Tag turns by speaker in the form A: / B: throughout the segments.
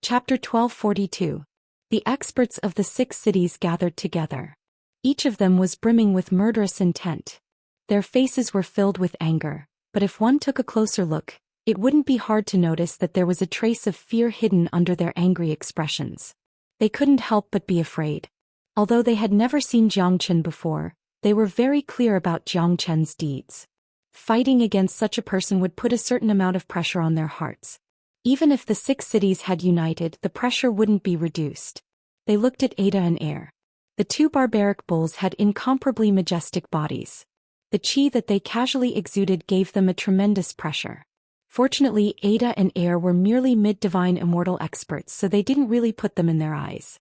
A: Chapter 1242. The experts of the 6 cities gathered together. Each of them was brimming with murderous intent. Their faces were filled with anger, but if one took a closer look, it wouldn't be hard to notice that there was a trace of fear hidden under their angry expressions. They couldn't help but be afraid. Although they had never seen Zhou Xian before, they were very clear about Zhou Xian's deeds. Fighting against such a person would put a certain amount of pressure on their hearts. Even if the 6 cities had united, the pressure wouldn't be reduced. They looked at Ada and Air. The 2 barbaric bulls had incomparably majestic bodies. The chi that they casually exuded gave them a tremendous pressure. Fortunately, Ada and Air were merely mid-divine immortal experts, so they didn't really put them in their eyes.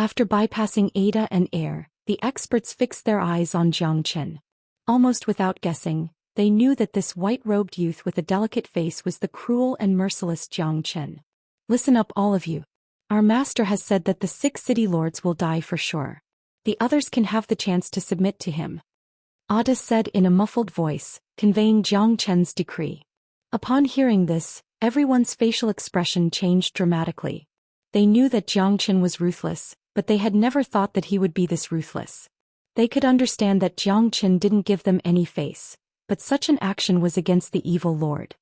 A: After bypassing Ada and Air, the experts fixed their eyes on Zhou Xian. Almost without guessing, they knew that this white-robed youth with a delicate face was the cruel and merciless Zhou Xian. Listen up, all of you. Our master has said that the 6 city lords will die for sure. The others can have the chance to submit to him. Ada said in a muffled voice, conveying Zhou Xian's decree. Upon hearing this, everyone's facial expression changed dramatically. They knew that Zhou Xian was ruthless, but they had never thought that he would be this ruthless. They could understand that Zhou Xian didn't give them any face, but such an action was against the evil lord.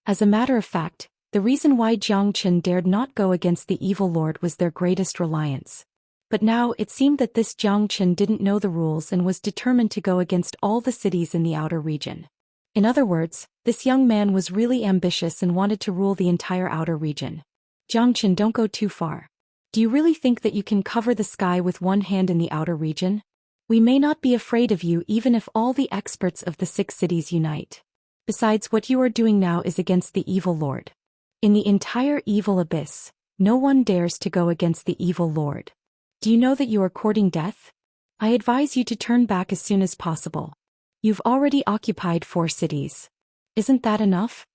A: As a matter of fact, the reason why Zhou Xian dared not go against the evil lord was their greatest reliance. But now it seemed that this Zhou Xian didn't know the rules and was determined to go against all the cities in the outer region. In other words, this young man was really ambitious and wanted to rule the entire outer region. Zhou Xian, don't go too far. Do you really think that you can cover the sky with one hand in the outer region? We may not be afraid of you even if all the experts of the 6 cities unite. Besides, what you are doing now is against the evil lord. In the entire evil abyss, no one dares to go against the evil lord. Do you know that you are courting death? I advise you to turn back as soon as possible. You've already occupied 4 cities. Isn't that enough?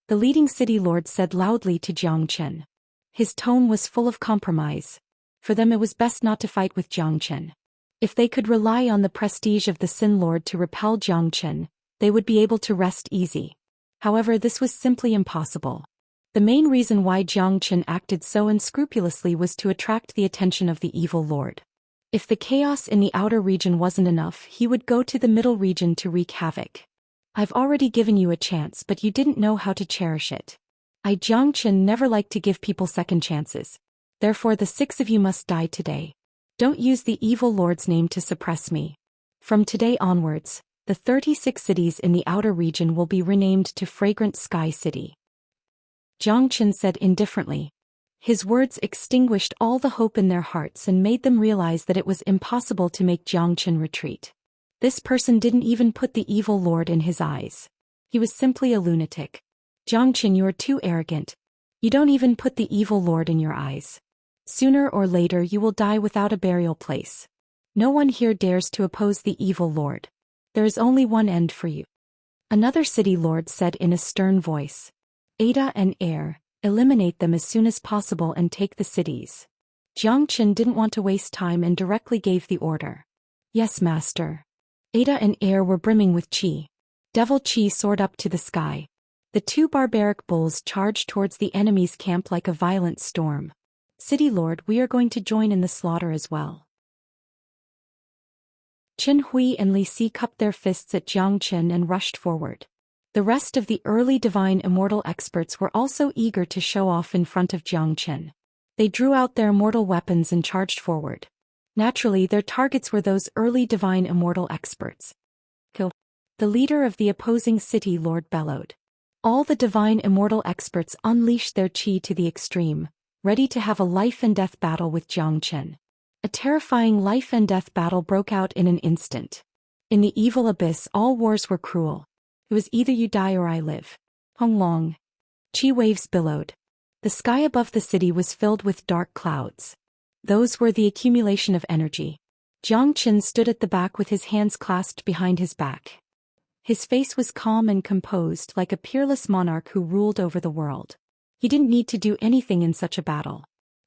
A: The leading city lord said loudly to Zhou Xian. His tone was full of compromise. For them it was best not to fight with Zhou Xian. If they could rely on the prestige of the Sin Lord to repel Zhou Xian, they would be able to rest easy. However, this was simply impossible. The main reason why Zhou Xian acted so unscrupulously was to attract the attention of the evil lord. If the chaos in the outer region wasn't enough, he would go to the middle region to wreak havoc. I've already given you a chance, but you didn't know how to cherish it. I, Zhou Xian, never like to give people second chances. Therefore the 6 of you must die today. Don't use the evil lord's name to suppress me. From today onwards, the 36 cities in the outer region will be renamed to Fragrant Sky City. Zhou Xian said indifferently. His words extinguished all the hope in their hearts and made them realize that it was impossible to make Zhou Xian retreat. This person didn't even put the evil lord in his eyes. He was simply a lunatic. Zhou Xian, you are too arrogant. You don't even put the evil lord in your eyes. Sooner or later you will die without a burial place. No one here dares to oppose the evil lord. There is only one end for you. Another city lord said in a stern voice. Ada and Air, eliminate them as soon as possible and take the cities. Zhou Xian didn't want to waste time and directly gave the order. Yes, master. Ada and Air were brimming with chi. Devil chi soared up to the sky. The 2 barbaric bulls charged towards the enemy's camp like a violent storm. City Lord, we are going to join in the slaughter as well. Qin Hui and Li Si cupped their fists at Zhou Xian and rushed forward. The rest of the early divine immortal experts were also eager to show off in front of Zhou Xian. They drew out their immortal weapons and charged forward. Naturally, their targets were those early divine immortal experts. Kill. The leader of the opposing city lord bellowed. All the divine immortal experts unleashed their chi to the extreme, ready to have a life-and-death battle with Zhou Xian. A terrifying life-and-death battle broke out in an instant. In the evil abyss, all wars were cruel. It was either you die or I live. Hong Long. Chi waves billowed. The sky above the city was filled with dark clouds. Those were the accumulation of energy. Zhou Xian stood at the back with his hands clasped behind his back. His face was calm and composed like a peerless monarch who ruled over the world. He didn't need to do anything in such a battle.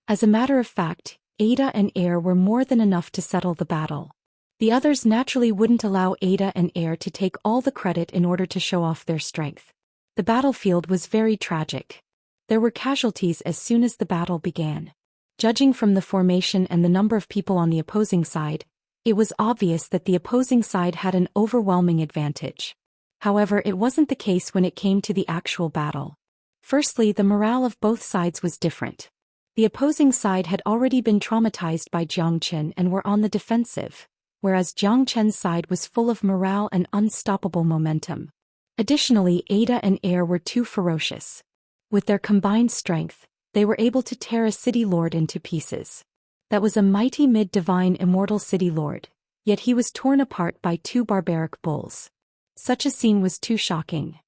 A: As a matter of fact, Ada and Air were more than enough to settle the battle. The others naturally wouldn't allow Ada and Air to take all the credit in order to show off their strength. The battlefield was very tragic. There were casualties as soon as the battle began. Judging from the formation and the number of people on the opposing side, it was obvious that the opposing side had an overwhelming advantage. However, it wasn't the case when it came to the actual battle. Firstly, the morale of both sides was different. The opposing side had already been traumatized by Zhou Xian and were on the defensive, whereas Zhou Qian's side was full of morale and unstoppable momentum. Additionally, Ada and Air were too ferocious. With their combined strength, they were able to tear a city lord into pieces. That was a mighty mid-divine immortal city lord, yet he was torn apart by two barbaric bulls. Such a scene was too shocking.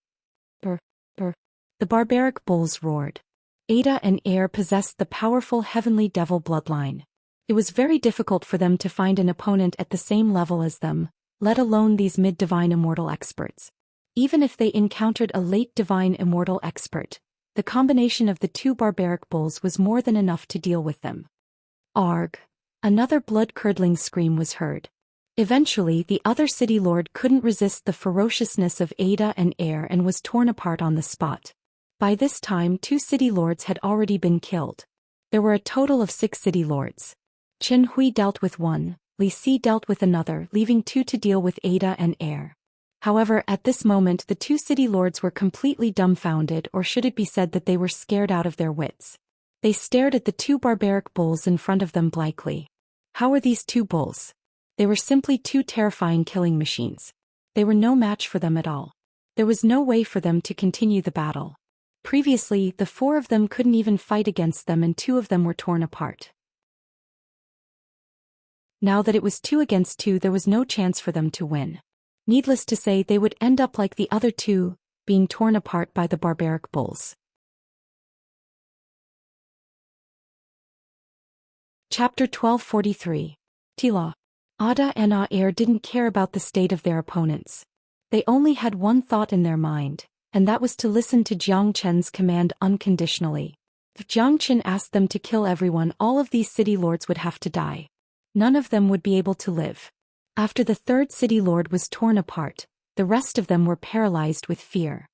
A: Brr, brr. The barbaric bulls roared. Ada and Air possessed the powerful heavenly devil bloodline. It was very difficult for them to find an opponent at the same level as them, let alone these mid-divine immortal experts. Even if they encountered a late divine immortal expert, the combination of the two barbaric bulls was more than enough to deal with them. Arg! Another blood-curdling scream was heard. Eventually, the other city lord couldn't resist the ferociousness of Ada and Air and was torn apart on the spot. By this time, 2 city lords had already been killed. There were a total of 6 city lords. Chen Hui dealt with one, Li Si dealt with another, leaving 2 to deal with Ada and Air. However, at this moment the 2 city lords were completely dumbfounded, or should it be said that they were scared out of their wits. They stared at the 2 barbaric bulls in front of them blankly. How were these 2 bulls? They were simply 2 terrifying killing machines. They were no match for them at all. There was no way for them to continue the battle. Previously, the 4 of them couldn't even fight against them and 2 of them were torn apart. Now that it was 2 against 2, there was no chance for them to win. Needless to say, they would end up like the other 2, being torn apart by the barbaric bulls. Chapter 1243. Tila. Ada and Air didn't care about the state of their opponents. They only had one thought in their mind, and that was to listen to Zhang Chen's command unconditionally. If Zhang Chen asked them to kill everyone, all of these city lords would have to die. None of them would be able to live. After the 3rd city lord was torn apart, the rest of them were paralyzed with fear.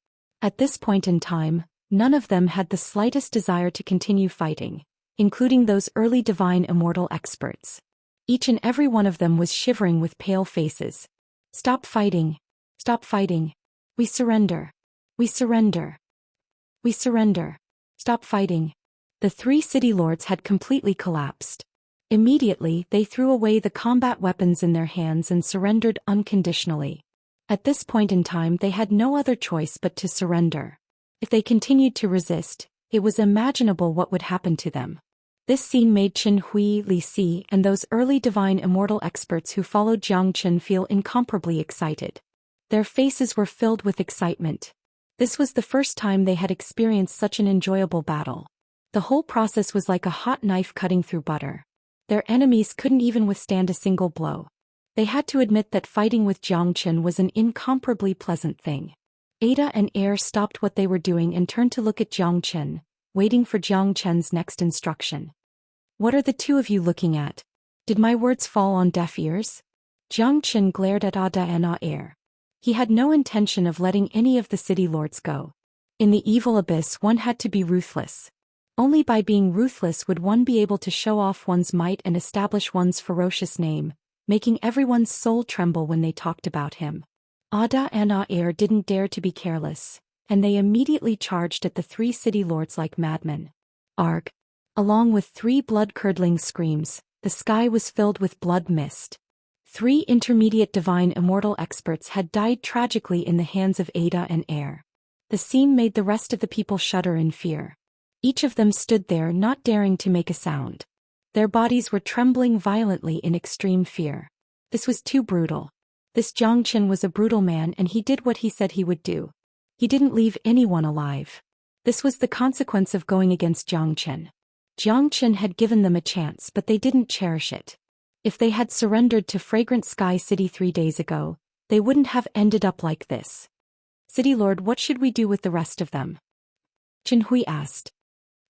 A: At this point in time, none of them had the slightest desire to continue fighting, including those early divine immortal experts. Each and every one of them was shivering with pale faces. Stop fighting. Stop fighting. We surrender. We surrender. We surrender. Stop fighting. The 3 city lords had completely collapsed. Immediately, they threw away the combat weapons in their hands and surrendered unconditionally. At this point in time, they had no other choice but to surrender. If they continued to resist, it was imaginable what would happen to them. This scene made Chen Hui, Li Si, and those early divine immortal experts who followed Zhang Chen feel incomparably excited. Their faces were filled with excitement. This was the first time they had experienced such an enjoyable battle. The whole process was like a hot knife cutting through butter. Their enemies couldn't even withstand a single blow. They had to admit that fighting with Zhang Chen was an incomparably pleasant thing. Ada and Air stopped what they were doing and turned to look at Zhang Chen, waiting for Zhang Chen's next instruction. What are the 2 of you looking at? Did my words fall on deaf ears? Zhang Chen glared at Ada and Air. He had no intention of letting any of the city lords go. In the evil abyss, one had to be ruthless. Only by being ruthless would one be able to show off one's might and establish one's ferocious name, making everyone's soul tremble when they talked about him. Ada and Air didn't dare to be careless, and they immediately charged at the 3 city lords like madmen. Arg! Along with 3 blood-curdling screams, the sky was filled with blood mist. 3 intermediate divine immortal experts had died tragically in the hands of Ada and Air. The scene made the rest of the people shudder in fear. Each of them stood there not daring to make a sound. Their bodies were trembling violently in extreme fear. This was too brutal. This Zhang Chen was a brutal man and he did what he said he would do. He didn't leave anyone alive. This was the consequence of going against Zhang Chen. Zhang Chen had given them a chance, but they didn't cherish it. If they had surrendered to Fragrant Sky City 3 days ago, they wouldn't have ended up like this. City Lord, what should we do with the rest of them? Chen Hui asked.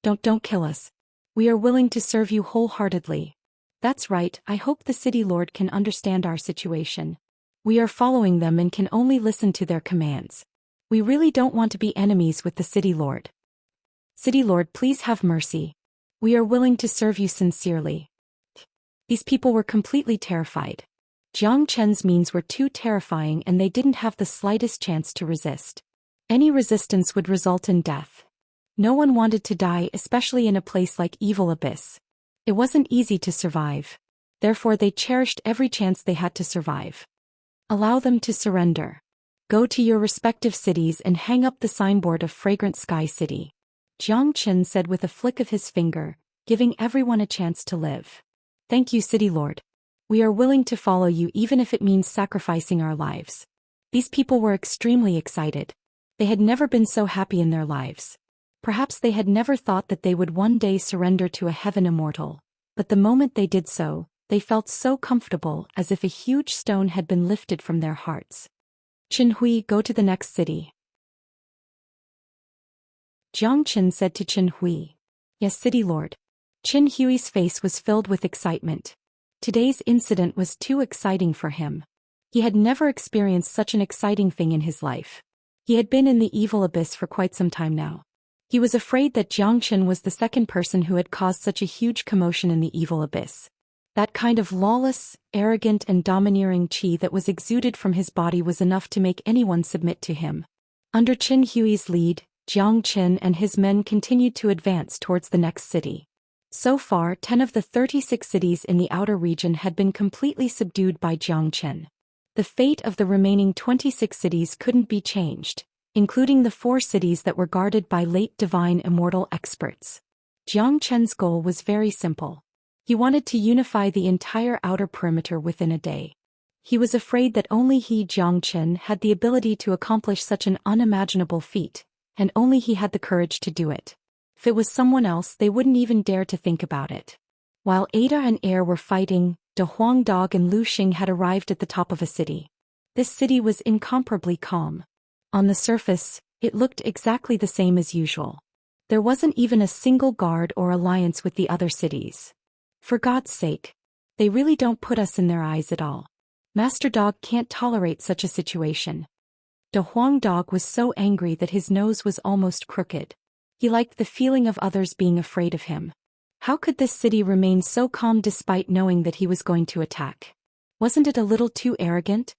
A: Don't kill us. We are willing to serve you wholeheartedly. That's right, I hope the City Lord can understand our situation. We are following them and can only listen to their commands. We really don't want to be enemies with the City Lord. City Lord, please have mercy. We are willing to serve you sincerely. These people were completely terrified. Jiang Chen's means were too terrifying and they didn't have the slightest chance to resist. Any resistance would result in death. No one wanted to die, especially in a place like Evil Abyss. It wasn't easy to survive. Therefore they cherished every chance they had to survive. Allow them to surrender. Go to your respective cities and hang up the signboard of Fragrant Sky City. Jiang Chen said with a flick of his finger, giving everyone a chance to live. Thank you, City Lord. We are willing to follow you even if it means sacrificing our lives. These people were extremely excited. They had never been so happy in their lives. Perhaps they had never thought that they would one day surrender to a heaven immortal, but the moment they did so, they felt so comfortable as if a huge stone had been lifted from their hearts. Qin Hui, go to the next city. Jiang Chen said to Qin Hui. Yes, City Lord. Qin Hui's face was filled with excitement. Today's incident was too exciting for him. He had never experienced such an exciting thing in his life. He had been in the Evil Abyss for quite some time now. He was afraid that Jiang Chen was the second person who had caused such a huge commotion in the Evil Abyss. That kind of lawless, arrogant and domineering qi that was exuded from his body was enough to make anyone submit to him. Under Qin Hui's lead, Jiang Chen and his men continued to advance towards the next city. So far, 10 of the 36 cities in the outer region had been completely subdued by Jiang Chen. The fate of the remaining 26 cities couldn't be changed, including the 4 cities that were guarded by late divine immortal experts. Jiang Chen's goal was very simple. He wanted to unify the entire outer perimeter within a day. He was afraid that only he, Jiang Chen, had the ability to accomplish such an unimaginable feat, and only he had the courage to do it. If it was someone else, they wouldn't even dare to think about it. While Ada and Air were fighting, De Huang Dog and Lu Xing had arrived at the top of a city. This city was incomparably calm. On the surface, it looked exactly the same as usual. There wasn't even a single guard or alliance with the other cities. For God's sake. They really don't put us in their eyes at all. Master Dog can't tolerate such a situation. De Huang Dog was so angry that his nose was almost crooked. He liked the feeling of others being afraid of him. How could this city remain so calm despite knowing that he was going to attack? Wasn't it a little too arrogant?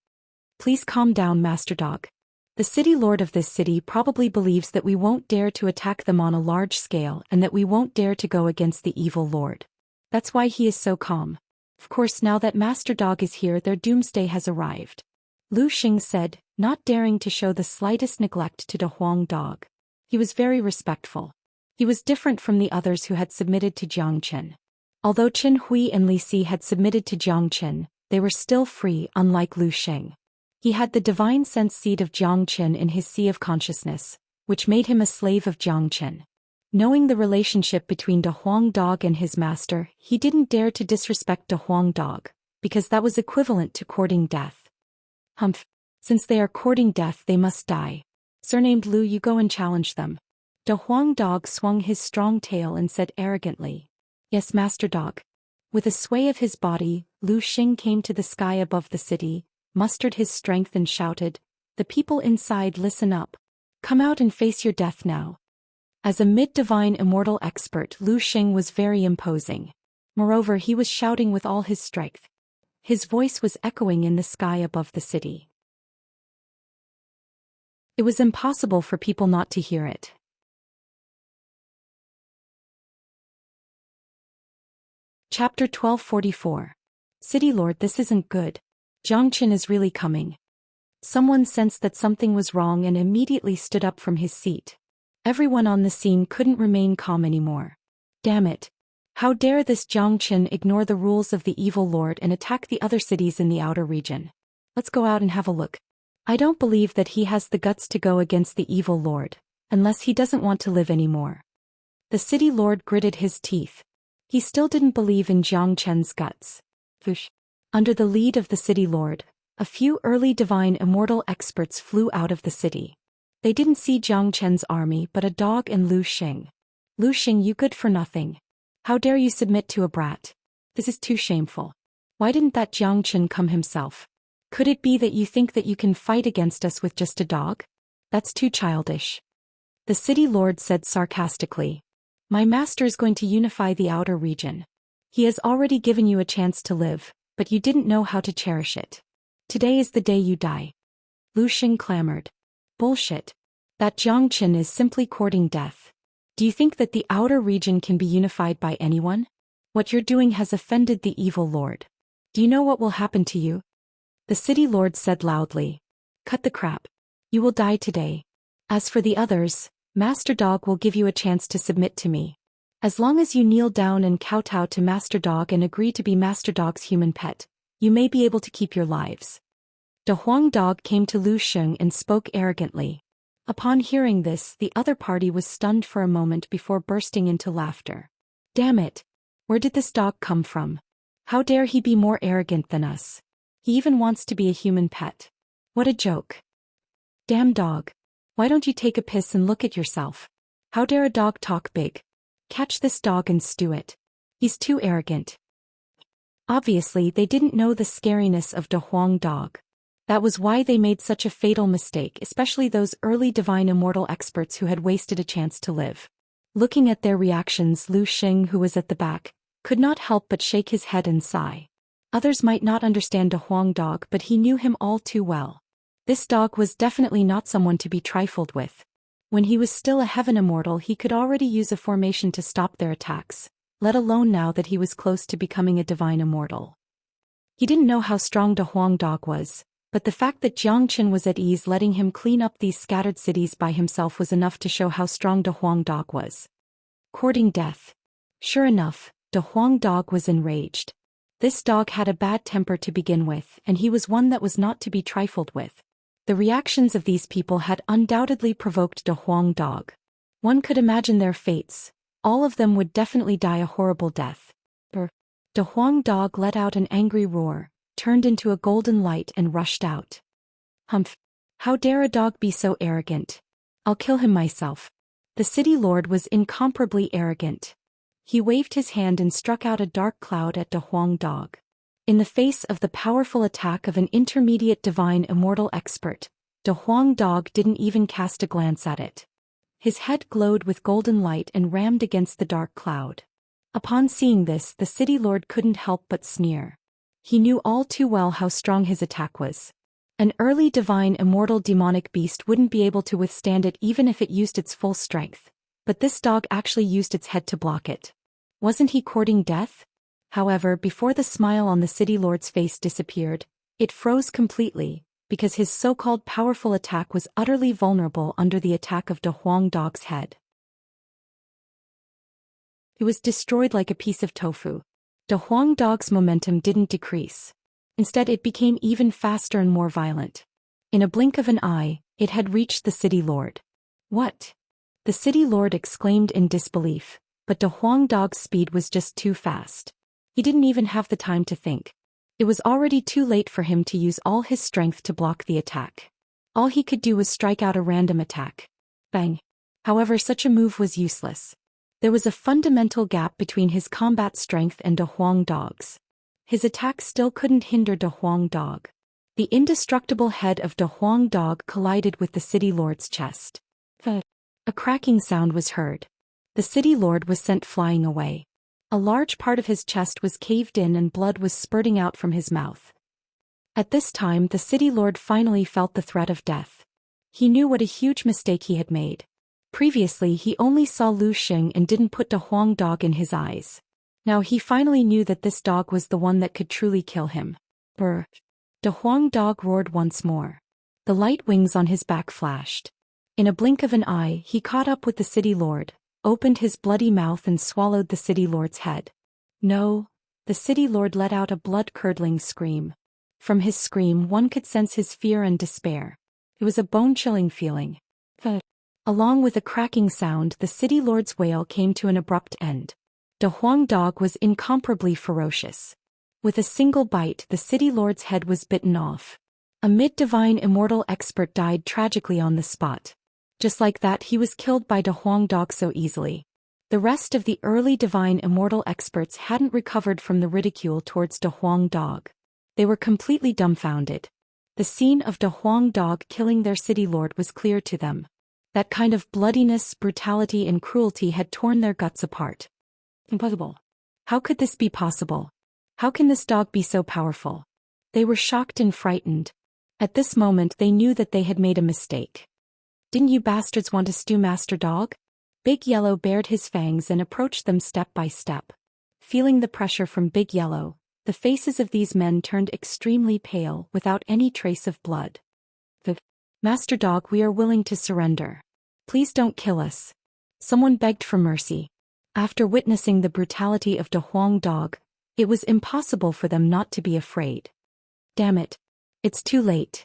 A: Please calm down, Master Dog. The city lord of this city probably believes that we won't dare to attack them on a large scale and that we won't dare to go against the evil lord. That's why he is so calm. Of course, now that Master Dog is here, their doomsday has arrived. Lu Xing said, not daring to show the slightest neglect to De Huang Dog. He was very respectful. He was different from the others who had submitted to Jiang Chen. Although Qin Hui and Li Si had submitted to Jiang Chen, they were still free, unlike Lu Xing. He had the divine sense seed of Jiang Chen in his sea of consciousness, which made him a slave of Jiang Chen. Knowing the relationship between De Huang Dog and his master, he didn't dare to disrespect De Huang Dog, because that was equivalent to courting death. Humph. Since they are courting death, they must die. Surnamed Lu, you go and challenge them. De Huang Dog swung his strong tail and said arrogantly. Yes, Master Dog. With a sway of his body, Lu Xing came to the sky above the city, mustered his strength and shouted, the people inside, listen up. Come out and face your death now. As a mid-divine immortal expert, Lu Xing was very imposing. Moreover, he was shouting with all his strength. His voice was echoing in the sky above the city. It was impossible for people not to hear it. Chapter 1244. City Lord, this isn't good. Jiang Chen is really coming. Someone sensed that something was wrong and immediately stood up from his seat. Everyone on the scene couldn't remain calm anymore. Damn it. How dare this Jiang Chen ignore the rules of the evil lord and attack the other cities in the outer region. Let's go out and have a look. I don't believe that he has the guts to go against the evil lord, unless he doesn't want to live anymore. The city lord gritted his teeth. He still didn't believe in Jiang Chen's guts. Whoosh. Under the lead of the city lord, a few early divine immortal experts flew out of the city. They didn't see Jiang Chen's army but a dog and Lu Xing. Lu Xing, you good for nothing. How dare you submit to a brat? This is too shameful. Why didn't that Jiang Chen come himself? Could it be that you think that you can fight against us with just a dog? That's too childish. The city lord said sarcastically. My master is going to unify the outer region. He has already given you a chance to live, but you didn't know how to cherish it. Today is the day you die. Lu Xing clamored. Bullshit. That Zhou Xian is simply courting death. Do you think that the outer region can be unified by anyone? What you're doing has offended the evil lord. Do you know what will happen to you? The city lord said loudly. Cut the crap. You will die today. As for the others, Master Dog will give you a chance to submit to me. As long as you kneel down and kowtow to Master Dog and agree to be Master Dog's human pet, you may be able to keep your lives. De Huang Dog came to Lu Xing and spoke arrogantly. Upon hearing this, the other party was stunned for a moment before bursting into laughter. Damn it! Where did this dog come from? How dare he be more arrogant than us? He even wants to be a human pet. What a joke. Damn dog. Why don't you take a piss and look at yourself? How dare a dog talk big? Catch this dog and stew it. He's too arrogant. Obviously they didn't know the scariness of De Huang Dog. That was why they made such a fatal mistake, especially those early divine immortal experts who had wasted a chance to live. Looking at their reactions, Lu Xing, who was at the back, could not help but shake his head and sigh. Others might not understand De Huang Dog, but he knew him all too well. This dog was definitely not someone to be trifled with. When he was still a heaven immortal, he could already use a formation to stop their attacks, let alone now that he was close to becoming a divine immortal. He didn't know how strong De Huang Dog was, but the fact that Zhou Xian was at ease letting him clean up these scattered cities by himself was enough to show how strong De Huang Dog was. Courting death. Sure enough, De Huang Dog was enraged. This dog had a bad temper to begin with, and he was one that was not to be trifled with. The reactions of these people had undoubtedly provoked De Huang Dog. One could imagine their fates. All of them would definitely die a horrible death. De Huang Dog let out an angry roar, turned into a golden light and rushed out. Humph! How dare a dog be so arrogant? I'll kill him myself. The city lord was incomparably arrogant. He waved his hand and struck out a dark cloud at De Huang Dog. In the face of the powerful attack of an intermediate divine immortal expert, De Huang Dog didn't even cast a glance at it. His head glowed with golden light and rammed against the dark cloud. Upon seeing this, the city lord couldn't help but sneer. He knew all too well how strong his attack was. An early divine immortal demonic beast wouldn't be able to withstand it even if it used its full strength, but this dog actually used its head to block it. Wasn't he courting death? However, before the smile on the city lord's face disappeared, it froze completely, because his so-called powerful attack was utterly vulnerable under the attack of De Huang Dog's head. It was destroyed like a piece of tofu. De Huang Dog's momentum didn't decrease. Instead, it became even faster and more violent. In a blink of an eye, it had reached the city lord. What? The city lord exclaimed in disbelief, but De Huang Dog's speed was just too fast. He didn't even have the time to think. It was already too late for him to use all his strength to block the attack. All he could do was strike out a random attack. Bang! However, such a move was useless. There was a fundamental gap between his combat strength and De Huang Dog's. His attack still couldn't hinder De Huang Dog. The indestructible head of De Huang Dog collided with the city lord's chest. A cracking sound was heard. The city lord was sent flying away. A large part of his chest was caved in and blood was spurting out from his mouth. At this time, the city lord finally felt the threat of death. He knew what a huge mistake he had made. Previously, he only saw Lu Xing and didn't put De Huang Dog in his eyes. Now he finally knew that this dog was the one that could truly kill him. Brr! De Huang Dog roared once more. The light wings on his back flashed. In a blink of an eye, he caught up with the city lord, opened his bloody mouth and swallowed the city lord's head. No! The city lord let out a blood-curdling scream. From his scream, one could sense his fear and despair. It was a bone-chilling feeling. Along with a cracking sound, the city lord's wail came to an abrupt end. De Huang Dog was incomparably ferocious. With a single bite, the city lord's head was bitten off. A mid-divine immortal expert died tragically on the spot. Just like that, he was killed by De Huang Dog so easily. The rest of the early divine immortal experts hadn't recovered from the ridicule towards De Huang Dog. They were completely dumbfounded. The scene of De Huang Dog killing their city lord was clear to them. That kind of bloodiness, brutality and cruelty had torn their guts apart. Impossible. How could this be possible? How can this dog be so powerful? They were shocked and frightened. At this moment they knew that they had made a mistake. Didn't you bastards want to stew Master Dog? Big Yellow bared his fangs and approached them step by step. Feeling the pressure from Big Yellow, the faces of these men turned extremely pale without any trace of blood. Master Dog, we are willing to surrender. Please don't kill us. Someone begged for mercy. After witnessing the brutality of De Huang Dog, it was impossible for them not to be afraid. Damn it. It's too late.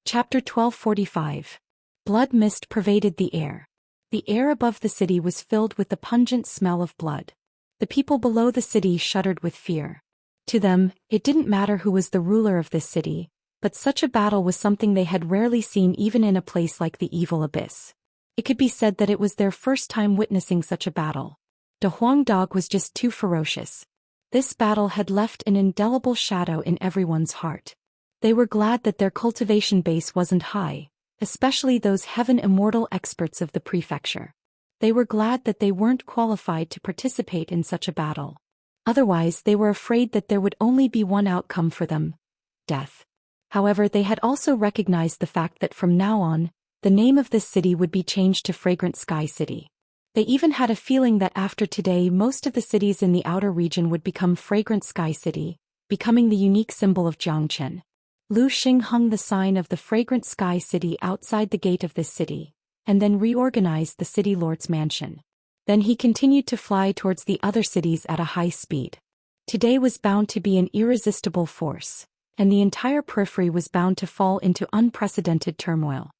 A: Chapter 1245. Blood mist pervaded the air. The air above the city was filled with the pungent smell of blood. The people below the city shuddered with fear. To them, it didn't matter who was the ruler of this city, but such a battle was something they had rarely seen even in a place like the Evil Abyss. It could be said that it was their first time witnessing such a battle. De Huang Dog was just too ferocious. This battle had left an indelible shadow in everyone's heart. They were glad that their cultivation base wasn't high, especially those heaven immortal experts of the prefecture. They were glad that they weren't qualified to participate in such a battle. Otherwise they were afraid that there would only be one outcome for them: death. However, they had also recognized the fact that from now on, the name of this city would be changed to Fragrant Sky City. They even had a feeling that after today most of the cities in the outer region would become Fragrant Sky City, becoming the unique symbol of Jiangchen. Lu Xing hung the sign of the Fragrant Sky City outside the gate of this city, and then reorganized the city lord's mansion. Then he continued to fly towards the other cities at a high speed. Today was bound to be an irresistible force, and the entire periphery was bound to fall into unprecedented turmoil.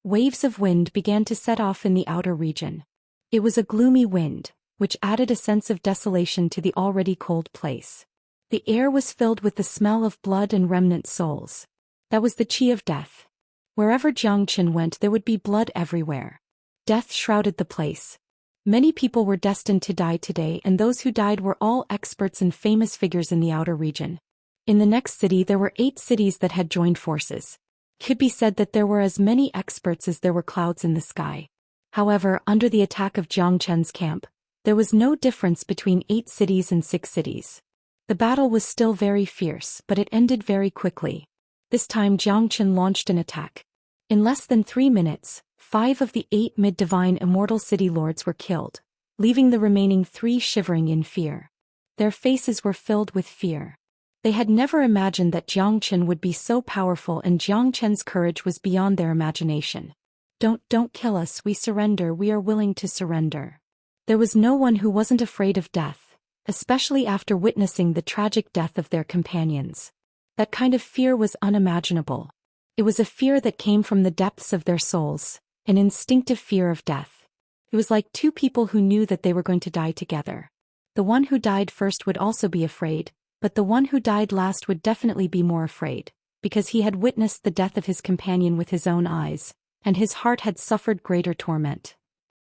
A: Waves of wind began to set off in the outer region. It was a gloomy wind, which added a sense of desolation to the already cold place. The air was filled with the smell of blood and remnant souls. That was the qi of death. Wherever Jiangchen went there would be blood everywhere. Death shrouded the place. Many people were destined to die today, and those who died were all experts and famous figures in the outer region. In the next city there were 8 cities that had joined forces. It could be said that there were as many experts as there were clouds in the sky. However, under the attack of Jiangchen's camp, there was no difference between 8 cities and 6 cities. The battle was still very fierce, but it ended very quickly. This time Jiangchen launched an attack. In less than 3 minutes, 5 of the 8 mid-divine immortal city lords were killed, leaving the remaining 3 shivering in fear. Their faces were filled with fear. They had never imagined that Jiangchen would be so powerful, and Jiangchen's courage was beyond their imagination. Don't kill us, we surrender, we are willing to surrender. There was no one who wasn't afraid of death, especially after witnessing the tragic death of their companions. That kind of fear was unimaginable. It was a fear that came from the depths of their souls, an instinctive fear of death. It was like 2 people who knew that they were going to die together. The one who died first would also be afraid, but the one who died last would definitely be more afraid, because he had witnessed the death of his companion with his own eyes, and his heart had suffered greater torment.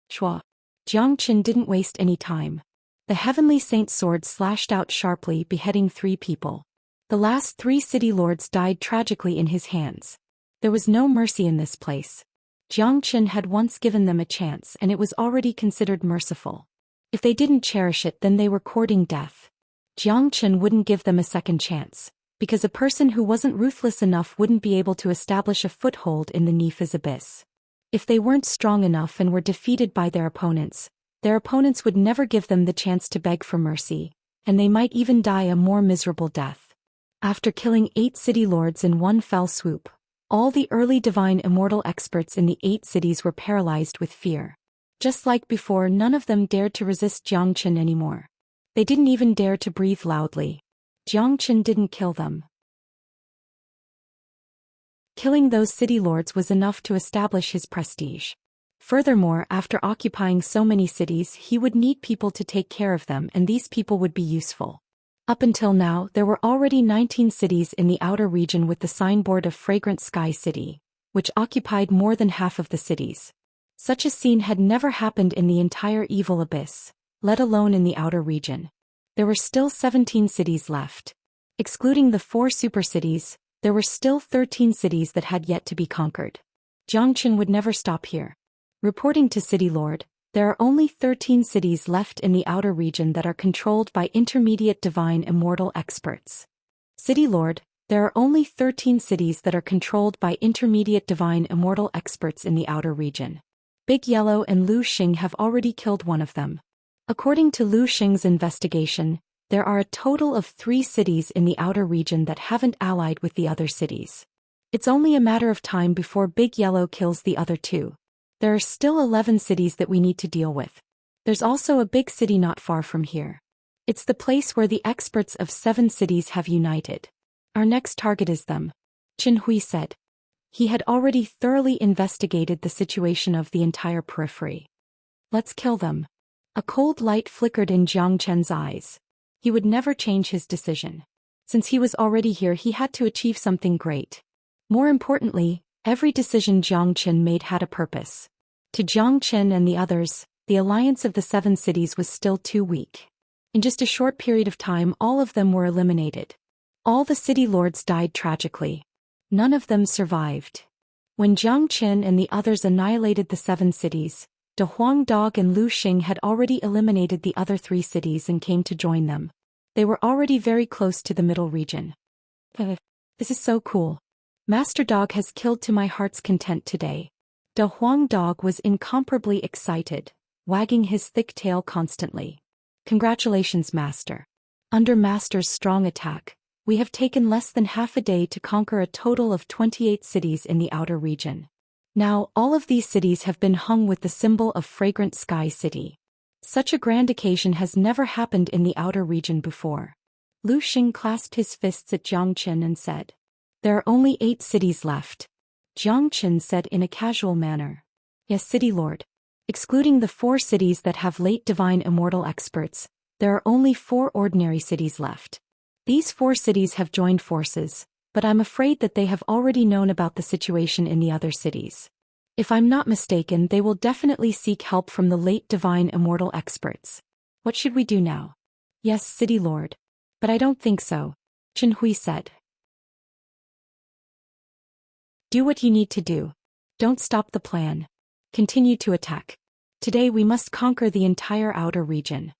A: Jiangchen didn't waste any time. The heavenly saint's sword slashed out sharply, beheading 3 people. The last 3 city lords died tragically in his hands. There was no mercy in this place. Jiangchen had once given them a chance, and it was already considered merciful. If they didn't cherish it, then they were courting death. Jiangchen wouldn't give them a second chance, because a person who wasn't ruthless enough wouldn't be able to establish a foothold in the Nephis abyss. If they weren't strong enough and were defeated by their opponents would never give them the chance to beg for mercy, and they might even die a more miserable death. After killing 8 city lords in one fell swoop, all the early divine immortal experts in the 8 cities were paralyzed with fear. Just like before, none of them dared to resist Jiangchen anymore. They didn't even dare to breathe loudly. Jiangchen didn't kill them. Killing those city lords was enough to establish his prestige. Furthermore, after occupying so many cities, he would need people to take care of them, and these people would be useful. Up until now, there were already 19 cities in the outer region with the signboard of Fragrant Sky City, which occupied more than half of the cities. Such a scene had never happened in the entire Evil Abyss, let alone in the outer region. There were still 17 cities left. Excluding the 4 super cities, there were still 13 cities that had yet to be conquered. Xianxia would never stop here. Reporting to City Lord, there are only 13 cities left in the outer region that are controlled by intermediate divine immortal experts. City Lord, there are only 13 cities that are controlled by intermediate divine immortal experts in the outer region. Big Yellow and Lu Xing have already killed one of them. According to Lu Xing's investigation, there are a total of 3 cities in the outer region that haven't allied with the other cities. It's only a matter of time before Big Yellow kills the other 2. There are still 11 cities that we need to deal with. There's also a big city not far from here. It's the place where the experts of 7 cities have united. Our next target is them, Qin Hui said. He had already thoroughly investigated the situation of the entire periphery. Let's kill them. A cold light flickered in Jiang Chen's eyes. He would never change his decision. Since he was already here, he had to achieve something great. More importantly, every decision Jiang Chen made had a purpose. To Jiang Chen and the others, the alliance of the 7 cities was still too weak. In just a short period of time, all of them were eliminated. All the city lords died tragically. None of them survived. When Jiang Chen and the others annihilated the 7 cities, De Huang Dog and Lu Xing had already eliminated the other 3 cities and came to join them. They were already very close to the middle region. This is so cool. Master Dog has killed to my heart's content today. De Huang Dog was incomparably excited, wagging his thick tail constantly. Congratulations, Master. Under Master's strong attack, we have taken less than half a day to conquer a total of 28 cities in the outer region. Now, all of these cities have been hung with the symbol of Fragrant Sky City. Such a grand occasion has never happened in the outer region before. Lu Xing clasped his fists at Jiang Chen and said, "There are only 8 cities left." Jiang Chen said in a casual manner. "Yes, City Lord. Excluding the 4 cities that have late divine immortal experts, there are only 4 ordinary cities left. These 4 cities have joined forces, but I'm afraid that they have already known about the situation in the other cities. If I'm not mistaken, they will definitely seek help from the late divine immortal experts. What should we do now?" "Yes, City Lord. But I don't think so," Qin Hui said. "Do what you need to do. Don't stop the plan. Continue to attack. Today we must conquer the entire outer region."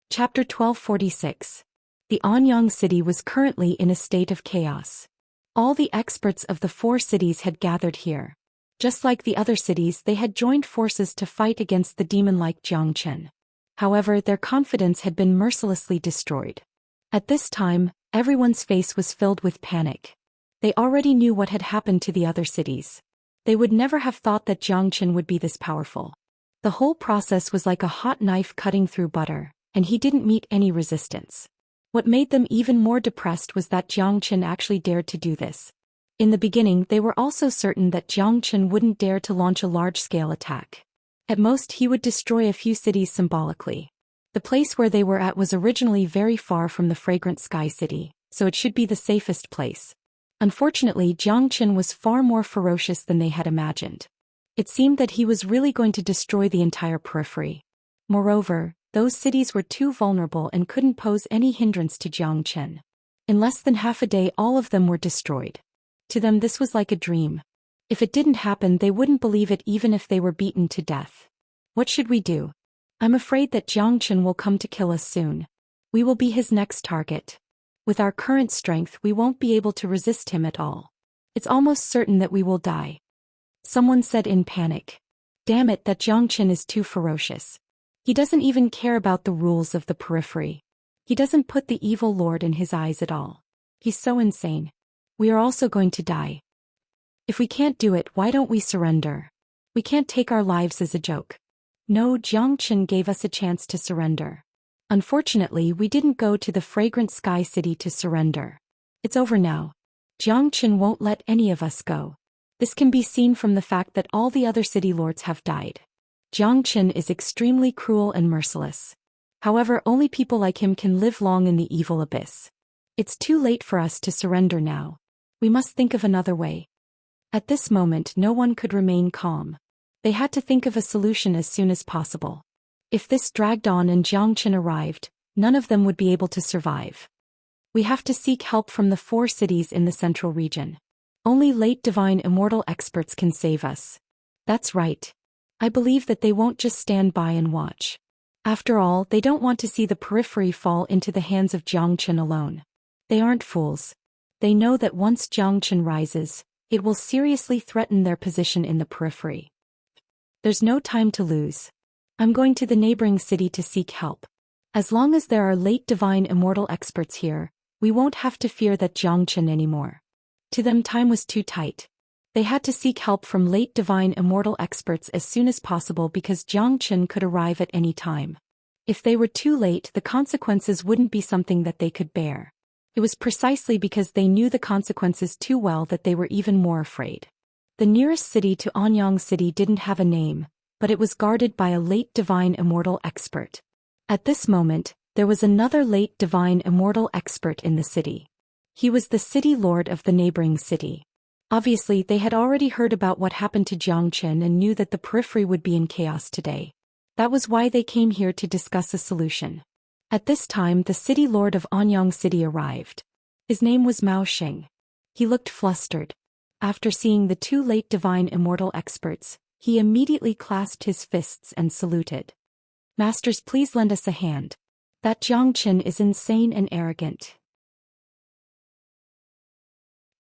A: Chapter 1246. The Anyang city was currently in a state of chaos. All the experts of the 4 cities had gathered here. Just like the other cities, they had joined forces to fight against the demon-like Jiang Chen. However, their confidence had been mercilessly destroyed. At this time, everyone's face was filled with panic. They already knew what had happened to the other cities. They would never have thought that Jiang Chen would be this powerful. The whole process was like a hot knife cutting through butter, and he didn't meet any resistance. What made them even more depressed was that Jiang Chen actually dared to do this. In the beginning, they were also certain that Jiang Chen wouldn't dare to launch a large-scale attack. At most, he would destroy a few cities symbolically. The place where they were at was originally very far from the Fragrant Sky City, so it should be the safest place. Unfortunately, Jiang Chen was far more ferocious than they had imagined. It seemed that he was really going to destroy the entire periphery. Moreover, those cities were too vulnerable and couldn't pose any hindrance to Jiang Chen. In less than half a day, all of them were destroyed. To them, this was like a dream. If it didn't happen, they wouldn't believe it even if they were beaten to death. What should we do? I'm afraid that Jiang Chen will come to kill us soon. We will be his next target. With our current strength, we won't be able to resist him at all. It's almost certain that we will die." Someone said in panic. "Damn it, that Jiang Chen is too ferocious. He doesn't even care about the rules of the periphery. He doesn't put the evil lord in his eyes at all. He's so insane. We are also going to die. If we can't do it, why don't we surrender? We can't take our lives as a joke." No, Jiang Chen gave us a chance to surrender. Unfortunately, we didn't go to the Fragrant Sky City to surrender. It's over now. Jiang Chen won't let any of us go. This can be seen from the fact that all the other city lords have died. Jiang Chen is extremely cruel and merciless. However, only people like him can live long in the evil abyss. It's too late for us to surrender now. We must think of another way. At this moment, no one could remain calm. They had to think of a solution as soon as possible. If this dragged on and Jiang Chen arrived, none of them would be able to survive. We have to seek help from the 4 cities in the central region. Only late divine immortal experts can save us. That's right. I believe that they won't just stand by and watch. After all, they don't want to see the periphery fall into the hands of Xianxia alone. They aren't fools. They know that once Xianxia rises, it will seriously threaten their position in the periphery. There's no time to lose. I'm going to the neighboring city to seek help. As long as there are late divine immortal experts here, we won't have to fear that Xianxia anymore. To them, time was too tight. They had to seek help from late divine immortal experts as soon as possible because Xianxia could arrive at any time. If they were too late, the consequences wouldn't be something that they could bear. It was precisely because they knew the consequences too well that they were even more afraid. The nearest city to Anyang City didn't have a name, but it was guarded by a late divine immortal expert. At this moment, there was another late divine immortal expert in the city. He was the city lord of the neighboring city. Obviously, they had already heard about what happened to Xianxia and knew that the periphery would be in chaos today. That was why they came here to discuss a solution. At this time, the city lord of Anyang City arrived. His name was Mao Xing. He looked flustered. After seeing the 2 late divine immortal experts, he immediately clasped his fists and saluted. Masters, please lend us a hand. That Xianxia is insane and arrogant.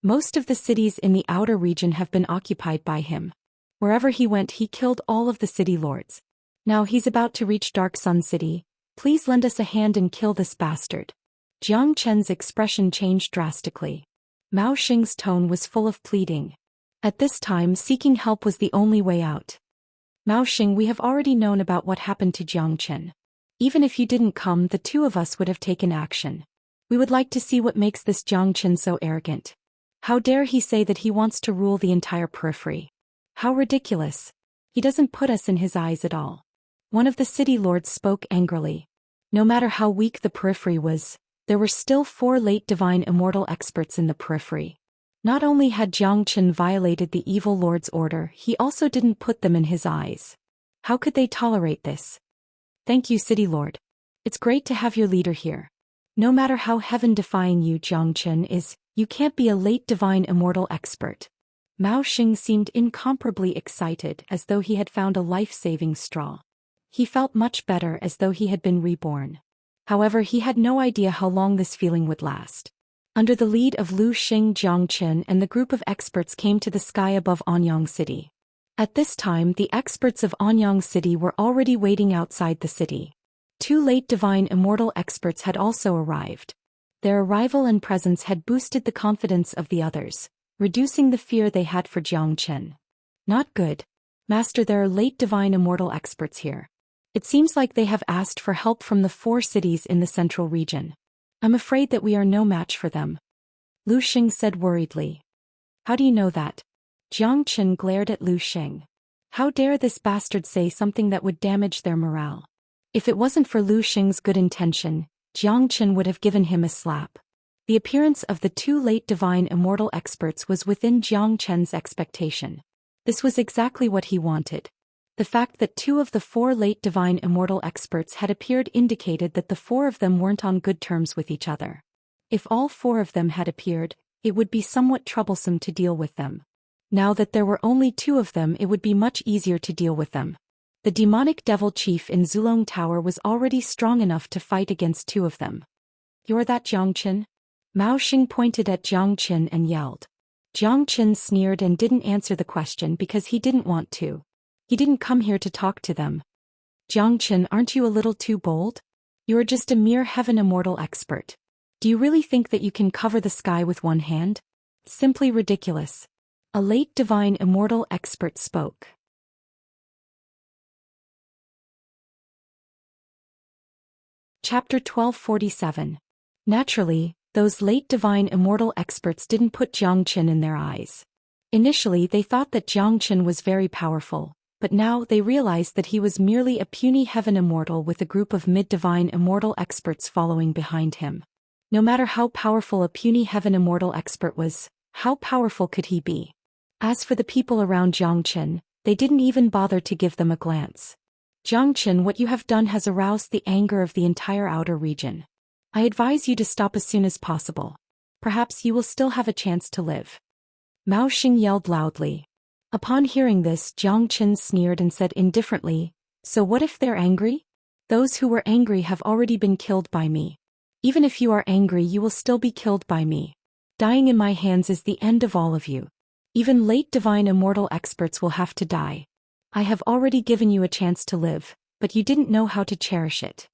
A: Most of the cities in the outer region have been occupied by him. Wherever he went, he killed all of the city lords. Now he's about to reach Dark Sun City. Please lend us a hand and kill this bastard. Xianxia's expression changed drastically. Mao Xing's tone was full of pleading. At this time, seeking help was the only way out. Mao Xing, we have already known about what happened to Xianxia. Even if you didn't come, the 2 of us would have taken action. We would like to see what makes this Xianxia so arrogant. How dare he say that he wants to rule the entire periphery? How ridiculous. He doesn't put us in his eyes at all. One of the city lords spoke angrily. No matter how weak the periphery was, there were still 4 late divine immortal experts in the periphery. Not only had Xianxia violated the evil lord's order, he also didn't put them in his eyes. How could they tolerate this? Thank you, city lord. It's great to have your leader here. No matter how heaven-defying you Xianxia is, you can't be a late divine immortal expert. Mao Xing seemed incomparably excited, as though he had found a life-saving straw. He felt much better, as though he had been reborn. However, he had no idea how long this feeling would last. Under the lead of Lu Xing, Xianxia and the group of experts came to the sky above Anyang City. At this time, the experts of Anyang City were already waiting outside the city. 2 late divine immortal experts had also arrived. Their arrival and presence had boosted the confidence of the others, reducing the fear they had for Xianxia. Not good. Master, there are late divine immortal experts here. It seems like they have asked for help from the 4 cities in the central region. I'm afraid that we are no match for them. Lu Xing said worriedly. How do you know that? Xianxia glared at Lu Xing. How dare this bastard say something that would damage their morale? If it wasn't for Lu Xing's good intention, Xianxia would have given him a slap. The appearance of the 2 late divine immortal experts was within Xianxia's expectation. This was exactly what he wanted. The fact that 2 of the 4 late divine immortal experts had appeared indicated that the 4 of them weren't on good terms with each other. If all 4 of them had appeared, it would be somewhat troublesome to deal with them. Now that there were only 2 of them, it would be much easier to deal with them. The demonic devil chief in Zulong Tower was already strong enough to fight against 2 of them. You're that Xianxia? Mao Xing pointed at Xianxia and yelled. Xianxia sneered and didn't answer the question because he didn't want to. He didn't come here to talk to them. Xianxia, aren't you a little too bold? You are just a mere heaven immortal expert. Do you really think that you can cover the sky with one hand? Simply ridiculous. A late divine immortal expert spoke. Chapter 1247. Naturally, those late divine immortal experts didn't put Xianxia in their eyes. Initially, they thought that Xianxia was very powerful. But now they realized that he was merely a puny heaven immortal with a group of mid-divine immortal experts following behind him. No matter how powerful a puny heaven immortal expert was, how powerful could he be? As for the people around Xianxia, they didn't even bother to give them a glance. Zhang Chen, what you have done has aroused the anger of the entire outer region. I advise you to stop as soon as possible. Perhaps you will still have a chance to live. Mao Xing yelled loudly. Upon hearing this, Zhang Chen sneered and said indifferently, "So what if they're angry? Those who were angry have already been killed by me. Even if you are angry, you will still be killed by me. Dying in my hands is the end of all of you. Even late divine immortal experts will have to die. I have already given you a chance to live, but you didn't know how to cherish it."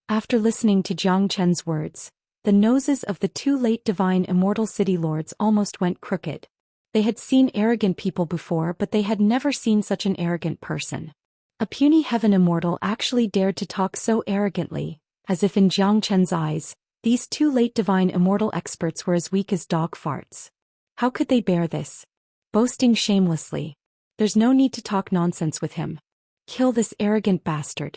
A: After listening to Zhang Chen's words, the noses of the two late divine immortal city lords almost went crooked. They had seen arrogant people before, but they had never seen such an arrogant person. A puny heaven immortal actually dared to talk so arrogantly, as if in Zhang Chen's eyes, these two late divine immortal experts were as weak as dog farts. How could they bear this? Boasting shamelessly. There's no need to talk nonsense with him. Kill this arrogant bastard.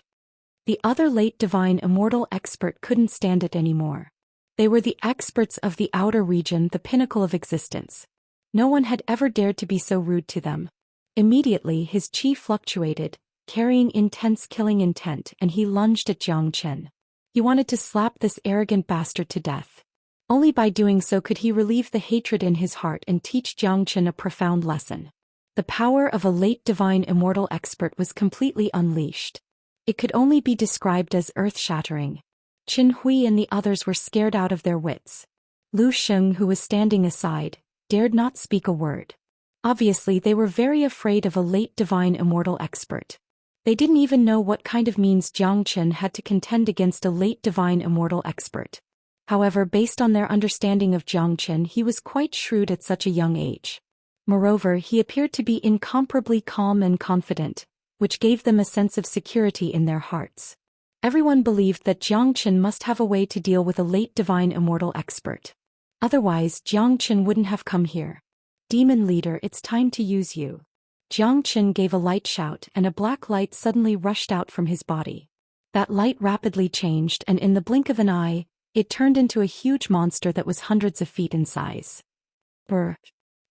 A: The other late divine immortal expert couldn't stand it anymore. They were the experts of the outer region, the pinnacle of existence. No one had ever dared to be so rude to them. Immediately his chi fluctuated, carrying intense killing intent, and he lunged at Zhang Chen. He wanted to slap this arrogant bastard to death. Only by doing so could he relieve the hatred in his heart and teach Zhang Chen a profound lesson. The power of a late divine immortal expert was completely unleashed. It could only be described as earth-shattering. Qin Hui and the others were scared out of their wits. Lu Sheng, who was standing aside, dared not speak a word. Obviously they were very afraid of a late divine immortal expert. They didn't even know what kind of means Zhang Chen had to contend against a late divine immortal expert. However, based on their understanding of Zhang Chen, he was quite shrewd at such a young age. Moreover, he appeared to be incomparably calm and confident, which gave them a sense of security in their hearts. Everyone believed that Zhang Chen must have a way to deal with a late divine immortal expert. Otherwise, Zhang Chen wouldn't have come here. Demon leader, it's time to use you. Zhang Chen gave a light shout, and a black light suddenly rushed out from his body. That light rapidly changed, and in the blink of an eye, it turned into a huge monster that was hundreds of feet in size. Brr!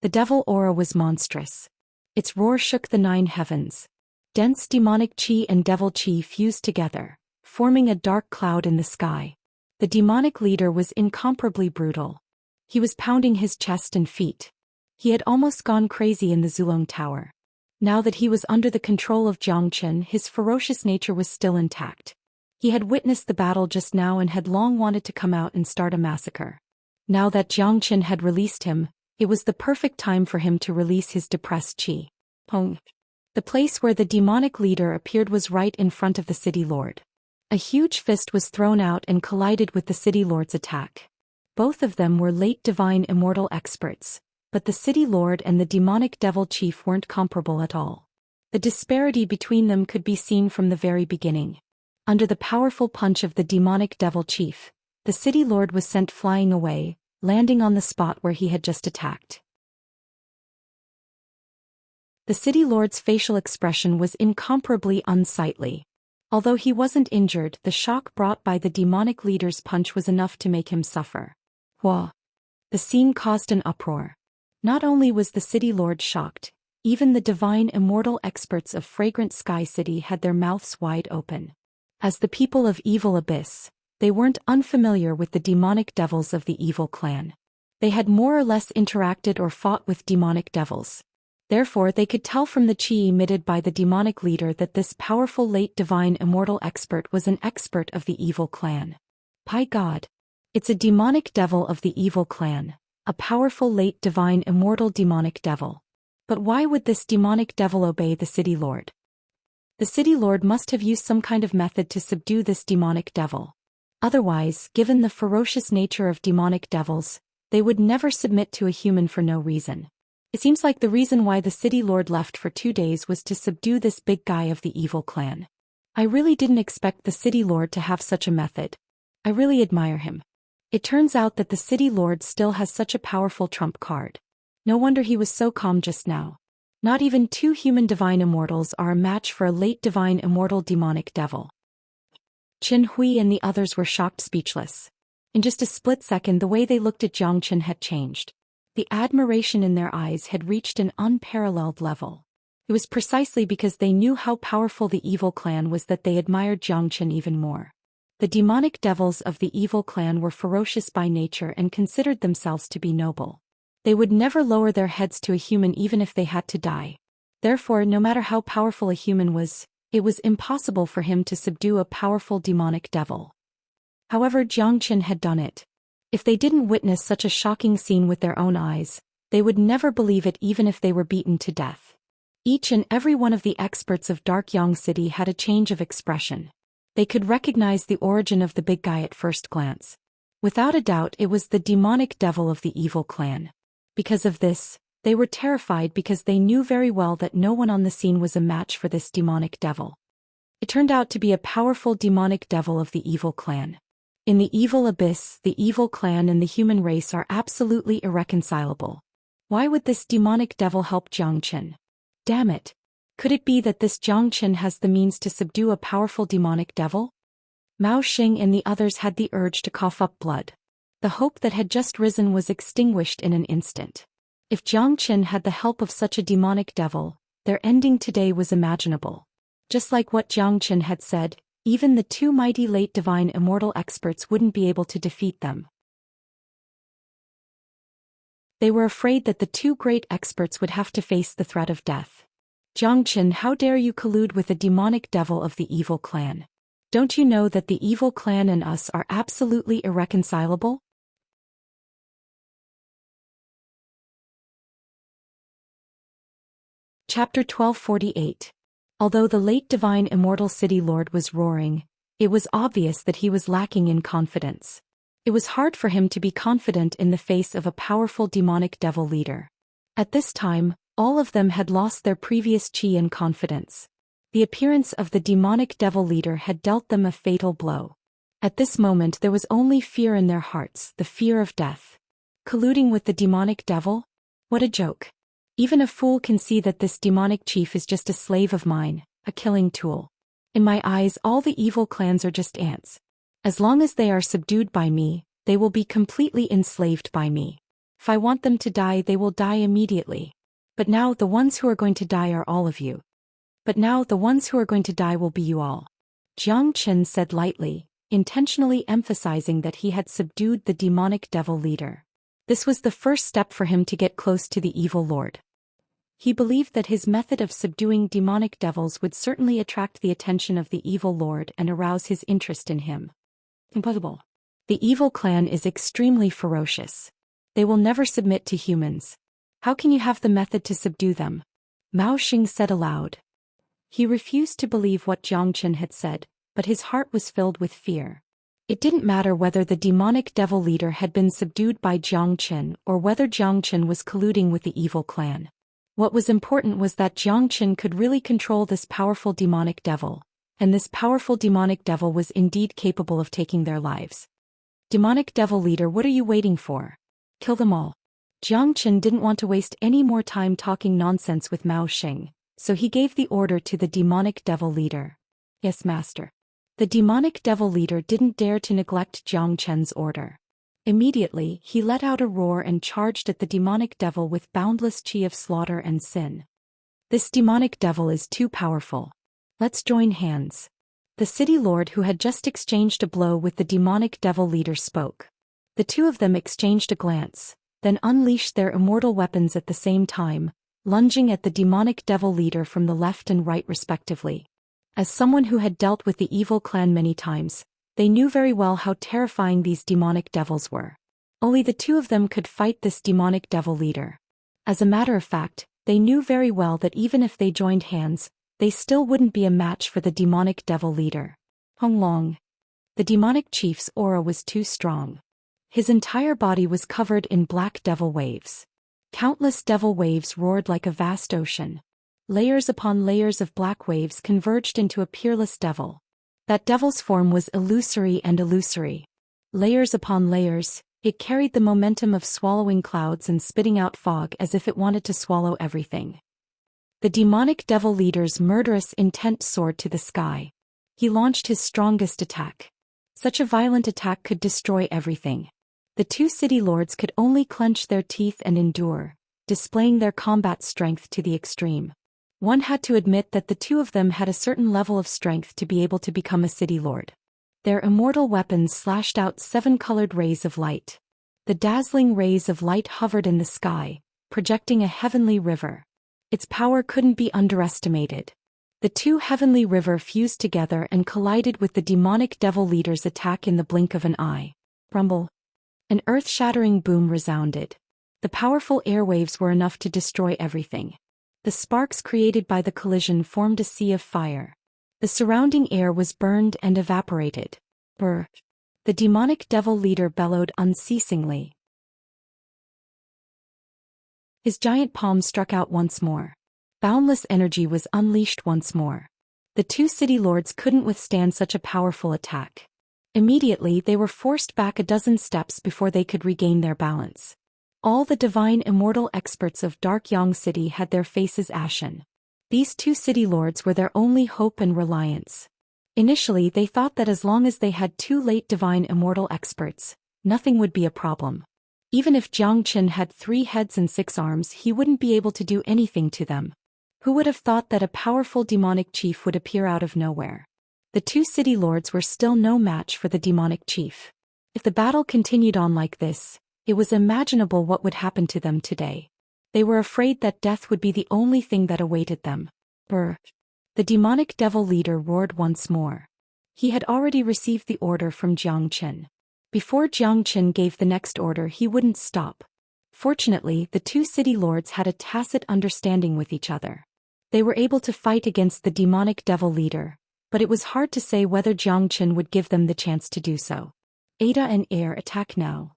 A: The devil aura was monstrous. Its roar shook the 9 heavens. Dense demonic chi and devil chi fused together, forming a dark cloud in the sky. The demonic leader was incomparably brutal. He was pounding his chest and feet. He had almost gone crazy in the Zulong Tower. Now that he was under the control of Zhang Chen, his ferocious nature was still intact. He had witnessed the battle just now and had long wanted to come out and start a massacre. Now that Zhang Chen had released him, it was the perfect time for him to release his depressed chi. Pong. The place where the demonic leader appeared was right in front of the city lord. A huge fist was thrown out and collided with the city lord's attack. Both of them were late divine immortal experts, but the city lord and the demonic devil chief weren't comparable at all. The disparity between them could be seen from the very beginning. Under the powerful punch of the demonic devil chief, the city lord was sent flying away, landing on the spot where he had just attacked. The city lord's facial expression was incomparably unsightly. Although he wasn't injured, the shock brought by the demonic leader's punch was enough to make him suffer. Whoa! The scene caused an uproar. Not only was the city lord shocked, even the divine immortal experts of Fragrant Sky City had their mouths wide open. As the people of Evil Abyss, they weren't unfamiliar with the demonic devils of the evil clan. They had more or less interacted or fought with demonic devils. Therefore, they could tell from the chi emitted by the demonic leader that this powerful late divine immortal expert was an expert of the evil clan. By God! It's a demonic devil of the evil clan. A powerful late divine immortal demonic devil. But why would this demonic devil obey the city lord? The city lord must have used some kind of method to subdue this demonic devil. Otherwise, given the ferocious nature of demonic devils, they would never submit to a human for no reason. It seems like the reason why the city lord left for 2 days was to subdue this big guy of the evil clan. I really didn't expect the city lord to have such a method. I really admire him. It turns out that the city lord still has such a powerful trump card. No wonder he was so calm just now. Not even 2 human divine immortals are a match for a late divine immortal demonic devil. Qin Hui and the others were shocked speechless. In just a split second, the way they looked at Zhang Chen had changed. The admiration in their eyes had reached an unparalleled level. It was precisely because they knew how powerful the evil clan was that they admired Zhou Xian even more. The demonic devils of the evil clan were ferocious by nature and considered themselves to be noble. They would never lower their heads to a human even if they had to die. Therefore, no matter how powerful a human was, it was impossible for him to subdue a powerful demonic devil. However, Zhou Xian had done it. If they didn't witness such a shocking scene with their own eyes, they would never believe it even if they were beaten to death. Each and every one of the experts of Dark Yang City had a change of expression. They could recognize the origin of the big guy at first glance. Without a doubt, it was the demonic devil of the evil clan. Because of this, they were terrified because they knew very well that no one on the scene was a match for this demonic devil. It turned out to be a powerful demonic devil of the evil clan. In the evil abyss, the evil clan and the human race are absolutely irreconcilable. Why would this demonic devil help Zhou Xian? Damn it! Could it be that this Zhou Xian has the means to subdue a powerful demonic devil? Mao Xing and the others had the urge to cough up blood. The hope that had just risen was extinguished in an instant. If Zhou Xian had the help of such a demonic devil, their ending today was imaginable. Just like what Zhou Xian had said, even the two mighty late divine immortal experts wouldn't be able to defeat them. They were afraid that the two great experts would have to face the threat of death. Zhou Xian, how dare you collude with the demonic devil of the evil clan? Don't you know that the evil clan and us are absolutely irreconcilable? Chapter 1248. Although the late divine immortal city lord was roaring, it was obvious that he was lacking in confidence. It was hard for him to be confident in the face of a powerful demonic devil leader. At this time, all of them had lost their previous chi and confidence. The appearance of the demonic devil leader had dealt them a fatal blow. At this moment there was only fear in their hearts, the fear of death. Colluding with the demonic devil? What a joke. Even a fool can see that this demonic chief is just a slave of mine, a killing tool. In my eyes, all the evil clans are just ants. As long as they are subdued by me, they will be completely enslaved by me. If I want them to die, they will die immediately. But now the ones who are going to die are all of you. But now the ones who are going to die will be you all. Zhou Xian said lightly, intentionally emphasizing that he had subdued the demonic devil leader. This was the first step for him to get close to the evil lord. He believed that his method of subduing demonic devils would certainly attract the attention of the evil lord and arouse his interest in him. Impossible. The evil clan is extremely ferocious. They will never submit to humans. How can you have the method to subdue them? Mao Xing said aloud. He refused to believe what Zhou Xian had said, but his heart was filled with fear. It didn't matter whether the demonic devil leader had been subdued by Zhou Xian or whether Zhou Xian was colluding with the evil clan. What was important was that Zhou Xian could really control this powerful demonic devil, and this powerful demonic devil was indeed capable of taking their lives. Demonic devil leader, what are you waiting for? Kill them all. Zhou Xian didn't want to waste any more time talking nonsense with Mao Xing, so he gave the order to the demonic devil leader. Yes, master. The demonic devil leader didn't dare to neglect Zhou Xian's order. Immediately, he let out a roar and charged at the demonic devil with boundless chi of slaughter and sin. This demonic devil is too powerful. Let's join hands. The city lord who had just exchanged a blow with the demonic devil leader spoke. The two of them exchanged a glance, then unleashed their immortal weapons at the same time, lunging at the demonic devil leader from the left and right respectively. As someone who had dealt with the evil clan many times, they knew very well how terrifying these demonic devils were. Only the two of them could fight this demonic devil leader. As a matter of fact, they knew very well that even if they joined hands, they still wouldn't be a match for the demonic devil leader. Hong Long. The demonic chief's aura was too strong. His entire body was covered in black devil waves. Countless devil waves roared like a vast ocean. Layers upon layers of black waves converged into a peerless devil. That devil's form was illusory and illusory. Layers upon layers, it carried the momentum of swallowing clouds and spitting out fog as if it wanted to swallow everything. The demonic devil leader's murderous intent soared to the sky. He launched his strongest attack. Such a violent attack could destroy everything. The two city lords could only clench their teeth and endure, displaying their combat strength to the extreme. One had to admit that the two of them had a certain level of strength to be able to become a city lord. Their immortal weapons slashed out 7-colored rays of light. The dazzling rays of light hovered in the sky, projecting a heavenly river. Its power couldn't be underestimated. The two heavenly rivers fused together and collided with the demonic devil leader's attack in the blink of an eye. Rumble. An earth-shattering boom resounded. The powerful airwaves were enough to destroy everything. The sparks created by the collision formed a sea of fire. The surrounding air was burned and evaporated. Brr. The demonic devil leader bellowed unceasingly. His giant palm struck out once more. Boundless energy was unleashed once more. The two city lords couldn't withstand such a powerful attack. Immediately they were forced back a dozen steps before they could regain their balance. All the divine immortal experts of Dark Yang City had their faces ashen. These two city lords were their only hope and reliance. Initially they thought that as long as they had two late divine immortal experts, nothing would be a problem. Even if Jiang Qin had 3 heads and 6 arms, he wouldn't be able to do anything to them. Who would have thought that a powerful demonic chief would appear out of nowhere? The two city lords were still no match for the demonic chief. If the battle continued on like this, it was imaginable what would happen to them today. They were afraid that death would be the only thing that awaited them. Brr. The demonic devil leader roared once more. He had already received the order from Jiang Qin. Before Jiang Qin gave the next order, he wouldn't stop. Fortunately, the two city lords had a tacit understanding with each other. They were able to fight against the demonic devil leader, but it was hard to say whether Jiang Qin would give them the chance to do so. Ada and Air, attack now.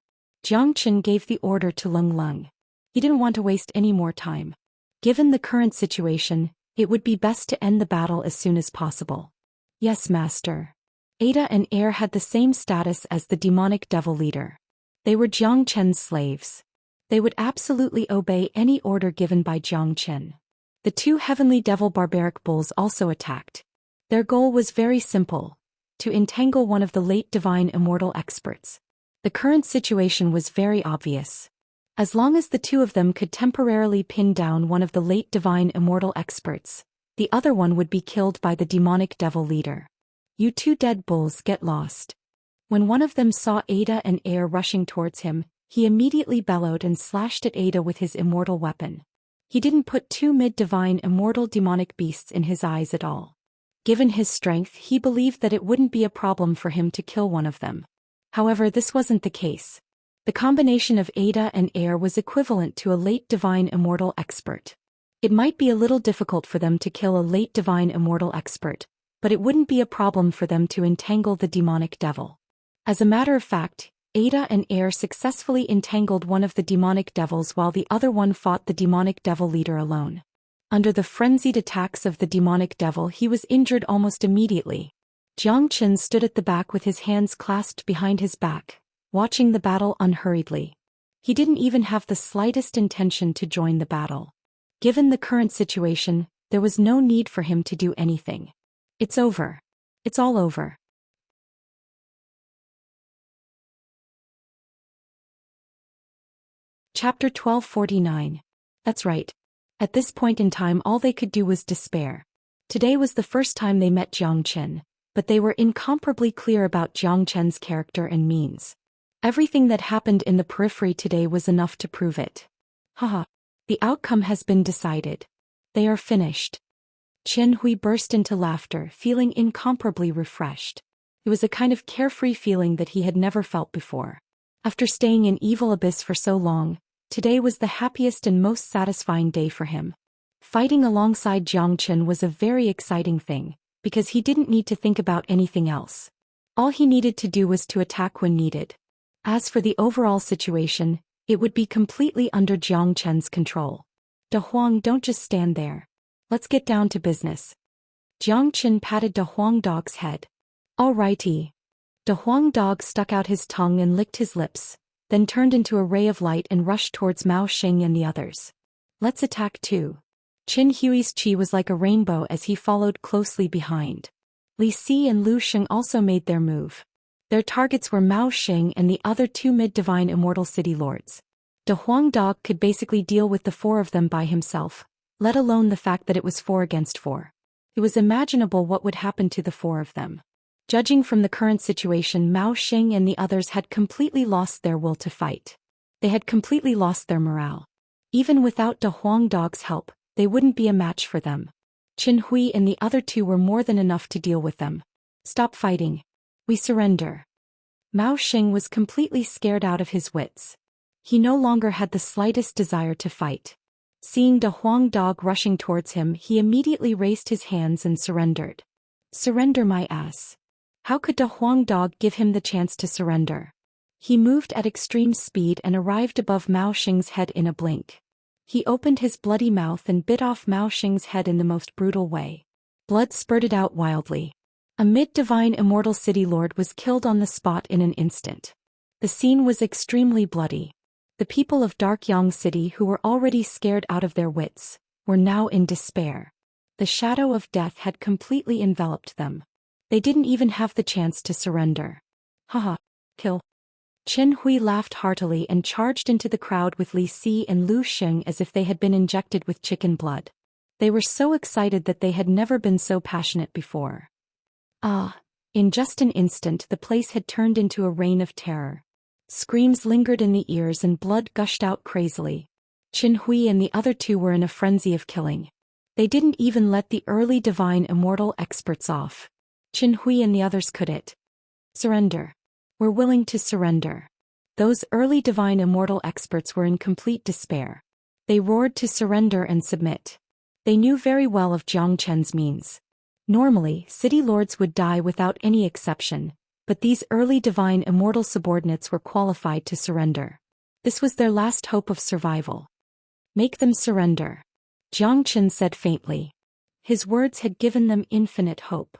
A: Jiang Qin gave the order to Lung Lung. He didn't want to waste any more time. Given the current situation, it would be best to end the battle as soon as possible. Yes, master. Ada and Air had the same status as the demonic devil leader. They were Jiang Qin's slaves. They would absolutely obey any order given by Jiang Qin. The two heavenly devil barbaric bulls also attacked. Their goal was very simple: to entangle one of the late divine immortal experts. The current situation was very obvious. As long as the two of them could temporarily pin down one of the late divine immortal experts, the other one would be killed by the demonic devil leader. You two dead bulls, get lost. When one of them saw Ada and Air rushing towards him, he immediately bellowed and slashed at Ada with his immortal weapon. He didn't put two mid-divine immortal demonic beasts in his eyes at all. Given his strength, he believed that it wouldn't be a problem for him to kill one of them. However, this wasn't the case. The combination of Ada and Air was equivalent to a late divine immortal expert. It might be a little difficult for them to kill a late divine immortal expert, but it wouldn't be a problem for them to entangle the demonic devil. As a matter of fact, Ada and Air successfully entangled one of the demonic devils while the other one fought the demonic devil leader alone. Under the frenzied attacks of the demonic devil, he was injured almost immediately. Jiang Qin stood at the back with his hands clasped behind his back, watching the battle unhurriedly. He didn't even have the slightest intention to join the battle. Given the current situation, there was no need for him to do anything. It's over. It's all over. Chapter 1249. That's right. At this point in time, all they could do was despair. Today was the first time they met Jiang Qin, but they were incomparably clear about Jiang Qin's character and means. Everything that happened in the periphery today was enough to prove it. Haha. The outcome has been decided. They are finished. Qin Hui burst into laughter, feeling incomparably refreshed. It was a kind of carefree feeling that he had never felt before. After staying in Evil Abyss for so long, today was the happiest and most satisfying day for him. Fighting alongside Jiang Qin was a very exciting thing, because he didn't need to think about anything else. All he needed to do was to attack when needed. As for the overall situation, it would be completely under Jiang Qin's control. De Huang, don't just stand there. Let's get down to business. Jiang Qin patted De Huang Dog's head. Alrighty. De Huang Dog stuck out his tongue and licked his lips, then turned into a ray of light and rushed towards Mao Xing and the others. Let's attack too. Qin Hui's chi was like a rainbow as he followed closely behind. Li Si and Lu Sheng also made their move. Their targets were Mao Xing and the other two mid-divine immortal city lords. De Huang Dog could basically deal with the 4 of them by himself, let alone the fact that it was 4 against 4. It was imaginable what would happen to the 4 of them. Judging from the current situation, Mao Xing and the others had completely lost their will to fight. They had completely lost their morale. Even without Da Huangdog's help, they wouldn't be a match for them. Qin Hui and the other 2 were more than enough to deal with them. Stop fighting. We surrender. Mao Xing was completely scared out of his wits. He no longer had the slightest desire to fight. Seeing Da Huangdog rushing towards him, he immediately raised his hands and surrendered. Surrender my ass. How could Da Huangdog give him the chance to surrender? He moved at extreme speed and arrived above Mao Xing's head in a blink. He opened his bloody mouth and bit off Mao Xing's head in the most brutal way. Blood spurted out wildly. A mid-divine immortal city lord was killed on the spot in an instant. The scene was extremely bloody. The people of Darkyang City, who were already scared out of their wits, were now in despair. The shadow of death had completely enveloped them. They didn't even have the chance to surrender. Haha, kill. Qin Hui laughed heartily and charged into the crowd with Li Si and Lu Xing as if they had been injected with chicken blood. They were so excited that they had never been so passionate before. In just an instant the place had turned into a reign of terror. Screams lingered in the ears and blood gushed out crazily. Qin Hui and the other 2 were in a frenzy of killing. They didn't even let the early divine immortal experts off. Qin Hui and the others couldn't. Surrender. We're willing to surrender. Those early divine immortal experts were in complete despair. They roared to surrender and submit. They knew very well of Jiang Chen's means. Normally, city lords would die without any exception, but these early divine immortal subordinates were qualified to surrender. This was their last hope of survival. Make them surrender. Jiang Chen said faintly. His words had given them infinite hope.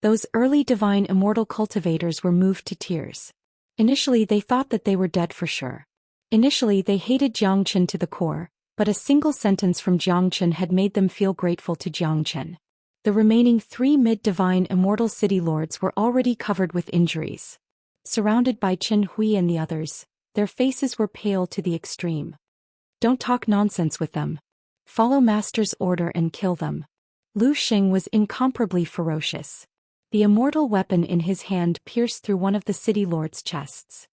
A: Those early divine immortal cultivators were moved to tears. Initially they thought that they were dead for sure. Initially they hated Jiang Chen to the core, but a single sentence from Jiang Chen had made them feel grateful to Jiang Chen. The remaining 3 mid-divine immortal city lords were already covered with injuries. Surrounded by Qin Hui and the others, their faces were pale to the extreme. Don't talk nonsense with them. Follow Master's order and kill them. Lu Xing was incomparably ferocious. The immortal weapon in his hand pierced through one of the city lords' chests.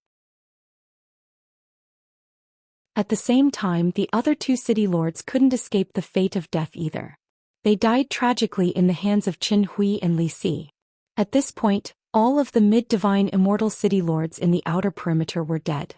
A: At the same time, the other 2 city lords couldn't escape the fate of death either. They died tragically in the hands of Qin Hui and Li Si. At this point, all of the mid-divine immortal city lords in the outer perimeter were dead.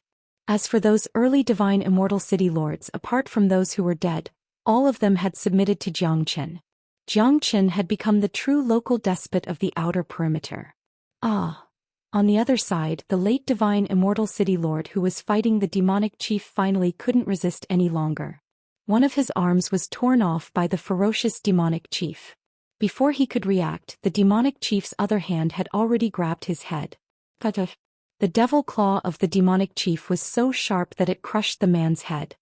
A: As for those early divine immortal city lords, apart from those who were dead, all of them had submitted to Jiang Chen. Jiang Chen had become the true local despot of the outer perimeter. On the other side, the late divine immortal city lord who was fighting the demonic chief finally couldn't resist any longer. One of his arms was torn off by the ferocious demonic chief. Before he could react, the demonic chief's other hand had already grabbed his head. The devil claw of the demonic chief was so sharp that it crushed the man's head.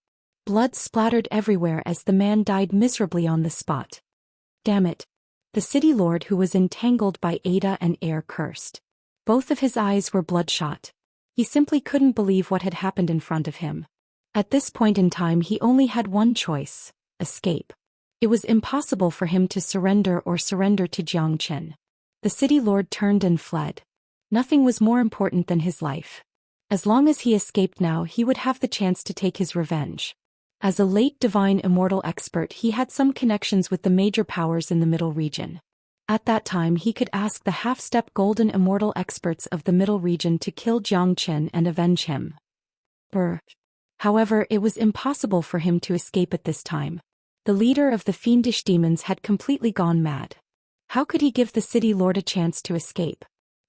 A: Blood splattered everywhere as the man died miserably on the spot. Damn it. The city lord who was entangled by Ada and Air cursed. Both of his eyes were bloodshot. He simply couldn't believe what had happened in front of him. At this point in time he only had one choice: escape. It was impossible for him to surrender to Jiang Chen. The city lord turned and fled. Nothing was more important than his life. As long as he escaped now, he would have the chance to take his revenge. As a late divine immortal expert, he had some connections with the major powers in the middle region. At that time he could ask the half-step golden immortal experts of the middle region to kill Jiang Chen and avenge him. However, it was impossible for him to escape at this time. The leader of the fiendish demons had completely gone mad. How could he give the city lord a chance to escape?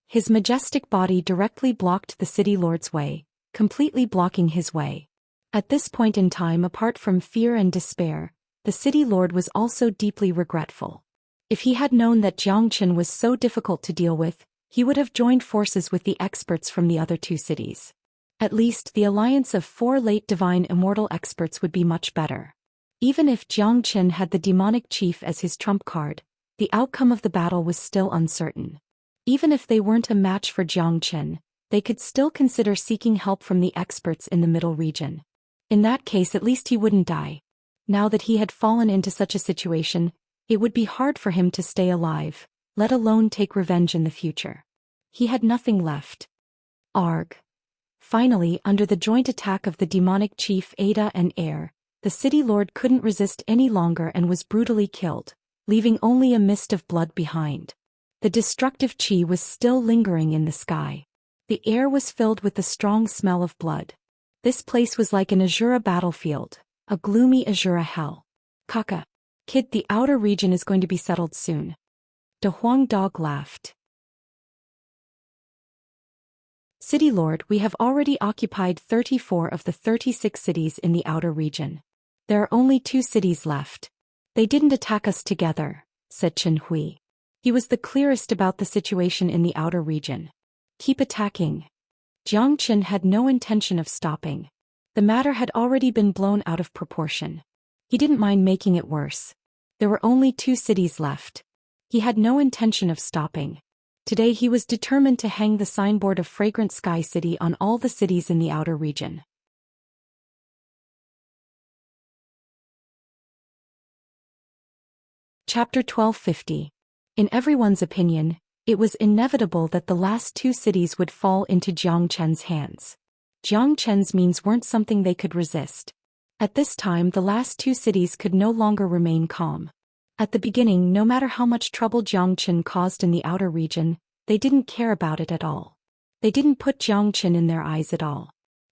A: His majestic body directly blocked the city lord's way, completely blocking his way. At this point in time, apart from fear and despair, the city lord was also deeply regretful. If he had known that Jiang Chen was so difficult to deal with, he would have joined forces with the experts from the other 2 cities. At least the alliance of 4 late divine immortal experts would be much better. Even if Jiang Chen had the demonic chief as his trump card, the outcome of the battle was still uncertain. Even if they weren't a match for Jiang Chen, they could still consider seeking help from the experts in the middle region. In that case, at least he wouldn't die. Now that he had fallen into such a situation, it would be hard for him to stay alive, let alone take revenge in the future. He had nothing left. Arg. Finally, under the joint attack of the demonic chief Ada and Air, the city lord couldn't resist any longer and was brutally killed, leaving only a mist of blood behind. The destructive chi was still lingering in the sky. The air was filled with the strong smell of blood. This place was like an Azura battlefield, a gloomy Azura hell. Kaka. Kid, the outer region is going to be settled soon. De Huang Dog laughed. City Lord, we have already occupied 34 of the 36 cities in the outer region. There are only 2 cities left. They didn't attack us together, said Chen Hui. He was the clearest about the situation in the outer region. Keep attacking. Jiang Chen had no intention of stopping. The matter had already been blown out of proportion. He didn't mind making it worse. There were only 2 cities left. He had no intention of stopping. Today he was determined to hang the signboard of Fragrant Sky City on all the cities in the outer region. Chapter 1250. In everyone's opinion, it was inevitable that the last 2 cities would fall into Jiang Chen's hands. Jiang Chen's means weren't something they could resist. At this time the last 2 cities could no longer remain calm. At the beginning, no matter how much trouble Jiang Chen caused in the outer region, they didn't care about it at all. They didn't put Jiang Chen in their eyes at all.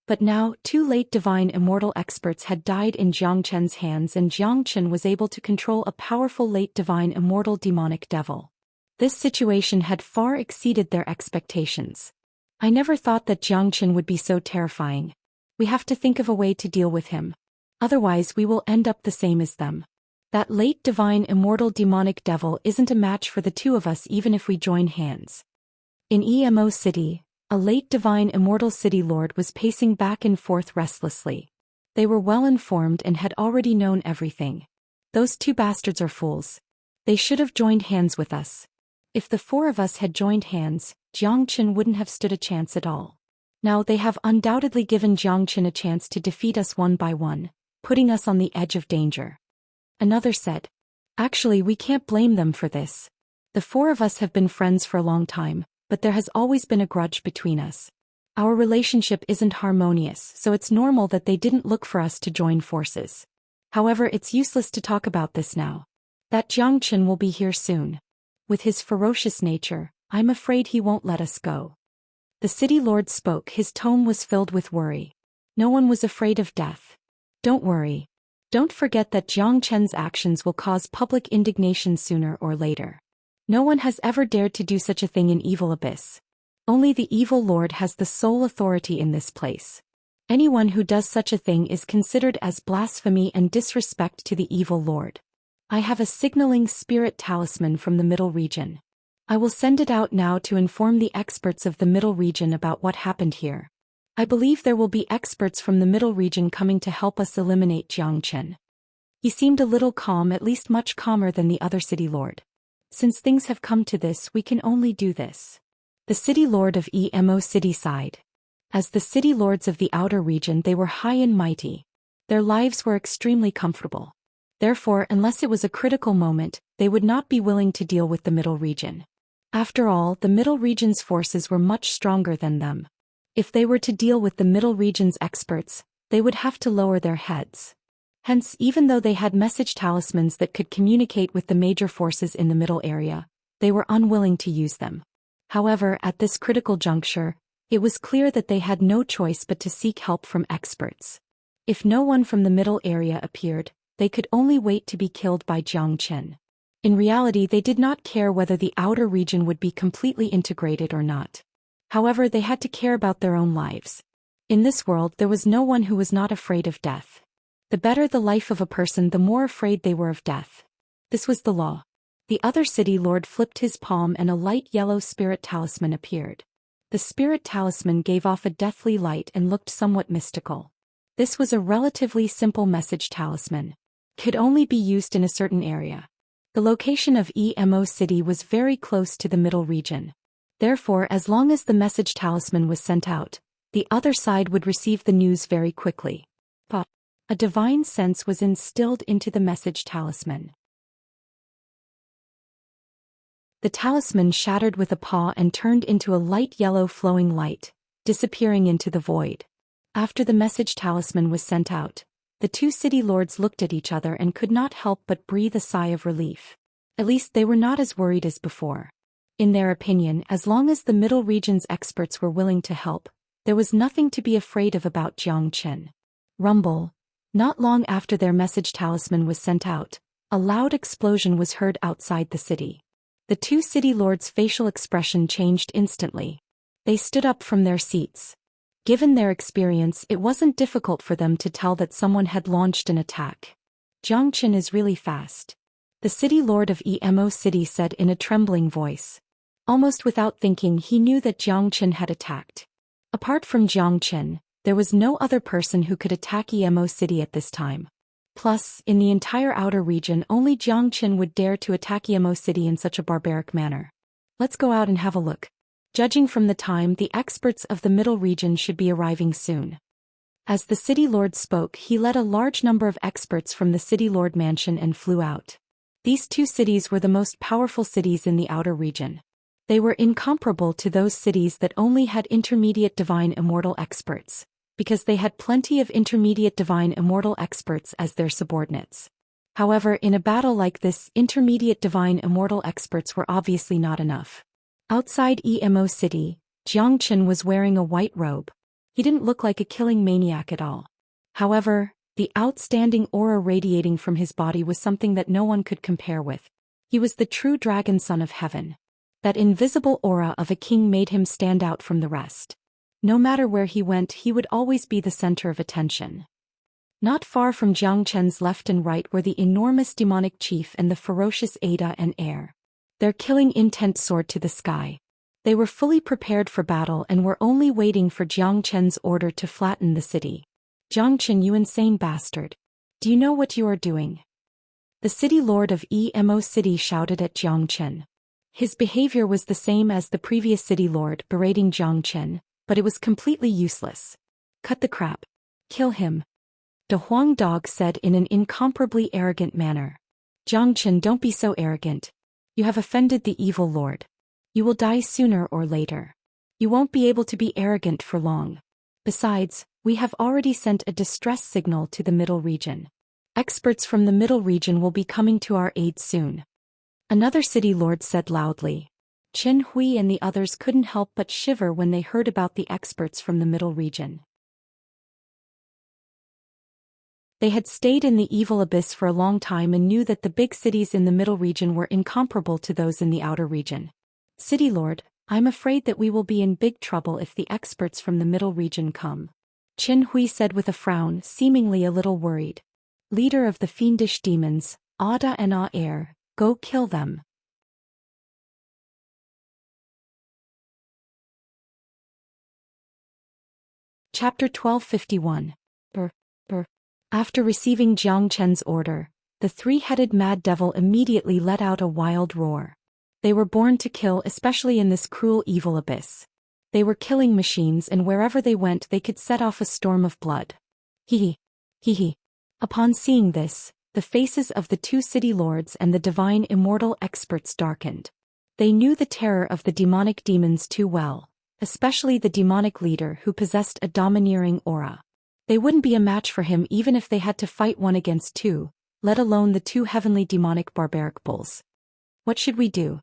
A: But now, 2 late divine immortal experts had died in Jiang Chen's hands and Jiang Chen was able to control a powerful late divine immortal demonic devil. This situation had far exceeded their expectations. I never thought that Jiang Chen would be so terrifying. We have to think of a way to deal with him. Otherwise we will end up the same as them. That late divine immortal demonic devil isn't a match for the 2 of us even if we join hands. In Emo City, a late divine immortal city lord was pacing back and forth restlessly. They were well informed and had already known everything. Those 2 bastards are fools. They should have joined hands with us. If the 4 of us had joined hands, Jiang Chen wouldn't have stood a chance at all. Now they have undoubtedly given Jiang Chen a chance to defeat us one by one, putting us on the edge of danger. Another said. Actually, we can't blame them for this. The 4 of us have been friends for a long time, but there has always been a grudge between us. Our relationship isn't harmonious, so it's normal that they didn't look for us to join forces. However, it's useless to talk about this now. That Jiang Chen will be here soon. With his ferocious nature, I'm afraid he won't let us go. The city lord spoke, his tone was filled with worry. No one was afraid of death. Don't worry. Don't forget that Jiang Chen's actions will cause public indignation sooner or later. No one has ever dared to do such a thing in Evil Abyss. Only the evil lord has the sole authority in this place. Anyone who does such a thing is considered as blasphemy and disrespect to the evil lord. I have a signaling spirit talisman from the Middle Region. I will send it out now to inform the experts of the Middle Region about what happened here. I believe there will be experts from the Middle Region coming to help us eliminate Jiang Chen. He seemed a little calm, at least much calmer than the other city lord. Since things have come to this, we can only do this. The city lord of Emo City sighed. As the city lords of the outer region, they were high and mighty. Their lives were extremely comfortable. Therefore, unless it was a critical moment, they would not be willing to deal with the Middle Region. After all, the Middle Region's forces were much stronger than them. If they were to deal with the Middle Region's experts, they would have to lower their heads. Hence, even though they had message talismans that could communicate with the major forces in the middle area, they were unwilling to use them. However, at this critical juncture, it was clear that they had no choice but to seek help from experts. If no one from the middle area appeared, they could only wait to be killed by Jiang Chen. In reality, they did not care whether the outer region would be completely integrated or not. However, they had to care about their own lives. In this world, there was no one who was not afraid of death. The better the life of a person, the more afraid they were of death. This was the law. The other city lord flipped his palm and a light yellow spirit talisman appeared. The spirit talisman gave off a deathly light and looked somewhat mystical. This was a relatively simple message talisman. Could only be used in a certain area. The location of Emo City was very close to the Middle Region. Therefore, as long as the message talisman was sent out, the other side would receive the news very quickly. A divine sense was instilled into the message talisman. The talisman shattered with a paw and turned into a light yellow flowing light, disappearing into the void. After the message talisman was sent out, the two city lords looked at each other and could not help but breathe a sigh of relief. At least they were not as worried as before. In their opinion, as long as the Middle Region's experts were willing to help, there was nothing to be afraid of about Zhou Xian. Rumble. Not long after their message talisman was sent out, a loud explosion was heard outside the city. The two city lords' facial expression changed instantly. They stood up from their seats. Given their experience, it wasn't difficult for them to tell that someone had launched an attack. Zhou Xian is really fast. The city lord of Emo City said in a trembling voice. Almost without thinking, he knew that Zhou Xian had attacked. Apart from Zhou Xian, there was no other person who could attack Emo City at this time. Plus, in the entire outer region, only Zhou Xian would dare to attack Emo City in such a barbaric manner. Let's go out and have a look. Judging from the time, the experts of the Middle Region should be arriving soon. As the city lord spoke, he led a large number of experts from the city lord mansion and flew out. These two cities were the most powerful cities in the outer region. They were incomparable to those cities that only had intermediate divine immortal experts, because they had plenty of intermediate divine immortal experts as their subordinates. However, in a battle like this, intermediate divine immortal experts were obviously not enough. Outside Emo City, Zhou Xian was wearing a white robe. He didn't look like a killing maniac at all. However, the outstanding aura radiating from his body was something that no one could compare with. He was the true dragon son of heaven. That invisible aura of a king made him stand out from the rest. No matter where he went, he would always be the center of attention. Not far from Zhou Qian's left and right were the enormous demonic chief and the ferocious Ada and Air. Their killing intent soared to the sky. They were fully prepared for battle and were only waiting for Zhou Qian's order to flatten the city. Zhou Qian, you insane bastard. Do you know what you are doing? The city lord of Emo City shouted at Zhou Qian. His behavior was the same as the previous city lord, berating Zhou Qian, but it was completely useless. Cut the crap. Kill him. The Huang dog said in an incomparably arrogant manner. Zhou Qian, don't be so arrogant. You have offended the evil lord. You will die sooner or later. You won't be able to be arrogant for long. Besides, we have already sent a distress signal to the Middle Region. Experts from the Middle Region will be coming to our aid soon. Another city lord said loudly. Qin Hui and the others couldn't help but shiver when they heard about the experts from the Middle Region. They had stayed in the evil abyss for a long time and knew that the big cities in the Middle Region were incomparable to those in the outer region. City Lord, I'm afraid that we will be in big trouble if the experts from the Middle Region come. Qin Hui said with a frown, seemingly a little worried. Leader of the fiendish demons, Ada and Air, go kill them. Chapter 1251. After receiving Zhou Qian's order, the three-headed mad devil immediately let out a wild roar. They were born to kill, especially in this cruel evil abyss. They were killing machines, and wherever they went they could set off a storm of blood. Hee hee. Upon seeing this, the faces of the two city lords and the divine immortal experts darkened. They knew the terror of the demonic demons too well, especially the demonic leader who possessed a domineering aura. They wouldn't be a match for him even if they had to fight one against two, let alone the two heavenly demonic barbaric bulls. What should we do?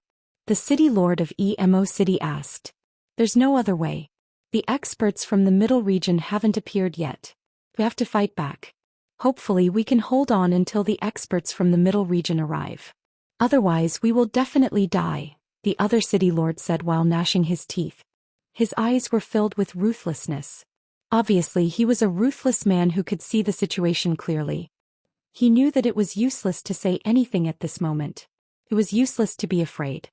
A: The city lord of Emo City asked. There's no other way. The experts from the Middle Region haven't appeared yet. We have to fight back. Hopefully we can hold on until the experts from the Middle Region arrive. Otherwise we will definitely die, the other city lord said while gnashing his teeth. His eyes were filled with ruthlessness. Obviously he was a ruthless man who could see the situation clearly. He knew that it was useless to say anything at this moment. It was useless to be afraid.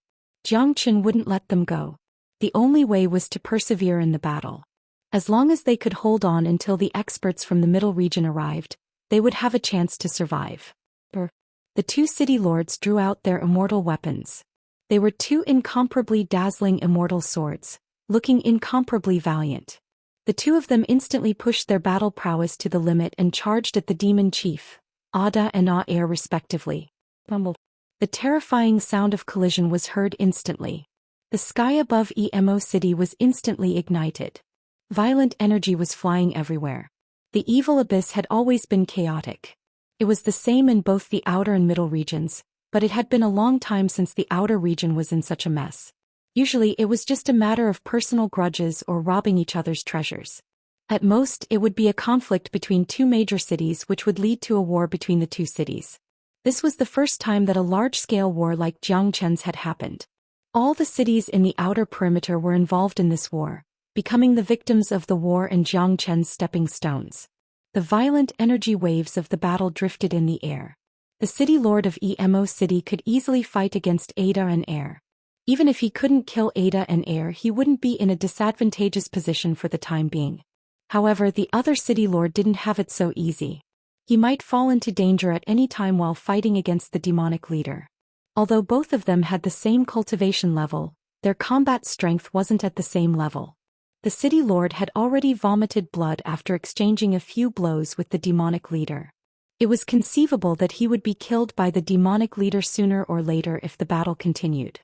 A: Zhou Qian wouldn't let them go. The only way was to persevere in the battle. As long as they could hold on until the experts from the Middle Region arrived, they would have a chance to survive. The two city lords drew out their immortal weapons. They were two incomparably dazzling immortal swords, looking incomparably valiant. The The two of them instantly pushed their battle prowess to the limit and charged at the demon chief, Ada and Air respectively. The terrifying sound of collision was heard instantly. The sky above Emo City was instantly ignited. Violent energy was flying everywhere. The evil abyss had always been chaotic. It was the same in both the outer and middle regions, but it had been a long time since the outer region was in such a mess. Usually it was just a matter of personal grudges or robbing each other's treasures. At most, it would be a conflict between two major cities which would lead to a war between the two cities. This was the first time that a large-scale war like Xianxia's had happened. All the cities in the outer perimeter were involved in this war, becoming the victims of the war and Xianxia's stepping stones. The violent energy waves of the battle drifted in the air. The city lord of Emo City could easily fight against Ada and Air. Even if he couldn't kill Ada and Air, he wouldn't be in a disadvantageous position for the time being. However, the other city lord didn't have it so easy. He might fall into danger at any time while fighting against the demonic leader. Although both of them had the same cultivation level, their combat strength wasn't at the same level. The city lord had already vomited blood after exchanging a few blows with the demonic leader. It was conceivable that he would be killed by the demonic leader sooner or later if the battle continued.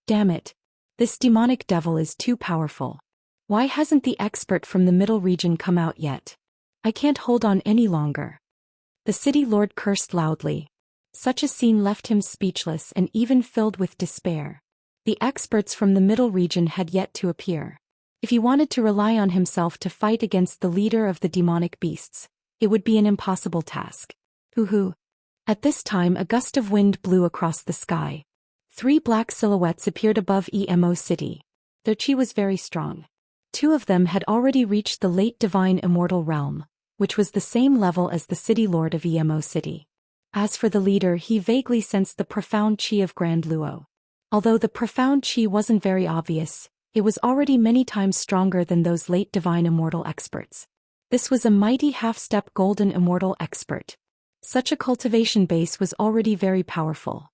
A: Damn it. This demonic devil is too powerful. Why hasn't the expert from the middle region come out yet? I can't hold on any longer. The city lord cursed loudly. Such a scene left him speechless and even filled with despair. The experts from the middle region had yet to appear. If he wanted to rely on himself to fight against the leader of the demonic beasts, it would be an impossible task. Hoo-hoo. At this time a gust of wind blew across the sky. 3 black silhouettes appeared above Emo City. Their chi was very strong. 2 of them had already reached the late divine immortal realm, which was the same level as the city lord of Emo City. As for the leader, he vaguely sensed the profound chi of Grand Luo. Although the profound chi wasn't very obvious, it was already many times stronger than those late divine immortal experts. This was a mighty half-step golden immortal expert. Such a cultivation base was already very powerful.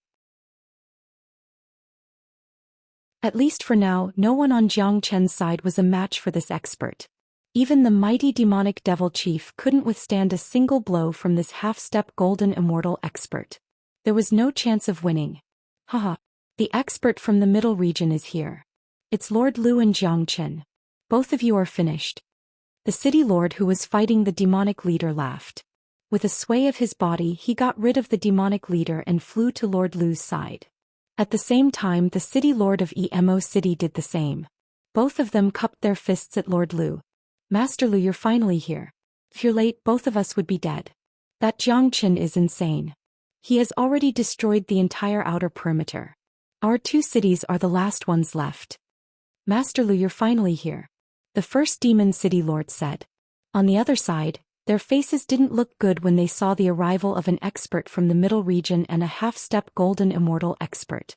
A: At least for now, no one on Xianxia's side was a match for this expert. Even the mighty demonic devil chief couldn't withstand a single blow from this half-step golden immortal expert. There was no chance of winning. Haha. The expert from the middle region is here. It's Lord Lu and Xianxia. Both of you are finished. The city lord who was fighting the demonic leader laughed. With a sway of his body, he got rid of the demonic leader and flew to Lord Lu's side. At the same time, the city lord of Emo City did the same. Both of them cupped their fists at Lord Lu. Master Lu, you're finally here. If you're late, both of us would be dead. That Xianxia is insane. He has already destroyed the entire outer perimeter. Our 2 cities are the last ones left. Master Lu, you're finally here. The first demon city lord said. On the other side, their faces didn't look good when they saw the arrival of an expert from the middle region and a half-step golden immortal expert.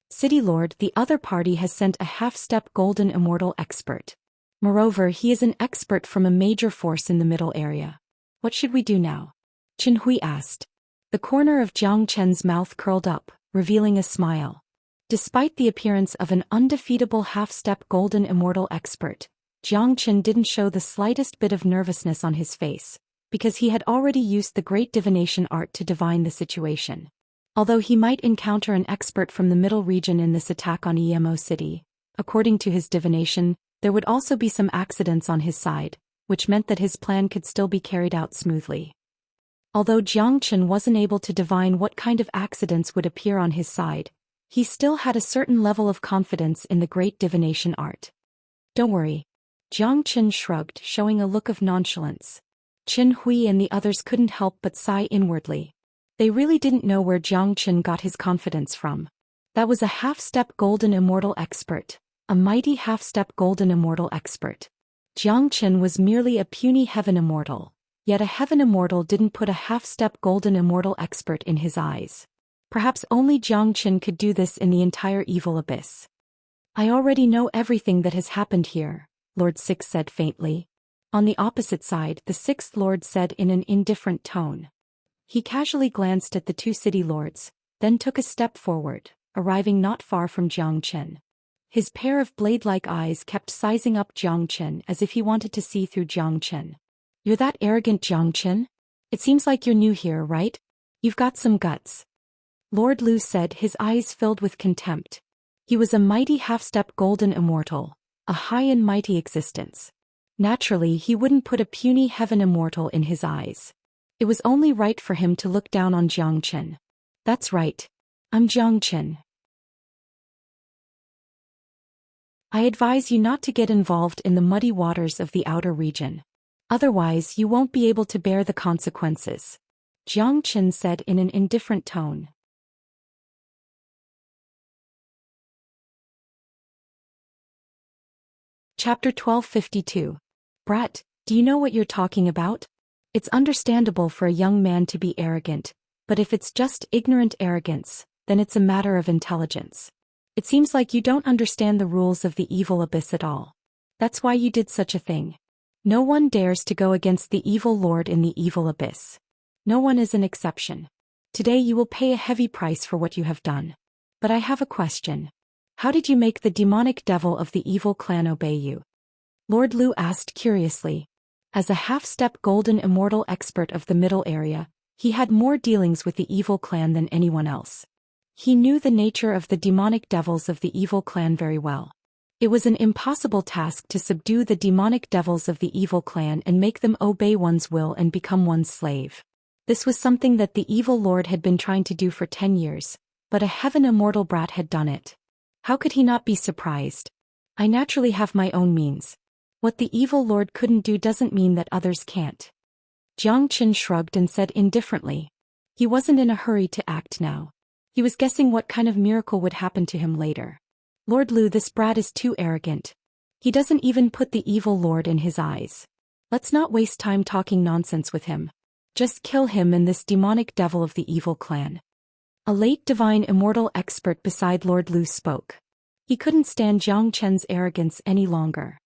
A: City lord, the other party has sent a half-step golden immortal expert. Moreover, he is an expert from a major force in the middle area. What should we do now? Qin Hui asked. The corner of Xianxia's mouth curled up, revealing a smile. Despite the appearance of an undefeatable half-step golden immortal expert, Xianxia didn't show the slightest bit of nervousness on his face, because he had already used the great divination art to divine the situation. Although he might encounter an expert from the middle region in this attack on Emo City, according to his divination, there would also be some accidents on his side, which meant that his plan could still be carried out smoothly. Although Xianxia wasn't able to divine what kind of accidents would appear on his side, he still had a certain level of confidence in the great divination art. Don't worry. Xianxia shrugged, showing a look of nonchalance. Qin Hui and the others couldn't help but sigh inwardly. They really didn't know where Xianxia got his confidence from. That was a half-step golden immortal expert, a mighty half-step golden immortal expert. Xianxia was merely a puny heaven immortal, yet a heaven immortal didn't put a half-step golden immortal expert in his eyes. Perhaps only Xianxia could do this in the entire evil abyss. I already know everything that has happened here, Lord 6 said faintly. On the opposite side, the 6th Lord said in an indifferent tone. He casually glanced at the 2 city lords, then took a step forward, arriving not far from Xianxia. His pair of blade-like eyes kept sizing up Zhou Xian as if he wanted to see through Zhou Xian. "You're that arrogant, Zhou Xian? It seems like you're new here, right? You've got some guts." Lord Lu said, his eyes filled with contempt. He was a mighty half-step golden immortal, a high and mighty existence. Naturally, he wouldn't put a puny heaven immortal in his eyes. It was only right for him to look down on Zhou Xian. "That's right. I'm Zhou Xian. I advise you not to get involved in the muddy waters of the outer region. Otherwise, you won't be able to bear the consequences," Zhou Xian said in an indifferent tone. Chapter 1252. "Brat, do you know what you're talking about? It's understandable for a young man to be arrogant, but if it's just ignorant arrogance, then it's a matter of intelligence. It seems like you don't understand the rules of the evil abyss at all. That's why you did such a thing. No one dares to go against the evil lord in the evil abyss. No one is an exception. Today you will pay a heavy price for what you have done. But I have a question. How did you make the demonic devil of the evil clan obey you?" Lord Lu asked curiously. As a half-step golden immortal expert of the middle area, he had more dealings with the evil clan than anyone else. He knew the nature of the demonic devils of the evil clan very well. It was an impossible task to subdue the demonic devils of the evil clan and make them obey one's will and become one's slave. This was something that the evil lord had been trying to do for 10 years, but a heaven immortal brat had done it. How could he not be surprised? "I naturally have my own means. What the evil lord couldn't do doesn't mean that others can't." Zhou Xian shrugged and said indifferently. He wasn't in a hurry to act now. He was guessing what kind of miracle would happen to him later. "Lord Lu, this brat is too arrogant. He doesn't even put the evil lord in his eyes. Let's not waste time talking nonsense with him. Just kill him and this demonic devil of the evil clan." A late divine immortal expert beside Lord Lu spoke. He couldn't stand Zhou Qian's arrogance any longer.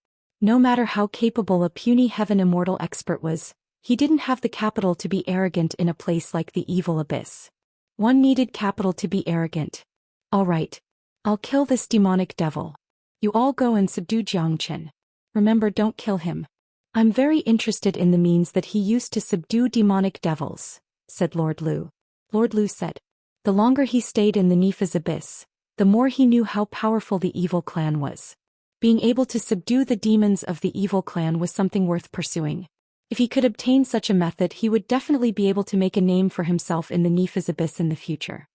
A: No matter how capable a puny heaven immortal expert was, he didn't have the capital to be arrogant in a place like the evil abyss. One needed capital to be arrogant. "All right. I'll kill this demonic devil. You all go and subdue Zhou Xian. Remember, don't kill him. I'm very interested in the means that he used to subdue demonic devils," said Lord Lu. Lord Lu said. The longer he stayed in the Nifa's abyss, the more he knew how powerful the evil clan was. Being able to subdue the demons of the evil clan was something worth pursuing. If he could obtain such a method, he would definitely be able to make a name for himself in the Nifa's abyss in the future.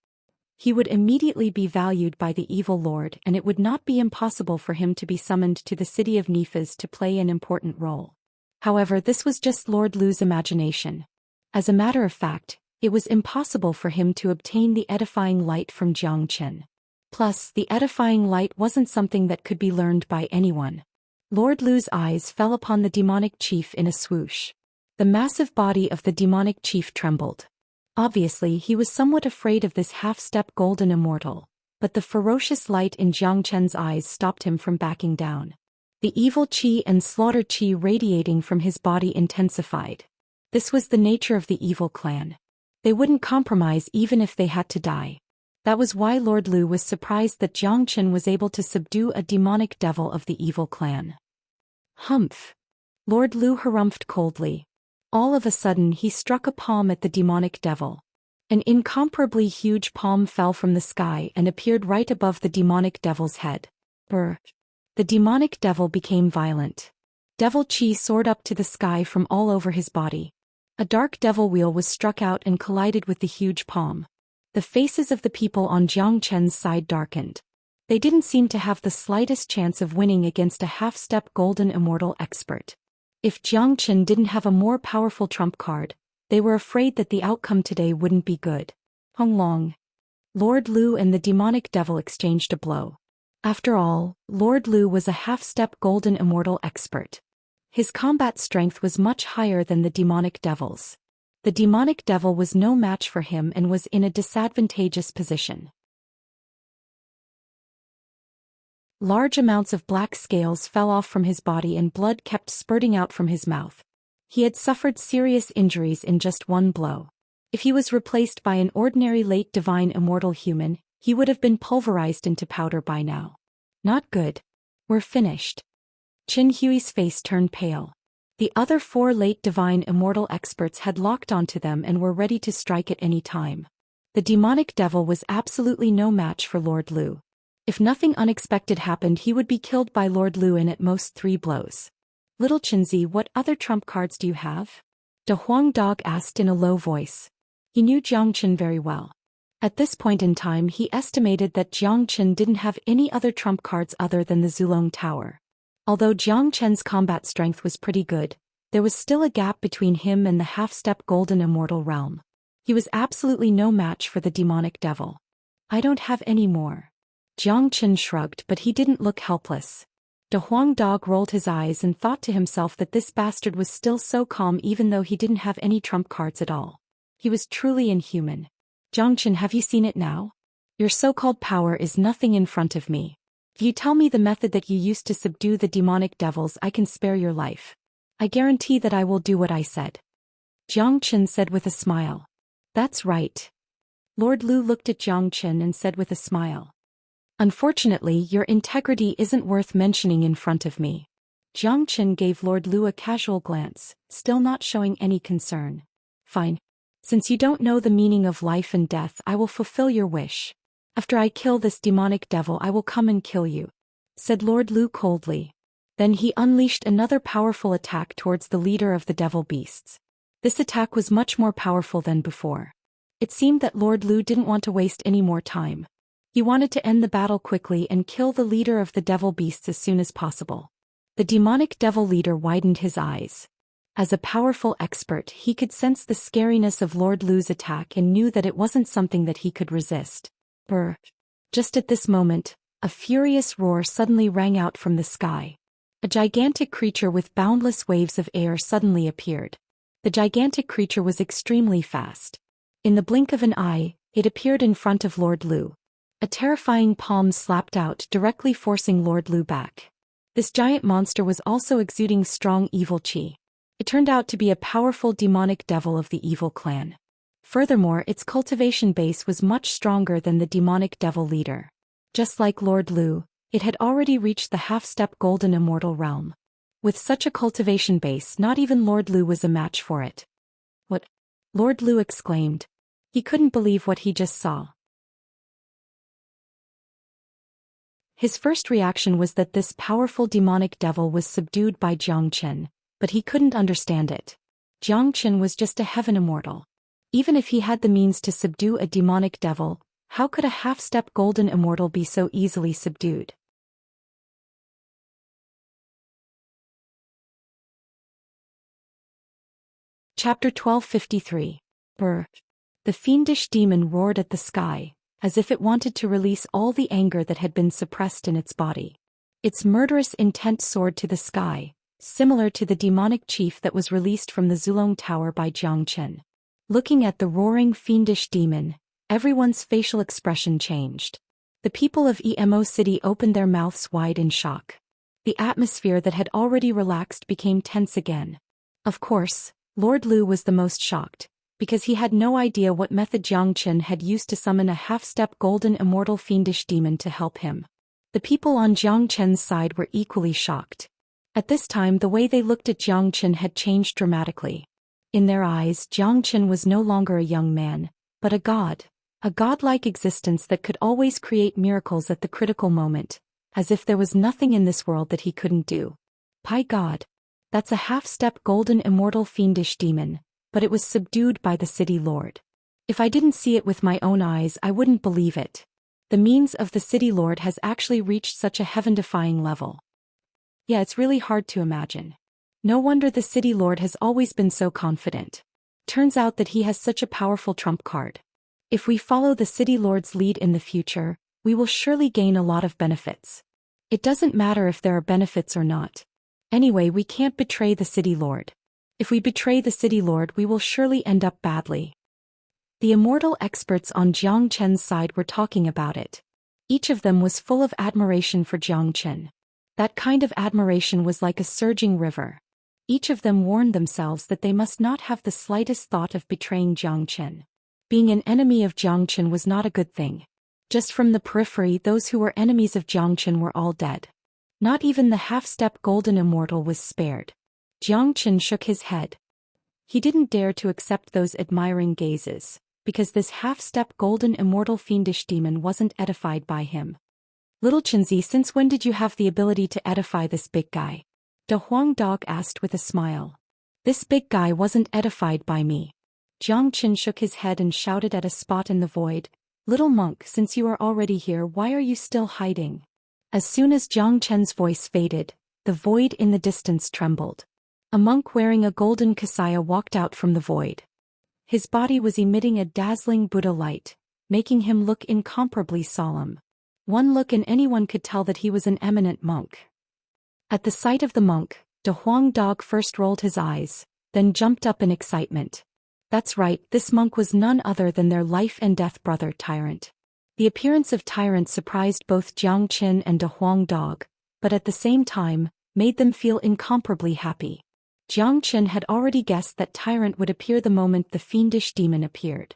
A: He would immediately be valued by the evil lord, and it would not be impossible for him to be summoned to the city of Nifas to play an important role. However, this was just Lord Lu's imagination. As a matter of fact, it was impossible for him to obtain the edifying light from Zhou Xian. Plus, the edifying light wasn't something that could be learned by anyone. Lord Lu's eyes fell upon the demonic chief in a swoosh. The massive body of the demonic chief trembled. Obviously, he was somewhat afraid of this half-step golden immortal, but the ferocious light in Zhou Qian's eyes stopped him from backing down. The evil qi and slaughter qi radiating from his body intensified. This was the nature of the evil clan. They wouldn't compromise even if they had to die. That was why Lord Lu was surprised that Zhou Xian was able to subdue a demonic devil of the evil clan. Humph! Lord Lu harumphed coldly. All of a sudden he struck a palm at the demonic devil. An incomparably huge palm fell from the sky and appeared right above the demonic devil's head. Brr! The demonic devil became violent. Devil qi soared up to the sky from all over his body. A dark devil wheel was struck out and collided with the huge palm. The faces of the people on Zhou Qian's side darkened. They didn't seem to have the slightest chance of winning against a half-step golden immortal expert. If Zhou Xian didn't have a more powerful trump card, they were afraid that the outcome today wouldn't be good. Hong Long. Lord Lu and the demonic devil exchanged a blow. After all, Lord Lu was a half-step golden immortal expert. His combat strength was much higher than the demonic devil's. The demonic devil was no match for him and was in a disadvantageous position. Large amounts of black scales fell off from his body and blood kept spurting out from his mouth. He had suffered serious injuries in just one blow. If he was replaced by an ordinary late divine immortal human, he would have been pulverized into powder by now. Not good. We're finished. Qin Hui's face turned pale. The other 4 late divine immortal experts had locked onto them and were ready to strike at any time. The demonic devil was absolutely no match for Lord Lu. If nothing unexpected happened, he would be killed by Lord Lu in at most 3 blows. Little Qinzi, what other trump cards do you have? De Huang Dog asked in a low voice. He knew Jiang Qin very well. At this point in time, he estimated that Jiang Qin didn't have any other trump cards other than the Zulong Tower. Although Jiang Qin's combat strength was pretty good, there was still a gap between him and the half-step golden immortal realm. He was absolutely no match for the demonic devil. I don't have any more. Jiang Qin shrugged, but he didn't look helpless. De Huang Dog rolled his eyes and thought to himself that this bastard was still so calm even though he didn't have any trump cards at all. He was truly inhuman. Jiang Qin, have you seen it now? Your so-called power is nothing in front of me. If you tell me the method that you used to subdue the demonic devils, I can spare your life. I guarantee that I will do what I said. Jiang Qin said with a smile. That's right. Lord Lu looked at Jiang Qin and said with a smile. Unfortunately, your integrity isn't worth mentioning in front of me. Jiang Qin gave Lord Lu a casual glance, still not showing any concern. Fine. Since you don't know the meaning of life and death, I will fulfill your wish. After I kill this demonic devil, I will come and kill you, said Lord Lu coldly. Then he unleashed another powerful attack towards the leader of the devil beasts. This attack was much more powerful than before. It seemed that Lord Lu didn't want to waste any more time. He wanted to end the battle quickly and kill the leader of the devil beasts as soon as possible. The demonic devil leader widened his eyes. As a powerful expert, he could sense the scariness of Lord Lu's attack and knew that it wasn't something that he could resist. Brr. Just at this moment, a furious roar suddenly rang out from the sky. A gigantic creature with boundless waves of air suddenly appeared. The gigantic creature was extremely fast. In the blink of an eye, it appeared in front of Lord Lu. A terrifying palm slapped out, directly forcing Lord Lu back. This giant monster was also exuding strong evil qi. It turned out to be a powerful demonic devil of the evil clan. Furthermore, its cultivation base was much stronger than the demonic devil leader. Just like Lord Lu, it had already reached the half-step golden immortal realm. With such a cultivation base, not even Lord Lu was a match for it. What? Lord Lu exclaimed. He couldn't believe what he just saw. His first reaction was that this powerful demonic devil was subdued by Jiang Qin, but he couldn't understand it. Jiang Qin was just a heaven immortal. Even if he had the means to subdue a demonic devil, how could a half-step golden immortal be so easily subdued? Chapter 1253. Brr. The fiendish demon roared at the sky, as if it wanted to release all the anger that had been suppressed in its body. Its murderous intent soared to the sky, similar to the demonic chief that was released from the Zulong Tower by Jiang Qin. Looking at the roaring fiendish demon, everyone's facial expression changed. The people of Emo City opened their mouths wide in shock. The atmosphere that had already relaxed became tense again. Of course, Lord Lu was the most shocked, because he had no idea what method Jiang Qin had used to summon a half-step golden immortal fiendish demon to help him. The people on Jiang Qin's side were equally shocked. At this time, the way they looked at Jiang Qin had changed dramatically. In their eyes, Jiang Qin was no longer a young man, but a godlike existence that could always create miracles at the critical moment, as if there was nothing in this world that he couldn't do. By God! That's a half-step golden immortal fiendish demon, but it was subdued by the city lord. If I didn't see it with my own eyes, I wouldn't believe it. The means of the city lord has actually reached such a heaven-defying level. Yeah, it's really hard to imagine. No wonder the city lord has always been so confident. Turns out that he has such a powerful trump card. If we follow the city lord's lead in the future, we will surely gain a lot of benefits. It doesn't matter if there are benefits or not. Anyway, we can't betray the city lord. If we betray the city lord, we will surely end up badly. The immortal experts on Jiang Qin's side were talking about it. Each of them was full of admiration for Jiang Qin. That kind of admiration was like a surging river. Each of them warned themselves that they must not have the slightest thought of betraying Jiang Qin. Being an enemy of Jiang Qin was not a good thing. Just from the periphery, those who were enemies of Zhou Xian were all dead. Not even the half-step golden immortal was spared. Zhou Xian shook his head. He didn't dare to accept those admiring gazes, because this half-step golden immortal fiendish demon wasn't edified by him. Little Chenzi, since when did you have the ability to edify this big guy? De Huang Dog asked with a smile. This big guy wasn't edified by me. Zhou Xian shook his head and shouted at a spot in the void. Little monk, since you are already here, why are you still hiding? As soon as Zhou Xian's voice faded, the void in the distance trembled. A monk wearing a golden kasaya walked out from the void. His body was emitting a dazzling Buddha light, making him look incomparably solemn. One look and anyone could tell that he was an eminent monk. At the sight of the monk, De Huang Dog first rolled his eyes, then jumped up in excitement. That's right, this monk was none other than their life-and-death brother Tyrant. The appearance of Tyrant surprised both Zhou Xian and De Huang Dog, but at the same time, made them feel incomparably happy. Zhou Xian had already guessed that Tyrant would appear the moment the fiendish demon appeared.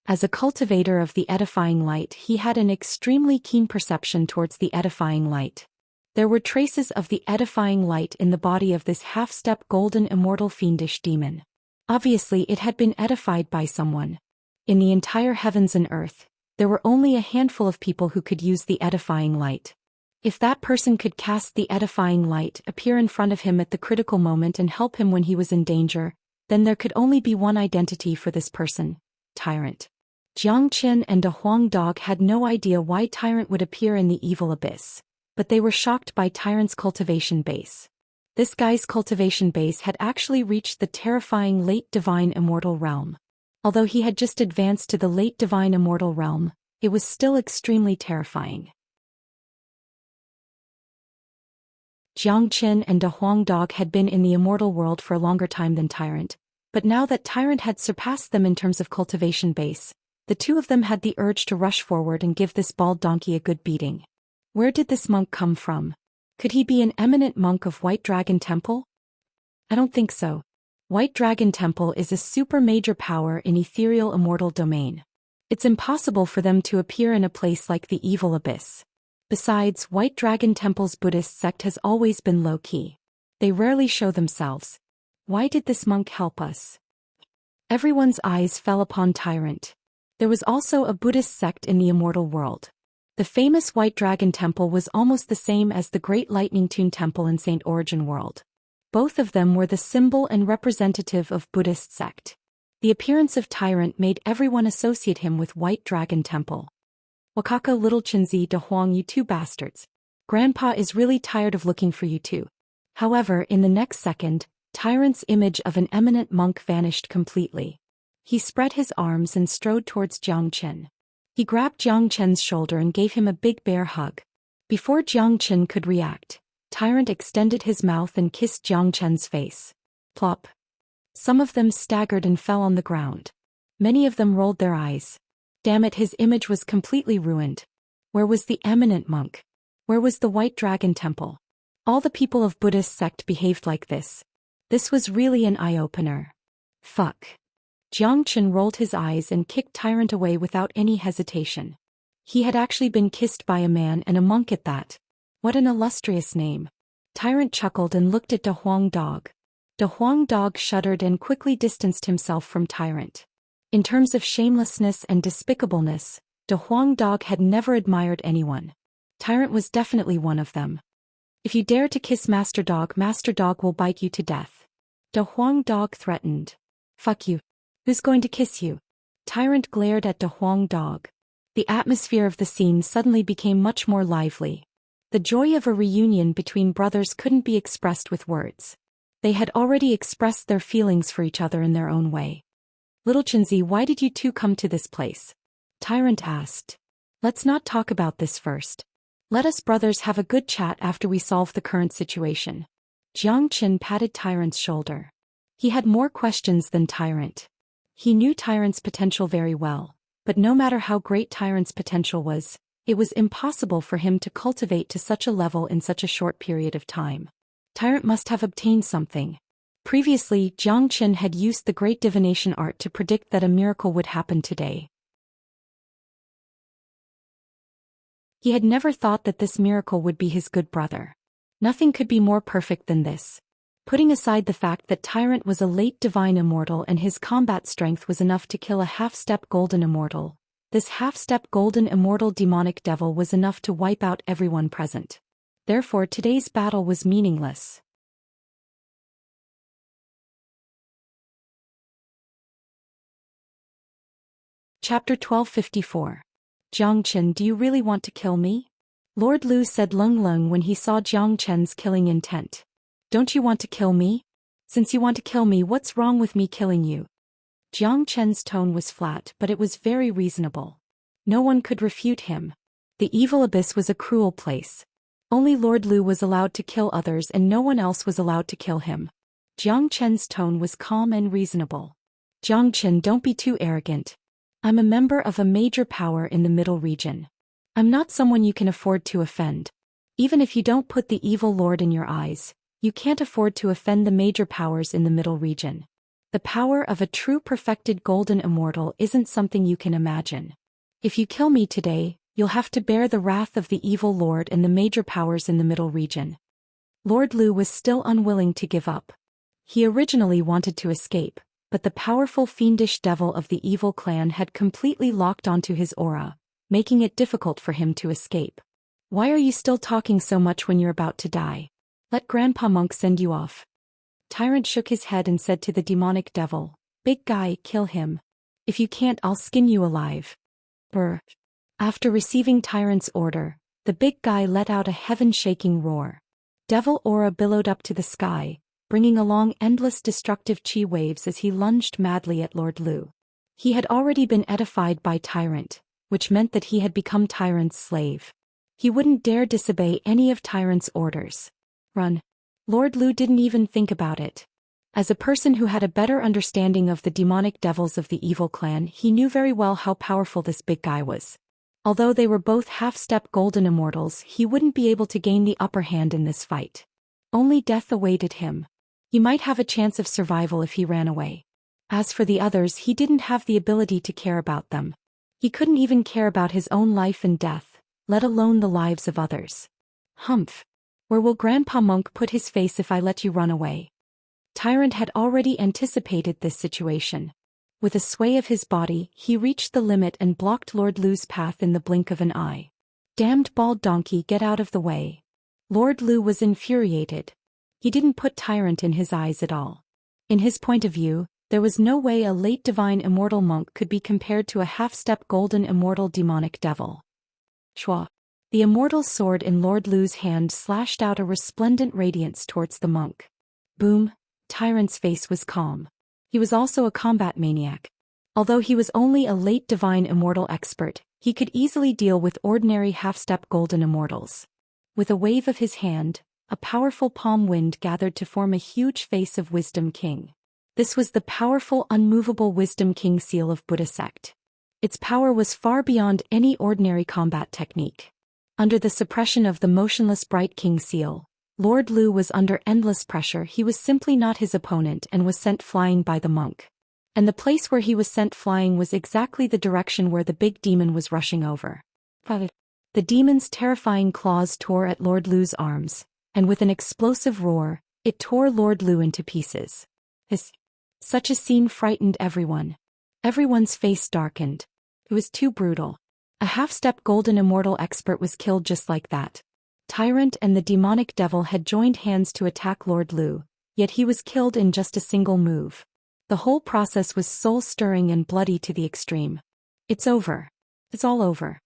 A: As a cultivator of the edifying light, he had an extremely keen perception towards the edifying light. There were traces of the edifying light in the body of this half-step golden immortal fiendish demon. Obviously it had been edified by someone. In the entire heavens and earth, there were only a handful of people who could use the edifying light. If that person could cast the edifying light, appear in front of him at the critical moment and help him when he was in danger, then there could only be one identity for this person: Tyrant. Zhou Xian and De Huang Dog had no idea why Tyrant would appear in the evil abyss, but they were shocked by Tyrant's cultivation base. This guy's cultivation base had actually reached the terrifying late divine immortal realm. Although he had just advanced to the late divine immortal realm, it was still extremely terrifying. Zhou Xian and De Huang Dog had been in the immortal world for a longer time than Tyrant, but now that Tyrant had surpassed them in terms of cultivation base, the two of them had the urge to rush forward and give this bald donkey a good beating. Where did this monk come from? Could he be an eminent monk of White Dragon Temple? I don't think so. White Dragon Temple is a super major power in ethereal immortal domain. It's impossible for them to appear in a place like the evil abyss. Besides, White Dragon Temple's Buddhist sect has always been low-key. They rarely show themselves. Why did this monk help us? Everyone's eyes fell upon Tyrant. There was also a Buddhist sect in the immortal world. The famous White Dragon Temple was almost the same as the Great Lightning Tune Temple in Saint Origin World. Both of them were the symbol and representative of Buddhist sect. The appearance of Tyrant made everyone associate him with White Dragon Temple. Wakaka, Little Chenzi, De Huang, you two bastards. Grandpa is really tired of looking for you two. However, in the next second, Tyrant's image of an eminent monk vanished completely. He spread his arms and strode towards Zhou Xian. He grabbed Zhou Xian's shoulder and gave him a big bear hug. Before Zhou Xian could react, Tyrant extended his mouth and kissed Zhou Xian's face. Plop. Some of them staggered and fell on the ground. Many of them rolled their eyes. Damn it, his image was completely ruined. Where was the eminent monk? Where was the White Dragon Temple? All the people of Buddhist sect behaved like this. This was really an eye-opener. Fuck. Zhou Xian rolled his eyes and kicked Tyrant away without any hesitation. He had actually been kissed by a man and a monk at that. What an illustrious name. Tyrant chuckled and looked at De Huang Dog. De Huang Dog shuddered and quickly distanced himself from Tyrant. In terms of shamelessness and despicableness, De Huang Dog had never admired anyone. Tyrant was definitely one of them. If you dare to kiss Master Dog will bite you to death. De Huang Dog threatened. Fuck you. Who's going to kiss you? Tyrant glared at De Huang Dog. The atmosphere of the scene suddenly became much more lively. The joy of a reunion between brothers couldn't be expressed with words. They had already expressed their feelings for each other in their own way. Little Chenzi, why did you two come to this place? Tyrant asked. Let's not talk about this first. Let us brothers have a good chat after we solve the current situation. Zhou Xian patted Tyrant's shoulder. He had more questions than Tyrant. He knew Tyrant's potential very well, but no matter how great Tyrant's potential was, it was impossible for him to cultivate to such a level in such a short period of time. Tyrant must have obtained something. Previously, Zhou Xian had used the great divination art to predict that a miracle would happen today. He had never thought that this miracle would be his good brother. Nothing could be more perfect than this. Putting aside the fact that Tyrant was a late divine immortal and his combat strength was enough to kill a half-step golden immortal, this half-step golden immortal demonic devil was enough to wipe out everyone present. Therefore today's battle was meaningless. Chapter 1254. Xianxia, do you really want to kill me? Lord Lu said Lung Lung when he saw Xianxia's killing intent. Don't you want to kill me? Since you want to kill me, what's wrong with me killing you? Xianxia's tone was flat, but it was very reasonable. No one could refute him. The evil abyss was a cruel place. Only Lord Lu was allowed to kill others and no one else was allowed to kill him. Xianxia's tone was calm and reasonable. Xianxia, don't be too arrogant. I'm a member of a major power in the Middle region. I'm not someone you can afford to offend. Even if you don't put the evil lord in your eyes, you can't afford to offend the major powers in the Middle region. The power of a true perfected golden immortal isn't something you can imagine. If you kill me today, you'll have to bear the wrath of the evil lord and the major powers in the Middle region. Lord Lu was still unwilling to give up. He originally wanted to escape, but the powerful fiendish devil of the evil clan had completely locked onto his aura, making it difficult for him to escape. Why are you still talking so much when you're about to die? Let Grandpa Monk send you off. Tyrant shook his head and said to the demonic devil, Big guy, kill him. If you can't, I'll skin you alive. Brr. After receiving Tyrant's order, the big guy let out a heaven-shaking roar. Devil aura billowed up to the sky, bringing along endless destructive chi waves as he lunged madly at Lord Lu. He had already been edified by Tyrant, which meant that he had become Tyrant's slave. He wouldn't dare disobey any of Tyrant's orders. Run. Lord Lu didn't even think about it. As a person who had a better understanding of the demonic devils of the evil clan, he knew very well how powerful this big guy was. Although they were both half-step golden immortals, he wouldn't be able to gain the upper hand in this fight. Only death awaited him. He might have a chance of survival if he ran away. As for the others, he didn't have the ability to care about them. He couldn't even care about his own life and death, let alone the lives of others. Humph. Where will Grandpa Monk put his face if I let you run away? Tyrant had already anticipated this situation. With a sway of his body, he reached the limit and blocked Lord Lu's path in the blink of an eye. Damned bald donkey, get out of the way. Lord Lu was infuriated. He didn't put Tyrant in his eyes at all. In his point of view, there was no way a late divine immortal monk could be compared to a half-step golden immortal demonic devil. Chua. The immortal sword in Lord Lu's hand slashed out a resplendent radiance towards the monk. Boom. Tyrant's face was calm. He was also a combat maniac. Although he was only a late divine immortal expert, he could easily deal with ordinary half-step golden immortals. With a wave of his hand, a powerful palm wind gathered to form a huge face of Wisdom King. This was the powerful unmovable Wisdom King seal of Buddha sect. Its power was far beyond any ordinary combat technique. Under the suppression of the motionless Bright King seal, Lord Lu was under endless pressure. He was simply not his opponent and was sent flying by the monk. And the place where he was sent flying was exactly the direction where the big demon was rushing over. The demon's terrifying claws tore at Lord Lu's arms, and with an explosive roar, it tore Lord Lu into pieces. Such a scene frightened everyone. Everyone's face darkened. It was too brutal. A half-step golden immortal expert was killed just like that. Tyrant and the demonic devil had joined hands to attack Lord Lu, yet he was killed in just a single move. The whole process was soul-stirring and bloody to the extreme. It's over. It's all over.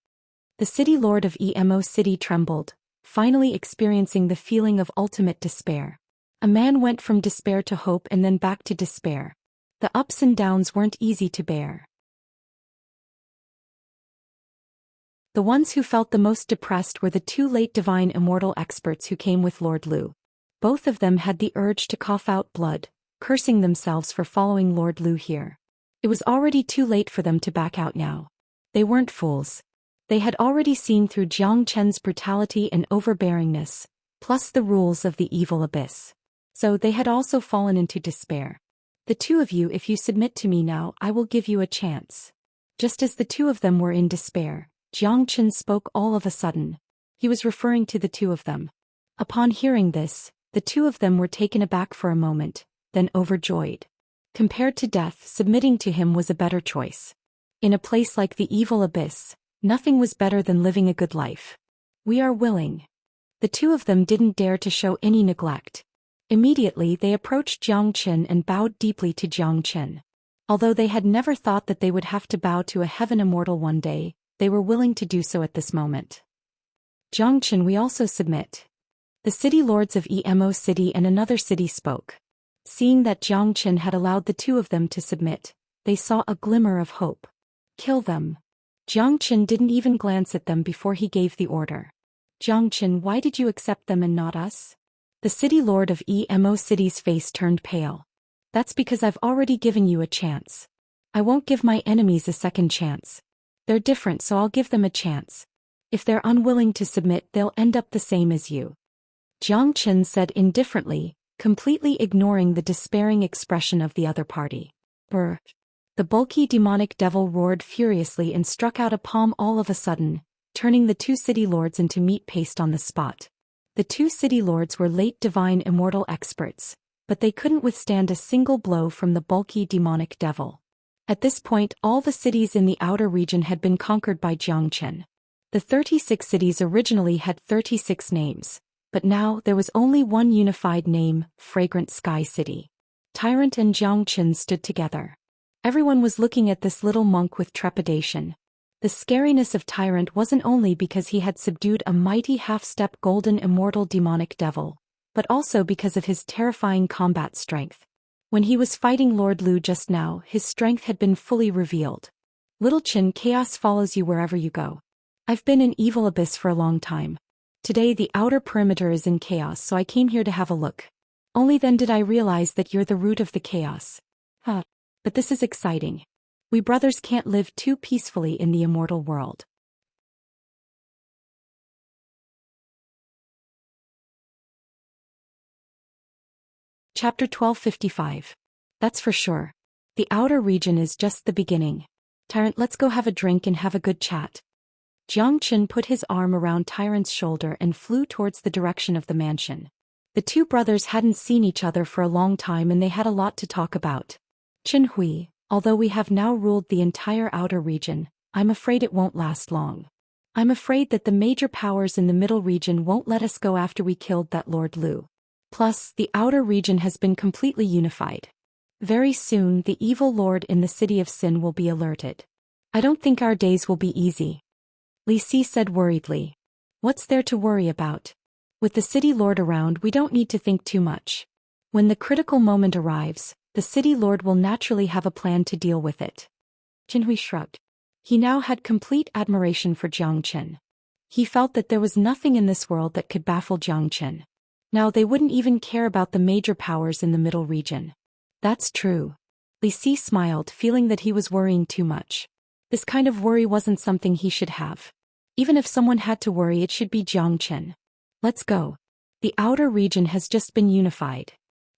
A: The city lord of Emo City trembled, finally experiencing the feeling of ultimate despair. A man went from despair to hope and then back to despair. The ups and downs weren't easy to bear. The ones who felt the most depressed were the two late divine immortal experts who came with Lord Lu. Both of them had the urge to cough out blood, cursing themselves for following Lord Lu here. It was already too late for them to back out now. They weren't fools. They had already seen through Jiang Chen's brutality and overbearingness, plus the rules of the evil abyss. So they had also fallen into despair. The two of you, if you submit to me now, I will give you a chance. Just as the two of them were in despair, Jiang Chen spoke all of a sudden. He was referring to the two of them. Upon hearing this, the two of them were taken aback for a moment, then overjoyed. Compared to death, submitting to him was a better choice. In a place like the evil abyss, nothing was better than living a good life. We are willing. The two of them didn't dare to show any neglect. Immediately they approached Jiang Chen and bowed deeply to Jiang Chen. Although they had never thought that they would have to bow to a heaven immortal one day, they were willing to do so at this moment. Jiang Chen, we also submit. The city lords of Emo City and another city spoke. Seeing that Jiang Chen had allowed the two of them to submit, they saw a glimmer of hope. Kill them. Jiang Chen didn't even glance at them before he gave the order. Jiang Chen, why did you accept them and not us? The city lord of Emo City's face turned pale. That's because I've already given you a chance. I won't give my enemies a second chance. They're different, so I'll give them a chance. If they're unwilling to submit, they'll end up the same as you. Jiang Chen said indifferently, completely ignoring the despairing expression of the other party. Brr. The bulky demonic devil roared furiously and struck out a palm all of a sudden, turning the two city lords into meat paste on the spot. The two city lords were late divine immortal experts, but they couldn't withstand a single blow from the bulky demonic devil. At this point, all the cities in the outer region had been conquered by Jiang Chen. The 36 cities originally had 36 names, but now there was only one unified name, Fragrant Sky City. Tyrant and Jiang Chen stood together. Everyone was looking at this little monk with trepidation. The scariness of Tyrant wasn't only because he had subdued a mighty half-step golden immortal demonic devil, but also because of his terrifying combat strength. When he was fighting Lord Lu just now, his strength had been fully revealed. Little Chen, chaos follows you wherever you go. I've been in Evil Abyss for a long time. Today the outer perimeter is in chaos, so I came here to have a look. Only then did I realize that you're the root of the chaos. But this is exciting. We brothers can't live too peacefully in the immortal world. Chapter 1255. That's for sure. The outer region is just the beginning. Tyrant, let's go have a drink and have a good chat. Jiang Chen put his arm around Tyrant's shoulder and flew towards the direction of the mansion. The two brothers hadn't seen each other for a long time and they had a lot to talk about. Chen Hui, although we have now ruled the entire outer region, I'm afraid it won't last long. I'm afraid that the major powers in the middle region won't let us go after we killed that Lord Lu. Plus, the outer region has been completely unified. Very soon, the evil lord in the city of Sin will be alerted. I don't think our days will be easy. Li Si said worriedly. What's there to worry about? With the city lord around, we don't need to think too much. When the critical moment arrives, the city lord will naturally have a plan to deal with it. Jinhui shrugged. He now had complete admiration for Jiang Chen. He felt that there was nothing in this world that could baffle Jiang Chen. Now they wouldn't even care about the major powers in the middle region. That's true. Li Si smiled, feeling that he was worrying too much. This kind of worry wasn't something he should have. Even if someone had to worry, it should be Jiang Chen. Let's go. The outer region has just been unified.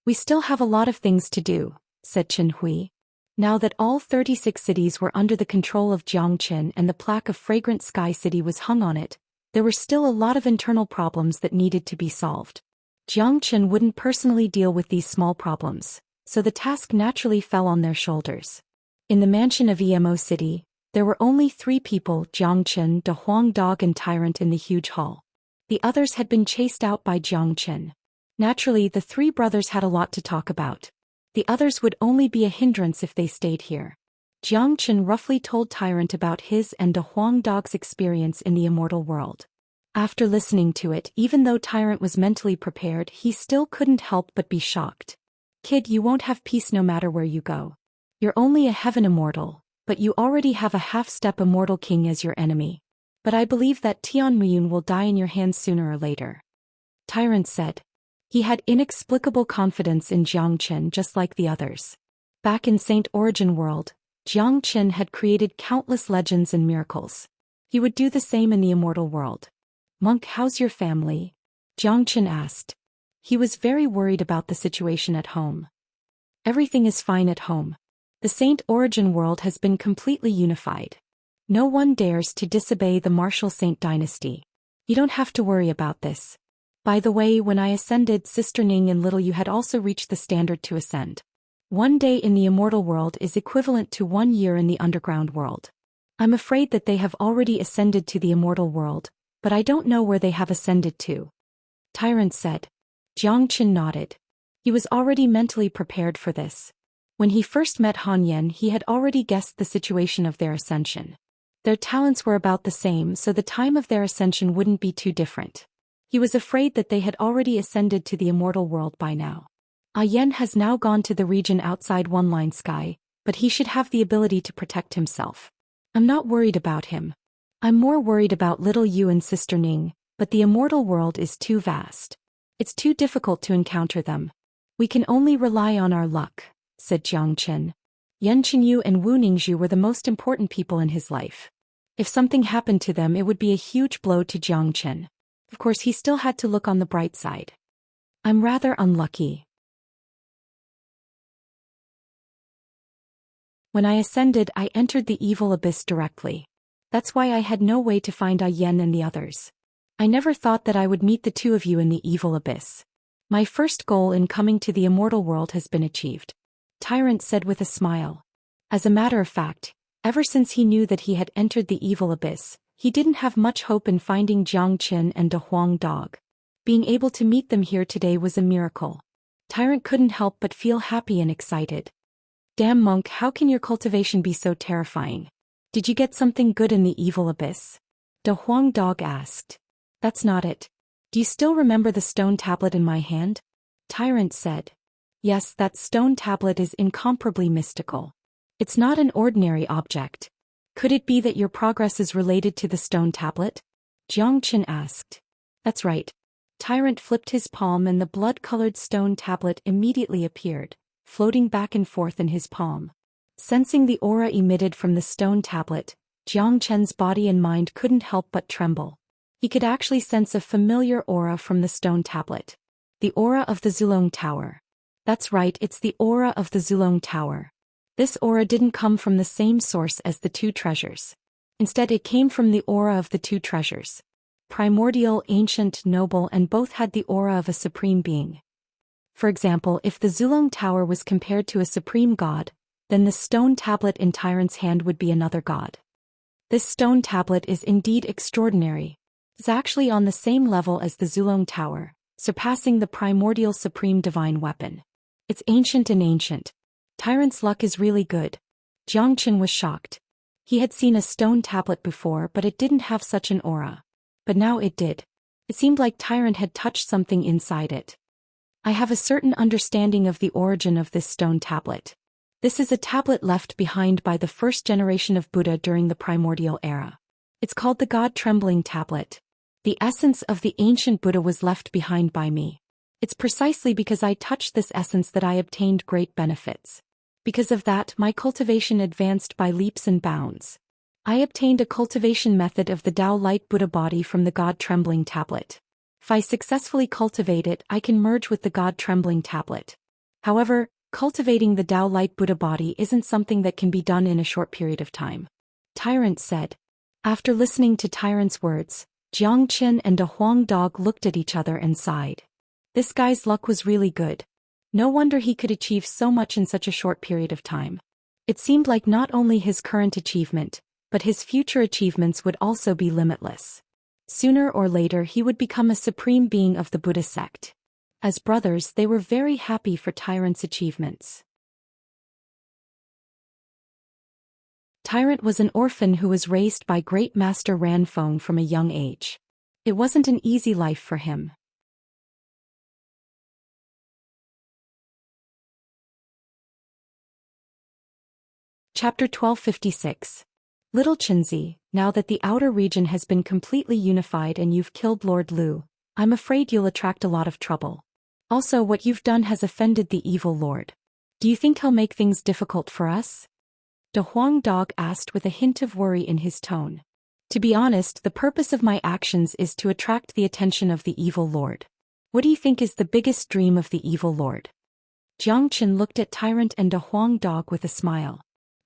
A: We still have a lot of things to do, said Chen Hui. Now that all 36 cities were under the control of Jiang Chen and the plaque of Fragrant Sky City was hung on it, there were still a lot of internal problems that needed to be solved. Jiang Chen wouldn't personally deal with these small problems, so the task naturally fell on their shoulders. In the mansion of Emo City, there were only 3 people, Jiang Chen, De Huang Dog and Tyrant in the huge hall. The others had been chased out by Jiang Chen. Naturally, the 3 brothers had a lot to talk about. The others would only be a hindrance if they stayed here. Jiang Chen roughly told Tyrant about his and De Huang Dog's experience in the immortal world. After listening to it, even though Tyrant was mentally prepared, he still couldn't help but be shocked. Kid, you won't have peace no matter where you go. You're only a heaven immortal, but you already have a half-step immortal king as your enemy. But I believe that Tian Muyun will die in your hands sooner or later. Tyrant said. He had inexplicable confidence in Jiang Chen just like the others. Back in Saint Origin World, Jiang Chen had created countless legends and miracles. He would do the same in the immortal world. Monk, how's your family? Jiang Chen asked. He was very worried about the situation at home. Everything is fine at home. The Saint Origin World has been completely unified. No one dares to disobey the martial saint dynasty. You don't have to worry about this. By the way, when I ascended, Sister Ning and Little You had also reached the standard to ascend. 1 day in the immortal world is equivalent to 1 year in the underground world. I'm afraid that they have already ascended to the immortal world, but I don't know where they have ascended to. Tyrant said. Jiang Qin nodded. He was already mentally prepared for this. When he first met Han Yen, he had already guessed the situation of their ascension. Their talents were about the same, so the time of their ascension wouldn't be too different. He was afraid that they had already ascended to the immortal world by now. Yen has now gone to the region outside One Line Sky, but he should have the ability to protect himself. I'm not worried about him. I'm more worried about Little You and Sister Ning, but the immortal world is too vast. It's too difficult to encounter them. We can only rely on our luck, said Jiang Qin. Yan Qinyu and Wu Ningzhu were the most important people in his life. If something happened to them, it would be a huge blow to Jiang Qin. Of course, he still had to look on the bright side. I'm rather unlucky. When I ascended, I entered the evil abyss directly. That's why I had no way to find Yen and the others. I never thought that I would meet the two of you in the evil abyss. My first goal in coming to the immortal world has been achieved. Tyrant said with a smile. As a matter of fact, ever since he knew that he had entered the evil abyss, he didn't have much hope in finding Jiang Qin and De Huang Dog. Being able to meet them here today was a miracle. Tyrant couldn't help but feel happy and excited. Damn monk, how can your cultivation be so terrifying? Did you get something good in the evil abyss? De Huang Dog asked. That's not it. Do you still remember the stone tablet in my hand? Tyrant said. Yes, that stone tablet is incomparably mystical. It's not an ordinary object. Could it be that your progress is related to the stone tablet? Jiang Qin asked. That's right. Tyrant flipped his palm and the blood-colored stone tablet immediately appeared, floating back and forth in his palm. Sensing the aura emitted from the stone tablet, Jiang Qin's body and mind couldn't help but tremble. He could actually sense a familiar aura from the stone tablet. The aura of the Zulong Tower. That's right, it's the aura of the Zulong Tower. This aura didn't come from the same source as the two treasures. Instead, it came from the aura of the two treasures. Primordial, ancient, noble, and both had the aura of a supreme being. For example, if the Zulong Tower was compared to a supreme god, then the stone tablet in Tyrant's hand would be another god. This stone tablet is indeed extraordinary. It's actually on the same level as the Zulong Tower, surpassing the primordial supreme divine weapon. It's ancient and ancient. Tyrant's luck is really good. Jiang Qin was shocked. He had seen a stone tablet before, but it didn't have such an aura. But now it did. It seemed like Tyrant had touched something inside it. I have a certain understanding of the origin of this stone tablet. This is a tablet left behind by the first generation of Buddha during the primordial era. It's called the God-Trembling Tablet. The essence of the ancient Buddha was left behind by me. It's precisely because I touched this essence that I obtained great benefits. Because of that, my cultivation advanced by leaps and bounds. I obtained a cultivation method of the Tao Light Buddha body from the God-Trembling Tablet. If I successfully cultivate it, I can merge with the God-Trembling Tablet. However, cultivating the Tao Light Buddha body isn't something that can be done in a short period of time. Tyrant said. After listening to Tyrant's words, Jiang Qin and De Huang Dog looked at each other and sighed. This guy's luck was really good. No wonder he could achieve so much in such a short period of time. It seemed like not only his current achievement, but his future achievements would also be limitless. Sooner or later he would become a supreme being of the Buddha sect. As brothers, they were very happy for Tyrant's achievements. Tyrant was an orphan who was raised by Great Master Ranfeng from a young age. It wasn't an easy life for him. Chapter 1256. Little Chinzi, now that the outer region has been completely unified and you've killed Lord Lu, I'm afraid you'll attract a lot of trouble. Also, what you've done has offended the evil lord. Do you think he'll make things difficult for us? De Huang Dog asked with a hint of worry in his tone. To be honest, the purpose of my actions is to attract the attention of the evil lord. What do you think is the biggest dream of the evil lord? Jiang Qin looked at Tyrant and De Huang Dog with a smile.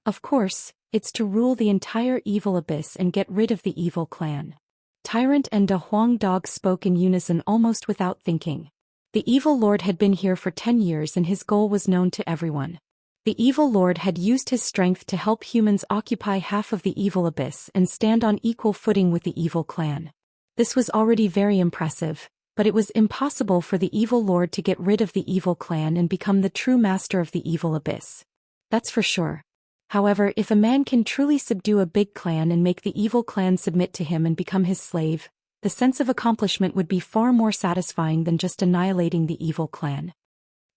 A: Of course, It's to rule the entire evil abyss and get rid of the evil clan. Tyrant and De Huang Dog spoke in unison almost without thinking. The evil lord had been here for 10 years and his goal was known to everyone. The evil lord had used his strength to help humans occupy half of the evil abyss and stand on equal footing with the evil clan. This was already very impressive, but it was impossible for the evil lord to get rid of the evil clan and become the true master of the evil abyss. That's for sure. However, if a man can truly subdue a big clan and make the evil clan submit to him and become his slave, the sense of accomplishment would be far more satisfying than just annihilating the evil clan.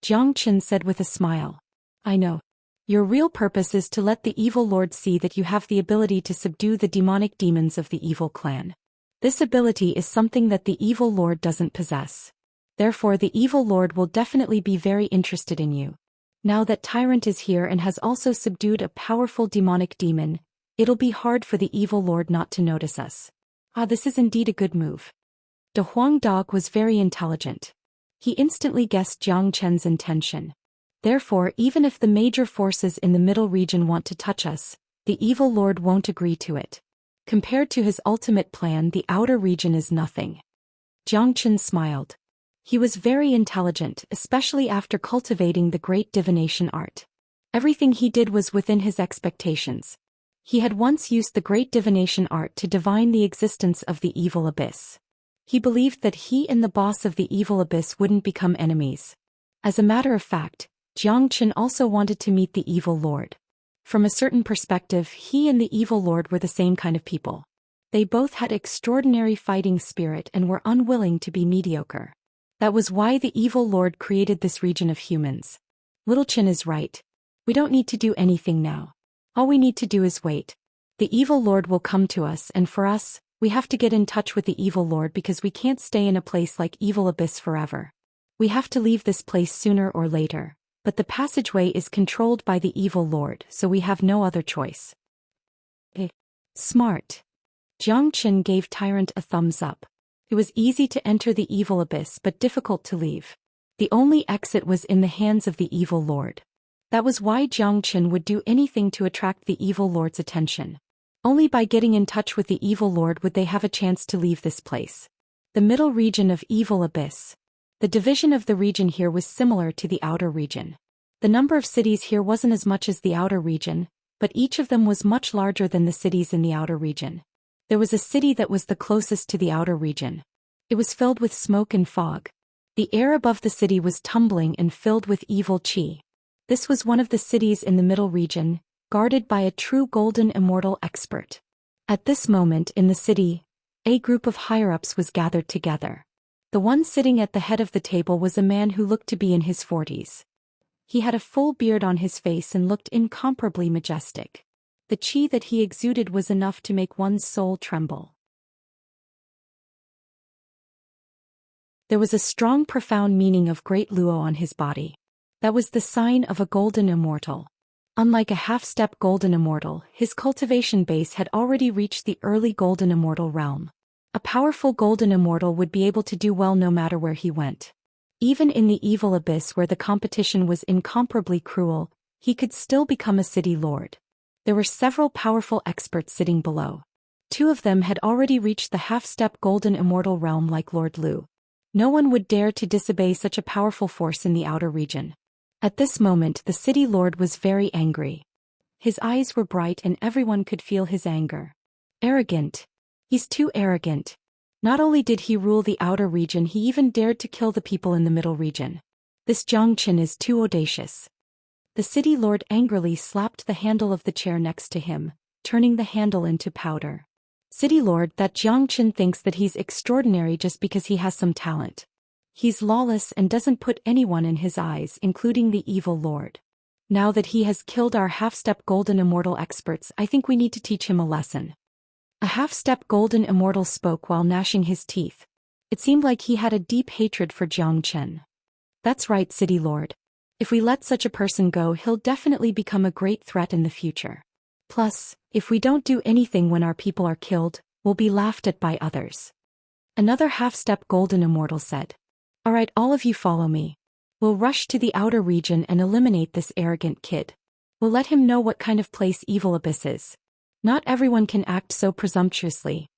A: Jiang Chen said with a smile. I know. Your real purpose is to let the evil lord see that you have the ability to subdue the demonic demons of the evil clan. This ability is something that the evil lord doesn't possess. Therefore, the evil lord will definitely be very interested in you. Now that Tyrant is here and has also subdued a powerful demonic demon, it'll be hard for the evil lord not to notice us. This is indeed a good move. De Huang Dog was very intelligent. He instantly guessed Jiang Chen's intention. Therefore, even if the major forces in the middle region want to touch us, the evil lord won't agree to it. Compared to his ultimate plan, the outer region is nothing. Jiang Chen smiled. He was very intelligent, especially after cultivating the great divination art. Everything he did was within his expectations. He had once used the great divination art to divine the existence of the evil abyss. He believed that he and the boss of the evil abyss wouldn't become enemies. As a matter of fact, Jiang Chen also wanted to meet the evil lord. From a certain perspective, he and the evil lord were the same kind of people. They both had extraordinary fighting spirit and were unwilling to be mediocre. That was why the evil lord created this region of humans. Little Chen is right. We don't need to do anything now. All we need to do is wait. The evil lord will come to us, and for us, we have to get in touch with the evil lord because we can't stay in a place like Evil Abyss forever. We have to leave this place sooner or later, but the passageway is controlled by the evil lord, so we have no other choice. Smart. Jiang Chen gave Tyrant a thumbs up. It was easy to enter the evil abyss but difficult to leave. The only exit was in the hands of the evil lord. That was why Jiang Chen would do anything to attract the evil lord's attention. Only by getting in touch with the evil lord would they have a chance to leave this place. The middle region of Evil Abyss. The division of the region here was similar to the outer region. The number of cities here wasn't as much as the outer region, but each of them was much larger than the cities in the outer region. There was a city that was the closest to the outer region. It was filled with smoke and fog. The air above the city was tumbling and filled with evil qi. This was one of the cities in the middle region, guarded by a true golden immortal expert. At this moment in the city, a group of higher-ups was gathered together. The one sitting at the head of the table was a man who looked to be in his 40s. He had a full beard on his face and looked incomparably majestic. The qi that he exuded was enough to make one's soul tremble. There was a strong profound meaning of great luo on his body. That was the sign of a golden immortal. Unlike a half-step golden immortal, his cultivation base had already reached the early golden immortal realm. A powerful golden immortal would be able to do well no matter where he went. Even in the evil abyss where the competition was incomparably cruel, he could still become a city lord. There were several powerful experts sitting below. Two of them had already reached the half-step golden immortal realm like Lord Lu. No one would dare to disobey such a powerful force in the outer region. At this moment the city lord was very angry. His eyes were bright and everyone could feel his anger. Arrogant. He's too arrogant. Not only did he rule the outer region, he even dared to kill the people in the middle region. This Jiang Chen is too audacious. The city lord angrily slapped the handle of the chair next to him, turning the handle into powder. City lord, that Jiang Chen thinks that he's extraordinary just because he has some talent. He's lawless and doesn't put anyone in his eyes, including the evil lord. Now that he has killed our half-step golden immortal experts, I think we need to teach him a lesson. A half-step golden immortal spoke while gnashing his teeth. It seemed like he had a deep hatred for Jiang Chen. That's right, city lord. If we let such a person go, he'll definitely become a great threat in the future. Plus, if we don't do anything when our people are killed, we'll be laughed at by others. Another half-step golden immortal said. Alright, all of you follow me. We'll rush to the outer region and eliminate this arrogant kid. We'll let him know what kind of place Evil Abyss is. Not everyone can act so presumptuously.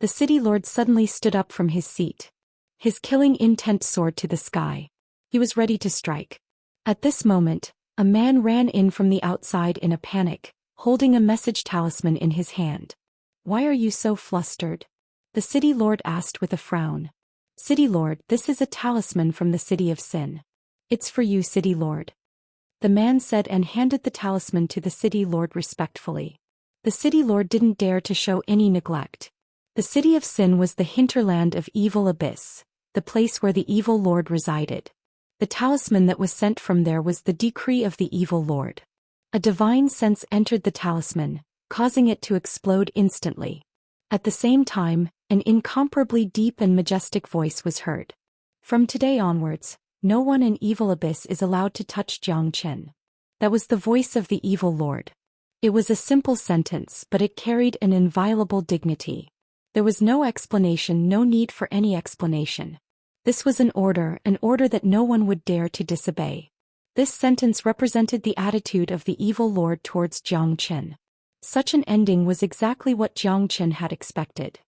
A: The city lord suddenly stood up from his seat. His killing intent soared to the sky. He was ready to strike. At this moment, a man ran in from the outside in a panic, holding a message talisman in his hand. "Why are you so flustered?" the city lord asked with a frown. "City lord, this is a talisman from the city of Sin. It's for you, city lord," the man said and handed the talisman to the city lord respectfully. The city lord didn't dare to show any neglect. The city of Sin was the hinterland of Evil Abyss, the place where the evil lord resided. The talisman that was sent from there was the decree of the evil lord. A divine sense entered the talisman, causing it to explode instantly. At the same time, an incomparably deep and majestic voice was heard. "From today onwards, no one in Evil Abyss is allowed to touch Zhou Xian." That was the voice of the evil lord. It was a simple sentence, but it carried an inviolable dignity. There was no explanation, no need for any explanation. This was an order that no one would dare to disobey. This sentence represented the attitude of the evil lord towards Zhou Xian. Such an ending was exactly what Zhou Xian had expected.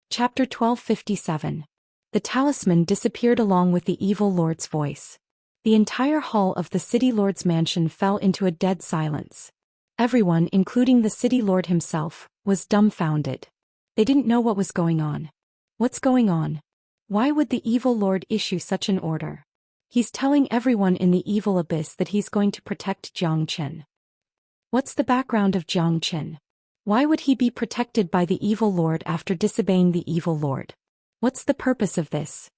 A: Chapter 1257. The talisman disappeared along with the evil lord's voice. The entire hall of the city lord's mansion fell into a dead silence. Everyone, including the city lord himself, was dumbfounded. They didn't know what was going on. What's going on? Why would the evil lord issue such an order? He's telling everyone in the Evil Abyss that he's going to protect Zhou Xian. What's the background of Zhou Xian? Why would he be protected by the evil lord after disobeying the evil lord? What's the purpose of this?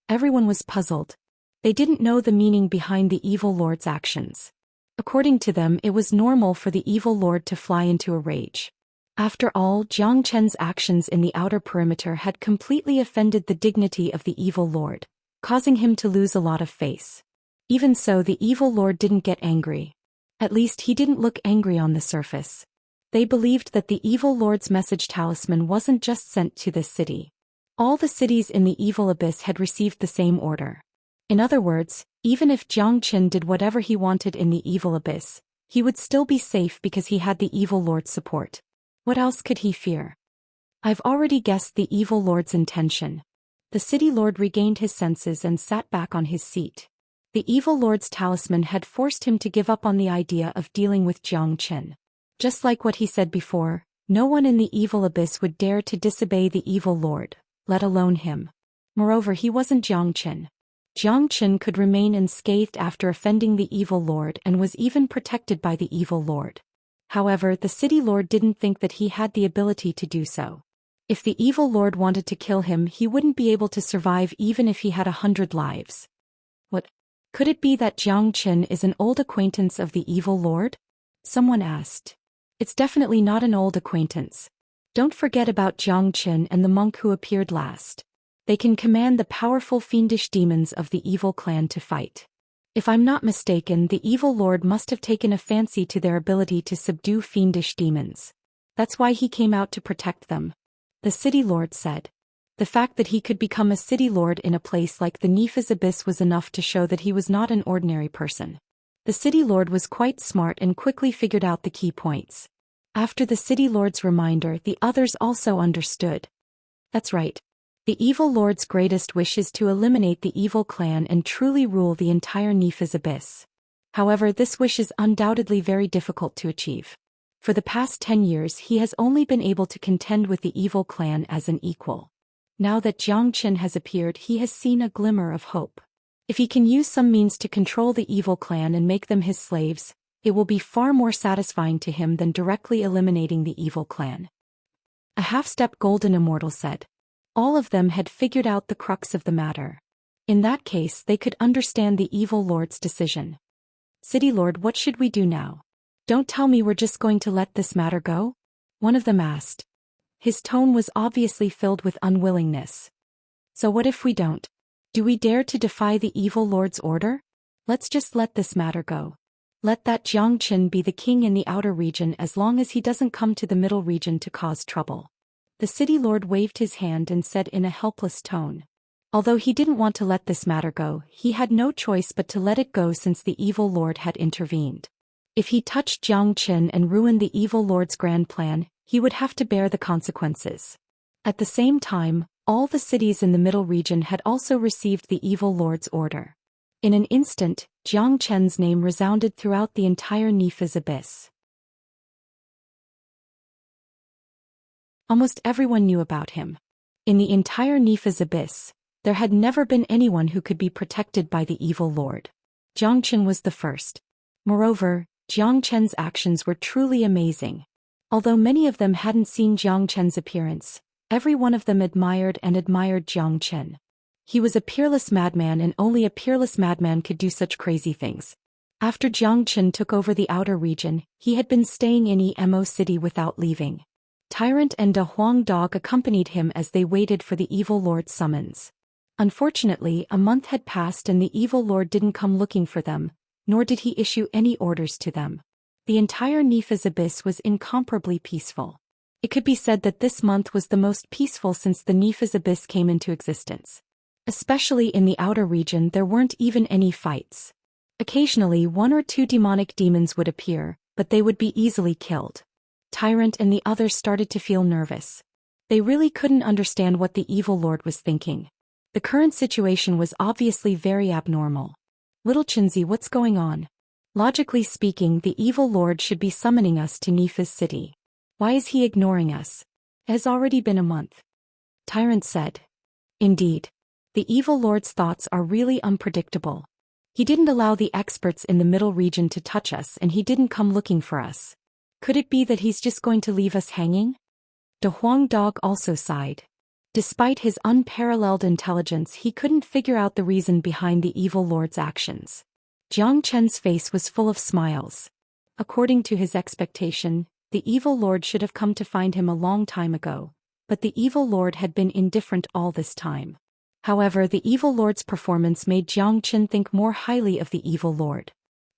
A: Everyone was puzzled. They didn't know the meaning behind the evil lord's actions. According to them, it was normal for the evil lord to fly into a rage. After all, Zhou Qian's actions in the outer perimeter had completely offended the dignity of the evil lord, causing him to lose a lot of face. Even so, the evil lord didn't get angry. At least he didn't look angry on the surface. They believed that the evil lord's message talisman wasn't just sent to this city. All the cities in the Evil Abyss had received the same order. In other words, even if Zhou Xian did whatever he wanted in the Evil Abyss, he would still be safe because he had the evil lord's support. What else could he fear? I've already guessed the evil lord's intention. The city lord regained his senses and sat back on his seat. The evil lord's talisman had forced him to give up on the idea of dealing with Zhou Xian. Just like what he said before, no one in the Evil Abyss would dare to disobey the evil lord, let alone him. Moreover, he wasn't Zhou Xian. Zhou Xian could remain unscathed after offending the evil lord and was even protected by the evil lord. However, the city lord didn't think that he had the ability to do so. If the evil lord wanted to kill him, he wouldn't be able to survive even if he had 100 lives. What? Could it be that Zhou Xian is an old acquaintance of the evil lord? Someone asked. It's definitely not an old acquaintance. Don't forget about Zhou Xian and the monk who appeared last. They can command the powerful fiendish demons of the evil clan to fight. If I'm not mistaken, the evil lord must have taken a fancy to their ability to subdue fiendish demons. That's why he came out to protect them, the city lord said. The fact that he could become a city lord in a place like the Nephis Abyss was enough to show that he was not an ordinary person. The city lord was quite smart and quickly figured out the key points. After the city lord's reminder, the others also understood. That's right. The evil lord's greatest wish is to eliminate the evil clan and truly rule the entire Nephis Abyss. However, this wish is undoubtedly very difficult to achieve. For the past 10 years, he has only been able to contend with the evil clan as an equal. Now that Zhou Xian has appeared, he has seen a glimmer of hope. If he can use some means to control the evil clan and make them his slaves, it will be far more satisfying to him than directly eliminating the evil clan. A half-step golden immortal said. All of them had figured out the crux of the matter. In that case, they could understand the evil lord's decision. City lord, what should we do now? Don't tell me we're just going to let this matter go? One of them asked. His tone was obviously filled with unwillingness. So what if we don't? Do we dare to defy the evil lord's order? Let's just let this matter go. Let that Zhou Xian be the king in the outer region as long as he doesn't come to the middle region to cause trouble. The city lord waved his hand and said in a helpless tone. Although he didn't want to let this matter go, he had no choice but to let it go since the evil lord had intervened. If he touched Jiang Qin and ruined the evil lord's grand plan, he would have to bear the consequences. At the same time, all the cities in the middle region had also received the evil lord's order. In an instant, Jiang Qin's name resounded throughout the entire Nifa's abyss. Almost everyone knew about him. In the entire Nifa's abyss, there had never been anyone who could be protected by the evil lord. Jiang Qin was the first. Moreover, Jiang Qin's actions were truly amazing. Although many of them hadn't seen Jiang Qin's appearance, every one of them admired Jiang Qin. He was a peerless madman, and only a peerless madman could do such crazy things. After Jiang Qin took over the outer region, he had been staying in Emo City without leaving. Tyrant and De Huang Dog accompanied him as they waited for the evil lord's summons. Unfortunately, a month had passed and the evil lord didn't come looking for them, nor did he issue any orders to them. The entire Nifa's abyss was incomparably peaceful. It could be said that this month was the most peaceful since the Nifa's abyss came into existence. Especially in the outer region, there weren't even any fights. Occasionally, one or two demonic demons would appear, but they would be easily killed. Tyrant and the others started to feel nervous. They really couldn't understand what the evil lord was thinking. The current situation was obviously very abnormal. Little Chinzi, what's going on? Logically speaking, the evil lord should be summoning us to Nifa's city. Why is he ignoring us? It has already been a month. Tyrant said. Indeed. The evil lord's thoughts are really unpredictable. He didn't allow the experts in the middle region to touch us, and he didn't come looking for us. Could it be that he's just going to leave us hanging? De Huang Dog also sighed. Despite his unparalleled intelligence, he couldn't figure out the reason behind the evil lord's actions. Jiang Chen's face was full of smiles. According to his expectation, the evil lord should have come to find him a long time ago, but the evil lord had been indifferent all this time. However, the evil lord's performance made Jiang Chen think more highly of the evil lord.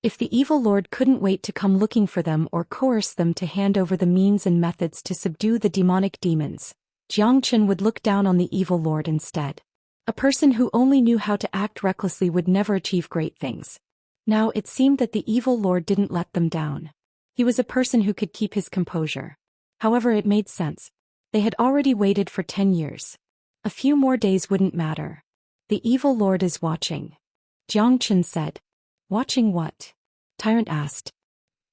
A: If the evil lord couldn't wait to come looking for them or coerce them to hand over the means and methods to subdue the demonic demons, Jiang Chen would look down on the evil lord instead. A person who only knew how to act recklessly would never achieve great things. Now it seemed that the evil lord didn't let them down. He was a person who could keep his composure. However, it made sense. They had already waited for 10 years. A few more days wouldn't matter. The evil lord is watching. Jiang Chen said. Watching what? Tyrant asked.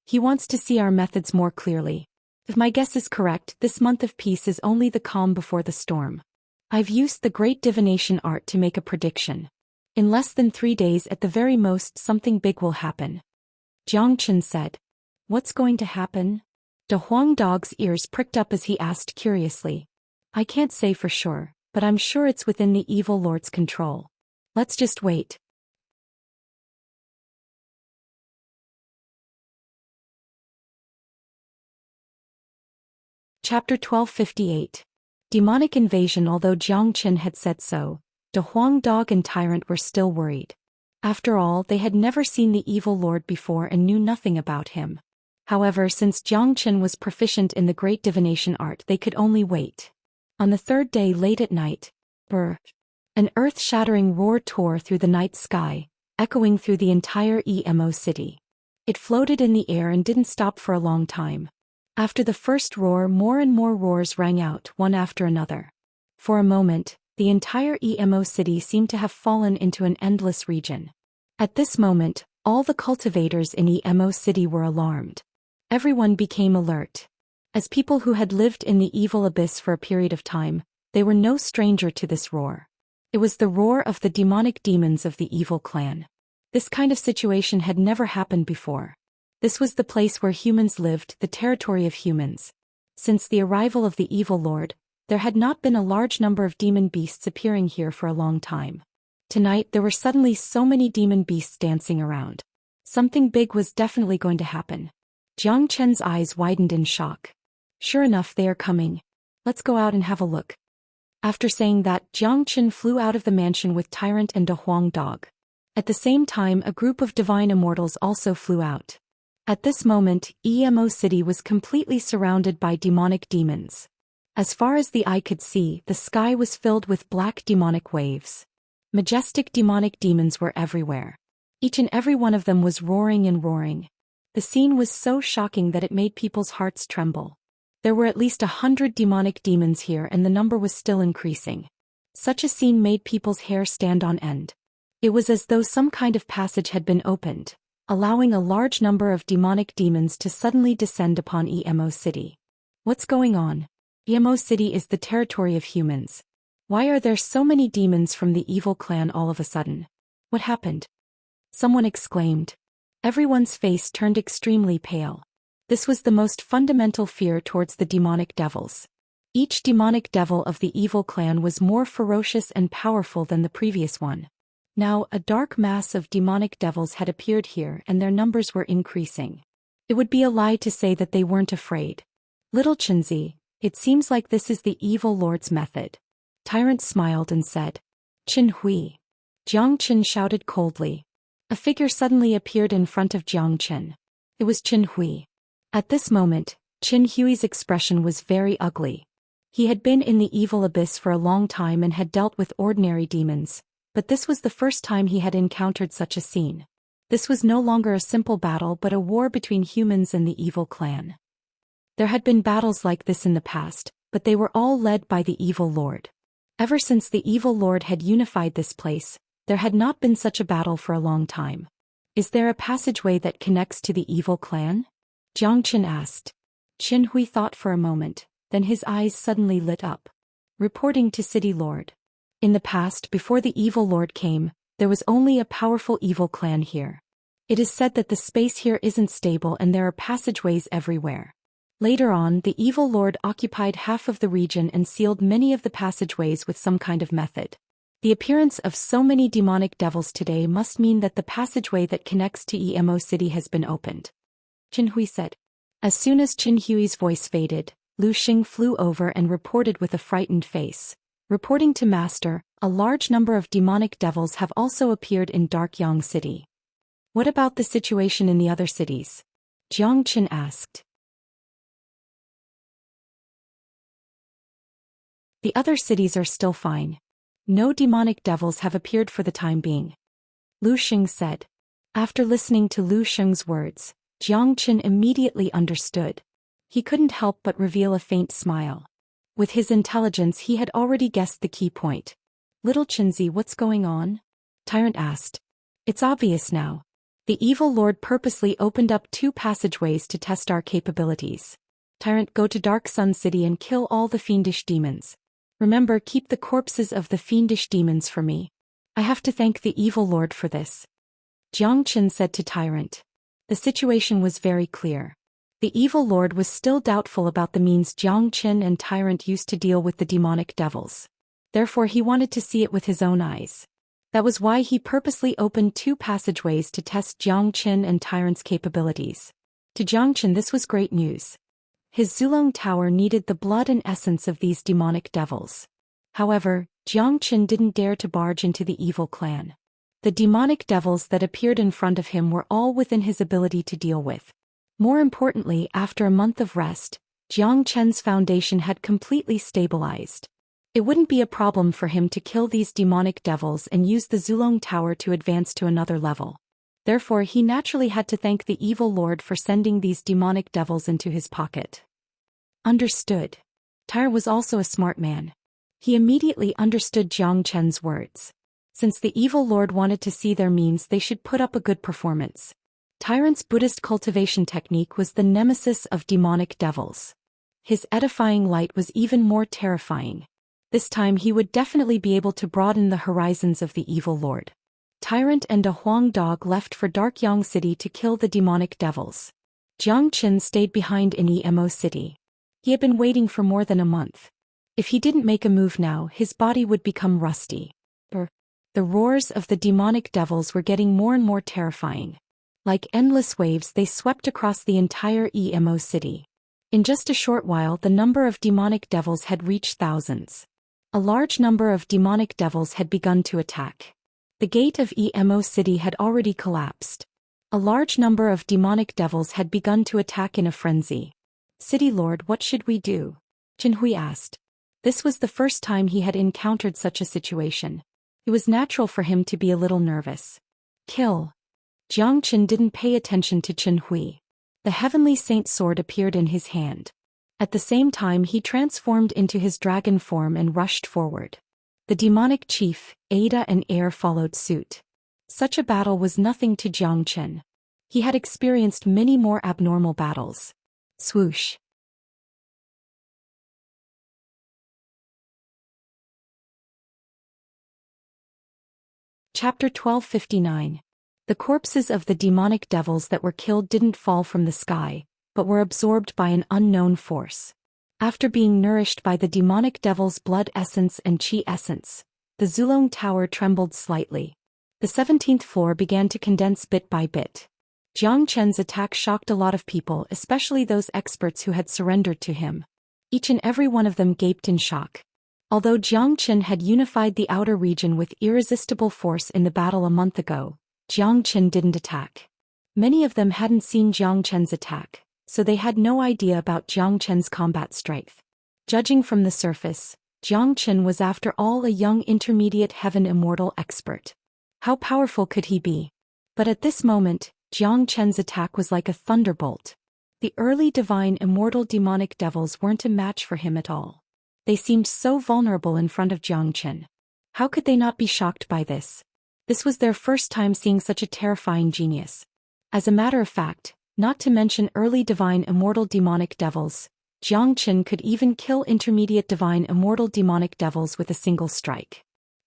A: He wants to see our methods more clearly. If my guess is correct, this month of peace is only the calm before the storm. I've used the great divination art to make a prediction. In less than 3 days at the very most, something big will happen. Jiang Chen said. What's going to happen? De Huang Dog's ears pricked up as he asked curiously. I can't say for sure, but I'm sure it's within the evil lord's control. Let's just wait. Chapter 1258. Demonic Invasion. Although Jiang Chen had said so, De Huang Dog and Tyrant were still worried. After all, they had never seen the evil lord before and knew nothing about him. However, since Jiang Chen was proficient in the great divination art, they could only wait. On the third day, late at night, an earth-shattering roar tore through the night sky, echoing through the entire Emo city. It floated in the air and didn't stop for a long time. After the first roar, more and more roars rang out, one after another. For a moment, the entire Emo city seemed to have fallen into an endless region. At this moment, all the cultivators in Emo city were alarmed. Everyone became alert. As people who had lived in the evil abyss for a period of time, they were no stranger to this roar. It was the roar of the demonic demons of the evil clan. This kind of situation had never happened before. This was the place where humans lived, the territory of humans. Since the arrival of the evil lord, there had not been a large number of demon beasts appearing here for a long time. Tonight there were suddenly so many demon beasts dancing around. Something big was definitely going to happen. Jiang Chen's eyes widened in shock. Sure enough, they are coming. Let's go out and have a look. After saying that, Jiang Chen flew out of the mansion with Tyrant and De Huang Dog. At the same time, a group of divine immortals also flew out. At this moment, Emo City was completely surrounded by demonic demons. As far as the eye could see, the sky was filled with black demonic waves. Majestic demonic demons were everywhere. Each and every one of them was roaring and roaring. The scene was so shocking that it made people's hearts tremble. There were at least 100 demonic demons here, and the number was still increasing. Such a scene made people's hair stand on end. It was as though some kind of passage had been opened, allowing a large number of demonic demons to suddenly descend upon Emo City. What's going on? Emo City is the territory of humans. Why are there so many demons from the evil clan all of a sudden? What happened? Someone exclaimed. Everyone's face turned extremely pale. This was the most fundamental fear towards the demonic devils. Each demonic devil of the evil clan was more ferocious and powerful than the previous one. Now, a dark mass of demonic devils had appeared here, and their numbers were increasing. It would be a lie to say that they weren't afraid. Little Xianxia, it seems like this is the evil lord's method. Tyrant smiled and said. Qin Hui. Jiang Qin shouted coldly. A figure suddenly appeared in front of Jiang Qin. It was Qin Hui. At this moment, Qin Hui's expression was very ugly. He had been in the evil abyss for a long time and had dealt with ordinary demons, but this was the first time he had encountered such a scene. This was no longer a simple battle but a war between humans and the evil clan. There had been battles like this in the past, but they were all led by the evil lord. Ever since the evil lord had unified this place, there had not been such a battle for a long time. Is there a passageway that connects to the evil clan? Jiang Qin asked. Qin Hui thought for a moment, then his eyes suddenly lit up. Reporting to City Lord. In the past, before the evil lord came, there was only a powerful evil clan here. It is said that the space here isn't stable and there are passageways everywhere. Later on, the evil lord occupied half of the region and sealed many of the passageways with some kind of method. The appearance of so many demonic devils today must mean that the passageway that connects to Emo City has been opened. Qin Hui said. As soon as Qin Hui's voice faded, Lu Xing flew over and reported with a frightened face. Reporting to Master, a large number of demonic devils have also appeared in Darkyang City. What about the situation in the other cities? Jiang Qin asked. The other cities are still fine. No demonic devils have appeared for the time being. Lu Xing said. After listening to Lu Xing's words, Jiang Qin immediately understood. He couldn't help but reveal a faint smile. With his intelligence he had already guessed the key point. Little Xianxia, what's going on? Tyrant asked. It's obvious now. The evil lord purposely opened up 2 passageways to test our capabilities. Tyrant, go to Dark Sun City and kill all the fiendish demons. Remember, keep the corpses of the fiendish demons for me. I have to thank the evil lord for this. Jiang Qin said to Tyrant. The situation was very clear. The evil lord was still doubtful about the means Jiang Qin and Tyrant used to deal with the demonic devils. Therefore he wanted to see it with his own eyes. That was why he purposely opened 2 passageways to test Jiang Qin and Tyrant's capabilities. To Jiang Qin this was great news. His Zulong Tower needed the blood and essence of these demonic devils. However, Jiang Qin didn't dare to barge into the evil clan. The demonic devils that appeared in front of him were all within his ability to deal with. More importantly, after a month of rest, Jiang Qin's foundation had completely stabilized. It wouldn't be a problem for him to kill these demonic devils and use the Zulong Tower to advance to another level. Therefore he naturally had to thank the evil lord for sending these demonic devils into his pocket. Understood. Tyr was also a smart man. He immediately understood Jiang Qin's words. Since the evil lord wanted to see their means, they should put up a good performance. Tyrant's Buddhist cultivation technique was the nemesis of demonic devils. His edifying light was even more terrifying. This time he would definitely be able to broaden the horizons of the evil lord. Tyrant and a Huang dog left for Darkyang City to kill the demonic devils. Jiang Qin stayed behind in Emo City. He had been waiting for more than a month. If he didn't make a move now, his body would become rusty. The roars of the demonic devils were getting more and more terrifying. Like endless waves, they swept across the entire Emo City. In just a short while, the number of demonic devils had reached thousands. A large number of demonic devils had begun to attack. The gate of Emo City had already collapsed. A large number of demonic devils had begun to attack in a frenzy. City Lord, what should we do? Qin Hui asked. This was the first time he had encountered such a situation. It was natural for him to be a little nervous. Kill. Jiang Chen didn't pay attention to Chen Hui. The heavenly saint sword appeared in his hand. At the same time he transformed into his dragon form and rushed forward. The demonic chief, Ada and Air followed suit. Such a battle was nothing to Jiang Chen. He had experienced many more abnormal battles. Swoosh. Chapter 1259. The corpses of the demonic devils that were killed didn't fall from the sky, but were absorbed by an unknown force. After being nourished by the demonic devil's blood essence and chi essence, the Zulong Tower trembled slightly. The 17th floor began to condense bit by bit. Jiang Chen's attack shocked a lot of people, especially those experts who had surrendered to him. Each and every one of them gaped in shock. Although Jiang Chen had unified the outer region with irresistible force in the battle a month ago, Jiang Chen didn't attack. Many of them hadn't seen Jiang Chen's attack, so they had no idea about Jiang Chen's combat strength. Judging from the surface, Jiang Chen was after all a young intermediate heaven immortal expert. How powerful could he be? But at this moment, Jiang Chen's attack was like a thunderbolt. The early divine immortal demonic devils weren't a match for him at all. They seemed so vulnerable in front of Jiang Chen. How could they not be shocked by this? This was their first time seeing such a terrifying genius. As a matter of fact, not to mention early divine immortal demonic devils, Jiang Chen could even kill intermediate divine immortal demonic devils with a single strike.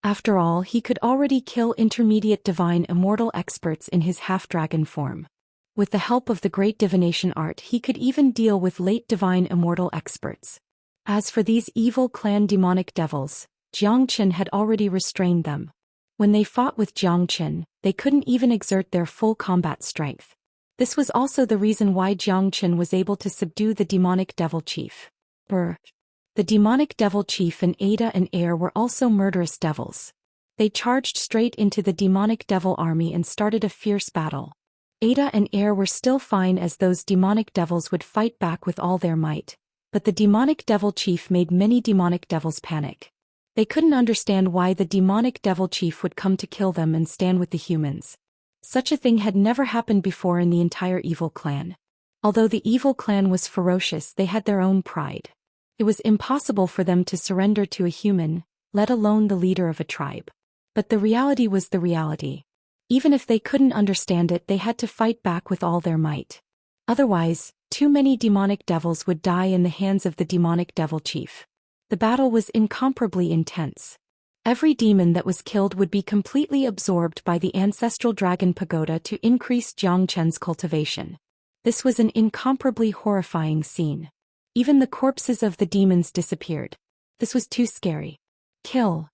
A: After all, he could already kill intermediate divine immortal experts in his half-dragon form. With the help of the great divination art, he could even deal with late divine immortal experts. As for these evil clan demonic devils, Jiang Chen had already restrained them. When they fought with Jiang Chen, they couldn't even exert their full combat strength. This was also the reason why Jiang Chen was able to subdue the demonic devil chief. The demonic devil chief and Ada and Air were also murderous devils. They charged straight into the demonic devil army and started a fierce battle. Ada and Air were still fine as those demonic devils would fight back with all their might, but the demonic devil chief made many demonic devils panic. They couldn't understand why the demonic devil chief would come to kill them and stand with the humans. Such a thing had never happened before in the entire evil clan. Although the evil clan was ferocious, they had their own pride. It was impossible for them to surrender to a human, let alone the leader of a tribe. But the reality was the reality. Even if they couldn't understand it, they had to fight back with all their might. Otherwise, too many demonic devils would die in the hands of the demonic devil chief. The battle was incomparably intense. Every demon that was killed would be completely absorbed by the ancestral dragon pagoda to increase Jiang Chen's cultivation. This was an incomparably horrifying scene. Even the corpses of the demons disappeared. This was too scary. Kill.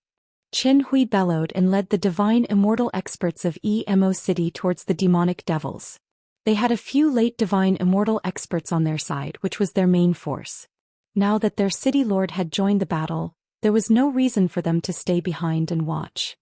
A: Chen Hui bellowed and led the divine immortal experts of Emo City towards the demonic devils. They had a few late divine immortal experts on their side, which was their main force. Now that their city lord had joined the battle, there was no reason for them to stay behind and watch.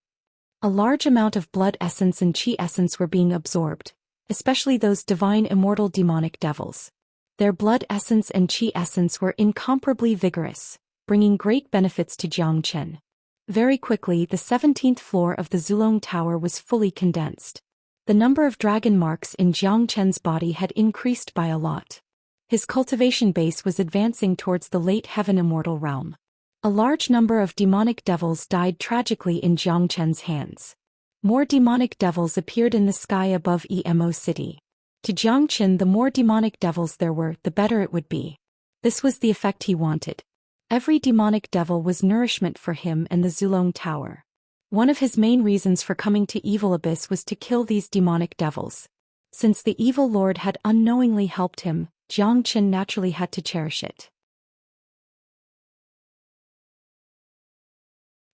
A: A large amount of blood essence and chi essence were being absorbed, especially those divine immortal demonic devils. Their blood essence and chi essence were incomparably vigorous, bringing great benefits to Jiang Chen. Very quickly, the 17th floor of the Zulong Tower was fully condensed. The number of dragon marks in Jiang Chen's body had increased by a lot. His cultivation base was advancing towards the late heaven immortal realm. A large number of demonic devils died tragically in Jiang Chen's hands. More demonic devils appeared in the sky above Emo City. To Jiang Chen, the more demonic devils there were, the better it would be. This was the effect he wanted. Every demonic devil was nourishment for him and the Zulong Tower. One of his main reasons for coming to Evil Abyss was to kill these demonic devils. Since the evil lord had unknowingly helped him, Jiang Chen naturally had to cherish it.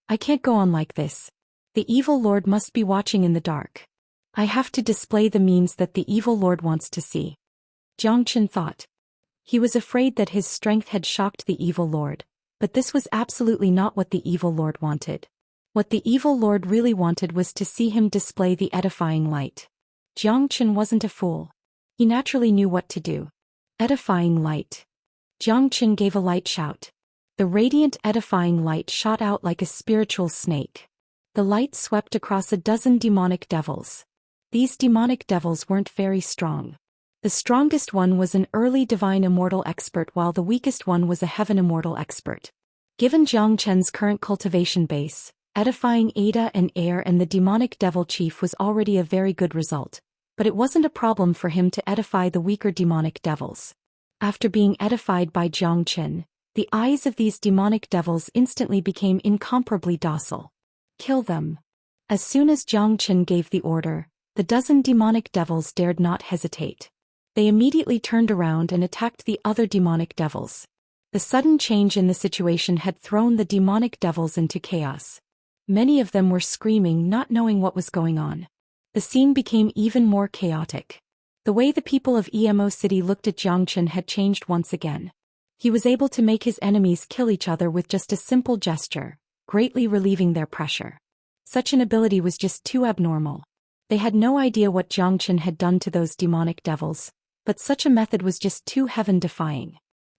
A: I can't go on like this. The evil lord must be watching in the dark. I have to display the means that the evil lord wants to see. Jiang Chen thought. He was afraid that his strength had shocked the evil lord, but this was absolutely not what the evil lord wanted. What the evil lord really wanted was to see him display the edifying light. Jiang Chen wasn't a fool. He naturally knew what to do. Edifying light. Jiang Chen gave a light shout. The radiant edifying light shot out like a spiritual snake. The light swept across a dozen demonic devils. These demonic devils weren't very strong. The strongest one was an early divine immortal expert while the weakest one was a heaven immortal expert. Given Jiang Chen's current cultivation base, edifying Ada and Air and the demonic devil chief was already a very good result, but it wasn't a problem for him to edify the weaker demonic devils. After being edified by Jiang Chen, the eyes of these demonic devils instantly became incomparably docile. Kill them. As soon as Jiang Chen gave the order, the dozen demonic devils dared not hesitate. They immediately turned around and attacked the other demonic devils. The sudden change in the situation had thrown the demonic devils into chaos. Many of them were screaming, not knowing what was going on. The scene became even more chaotic. The way the people of Emo City looked at Jiang Chen had changed once again. He was able to make his enemies kill each other with just a simple gesture, greatly relieving their pressure. Such an ability was just too abnormal. They had no idea what Jiang Chen had done to those demonic devils, but such a method was just too heaven-defying.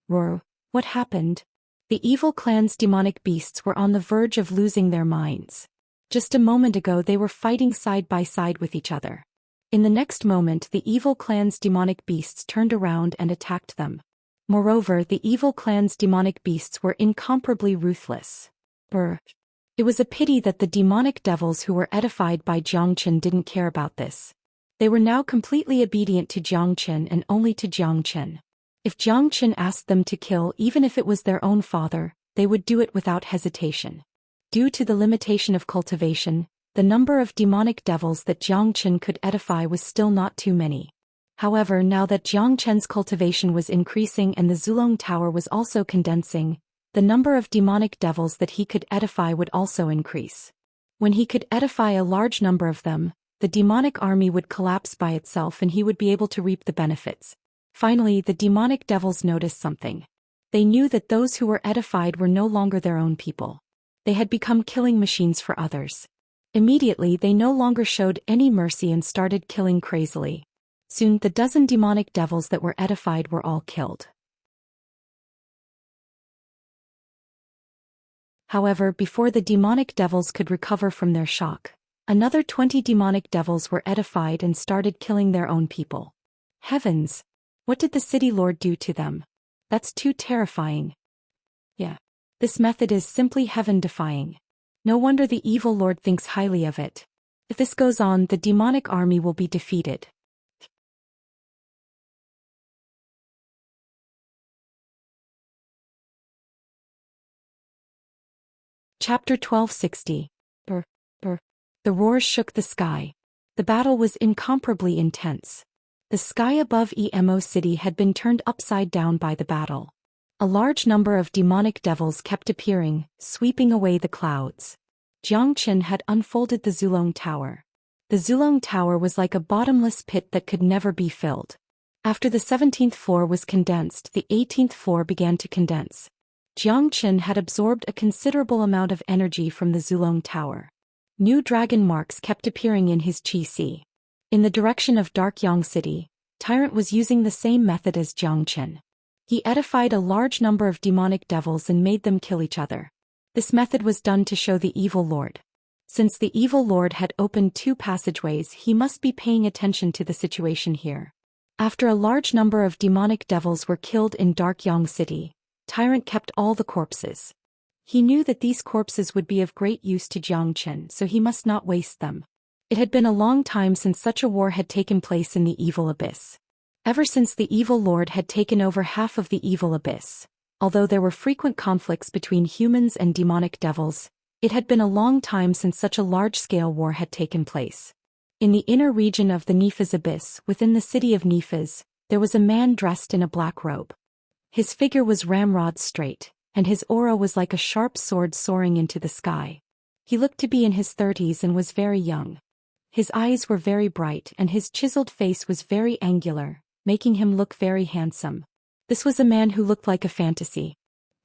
A: Roar! What happened? The evil clan's demonic beasts were on the verge of losing their minds. Just a moment ago they were fighting side by side with each other. In the next moment the evil clan's demonic beasts turned around and attacked them. Moreover, the evil clan's demonic beasts were incomparably ruthless. Brr. It was a pity that the demonic devils who were edified by Jiang Chen didn't care about this. They were now completely obedient to Jiang Chen and only to Jiang Chen. If Jiang Chen asked them to kill even if it was their own father, they would do it without hesitation. Due to the limitation of cultivation, the number of demonic devils that Jiang Chen could edify was still not too many. However, now that Jiang Chen's cultivation was increasing and the Zulong Tower was also condensing, the number of demonic devils that he could edify would also increase. When he could edify a large number of them, the demonic army would collapse by itself and he would be able to reap the benefits. Finally, the demonic devils noticed something. They knew that those who were edified were no longer their own people. They had become killing machines for others. Immediately, they no longer showed any mercy and started killing crazily. Soon, the dozen demonic devils that were edified were all killed. However, before the demonic devils could recover from their shock, another 20 demonic devils were edified and started killing their own people. Heavens! What did the city lord do to them? That's too terrifying. Yeah. This method is simply heaven-defying. No wonder the evil lord thinks highly of it. If this goes on, the demonic army will be defeated. Chapter 1260. The roars shook the sky. The battle was incomparably intense. The sky above Emo City had been turned upside down by the battle. A large number of demonic devils kept appearing, sweeping away the clouds. Jiang Chen had unfolded the Zulong Tower. The Zulong Tower was like a bottomless pit that could never be filled. After the 17th floor was condensed, the 18th floor began to condense. Jiang Chen had absorbed a considerable amount of energy from the Zulong Tower. New dragon marks kept appearing in his qi. In the direction of Darkyang City, Tyrant was using the same method as Jiang Chen. He edified a large number of demonic devils and made them kill each other. This method was done to show the evil lord. Since the evil lord had opened 2 passageways, he must be paying attention to the situation here. After a large number of demonic devils were killed in Darkyang City, Tyrant kept all the corpses. He knew that these corpses would be of great use to Jiang Chen, so he must not waste them. It had been a long time since such a war had taken place in the Evil Abyss. Ever since the Evil Lord had taken over half of the Evil Abyss, although there were frequent conflicts between humans and demonic devils, it had been a long time since such a large-scale war had taken place. In the inner region of the Nephis Abyss, within the city of Nephis, there was a man dressed in a black robe. His figure was ramrod straight, and his aura was like a sharp sword soaring into the sky. He looked to be in his 30s and was very young. His eyes were very bright and his chiseled face was very angular, making him look very handsome. This was a man who looked like a fantasy.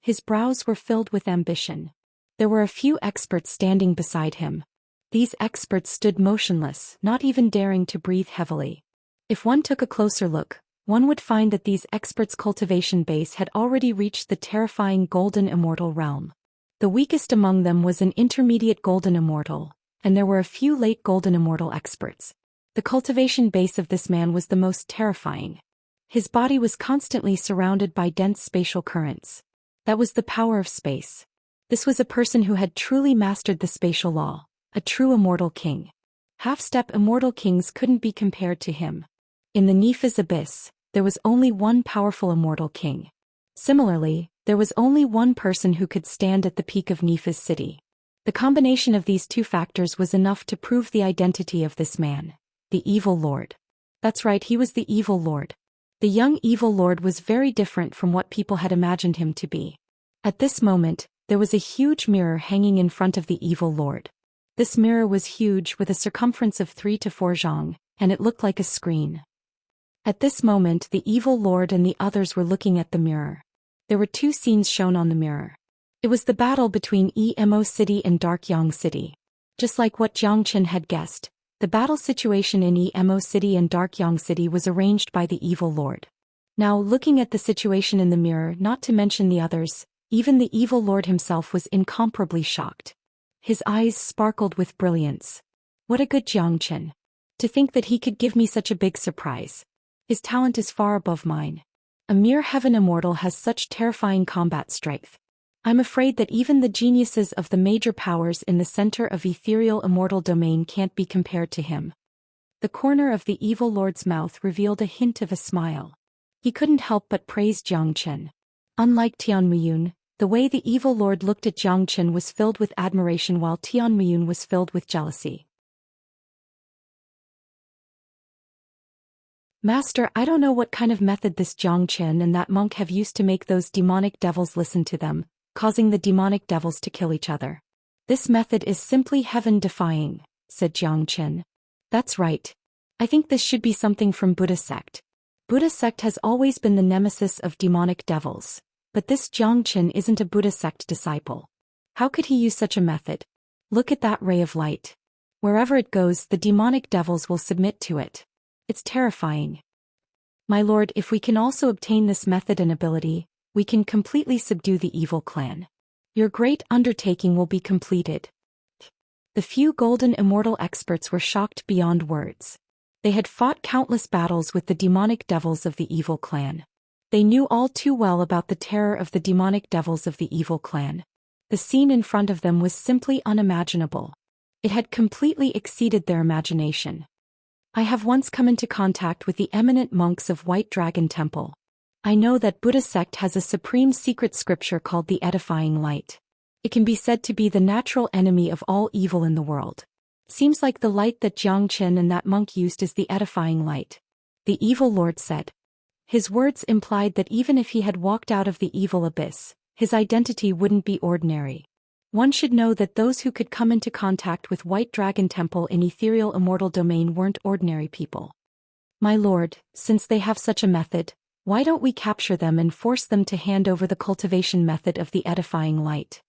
A: His brows were filled with ambition. There were a few experts standing beside him. These experts stood motionless, not even daring to breathe heavily. If one took a closer look, one would find that these experts' cultivation base had already reached the terrifying golden immortal realm. The weakest among them was an intermediate golden immortal, and there were a few late golden immortal experts. The cultivation base of this man was the most terrifying. His body was constantly surrounded by dense spatial currents. That was the power of space. This was a person who had truly mastered the spatial law, a true immortal king. Half-step immortal kings couldn't be compared to him. In the Nephis abyss, there was only one powerful immortal king. Similarly, there was only one person who could stand at the peak of Nephis city. The combination of these two factors was enough to prove the identity of this man, the evil lord. That's right, he was the evil lord. The young evil lord was very different from what people had imagined him to be. At this moment, there was a huge mirror hanging in front of the evil lord. This mirror was huge with a circumference of 3 to 4 zhang, and it looked like a screen. At this moment the evil lord and the others were looking at the mirror. There were two scenes shown on the mirror. It was the battle between Emo City and Dark Yang City. Just like what Jiang Chen had guessed, the battle situation in Emo City and Dark Yang City was arranged by the evil lord. Now, looking at the situation in the mirror, not to mention the others, even the evil lord himself was incomparably shocked. His eyes sparkled with brilliance. What a good Jiang Chen. To think that he could give me such a big surprise. His talent is far above mine. A mere heaven immortal has such terrifying combat strength. I'm afraid that even the geniuses of the major powers in the center of ethereal immortal domain can't be compared to him. The corner of the evil lord's mouth revealed a hint of a smile. He couldn't help but praise Jiang Chen. Unlike Tian Muyun, the way the evil lord looked at Jiang Chen was filled with admiration while Tian Muyun was filled with jealousy. Master, I don't know what kind of method this Jiang Chen and that monk have used to make those demonic devils listen to them, causing the demonic devils to kill each other. This method is simply heaven-defying, said Jiang Chen. That's right. I think this should be something from Buddha sect. Buddha sect has always been the nemesis of demonic devils, but this Jiang Chen isn't a Buddha sect disciple. How could he use such a method? Look at that ray of light. Wherever it goes, the demonic devils will submit to it. It's terrifying. My lord, if we can also obtain this method and ability, we can completely subdue the evil clan. Your great undertaking will be completed. The few golden immortal experts were shocked beyond words. They had fought countless battles with the demonic devils of the evil clan. They knew all too well about the terror of the demonic devils of the evil clan. The scene in front of them was simply unimaginable. It had completely exceeded their imagination. I have once come into contact with the eminent monks of White Dragon Temple. I know that Buddha sect has a supreme secret scripture called the Edifying Light. It can be said to be the natural enemy of all evil in the world. Seems like the light that Jiang Chen and that monk used is the edifying light. The evil lord said. His words implied that even if he had walked out of the evil abyss, his identity wouldn't be ordinary. One should know that those who could come into contact with White Dragon Temple in ethereal immortal domain weren't ordinary people. My lord, since they have such a method, why don't we capture them and force them to hand over the cultivation method of the edifying light?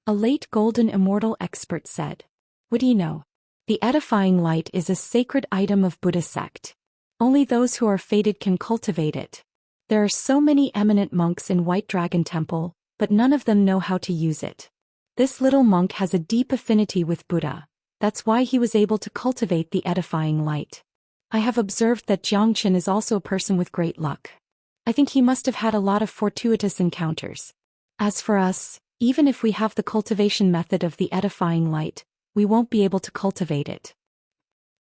A: A late golden immortal expert said. What do you know? The edifying light is a sacred item of Buddha sect. Only those who are fated can cultivate it. There are so many eminent monks in White Dragon Temple, but none of them know how to use it. This little monk has a deep affinity with Buddha. That's why he was able to cultivate the edifying light. I have observed that Jiang Chen is also a person with great luck. I think he must have had a lot of fortuitous encounters. As for us, even if we have the cultivation method of the edifying light, we won't be able to cultivate it.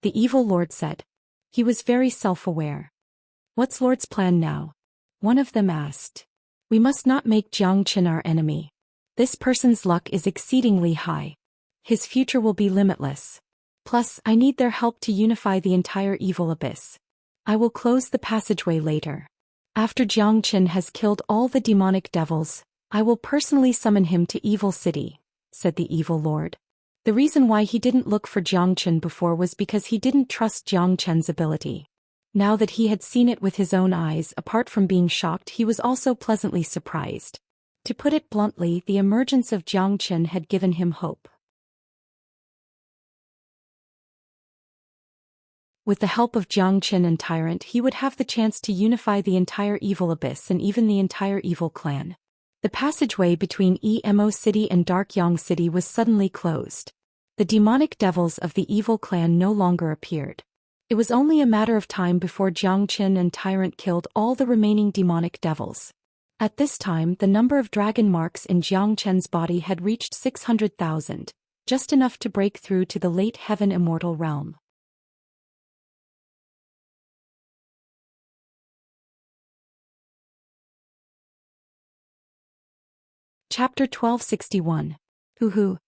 A: The evil lord said. He was very self-aware. What's Lord's plan now? One of them asked. We must not make Jiang Chen our enemy. This person's luck is exceedingly high. His future will be limitless. Plus, I need their help to unify the entire evil abyss. I will close the passageway later. After Jiang Chen has killed all the demonic devils, I will personally summon him to Evil City, said the evil lord. The reason why he didn't look for Jiang Chen before was because he didn't trust Jiang Chen's ability. Now that he had seen it with his own eyes, apart from being shocked, he was also pleasantly surprised. To put it bluntly, the emergence of Jiang Chen had given him hope. With the help of Jiang Chen and Tyrant, he would have the chance to unify the entire evil abyss and even the entire evil clan. The passageway between Emo City and Dark Yang City was suddenly closed. The demonic devils of the evil clan no longer appeared. It was only a matter of time before Zhou Xian and Tyrant killed all the remaining demonic devils. At this time, the number of dragon marks in Zhou Xian's body had reached 600,000, just enough to break through to the late heaven immortal realm. Chapter 1261. Hoo-hoo.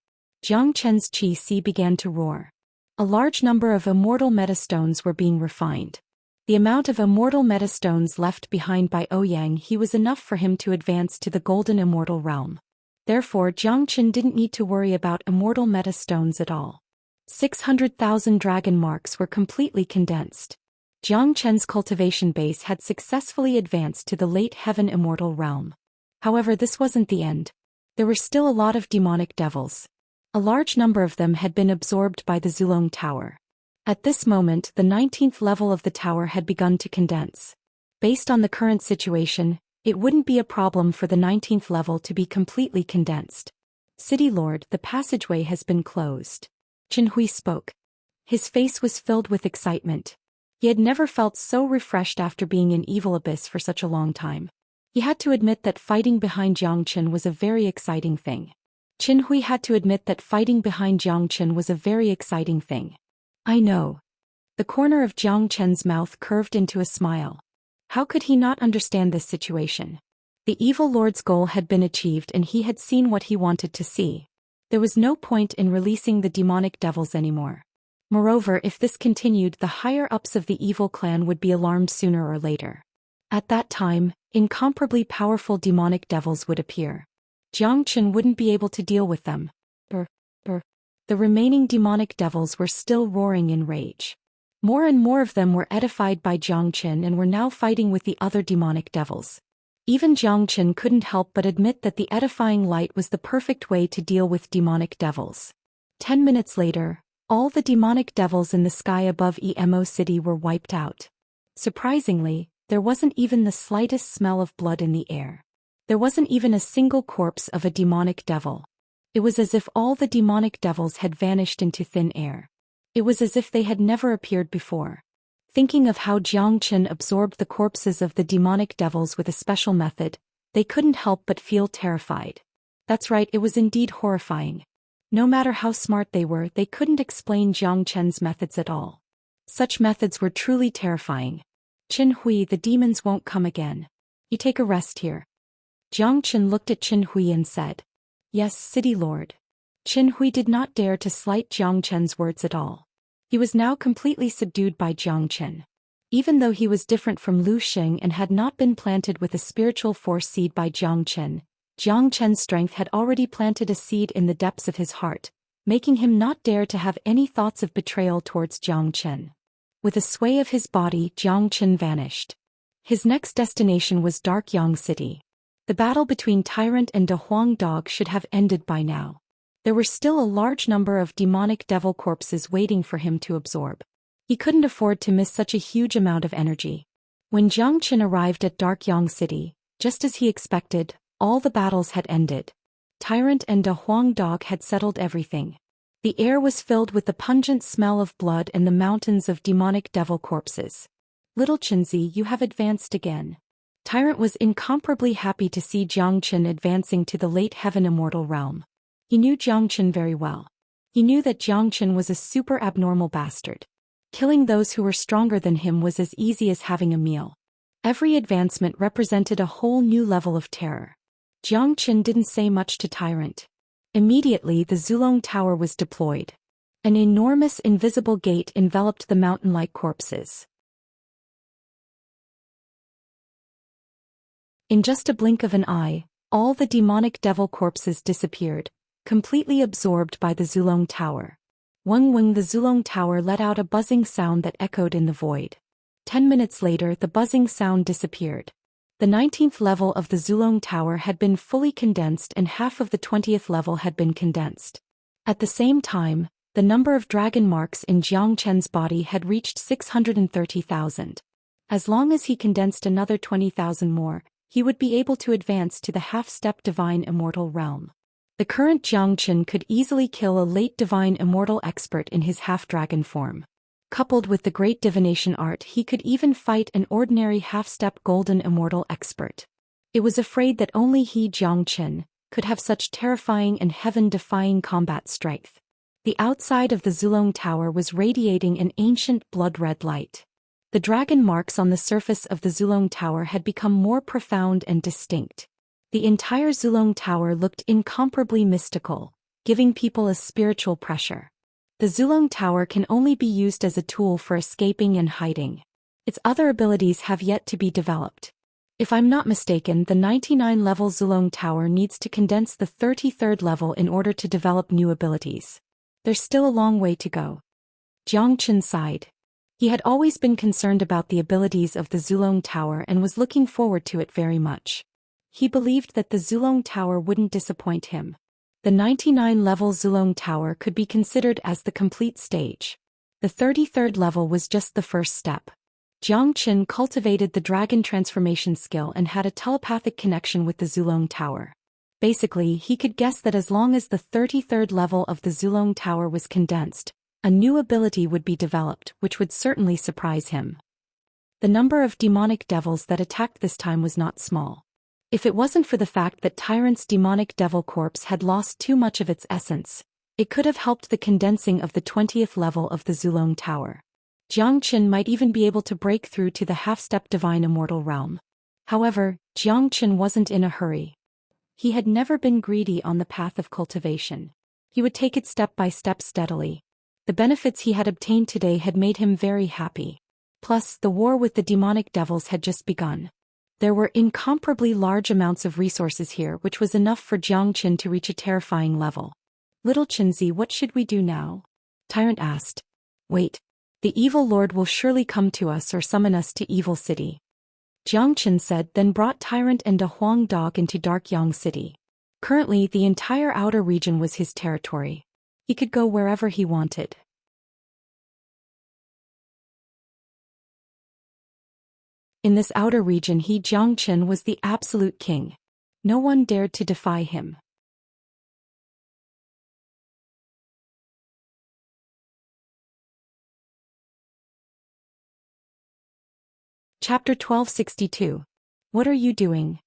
A: Zhou Qian's qi began to roar. A large number of immortal metastones were being refined. The amount of immortal metastones left behind by Ouyang He was enough for him to advance to the golden immortal realm. Therefore Zhou Qian didn't need to worry about immortal metastones at all. 600,000 dragon marks were completely condensed. Zhou Qian's cultivation base had successfully advanced to the late heaven immortal realm. However, this wasn't the end. There were still a lot of demonic devils. A large number of them had been absorbed by the Zulong Tower. At this moment, the 19th level of the tower had begun to condense. Based on the current situation, it wouldn't be a problem for the 19th level to be completely condensed. City Lord, the passageway has been closed. Qin Hui spoke. His face was filled with excitement. He had never felt so refreshed after being in Evil Abyss for such a long time. He had to admit that fighting behind Zhou Qian was a very exciting thing. Qin Hui had to admit that fighting behind Zhou Qian was a very exciting thing. I know. The corner of Zhou Qian's mouth curved into a smile. How could he not understand this situation? The evil lord's goal had been achieved and he had seen what he wanted to see. There was no point in releasing the demonic devils anymore. Moreover, if this continued, the higher-ups of the evil clan would be alarmed sooner or later. At that time, incomparably powerful demonic devils would appear. Zhou Qian wouldn't be able to deal with them. The remaining demonic devils were still roaring in rage. More and more of them were edified by Zhou Qian and were now fighting with the other demonic devils. Even Zhou Qian couldn't help but admit that the edifying light was the perfect way to deal with demonic devils. 10 minutes later, all the demonic devils in the sky above Emo City were wiped out. Surprisingly, there wasn't even the slightest smell of blood in the air. There wasn't even a single corpse of a demonic devil. It was as if all the demonic devils had vanished into thin air. It was as if they had never appeared before. Thinking of how Zhou Qian absorbed the corpses of the demonic devils with a special method, they couldn't help but feel terrified. That's right, it was indeed horrifying. No matter how smart they were, they couldn't explain Zhou Qian's methods at all. Such methods were truly terrifying. Qin Hui, the demons won't come again. You take a rest here. Zhou Qian looked at Qin Hui and said, Yes, City Lord. Qin Hui did not dare to slight Zhou Qian's words at all. He was now completely subdued by Zhou Qian. Even though he was different from Lu Xing and had not been planted with a spiritual force seed by Zhou Qian's strength had already planted a seed in the depths of his heart, making him not dare to have any thoughts of betrayal towards Zhou Qian. With a sway of his body, Zhou Qian vanished. His next destination was Dark Yang City. The battle between Tyrant and De Huang Dog should have ended by now. There were still a large number of demonic devil corpses waiting for him to absorb. He couldn't afford to miss such a huge amount of energy. When Zhou Qian arrived at Dark Yang City, just as he expected, all the battles had ended. Tyrant and De Huang Dog had settled everything. The air was filled with the pungent smell of blood and the mountains of demonic devil corpses. Little Qinzi, you have advanced again. Tyrant was incomparably happy to see Zhou Qian advancing to the late heaven immortal realm. He knew Zhou Qian very well. He knew that Zhou Qian was a super abnormal bastard. Killing those who were stronger than him was as easy as having a meal. Every advancement represented a whole new level of terror. Zhou Qian didn't say much to Tyrant. Immediately the Zulong Tower was deployed. An enormous invisible gate enveloped the mountain-like corpses. In just a blink of an eye, all the demonic devil corpses disappeared, completely absorbed by the Zulong Tower. Weng, the Zulong Tower let out a buzzing sound that echoed in the void. 10 minutes later, the buzzing sound disappeared. The 19th level of the Zulong Tower had been fully condensed and half of the 20th level had been condensed. At the same time, the number of dragon marks in Zhou Qian's body had reached 630,000. As long as he condensed another 20,000 more, he would be able to advance to the half-step divine immortal realm. The current Jiang Chen could easily kill a late divine immortal expert in his half-dragon form. Coupled with the great divination art, he could even fight an ordinary half-step golden immortal expert. It was afraid that only he, Jiang Chen, could have such terrifying and heaven-defying combat strength. The outside of the Zulong Tower was radiating an ancient blood-red light. The dragon marks on the surface of the Zulong Tower had become more profound and distinct. The entire Zulong Tower looked incomparably mystical, giving people a spiritual pressure. The Zulong Tower can only be used as a tool for escaping and hiding. Its other abilities have yet to be developed. If I'm not mistaken, the 99-level Zulong Tower needs to condense the 33rd level in order to develop new abilities. There's still a long way to go. Jiang Chen sighed. He had always been concerned about the abilities of the Zulong Tower and was looking forward to it very much. He believed that the Zulong Tower wouldn't disappoint him. The 99-level Zulong Tower could be considered as the complete stage. The 33rd level was just the first step. Jiang Chen cultivated the dragon transformation skill and had a telepathic connection with the Zulong Tower. Basically, he could guess that as long as the 33rd level of the Zulong Tower was condensed, a new ability would be developed, which would certainly surprise him. The number of demonic devils that attacked this time was not small. If it wasn't for the fact that Tyrant's demonic devil corpse had lost too much of its essence, it could have helped the condensing of the 20th level of the Zulong Tower. Jiang Chen might even be able to break through to the half-step divine immortal realm. However, Jiang Chen wasn't in a hurry. He had never been greedy on the path of cultivation. He would take it step by step steadily. The benefits he had obtained today had made him very happy. Plus, the war with the demonic devils had just begun. There were incomparably large amounts of resources here, which was enough for Jiang Chen to reach a terrifying level. Little Chenzi, what should we do now? Tyrant asked. Wait. The evil lord will surely come to us or summon us to Evil City. Jiang Chen said, then brought Tyrant and a Huang dog into Dark Yang City. Currently, the entire outer region was his territory. He could go wherever he wanted. In this outer region, he, Jiang Chen, was the absolute king. No one dared to defy him. Chapter 1262. What are you doing?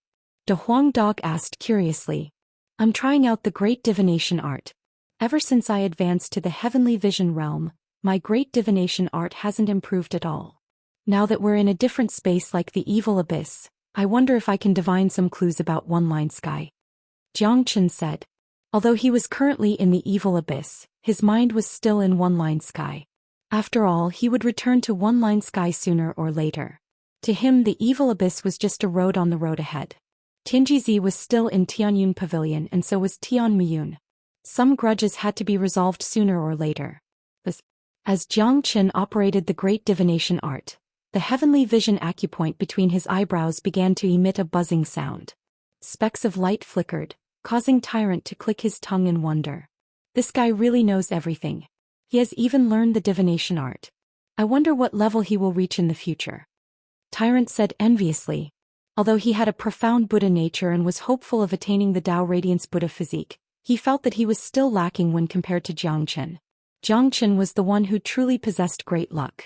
A: De Huang Dog asked curiously. I'm trying out the great divination art. Ever since I advanced to the heavenly vision realm, my great divination art hasn't improved at all. Now that we're in a different space like the evil abyss, I wonder if I can divine some clues about One-Line Sky. Jiang Chen said. Although he was currently in the evil abyss, his mind was still in One-Line Sky. After all, he would return to One-Line Sky sooner or later. To him, the evil abyss was just a road on the road ahead. Tianjizi was still in Tianyun Pavilion, and so was Tianmiyun. Some grudges had to be resolved sooner or later. As Jiang Chen operated the great divination art, the heavenly vision acupoint between his eyebrows began to emit a buzzing sound. Specks of light flickered, causing Tyrant to click his tongue in wonder. This guy really knows everything. He has even learned the divination art. I wonder what level he will reach in the future. Tyrant said enviously. Although he had a profound Buddha nature and was hopeful of attaining the Tao Radiance Buddha physique, he felt that he was still lacking when compared to Jiang Chen. Jiang Chen was the one who truly possessed great luck.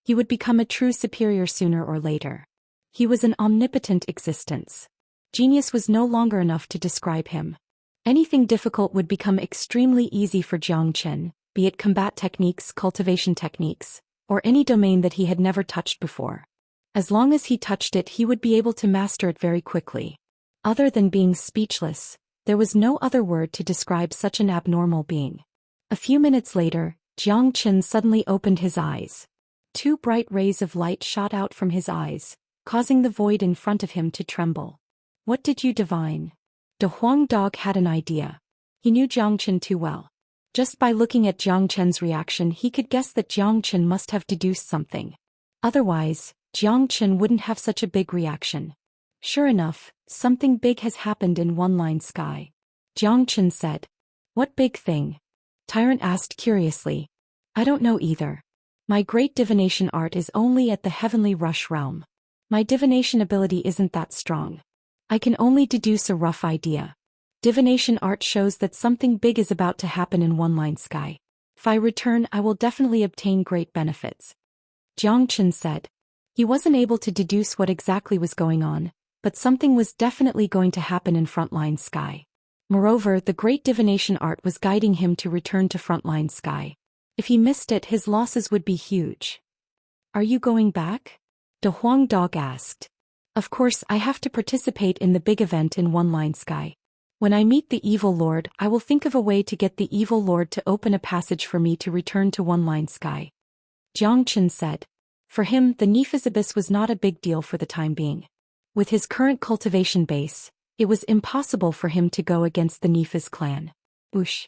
A: He would become a true superior sooner or later. He was an omnipotent existence. Genius was no longer enough to describe him. Anything difficult would become extremely easy for Jiang Chen, be it combat techniques, cultivation techniques, or any domain that he had never touched before. As long as he touched it, he would be able to master it very quickly. Other than being speechless, there was no other word to describe such an abnormal being. A few minutes later, Jiang Chen suddenly opened his eyes. 2 bright rays of light shot out from his eyes, causing the void in front of him to tremble. What did you divine? De Huang Dog had an idea. He knew Jiang Chen too well. Just by looking at Jiang Chen's reaction, he could guess that Jiang Chen must have deduced something. Otherwise, Jiang Chen wouldn't have such a big reaction. Sure enough, something big has happened in One-Line Sky. Jiang Chen said. What big thing? Tyrant asked curiously. I don't know either. My great divination art is only at the heavenly rush realm. My divination ability isn't that strong. I can only deduce a rough idea. Divination art shows that something big is about to happen in One-Line Sky. If I return, I will definitely obtain great benefits. Jiang Chen said. He wasn't able to deduce what exactly was going on, but something was definitely going to happen in Frontline Sky. Moreover, the great divination art was guiding him to return to Frontline Sky. If he missed it, his losses would be huge. Are you going back? De Huang Dog asked. Of course, I have to participate in the big event in One-Line Sky. When I meet the Evil Lord, I will think of a way to get the Evil Lord to open a passage for me to return to One-Line Sky. Jiang Chen said. For him, the Nephis Abyss was not a big deal for the time being. With his current cultivation base, it was impossible for him to go against the Nephis clan. Whoosh.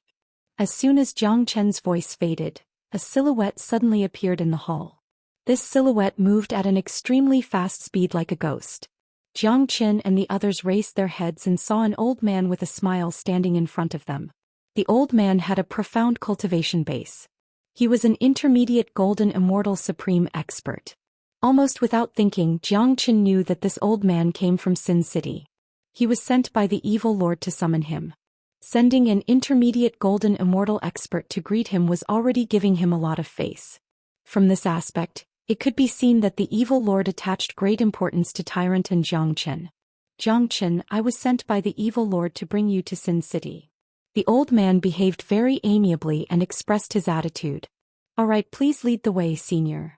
A: As soon as Jiang Chen's voice faded, a silhouette suddenly appeared in the hall. This silhouette moved at an extremely fast speed like a ghost. Jiang Chen and the others raised their heads and saw an old man with a smile standing in front of them. The old man had a profound cultivation base. He was an intermediate golden immortal supreme expert. Almost without thinking, Jiang Chen knew that this old man came from Sin City. He was sent by the Evil Lord to summon him. Sending an intermediate golden immortal expert to greet him was already giving him a lot of face. From this aspect, it could be seen that the Evil Lord attached great importance to Tyrant and Jiang Chen. Jiang Chen, I was sent by the Evil Lord to bring you to Sin City. The old man behaved very amiably and expressed his attitude. All right, please lead the way, senior.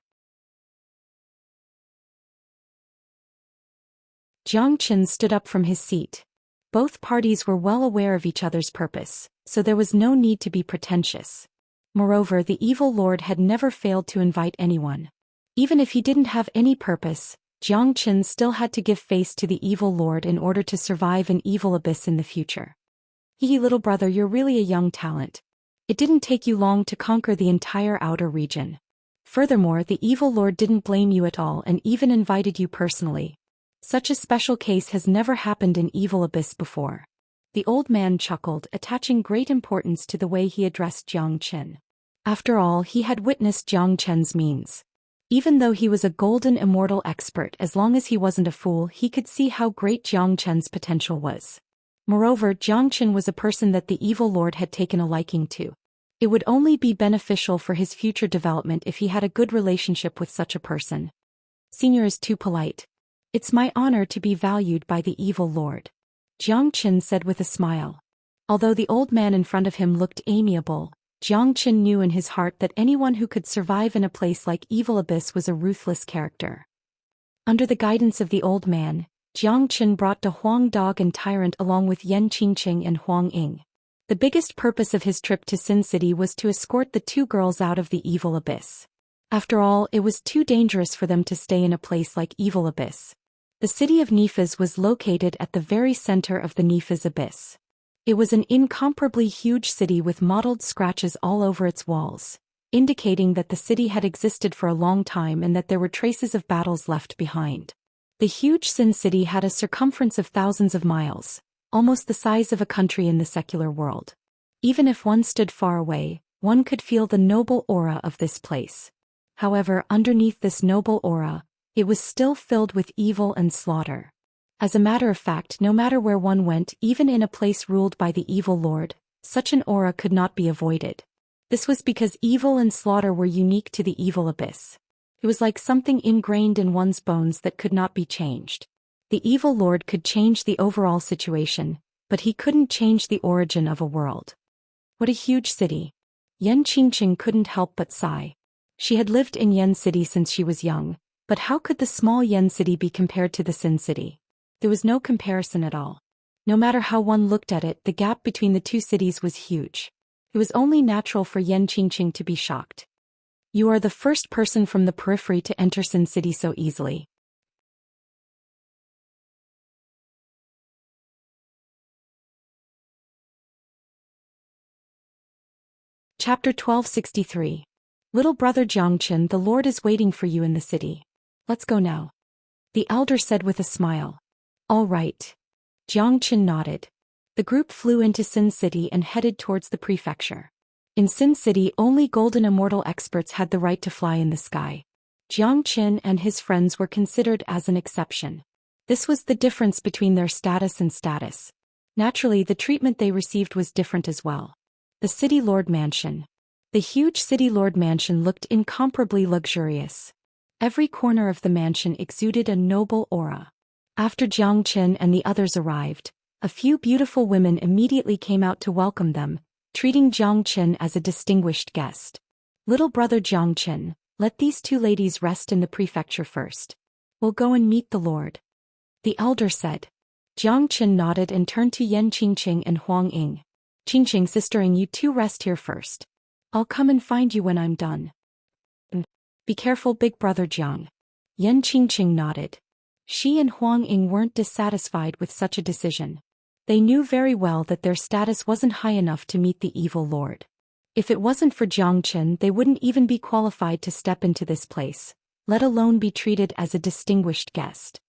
A: Jiang Chen stood up from his seat. Both parties were well aware of each other's purpose, so there was no need to be pretentious. Moreover, the Evil Lord had never failed to invite anyone. Even if he didn't have any purpose, Jiang Chen still had to give face to the Evil Lord in order to survive an evil abyss in the future. Hee little brother, you're really a young talent. It didn't take you long to conquer the entire outer region. Furthermore, the Evil Lord didn't blame you at all and even invited you personally. Such a special case has never happened in Evil Abyss before. The old man chuckled, attaching great importance to the way he addressed Jiang Chen. After all, he had witnessed Jiang Chen's means. Even though he was a golden immortal expert, as long as he wasn't a fool, he could see how great Jiang Chen's potential was. Moreover, Jiang Chen was a person that the Evil Lord had taken a liking to. It would only be beneficial for his future development if he had a good relationship with such a person. Senior is too polite. It's my honor to be valued by the Evil Lord. Jiang Chen said with a smile. Although the old man in front of him looked amiable, Jiang Chen knew in his heart that anyone who could survive in a place like Evil Abyss was a ruthless character. Under the guidance of the old man, Jiang Chen brought De Huang Dog and Tyrant along with Yan Qingqing and Huang Ying. The biggest purpose of his trip to Sin City was to escort the two girls out of the Evil Abyss. After all, it was too dangerous for them to stay in a place like Evil Abyss. The city of Nephis was located at the very center of the Nephis Abyss. It was an incomparably huge city with mottled scratches all over its walls, indicating that the city had existed for a long time and that there were traces of battles left behind. The huge Sin City had a circumference of thousands of miles, almost the size of a country in the secular world. Even if one stood far away, one could feel the noble aura of this place. However, underneath this noble aura, it was still filled with evil and slaughter. As a matter of fact, no matter where one went, even in a place ruled by the Evil Lord, such an aura could not be avoided. This was because evil and slaughter were unique to the Evil Abyss. It was like something ingrained in one's bones that could not be changed. The Evil Lord could change the overall situation, but he couldn't change the origin of a world. What a huge city. Yan Qingqing couldn't help but sigh. She had lived in Yan City since she was young, but how could the small Yan City be compared to the Sin City? There was no comparison at all. No matter how one looked at it, the gap between the two cities was huge. It was only natural for Yan Qingqing to be shocked. You are the first person from the periphery to enter Sin City so easily. Chapter 1263. Little brother Jiangchen, the Lord is waiting for you in the city. Let's go now. The elder said with a smile. All right. Jiangchen nodded. The group flew into Sin City and headed towards the prefecture. In Sin City, only golden immortal experts had the right to fly in the sky. Jiangchen and his friends were considered as an exception. This was the difference between their status and status. Naturally, the treatment they received was different as well. The City Lord Mansion. The huge City Lord Mansion looked incomparably luxurious. Every corner of the mansion exuded a noble aura. After Jiang Qin and the others arrived, a few beautiful women immediately came out to welcome them, treating Jiang Qin as a distinguished guest. Little brother Jiang Qin, let these two ladies rest in the prefecture first. We'll go and meet the Lord. The elder said. Jiang Qin nodded and turned to Yan Qingqing and Huang Ying. Qingqing, sistering, you two rest here first. I'll come and find you when I'm done. Be careful, big brother Jiang. Yan Qingqing nodded. She and Huang Ying weren't dissatisfied with such a decision. They knew very well that their status wasn't high enough to meet the evil lord. If it wasn't for Jiang Qin, they wouldn't even be qualified to step into this place, let alone be treated as a distinguished guest.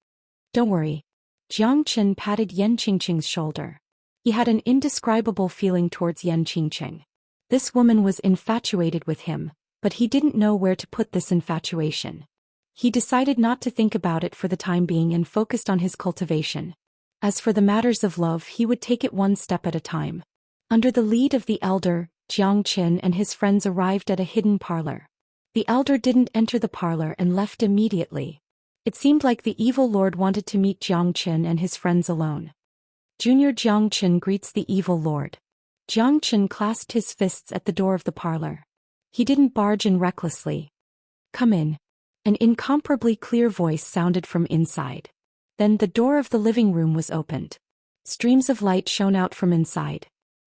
A: Don't worry. Jiang Qin patted Yan Qingqing's shoulder. He had an indescribable feeling towards Yan Qingqing. This woman was infatuated with him, but he didn't know where to put this infatuation. He decided not to think about it for the time being and focused on his cultivation. As for the matters of love, he would take it one step at a time. Under the lead of the elder, Jiang Qin and his friends arrived at a hidden parlor. The elder didn't enter the parlor and left immediately. It seemed like the evil lord wanted to meet Jiang Qin and his friends alone. Junior Jiang Qin greets the evil lord. Jiang Qin clasped his fists at the door of the parlor. He didn't barge in recklessly. Come in. An incomparably clear voice sounded from inside. Then the door of the living room was opened. Streams of light shone out from inside.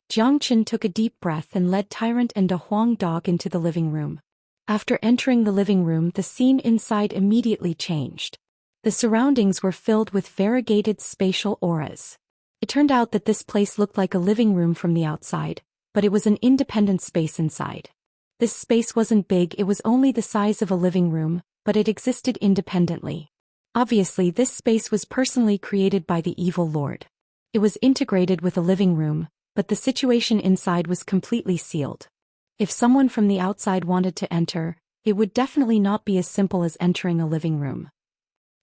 A: Jiang Qin took a deep breath and led Tyrant and a Huang dog into the living room. After entering the living room, the scene inside immediately changed. The surroundings were filled with variegated spatial auras. It turned out that this place looked like a living room from the outside, but it was an independent space inside. This space wasn't big, it was only the size of a living room, but it existed independently. Obviously, this space was personally created by the evil lord. It was integrated with a living room, but the situation inside was completely sealed. If someone from the outside wanted to enter, it would definitely not be as simple as entering a living room.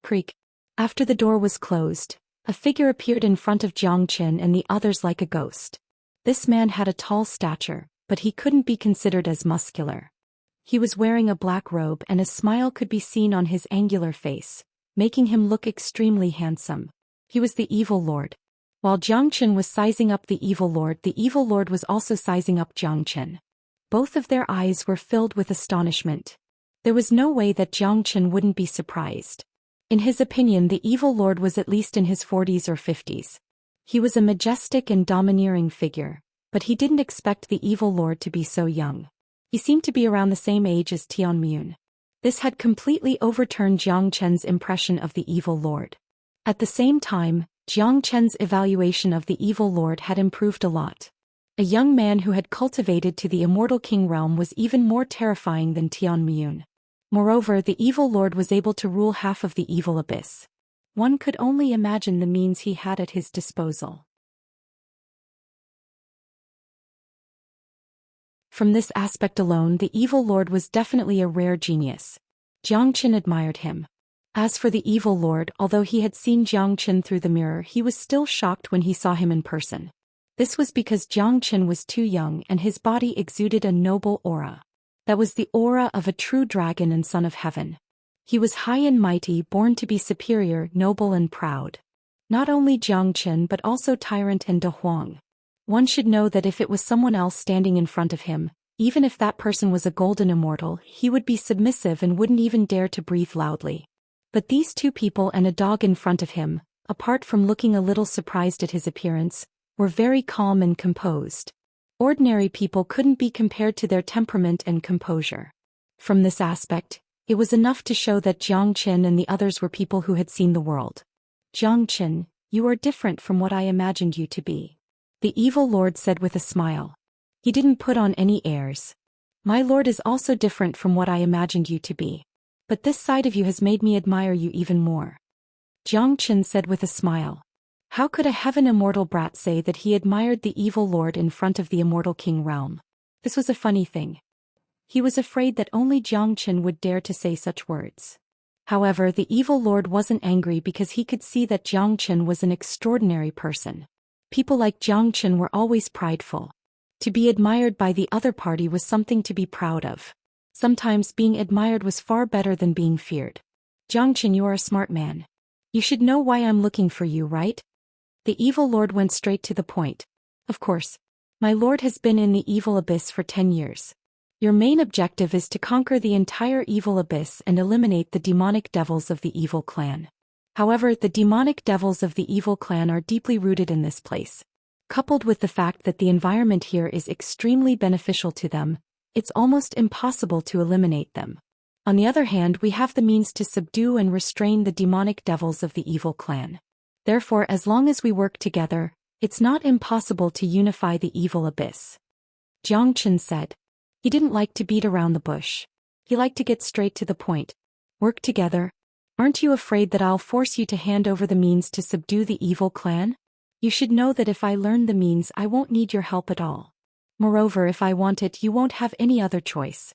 A: Creak. After the door was closed, a figure appeared in front of Jiang Qin and the others like a ghost. This man had a tall stature, but he couldn't be considered as muscular. He was wearing a black robe and a smile could be seen on his angular face, making him look extremely handsome. He was the evil lord. While Jiang Qin was sizing up the evil lord was also sizing up Jiang Qin. Both of their eyes were filled with astonishment. There was no way that Jiang Qin wouldn't be surprised. In his opinion, the evil lord was at least in his 40s or 50s. He was a majestic and domineering figure, but he didn't expect the evil lord to be so young. He seemed to be around the same age as Tianmyun. This had completely overturned Jiang Qin's impression of the evil lord. At the same time, Jiang Qin's evaluation of the evil lord had improved a lot. A young man who had cultivated to the immortal king realm was even more terrifying than Tianmyun. Moreover, the evil lord was able to rule half of the evil abyss. One could only imagine the means he had at his disposal. From this aspect alone, the evil lord was definitely a rare genius. Jiang Qin admired him. As for the evil lord, although he had seen Jiang Qin through the mirror, he was still shocked when he saw him in person. This was because Jiang Qin was too young and his body exuded a noble aura. That was the aura of a true dragon and son of heaven. He was high and mighty, born to be superior, noble and proud. Not only Jiang Qin but also Tyrant and De Huang. One should know that if it was someone else standing in front of him, even if that person was a golden immortal, he would be submissive and wouldn't even dare to breathe loudly. But these two people and a dog in front of him, apart from looking a little surprised at his appearance, were very calm and composed. Ordinary people couldn't be compared to their temperament and composure. From this aspect, it was enough to show that Jiang Qin and the others were people who had seen the world. Jiang Qin, you are different from what I imagined you to be. The evil lord said with a smile. He didn't put on any airs. My lord is also different from what I imagined you to be. But this side of you has made me admire you even more. Jiang Qin said with a smile. How could a heaven immortal brat say that he admired the evil lord in front of the immortal king realm? This was a funny thing. He was afraid that only Jiang Qin would dare to say such words. However, the evil lord wasn't angry because he could see that Jiang Qin was an extraordinary person. People like Xianxia were always prideful. To be admired by the other party was something to be proud of. Sometimes being admired was far better than being feared. Xianxia, you are a smart man. You should know why I'm looking for you, right? The evil lord went straight to the point. Of course. My lord has been in the evil abyss for 10 years. Your main objective is to conquer the entire evil abyss and eliminate the demonic devils of the evil clan. However, the demonic devils of the evil clan are deeply rooted in this place. Coupled with the fact that the environment here is extremely beneficial to them, it's almost impossible to eliminate them. On the other hand, we have the means to subdue and restrain the demonic devils of the evil clan. Therefore, as long as we work together, it's not impossible to unify the evil abyss. Xianxia said. He didn't like to beat around the bush. He liked to get straight to the point. Work together? Aren't you afraid that I'll force you to hand over the means to subdue the evil clan? You should know that if I learn the means, I won't need your help at all. Moreover, if I want it, you won't have any other choice.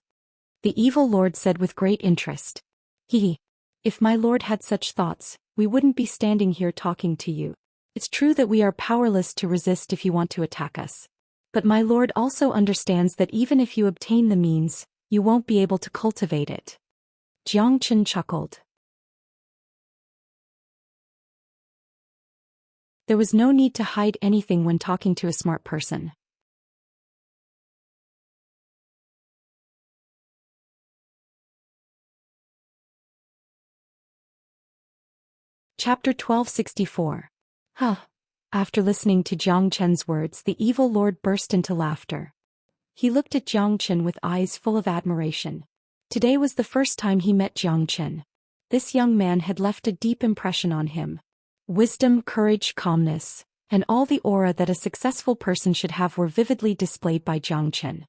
A: The evil lord said with great interest. If my lord had such thoughts, we wouldn't be standing here talking to you. It's true that we are powerless to resist if you want to attack us. But my lord also understands that even if you obtain the means, you won't be able to cultivate it. Xianxia chuckled. There was no need to hide anything when talking to a smart person. Chapter 1264. After listening to Xianxia's words, the evil lord burst into laughter. He looked at Xianxia with eyes full of admiration. Today was the first time he met Xianxia. This young man had left a deep impression on him. Wisdom, courage, calmness, and all the aura that a successful person should have were vividly displayed by Xianxia.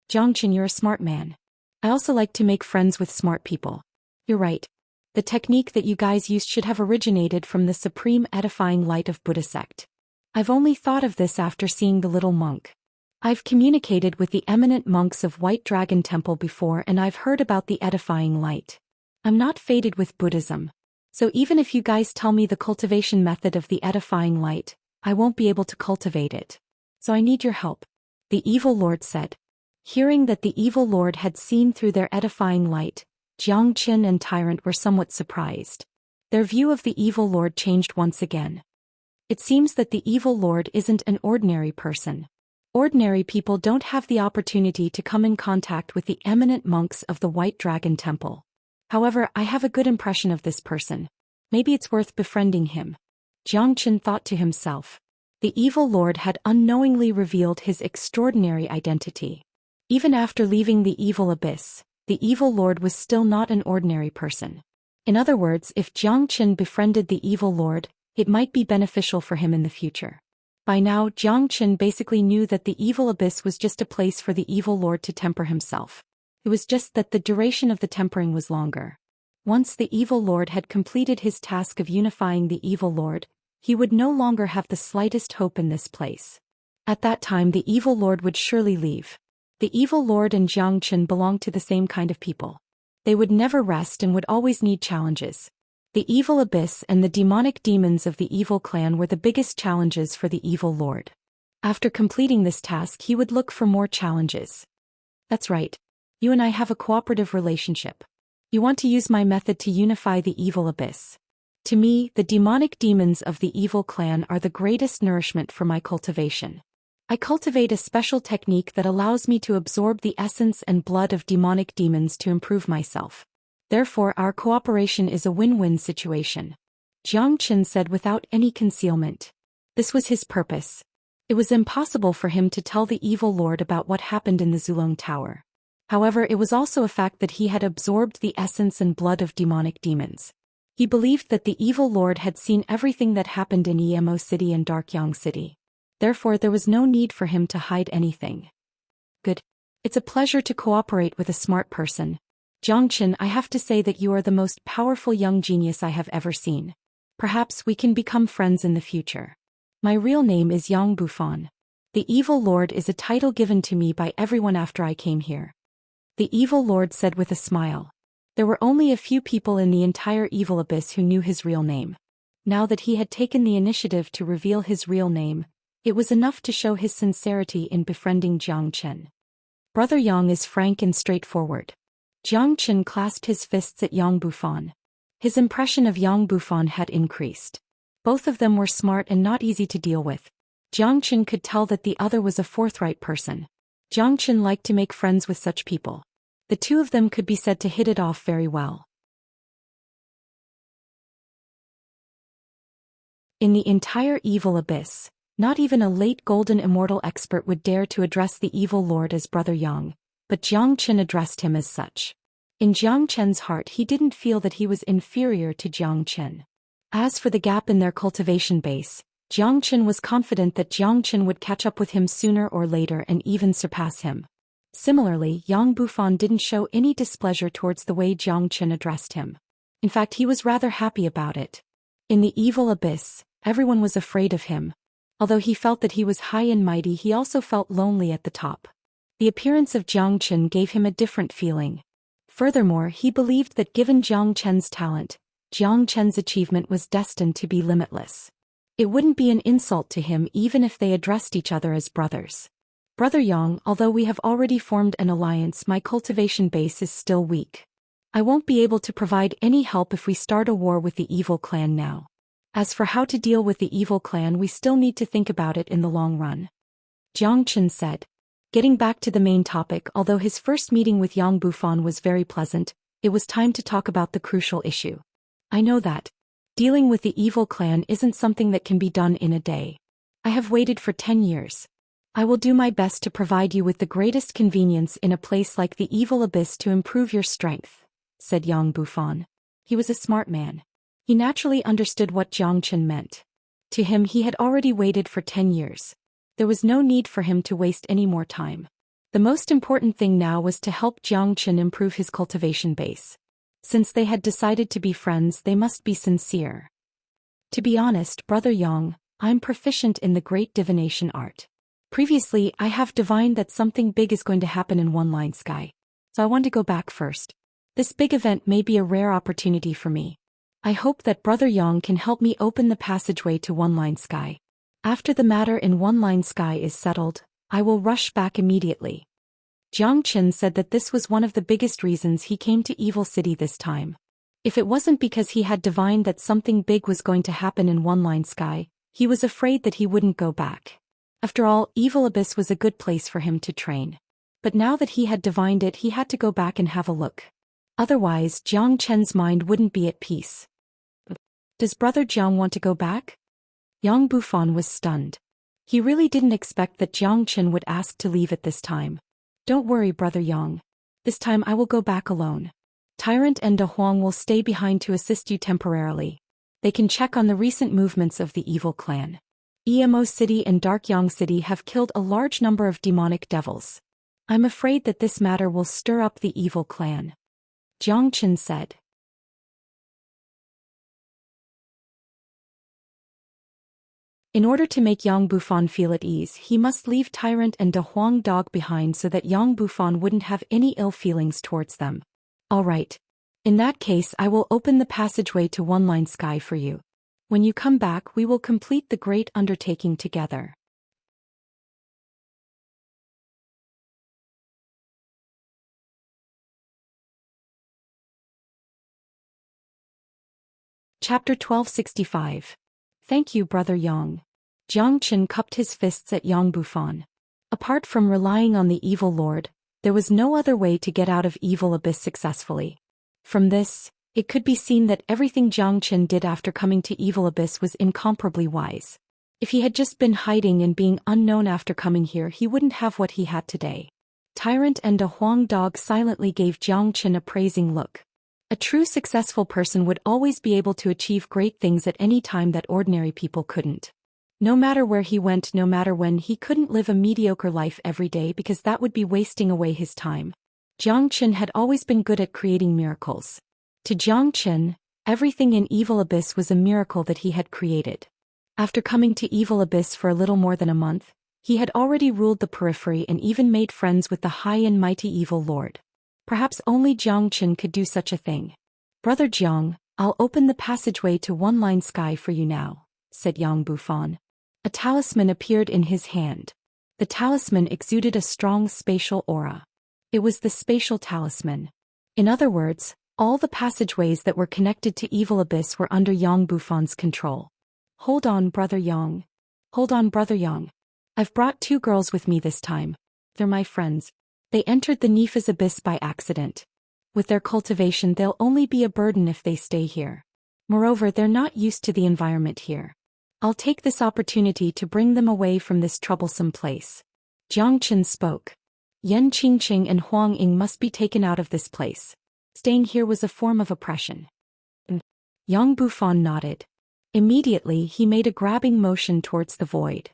A: Xianxia, you're a smart man. I also like to make friends with smart people. You're right. The technique that you guys used should have originated from the supreme edifying light of Buddha sect. I've only thought of this after seeing the little monk. I've communicated with the eminent monks of White Dragon Temple before, and I've heard about the edifying light. I'm not fated with Buddhism. So even if you guys tell me the cultivation method of the edifying light, I won't be able to cultivate it. So I need your help. The evil lord said. Hearing that the evil lord had seen through their edifying light, Xianxia and Tyrant were somewhat surprised. Their view of the evil lord changed once again. It seems that the evil lord isn't an ordinary person. Ordinary people don't have the opportunity to come in contact with the eminent monks of the White Dragon Temple. However, I have a good impression of this person. Maybe it's worth befriending him. Xianxia thought to himself. The evil lord had unknowingly revealed his extraordinary identity. Even after leaving the evil abyss, the evil lord was still not an ordinary person. In other words, if Xianxia befriended the evil lord, it might be beneficial for him in the future. By now, Xianxia basically knew that the evil abyss was just a place for the evil lord to temper himself. It was just that the duration of the tempering was longer. Once the evil lord had completed his task of unifying the evil lord, he would no longer have the slightest hope in this place. At that time, the evil lord would surely leave. The evil lord and Xianxia belonged to the same kind of people. They would never rest and would always need challenges. The evil abyss and the demonic demons of the evil clan were the biggest challenges for the evil lord. After completing this task, he would look for more challenges. That's right. You and I have a cooperative relationship. You want to use my method to unify the evil abyss. To me, the demonic demons of the evil clan are the greatest nourishment for my cultivation. I cultivate a special technique that allows me to absorb the essence and blood of demonic demons to improve myself. Therefore, our cooperation is a win-win situation. Xianxia said without any concealment. This was his purpose. It was impossible for him to tell the evil lord about what happened in the Zulong Tower. However, it was also a fact that he had absorbed the essence and blood of demonic demons. He believed that the evil lord had seen everything that happened in Emo City and Darkyang City. Therefore, there was no need for him to hide anything. Good. It's a pleasure to cooperate with a smart person. Xianxia, I have to say that you are the most powerful young genius I have ever seen. Perhaps we can become friends in the future. My real name is Yang Bufan. The evil lord is a title given to me by everyone after I came here. The evil lord said with a smile. There were only a few people in the entire evil abyss who knew his real name. Now that he had taken the initiative to reveal his real name, It was enough to show his sincerity in befriending Jiang Chen. Brother Yang is frank and straightforward. Jiang Chen clasped his fists at Yang Bufan. His impression of Yang Bufan had increased. Both of them were smart and not easy to deal with. Jiang Chen could tell that the other was a forthright person. Jiang Chen liked to make friends with such people. The two of them could be said to hit it off very well. In the entire evil abyss, not even a late golden immortal expert would dare to address the evil lord as Brother Yang, but Jiang Chen addressed him as such. In Jiang Chen's heart he didn't feel that he was inferior to Jiang Chen. As for the gap in their cultivation base, Jiang Chen was confident that Jiang Chen would catch up with him sooner or later and even surpass him. Similarly, Yang Bufan didn't show any displeasure towards the way Jiang Chen addressed him. In fact, he was rather happy about it. In the evil abyss, everyone was afraid of him. Although he felt that he was high and mighty, he also felt lonely at the top. The appearance of Jiang Chen gave him a different feeling. Furthermore, he believed that given Jiang Chen's talent, Jiang Chen's achievement was destined to be limitless. It wouldn't be an insult to him even if they addressed each other as brothers. Brother Yang, although we have already formed an alliance, my cultivation base is still weak. I won't be able to provide any help if we start a war with the evil clan now. As for how to deal with the evil clan, we still need to think about it in the long run. Jiang Chen said. Getting back to the main topic, although his first meeting with Yang Bufan was very pleasant, it was time to talk about the crucial issue. I know that dealing with the evil clan isn't something that can be done in a day. I have waited for 10 years. I will do my best to provide you with the greatest convenience in a place like the evil abyss to improve your strength, said Yang Bufan. He was a smart man. He naturally understood what Jiang Chen meant. To him, he had already waited for 10 years. There was no need for him to waste any more time. The most important thing now was to help Jiang Chen improve his cultivation base. Since they had decided to be friends, they must be sincere. To be honest, Brother Yang, I'm proficient in the great divination art. Previously, I have divined that something big is going to happen in One Line Sky. So I want to go back first. This big event may be a rare opportunity for me. I hope that Brother Yang can help me open the passageway to One Line Sky. After the matter in One Line Sky is settled, I will rush back immediately. Jiang Chen said that this was one of the biggest reasons he came to Evil City this time. If it wasn't because he had divined that something big was going to happen in One Line Sky, he was afraid that he wouldn't go back. After all, Evil Abyss was a good place for him to train. But now that he had divined it, he had to go back and have a look. Otherwise, Jiang Chen's mind wouldn't be at peace. Does Brother Jiang want to go back? Yang Bufan was stunned. He really didn't expect that Jiang Chen would ask to leave at this time. Don't worry, Brother Yang. This time I will go back alone. Tyrant and De Huang will stay behind to assist you temporarily. They can check on the recent movements of the evil clan. Emo City and Dark Yang City have killed a large number of demonic devils. I'm afraid that this matter will stir up the evil clan. Jiang Chen said. In order to make Yang Bufan feel at ease, he must leave Tyrant and De Huang Dog behind so that Yang Bufan wouldn't have any ill feelings towards them. All right. In that case, I will open the passageway to One Line Sky for you. When you come back, we will complete the great undertaking together. Chapter 1265. Thank you, Brother Yang. Jiang Chen cupped his fists at Yang Bufan. Apart from relying on the evil lord, there was no other way to get out of Evil Abyss successfully. From this, it could be seen that everything Jiang Chen did after coming to Evil Abyss was incomparably wise. If he had just been hiding and being unknown after coming here, he wouldn't have what he had today. Tyrant and De Huang Dog silently gave Jiang Chen a praising look. A true successful person would always be able to achieve great things at any time that ordinary people couldn't. No matter where he went, no matter when, he couldn't live a mediocre life every day because that would be wasting away his time. Jiang Chen had always been good at creating miracles. To Jiang Chen, everything in Evil Abyss was a miracle that he had created. After coming to Evil Abyss for a little more than a month, he had already ruled the periphery and even made friends with the high and mighty evil lord. Perhaps only Jiang Chen could do such a thing. Brother Jiang, I'll open the passageway to One Line Sky for you now, said Yang Bufan. A talisman appeared in his hand. The talisman exuded a strong spatial aura. It was the spatial talisman. In other words, all the passageways that were connected to Evil Abyss were under Yang Bufan's control. Hold on, Brother Yang. Hold on, Brother Yang. I've brought 2 girls with me this time. They're my friends. They entered the Nifas Abyss by accident. With their cultivation, they'll only be a burden if they stay here. Moreover, they're not used to the environment here. I'll take this opportunity to bring them away from this troublesome place. Jiang Chen spoke. Yan Qingqing and Huang Ying must be taken out of this place. Staying here was a form of oppression. Yang Bufan nodded. Immediately, he made a grabbing motion towards the void.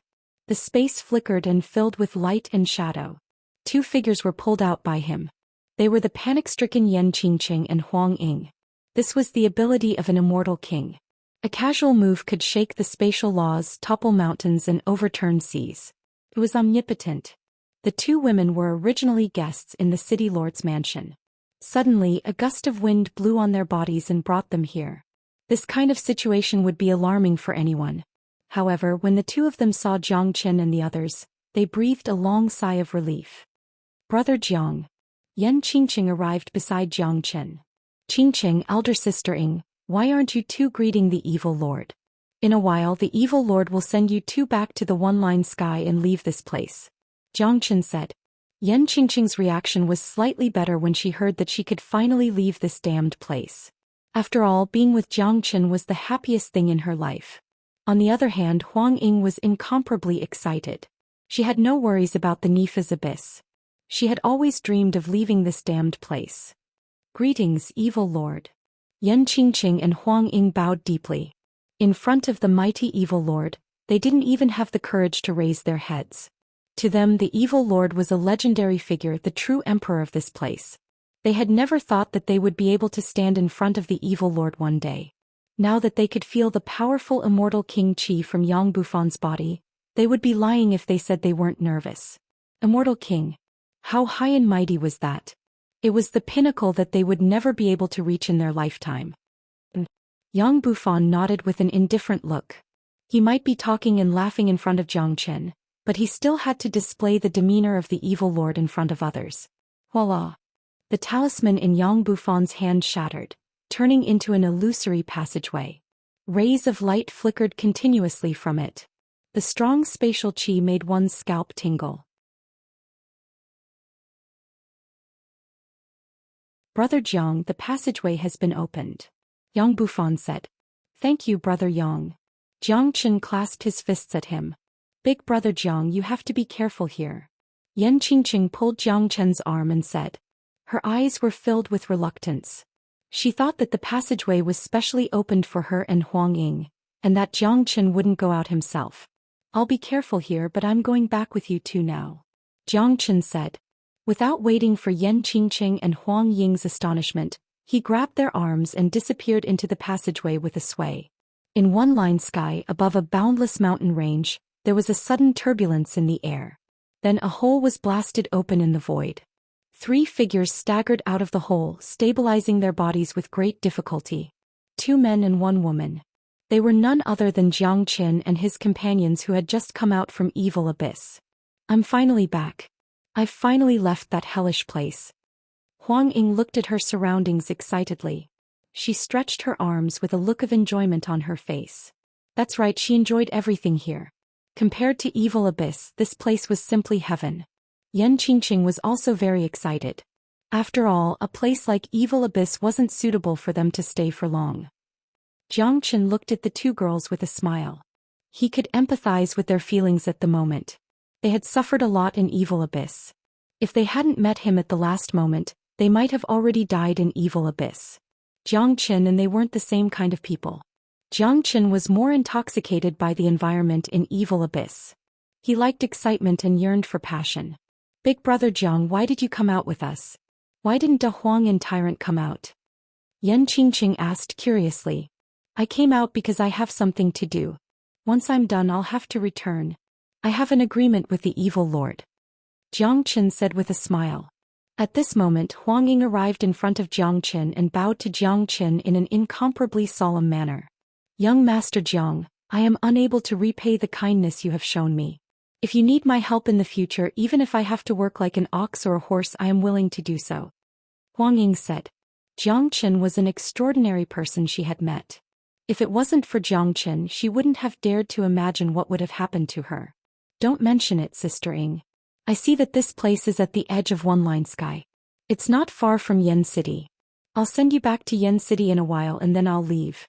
A: The space flickered and filled with light and shadow. 2 figures were pulled out by him. They were the panic-stricken Yan Qingqing and Huang Ying. This was the ability of an immortal king. A casual move could shake the spatial laws, topple mountains, and overturn seas. It was omnipotent. The 2 women were originally guests in the city lord's mansion. Suddenly, a gust of wind blew on their bodies and brought them here. This kind of situation would be alarming for anyone. However, when the 2 of them saw Jiang Chen and the others, they breathed a long sigh of relief. Brother Jiang. Yan Qingqing arrived beside Jiang Chen. Qingqing, elder sister Ying, why aren't you 2 greeting the evil lord? In a while the evil lord will send you 2 back to the one-line sky and leave this place. Jiang Chen said. Yan Qingqing's reaction was slightly better when she heard that she could finally leave this damned place. After all, being with Jiang Chen was the happiest thing in her life. On the other hand, Huang Ying was incomparably excited. She had no worries about the Nifas Abyss. She had always dreamed of leaving this damned place. Greetings, evil lord. Yan Qingqing and Huang Ying bowed deeply. In front of the mighty evil lord, they didn't even have the courage to raise their heads. To them, the evil lord was a legendary figure, the true emperor of this place. They had never thought that they would be able to stand in front of the evil lord one day. Now that they could feel the powerful immortal king Qi from Yang Bufan's body, they would be lying if they said they weren't nervous. Immortal king. How high and mighty was that? It was the pinnacle that they would never be able to reach in their lifetime. Yang Bufan nodded with an indifferent look. He might be talking and laughing in front of Jiang Chen, but he still had to display the demeanor of the evil lord in front of others. Voila! The talisman in Yang Bufan's hand shattered, turning into an illusory passageway. Rays of light flickered continuously from it. The strong spatial qi made one's scalp tingle. Brother Jiang, the passageway has been opened. Yang Bufan said. Thank you, Brother Yang. Jiang Chen clasped his fists at him. Big Brother Jiang, you have to be careful here. Yan Qingqing pulled Jiang Chen's arm and said. Her eyes were filled with reluctance. She thought that the passageway was specially opened for her and Huang Ying, and that Jiang Chen wouldn't go out himself. I'll be careful here, but I'm going back with you 2 now. Jiang Chen said. Without waiting for Yan Qingqing and Huang Ying's astonishment, he grabbed their arms and disappeared into the passageway with a sway. In one-line sky above a boundless mountain range, there was a sudden turbulence in the air. Then a hole was blasted open in the void. 3 figures staggered out of the hole, stabilizing their bodies with great difficulty. 2 men and 1 woman. They were none other than Jiang Chen and his companions who had just come out from Evil Abyss. I'm finally back. I've finally left that hellish place. Huang Ying looked at her surroundings excitedly. She stretched her arms with a look of enjoyment on her face. That's right, she enjoyed everything here. Compared to Evil Abyss, this place was simply heaven. Yan Qingqing was also very excited. After all, a place like Evil Abyss wasn't suitable for them to stay for long. Jiang Chen looked at the 2 girls with a smile. He could empathize with their feelings at the moment. They had suffered a lot in Evil Abyss. If they hadn't met him at the last moment, they might have already died in Evil Abyss. Jiang Chen and they weren't the same kind of people. Jiang Chen was more intoxicated by the environment in Evil Abyss. He liked excitement and yearned for passion. Big Brother Jiang, why did you come out with us? Why didn't Da Huang and Tyrant come out? Yan Qingqing asked curiously. I came out because I have something to do. Once I'm done, I'll have to return. I have an agreement with the evil lord. Jiang Chen said with a smile. At this moment, Huang Ying arrived in front of Jiang Chen and bowed to Jiang Chen in an incomparably solemn manner. Young Master Jiang, I am unable to repay the kindness you have shown me. If you need my help in the future, even if I have to work like an ox or a horse, I am willing to do so." Huang Ying said. Jiang Chen was an extraordinary person she had met. If it wasn't for Jiang Chen, she wouldn't have dared to imagine what would have happened to her. "Don't mention it, Sister Ying. I see that this place is at the edge of One Line Sky. It's not far from Yen City. I'll send you back to Yen City in a while and then I'll leave,"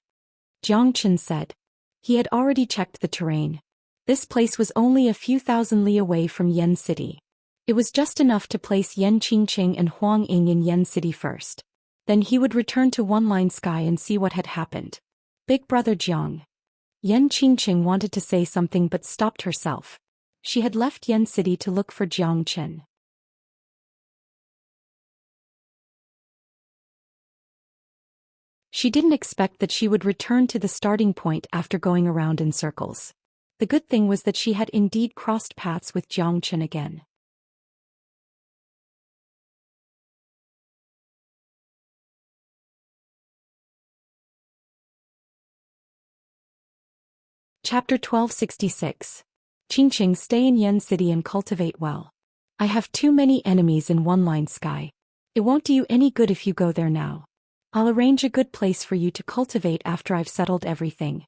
A: Jiang Chen said. He had already checked the terrain. This place was only a few thousand li away from Yen City. It was just enough to place Yan Qingqing and Huang Ying in Yen City first. Then he would return to One Line Sky and see what had happened. "Big brother Jiang." Yan Qingqing wanted to say something but stopped herself. She had left Yen City to look for Jiang Chen. She didn't expect that she would return to the starting point after going around in circles. The good thing was that she had indeed crossed paths with Jiang Chen again. Chapter 1266. Qingqing, stay in Yen City and cultivate well. I have too many enemies in One Line Sky. It won't do you any good if you go there now. I'll arrange a good place for you to cultivate after I've settled everything.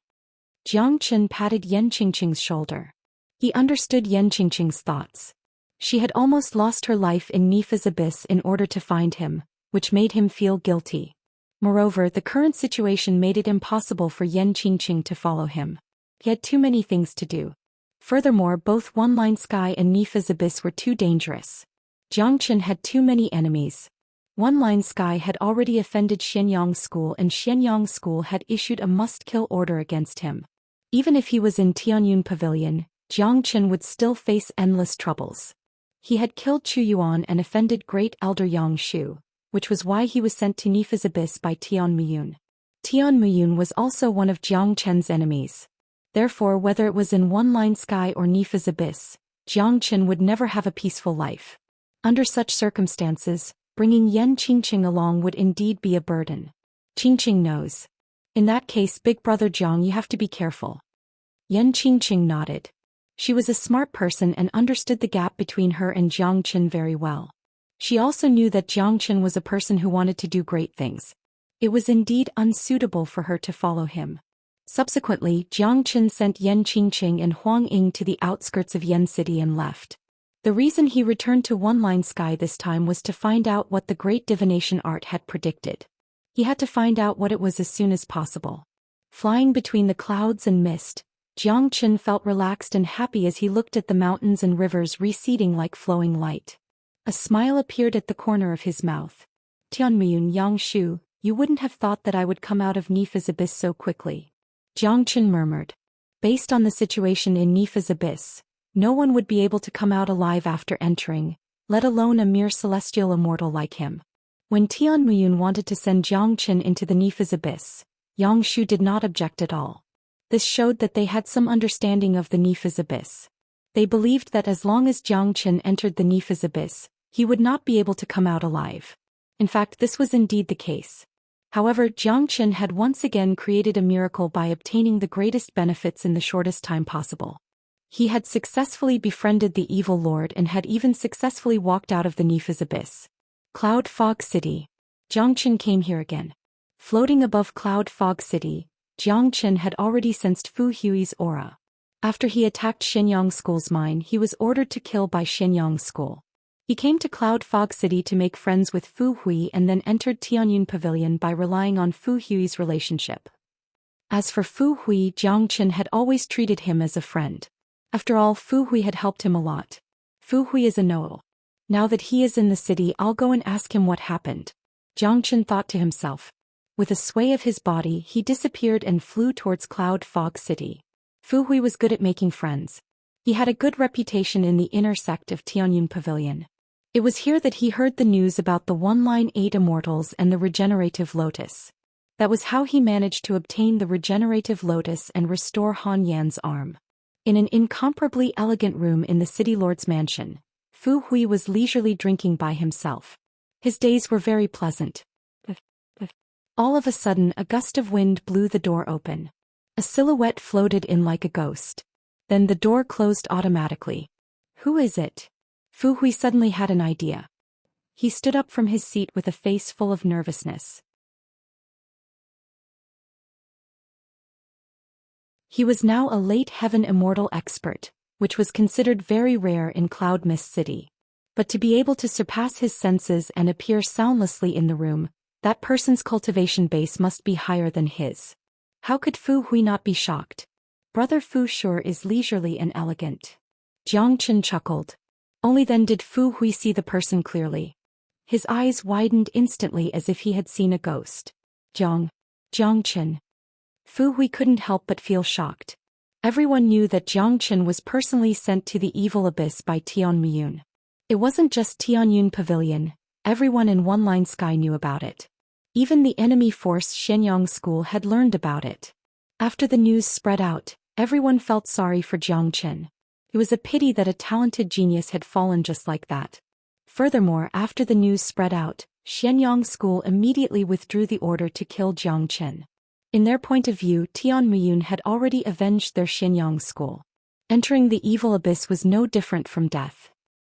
A: Jiang Chen patted Yan Qingqing's shoulder. He understood Yan Qingqing's thoughts. She had almost lost her life in Nifa's abyss in order to find him, which made him feel guilty. Moreover, the current situation made it impossible for Yan Qingqing to follow him. He had too many things to do. Furthermore, both One Line Sky and Nifa's abyss were too dangerous. Jiang Chen had too many enemies. One Line Sky had already offended Xianyang School and Xianyang School had issued a must-kill order against him. Even if he was in Tianyun Pavilion, Jiang Chen would still face endless troubles. He had killed Chu Yuan and offended Great Elder Yang Shu, which was why he was sent to Nifa's abyss by Tian Muyun. Tian Muyun was also one of Jiang Chen's enemies. Therefore, whether it was in One Line Sky or Nifa's abyss, Jiang Chen would never have a peaceful life. Under such circumstances, bringing Yan Qingqing along would indeed be a burden. Qingqing knows. In that case, big brother Jiang, you have to be careful. Yan Qingqing nodded. She was a smart person and understood the gap between her and Jiang Chen very well. She also knew that Jiang Chen was a person who wanted to do great things. It was indeed unsuitable for her to follow him. Subsequently, Jiang Chen sent Yan Qingqing and Huang Ying to the outskirts of Yen City and left. The reason he returned to One Line Sky this time was to find out what the great divination art had predicted. He had to find out what it was as soon as possible. Flying between the clouds and mist, Jiang Chen felt relaxed and happy as he looked at the mountains and rivers receding like flowing light. A smile appeared at the corner of his mouth. "Tianmiyun Yang Shu, you wouldn't have thought that I would come out of Nifa's abyss so quickly," Jiang Chen murmured. Based on the situation in Nifa's abyss, no one would be able to come out alive after entering, let alone a mere celestial immortal like him. When Tian Muyun wanted to send Jiang Chen into the Nifa's abyss, Yang Shu did not object at all. This showed that they had some understanding of the Nifa's abyss. They believed that as long as Jiang Chen entered the Nifa's abyss, he would not be able to come out alive. In fact, this was indeed the case. However, Jiang Chen had once again created a miracle by obtaining the greatest benefits in the shortest time possible. He had successfully befriended the evil lord and had even successfully walked out of the Nifa's abyss. Cloud Fog City. Jiang Chen came here again. Floating above Cloud Fog City, Jiang Chen had already sensed Fu Hui's aura. After he attacked Xianyang School's mine, he was ordered to kill by Xianyang School. He came to Cloud Fog City to make friends with Fu Hui and then entered Tianyun Pavilion by relying on Fu Hui's relationship. As for Fu Hui, Jiang Chen had always treated him as a friend. After all, Fu Hui had helped him a lot. Fu Hui is a know-all. Now that he is in the city, I'll go and ask him what happened, Jiang Chen thought to himself. With a sway of his body, he disappeared and flew towards Cloud Fog City. Fu Hui was good at making friends. He had a good reputation in the inner sect of Tianyun Pavilion. It was here that he heard the news about the one-line 8 immortals and the regenerative lotus. That was how he managed to obtain the regenerative lotus and restore Han Yan's arm. In an incomparably elegant room in the city lord's mansion, Fu Hui was leisurely drinking by himself. His days were very pleasant. All of a sudden, a gust of wind blew the door open. A silhouette floated in like a ghost. Then the door closed automatically. Who is it? Fu Hui suddenly had an idea. He stood up from his seat with a face full of nervousness. He was now a late heaven immortal expert, which was considered very rare in Cloud Mist City. But to be able to surpass his senses and appear soundlessly in the room, that person's cultivation base must be higher than his. How could Fu Hui not be shocked? Brother Fu sure is leisurely and elegant. Jiang Chen chuckled. Only then did Fu Hui see the person clearly. His eyes widened instantly as if he had seen a ghost. Jiang Chen. Fu Hui couldn't help but feel shocked. Everyone knew that Jiang Chen was personally sent to the evil abyss by Tianmuyun. It wasn't just Tianyun Pavilion, everyone in One Line Sky knew about it. Even the enemy force Shenyang School had learned about it. After the news spread out, everyone felt sorry for Jiang Chen. It was a pity that a talented genius had fallen just like that. Furthermore, after the news spread out, Shenyang School immediately withdrew the order to kill Jiang Chen. In their point of view, Tianmuyun had already avenged their Shenyang School. Entering the evil abyss was no different from death.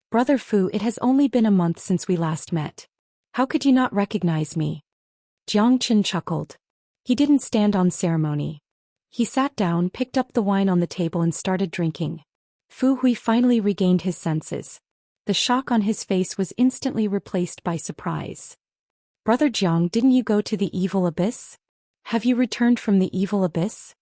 A: Brother Fu, it has only been a month since we last met. How could you not recognize me? Jiang Chen chuckled. He didn't stand on ceremony. He sat down, picked up the wine on the table and started drinking. Fu Hui finally regained his senses. The shock on his face was instantly replaced by surprise. Brother Jiang, didn't you go to the evil abyss? Have you returned from the evil abyss?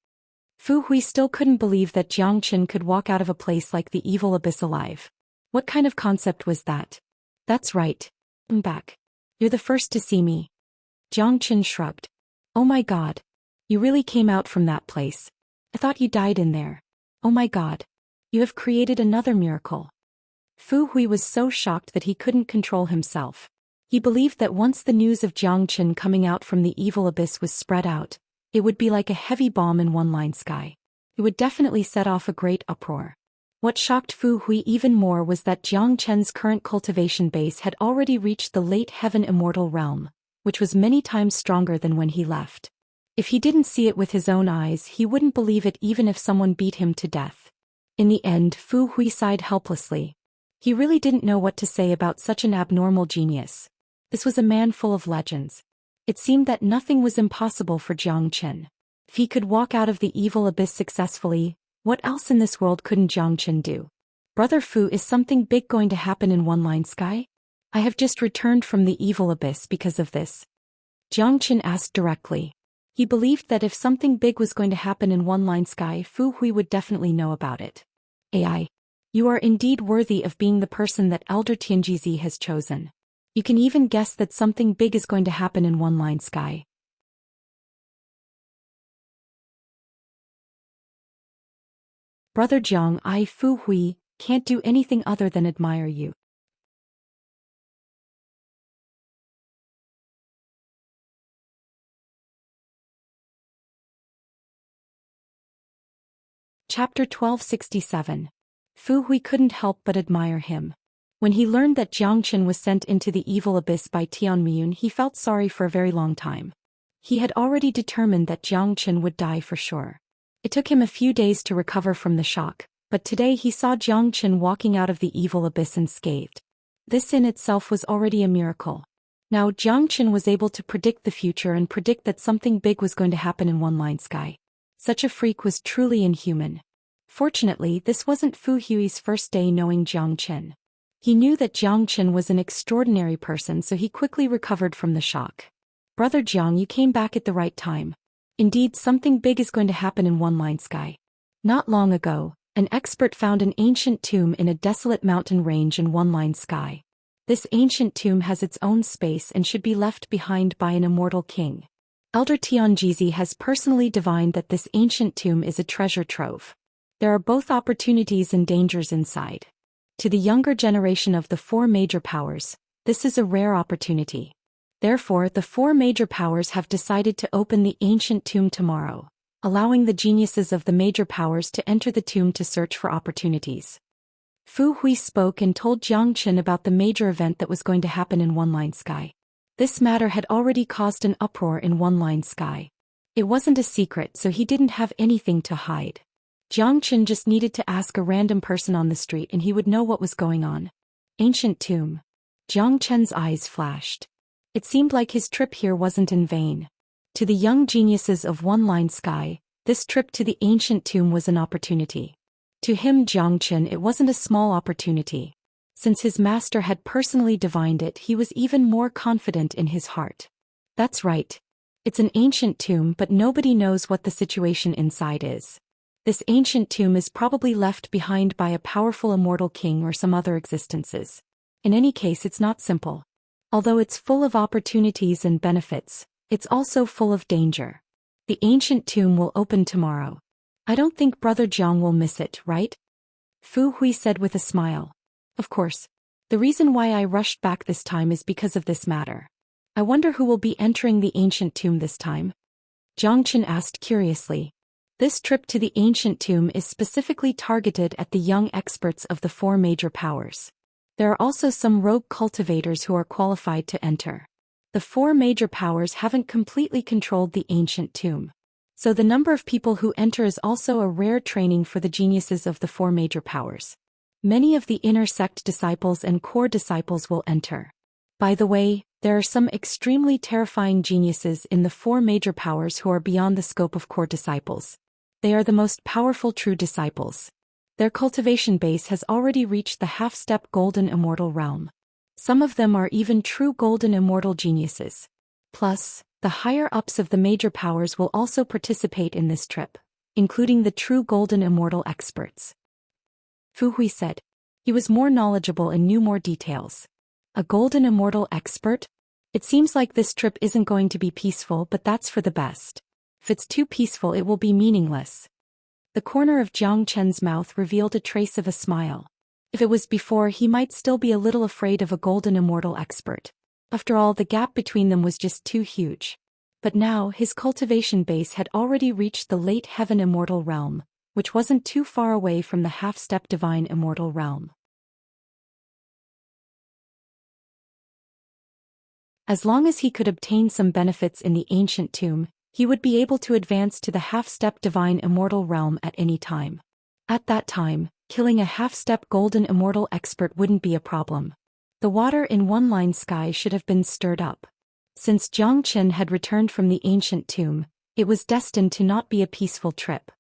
A: Fu Hui still couldn't believe that Jiang Chen could walk out of a place like the evil abyss alive. What kind of concept was that? That's right. I'm back. You're the first to see me. Jiang Chen shrugged. Oh my god. You really came out from that place. I thought you died in there. Oh my god. You have created another miracle. Fu Hui was so shocked that he couldn't control himself. He believed that once the news of Jiang Chen coming out from the evil abyss was spread out, it would be like a heavy bomb in One Line Sky. It would definitely set off a great uproar. What shocked Fu Hui even more was that Jiang Chen's current cultivation base had already reached the late heaven immortal realm, which was many times stronger than when he left. If he didn't see it with his own eyes, he wouldn't believe it even if someone beat him to death. In the end, Fu Hui sighed helplessly. He really didn't know what to say about such an abnormal genius. This was a man full of legends. It seemed that nothing was impossible for Jiang Chen. If he could walk out of the evil abyss successfully, what else in this world couldn't Jiang Chen do? Brother Fu, is something big going to happen in One Line Sky? I have just returned from the evil abyss because of this. Jiang Chen asked directly. He believed that if something big was going to happen in One Line Sky, Fu Hui would definitely know about it. AI. You are indeed worthy of being the person that Elder Tianjizi has chosen. You can even guess that something big is going to happen in One Line Sky. Brother Jiang, I, Fu Hui, can't do anything other than admire you. Chapter 1267. Fu Hui couldn't help but admire him. When he learned that Jiang Chen was sent into the evil abyss by Tianmuyun, he felt sorry for a very long time. He had already determined that Jiang Chen would die for sure. It took him a few days to recover from the shock, but today he saw Jiang Chen walking out of the evil abyss unscathed. This in itself was already a miracle. Now Jiang Chen was able to predict the future and predict that something big was going to happen in One Line Sky. Such a freak was truly inhuman. Fortunately, this wasn't Fu Hui's first day knowing Jiang Chen. He knew that Jiang Chen was an extraordinary person, so he quickly recovered from the shock. Brother Jiang, you came back at the right time. Indeed, something big is going to happen in One Line Sky. Not long ago, an expert found an ancient tomb in a desolate mountain range in One Line Sky. This ancient tomb has its own space and should be left behind by an immortal king. Elder Tianjizi has personally divined that this ancient tomb is a treasure trove. There are both opportunities and dangers inside. To the younger generation of the four major powers, this is a rare opportunity. Therefore, the four major powers have decided to open the ancient tomb tomorrow, allowing the geniuses of the major powers to enter the tomb to search for opportunities. Fu Hui spoke and told Jiang Chen about the major event that was going to happen in One Line Sky. This matter had already caused an uproar in One Line Sky. It wasn't a secret, so he didn't have anything to hide. Jiang Chen just needed to ask a random person on the street and he would know what was going on. Ancient tomb. Jiang Chen's eyes flashed. It seemed like his trip here wasn't in vain. To the young geniuses of One Line Sky, this trip to the ancient tomb was an opportunity. To him, Jiang Chen, it wasn't a small opportunity. Since his master had personally divined it, he was even more confident in his heart. That's right. It's an ancient tomb, but nobody knows what the situation inside is. This ancient tomb is probably left behind by a powerful immortal king or some other existences. In any case, it's not simple. Although it's full of opportunities and benefits, it's also full of danger. The ancient tomb will open tomorrow. I don't think Brother Jiang will miss it, right? Fu Hui said with a smile. Of course. The reason why I rushed back this time is because of this matter. I wonder who will be entering the ancient tomb this time? Jiang Chen asked curiously. This trip to the ancient tomb is specifically targeted at the young experts of the four major powers. There are also some rogue cultivators who are qualified to enter. The four major powers haven't completely controlled the ancient tomb. So the number of people who enter is also a rare training for the geniuses of the four major powers. Many of the inner sect disciples and core disciples will enter. By the way, there are some extremely terrifying geniuses in the four major powers who are beyond the scope of core disciples. They are the most powerful true disciples. Their cultivation base has already reached the half-step golden immortal realm. Some of them are even true golden immortal geniuses. Plus, the higher-ups of the major powers will also participate in this trip, including the true golden immortal experts. Fu Hui said. He was more knowledgeable and knew more details. A golden immortal expert? It seems like this trip isn't going to be peaceful, but that's for the best. If it's too peaceful, it will be meaningless. The corner of Jiang Chen's mouth revealed a trace of a smile. If it was before, he might still be a little afraid of a golden immortal expert. After all, the gap between them was just too huge. But now, his cultivation base had already reached the late heaven immortal realm, which wasn't too far away from the half-step divine immortal realm. As long as he could obtain some benefits in the ancient tomb, he would be able to advance to the half-step divine immortal realm at any time. At that time, killing a half-step golden immortal expert wouldn't be a problem. The water in One Line Sky should have been stirred up. Since Jiang Chen had returned from the ancient tomb, it was destined to not be a peaceful trip.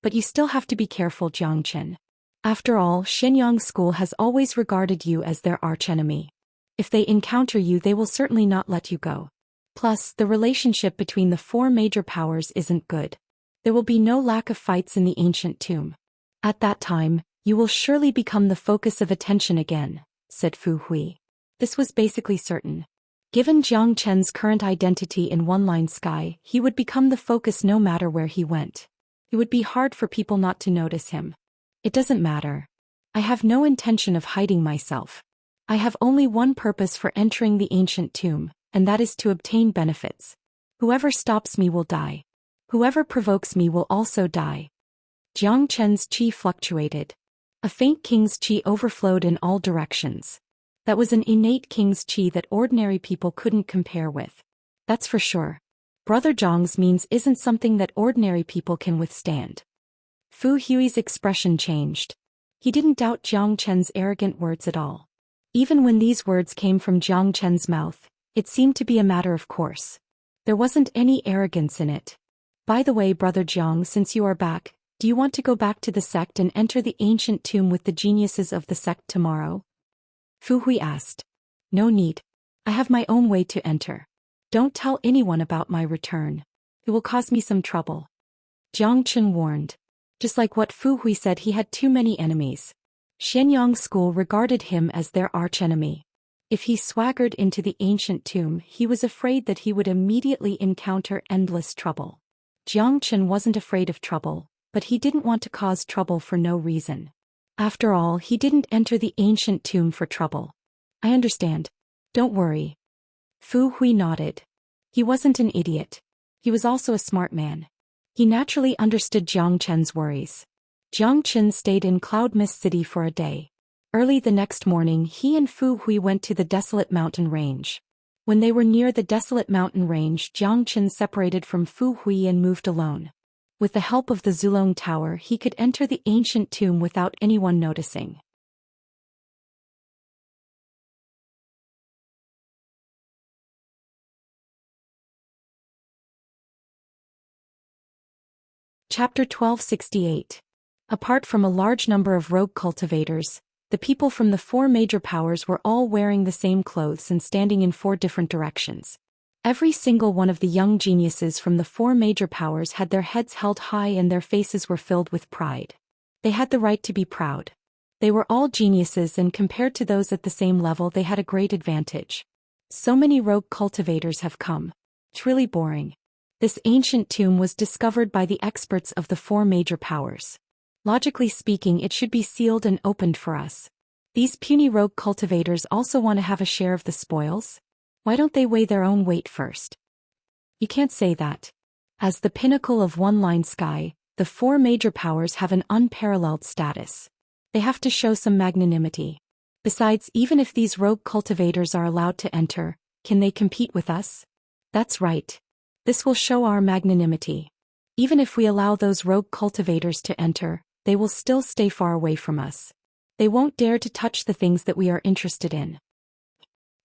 A: But you still have to be careful, Jiang Chen. After all, Shenyang School has always regarded you as their archenemy. If they encounter you, they will certainly not let you go. Plus, the relationship between the four major powers isn't good. There will be no lack of fights in the ancient tomb. At that time, you will surely become the focus of attention again, said Fu Hui. This was basically certain. Given Jiang Chen's current identity in One Line Sky, he would become the focus no matter where he went. It would be hard for people not to notice him. It doesn't matter. I have no intention of hiding myself. I have only one purpose for entering the ancient tomb, and that is to obtain benefits. Whoever stops me will die. Whoever provokes me will also die. Jiang Chen's qi fluctuated. A faint king's qi overflowed in all directions. That was an innate king's qi that ordinary people couldn't compare with. That's for sure. Brother Zhang's means isn't something that ordinary people can withstand. Fu Hui's expression changed. He didn't doubt Jiang Chen's arrogant words at all. Even when these words came from Jiang Chen's mouth, it seemed to be a matter of course. There wasn't any arrogance in it. By the way, Brother Jiang, since you are back, do you want to go back to the sect and enter the ancient tomb with the geniuses of the sect tomorrow? Fu Hui asked. No need. I have my own way to enter. Don't tell anyone about my return. It will cause me some trouble. Jiang Chen warned. Just like what Fu Hui said, he had too many enemies. Shenyang School regarded him as their archenemy. If he swaggered into the ancient tomb, he was afraid that he would immediately encounter endless trouble. Jiang Chen wasn't afraid of trouble, but he didn't want to cause trouble for no reason. After all, he didn't enter the ancient tomb for trouble. I understand. Don't worry. Fu Hui nodded. He wasn't an idiot. He was also a smart man. He naturally understood Jiang Chen's worries. Jiang Chen stayed in Cloud Mist City for a day. Early the next morning, he and Fu Hui went to the desolate mountain range. When they were near the desolate mountain range, Jiang Qin separated from Fu Hui and moved alone. With the help of the Zulong Tower, he could enter the ancient tomb without anyone noticing. Chapter 1268. Apart from a large number of rogue cultivators, the people from the four major powers were all wearing the same clothes and standing in four different directions. Every single one of the young geniuses from the four major powers had their heads held high and their faces were filled with pride. They had the right to be proud. They were all geniuses, and compared to those at the same level, they had a great advantage. So many rogue cultivators have come. It's really boring. This ancient tomb was discovered by the experts of the four major powers. Logically speaking, it should be sealed and opened for us. These puny rogue cultivators also want to have a share of the spoils? Why don't they weigh their own weight first? You can't say that. As the pinnacle of one-line sky, the four major powers have an unparalleled status. They have to show some magnanimity. Besides, even if these rogue cultivators are allowed to enter, can they compete with us? That's right. This will show our magnanimity. Even if we allow those rogue cultivators to enter, they will still stay far away from us. They won't dare to touch the things that we are interested in.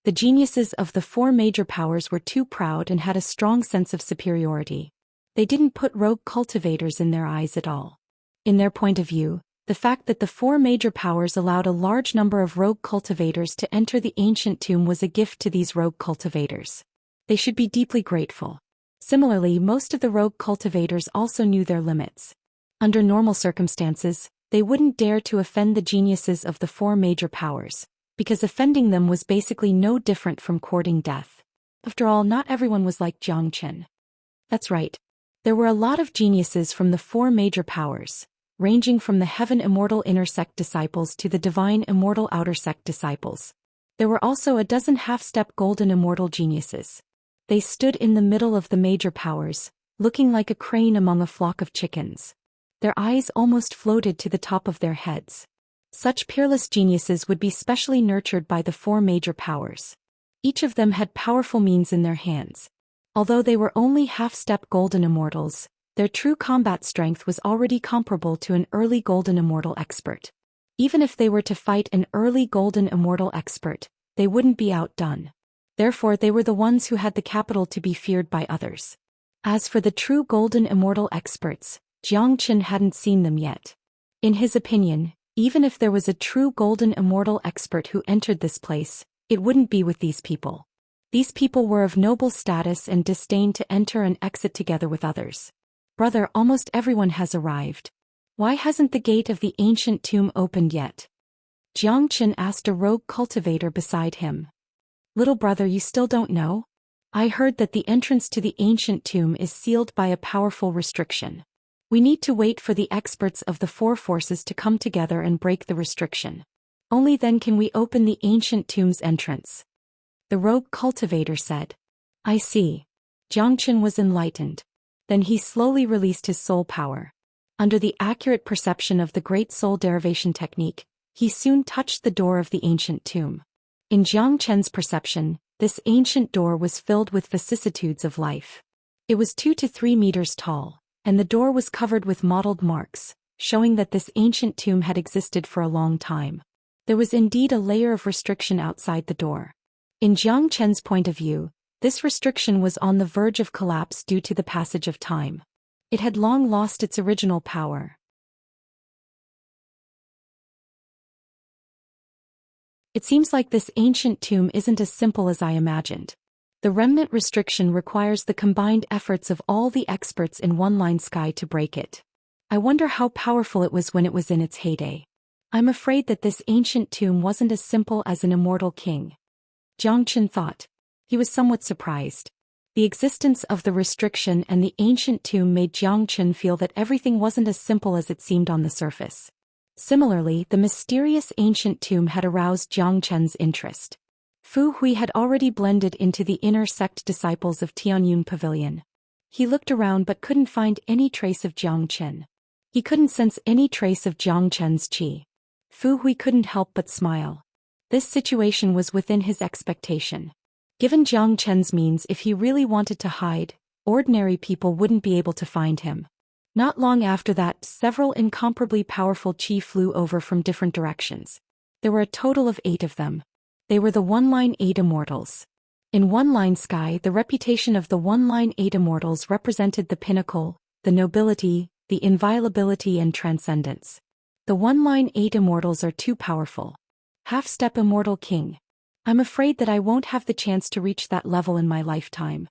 A: The geniuses of the four major powers were too proud and had a strong sense of superiority. They didn't put rogue cultivators in their eyes at all. In their point of view, the fact that the four major powers allowed a large number of rogue cultivators to enter the ancient tomb was a gift to these rogue cultivators. They should be deeply grateful. Similarly, most of the rogue cultivators also knew their limits. Under normal circumstances, they wouldn't dare to offend the geniuses of the four major powers, because offending them was basically no different from courting death. After all, not everyone was like Jiang Qin. That's right. There were a lot of geniuses from the four major powers, ranging from the Heaven Immortal Inner Sect disciples to the Divine Immortal Outer Sect disciples. There were also a dozen half-step golden immortal geniuses. They stood in the middle of the major powers, looking like a crane among a flock of chickens. Their eyes almost floated to the top of their heads. Such peerless geniuses would be specially nurtured by the four major powers. Each of them had powerful means in their hands. Although they were only half-step golden immortals, their true combat strength was already comparable to an early golden immortal expert. Even if they were to fight an early golden immortal expert, they wouldn't be outdone. Therefore, they were the ones who had the capital to be feared by others. As for the true golden immortal experts, Jiang Qin hadn't seen them yet. In his opinion, even if there was a true golden immortal expert who entered this place, it wouldn't be with these people. These people were of noble status and disdained to enter and exit together with others. Brother, almost everyone has arrived. Why hasn't the gate of the ancient tomb opened yet? Jiang Qin asked a rogue cultivator beside him. Little brother, you still don't know? I heard that the entrance to the ancient tomb is sealed by a powerful restriction. We need to wait for the experts of the four forces to come together and break the restriction. Only then can we open the ancient tomb's entrance. The rogue cultivator said. I see. Jiang Qin was enlightened. Then he slowly released his soul power. Under the accurate perception of the great soul derivation technique, he soon touched the door of the ancient tomb. In Jiang Qin's perception, this ancient door was filled with vicissitudes of life. It was 2 to 3 meters tall, and the door was covered with mottled marks, showing that this ancient tomb had existed for a long time. There was indeed a layer of restriction outside the door. In Jiang Qin's point of view, this restriction was on the verge of collapse due to the passage of time. It had long lost its original power. It seems like this ancient tomb isn't as simple as I imagined. The remnant restriction requires the combined efforts of all the experts in one-line sky to break it. I wonder how powerful it was when it was in its heyday. I'm afraid that this ancient tomb wasn't as simple as an immortal king. Jiang Qin thought. He was somewhat surprised. The existence of the restriction and the ancient tomb made Jiang Qin feel that everything wasn't as simple as it seemed on the surface. Similarly, the mysterious ancient tomb had aroused Jiang Qin's interest. Fu Hui had already blended into the inner sect disciples of Tianyun Pavilion. He looked around but couldn't find any trace of Jiang Qin. He couldn't sense any trace of Jiang Qin's qi. Fu Hui couldn't help but smile. This situation was within his expectation. Given Jiang Chen's means, if he really wanted to hide, ordinary people wouldn't be able to find him. Not long after that, several incomparably powerful qi flew over from different directions. There were a total of 8 of them. They were the One-Line 8 Immortals. In One-Line Sky, the reputation of the One-Line 8 Immortals represented the pinnacle, the nobility, the inviolability and transcendence. The One-Line 8 Immortals are too powerful. Half-step Immortal King. I'm afraid that I won't have the chance to reach that level in my lifetime.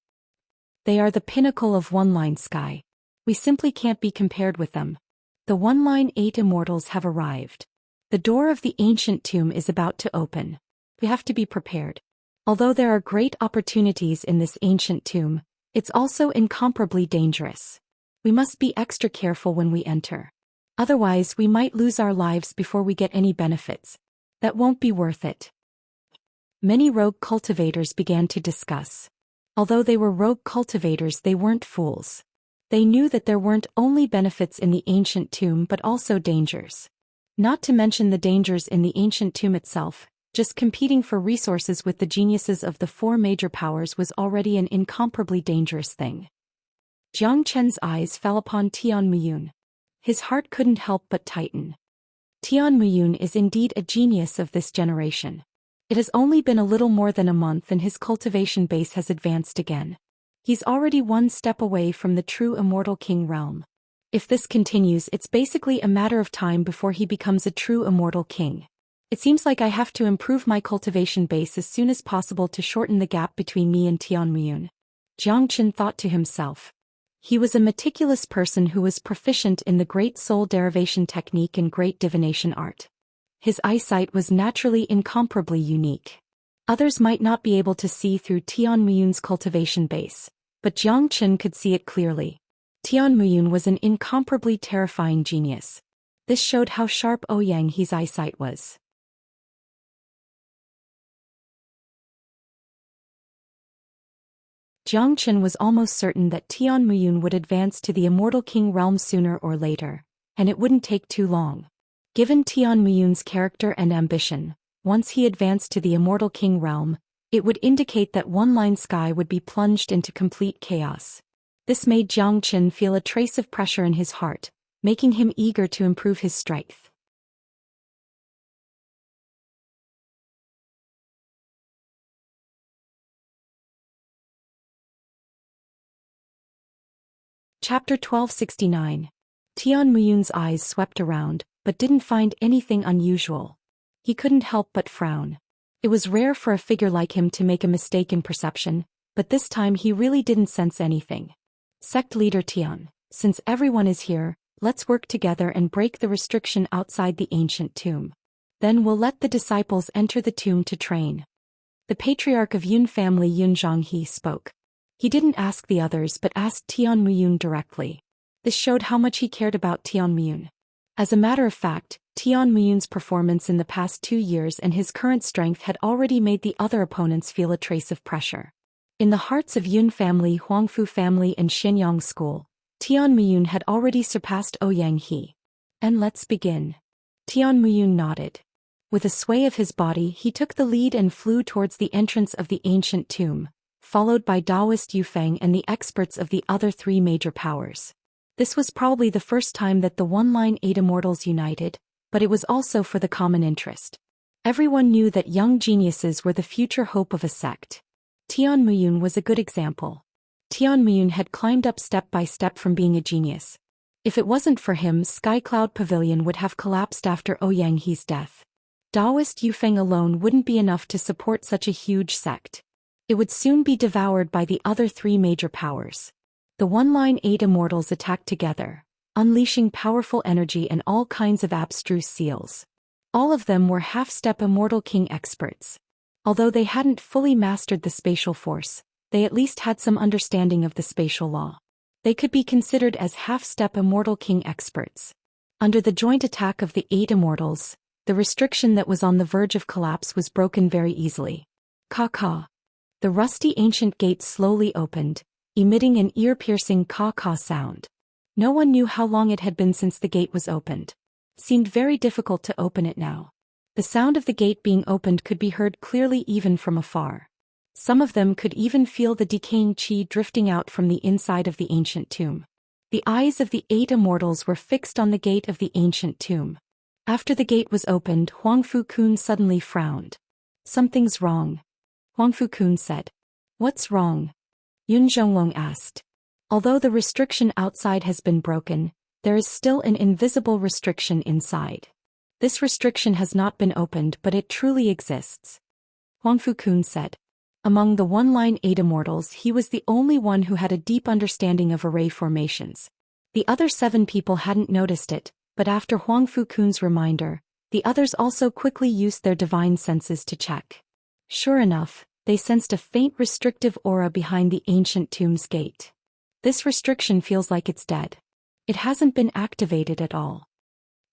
A: They are the pinnacle of One-Line Sky. We simply can't be compared with them. The One-Line 8 Immortals have arrived. The door of the ancient tomb is about to open. We have to be prepared. Although there are great opportunities in this ancient tomb, it's also incomparably dangerous. We must be extra careful when we enter. Otherwise, we might lose our lives before we get any benefits. That won't be worth it. Many rogue cultivators began to discuss. Although they were rogue cultivators, they weren't fools. They knew that there weren't only benefits in the ancient tomb but also dangers. Not to mention the dangers in the ancient tomb itself, just competing for resources with the geniuses of the 4 major powers was already an incomparably dangerous thing. Jiang Chen's eyes fell upon Tian Muyun. His heart couldn't help but tighten. Tian Muyun is indeed a genius of this generation. It has only been a little more than a month and his cultivation base has advanced again. He's already 1 step away from the true Immortal King realm. If this continues, it's basically a matter of time before he becomes a true Immortal King. It seems like I have to improve my cultivation base as soon as possible to shorten the gap between me and Tian Muyun. Jiang Chen thought to himself. He was a meticulous person who was proficient in the great soul derivation technique and great divination art. His eyesight was naturally incomparably unique. Others might not be able to see through Tian Muyun's cultivation base, but Jiang Chen could see it clearly. Tian Muyun was an incomparably terrifying genius. This showed how sharp Ouyang He's eyesight was. Jiang Chen was almost certain that Tian Muyun would advance to the Immortal King realm sooner or later, and it wouldn't take too long. Given Tian Muyun's character and ambition, once he advanced to the Immortal King realm, it would indicate that One-Line Sky would be plunged into complete chaos. This made Jiang Chen feel a trace of pressure in his heart, making him eager to improve his strength. Chapter 1269. Tian Muyun's eyes swept around, but didn't find anything unusual. He couldn't help but frown. It was rare for a figure like him to make a mistake in perception, but this time he really didn't sense anything. Sect leader Tian, since everyone is here, let's work together and break the restriction outside the ancient tomb. Then we'll let the disciples enter the tomb to train. The patriarch of Yun family Yun Zhanghe spoke. He didn't ask the others but asked Tian Muyun directly. This showed how much he cared about Tian Muyun. As a matter of fact, Tian Muyun's performance in the past 2 years and his current strength had already made the other opponents feel a trace of pressure. In the hearts of Yun family, Huangfu family and Xianyang school, Tian Muyun had already surpassed Ouyang He. And let's begin. Tian Muyun nodded. With a sway of his body, he took the lead and flew towards the entrance of the ancient tomb, followed by Daoist Yufeng and the experts of the other 3 major powers. This was probably the first time that the One-Line 8 Immortals united, but it was also for the common interest. Everyone knew that young geniuses were the future hope of a sect. Tian Muyun was a good example. Tian Muyun had climbed up step by step from being a genius. If it wasn't for him, Sky Cloud Pavilion would have collapsed after Ouyang He's death. Daoist Yufeng alone wouldn't be enough to support such a huge sect. It would soon be devoured by the other 3 major powers. The One-Line 8 Immortals attacked together, unleashing powerful energy and all kinds of abstruse seals. All of them were half-step Immortal King experts. Although they hadn't fully mastered the spatial force, they at least had some understanding of the spatial law. They could be considered as half-step Immortal King experts. Under the joint attack of the 8 Immortals, the restriction that was on the verge of collapse was broken very easily. Ka-ka. The rusty ancient gate slowly opened, emitting an ear-piercing ka-ka sound. No one knew how long it had been since the gate was opened. Seemed very difficult to open it now. The sound of the gate being opened could be heard clearly even from afar. Some of them could even feel the decaying qi drifting out from the inside of the ancient tomb. The eyes of the 8 immortals were fixed on the gate of the ancient tomb. After the gate was opened, Huang Fu-kun suddenly frowned. "Something's wrong," Huang Fu-kun said. "What's wrong?" Yun Zhonglong asked. "Although the restriction outside has been broken, there is still an invisible restriction inside. This restriction has not been opened, but it truly exists," Huang Fu-kun said. Among the one-line 8 immortals, he was the only one who had a deep understanding of array formations. The other 7 people hadn't noticed it, but after Huang Fu-kun's reminder, the others also quickly used their divine senses to check. Sure enough, they sensed a faint restrictive aura behind the ancient tomb's gate. This restriction feels like it's dead. It hasn't been activated at all,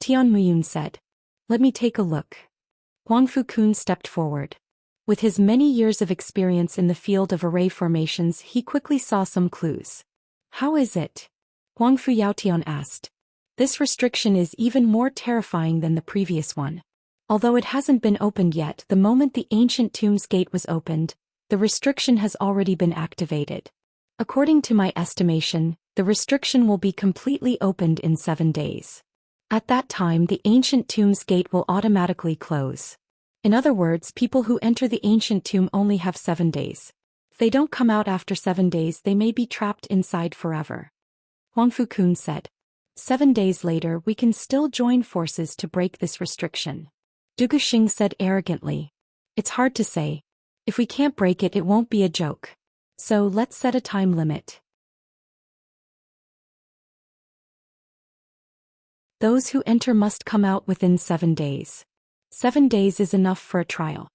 A: Tian Muyun said. "Let me take a look." Huang Fu-kun stepped forward. With his many years of experience in the field of array formations, he quickly saw some clues. "How is it?" Huang Fu Yaotian asked. "This restriction is even more terrifying than the previous one. Although it hasn't been opened yet, the moment the ancient tomb's gate was opened, the restriction has already been activated. According to my estimation, the restriction will be completely opened in 7 days. At that time, the ancient tomb's gate will automatically close. In other words, people who enter the ancient tomb only have 7 days. If they don't come out after 7 days, they may be trapped inside forever," Huang Fu-kun said. 7 days later, we can still join forces to break this restriction," Du Guxing said arrogantly. "It's hard to say. If we can't break it, it won't be a joke. So let's set a time limit. Those who enter must come out within 7 days. 7 days is enough for a trial."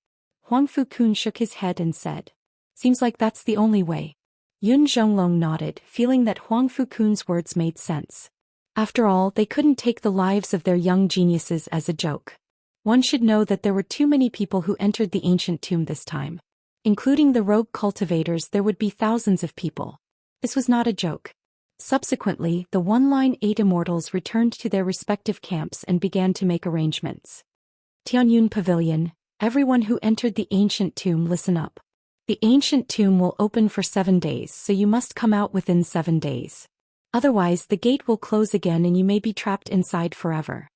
A: Huang Fu-kun shook his head and said. "Seems like that's the only way." Yun Zhonglong nodded, feeling that Huang Fu-kun's words made sense. After all, they couldn't take the lives of their young geniuses as a joke. One should know that there were too many people who entered the ancient tomb this time. Including the rogue cultivators, there would be thousands of people. This was not a joke. Subsequently, the one-line 8 immortals returned to their respective camps and began to make arrangements. Tianyun Pavilion, everyone who entered the ancient tomb, listen up. The ancient tomb will open for 7 days, so you must come out within 7 days. Otherwise, the gate will close again and you may be trapped inside forever.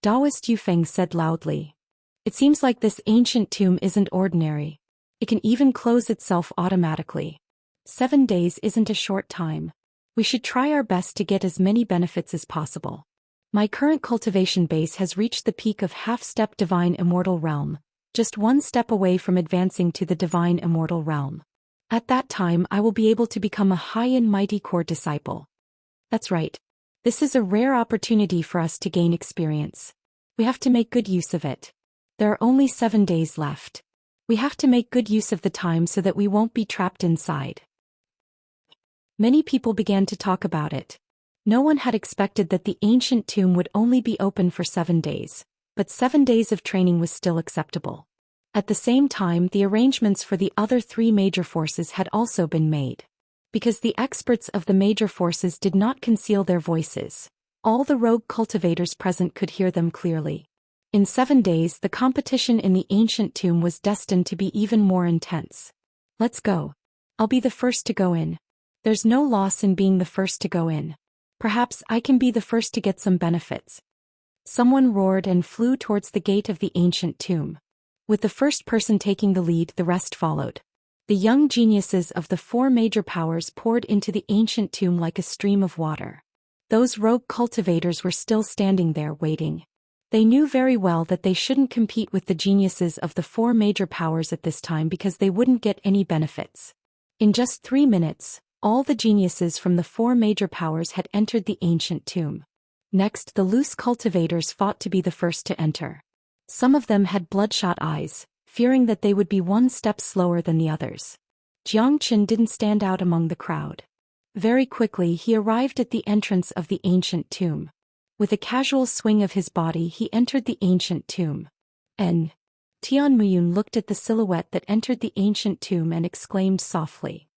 A: Daoist Yufeng said loudly. "It seems like this ancient tomb isn't ordinary. It can even close itself automatically. 7 days isn't a short time. We should try our best to get as many benefits as possible. My current cultivation base has reached the peak of half-step divine immortal realm, just 1 step away from advancing to the divine immortal realm. At that time, I will be able to become a high and mighty core disciple. That's right. This is a rare opportunity for us to gain experience. We have to make good use of it. There are only 7 days left. We have to make good use of the time so that we won't be trapped inside." Many people began to talk about it. No one had expected that the ancient tomb would only be open for 7 days, but 7 days of training was still acceptable. At the same time, the arrangements for the other 3 major forces had also been made. Because the experts of the major forces did not conceal their voices, all the rogue cultivators present could hear them clearly. In 7 days, the competition in the ancient tomb was destined to be even more intense. "Let's go. I'll be the first to go in. There's no loss in being the first to go in. Perhaps I can be the first to get some benefits." Someone roared and flew towards the gate of the ancient tomb. With the first person taking the lead, the rest followed. The young geniuses of the 4 major powers poured into the ancient tomb like a stream of water. Those rogue cultivators were still standing there waiting. They knew very well that they shouldn't compete with the geniuses of the 4 major powers at this time because they wouldn't get any benefits. In just 3 minutes, all the geniuses from the 4 major powers had entered the ancient tomb. Next, the loose cultivators fought to be the first to enter. Some of them had bloodshot eyes, fearing that they would be 1 step slower than the others. Jiang Qin didn't stand out among the crowd. Very quickly, he arrived at the entrance of the ancient tomb. With a casual swing of his body, he entered the ancient tomb. And Tian Muyun looked at the silhouette that entered the ancient tomb and exclaimed softly.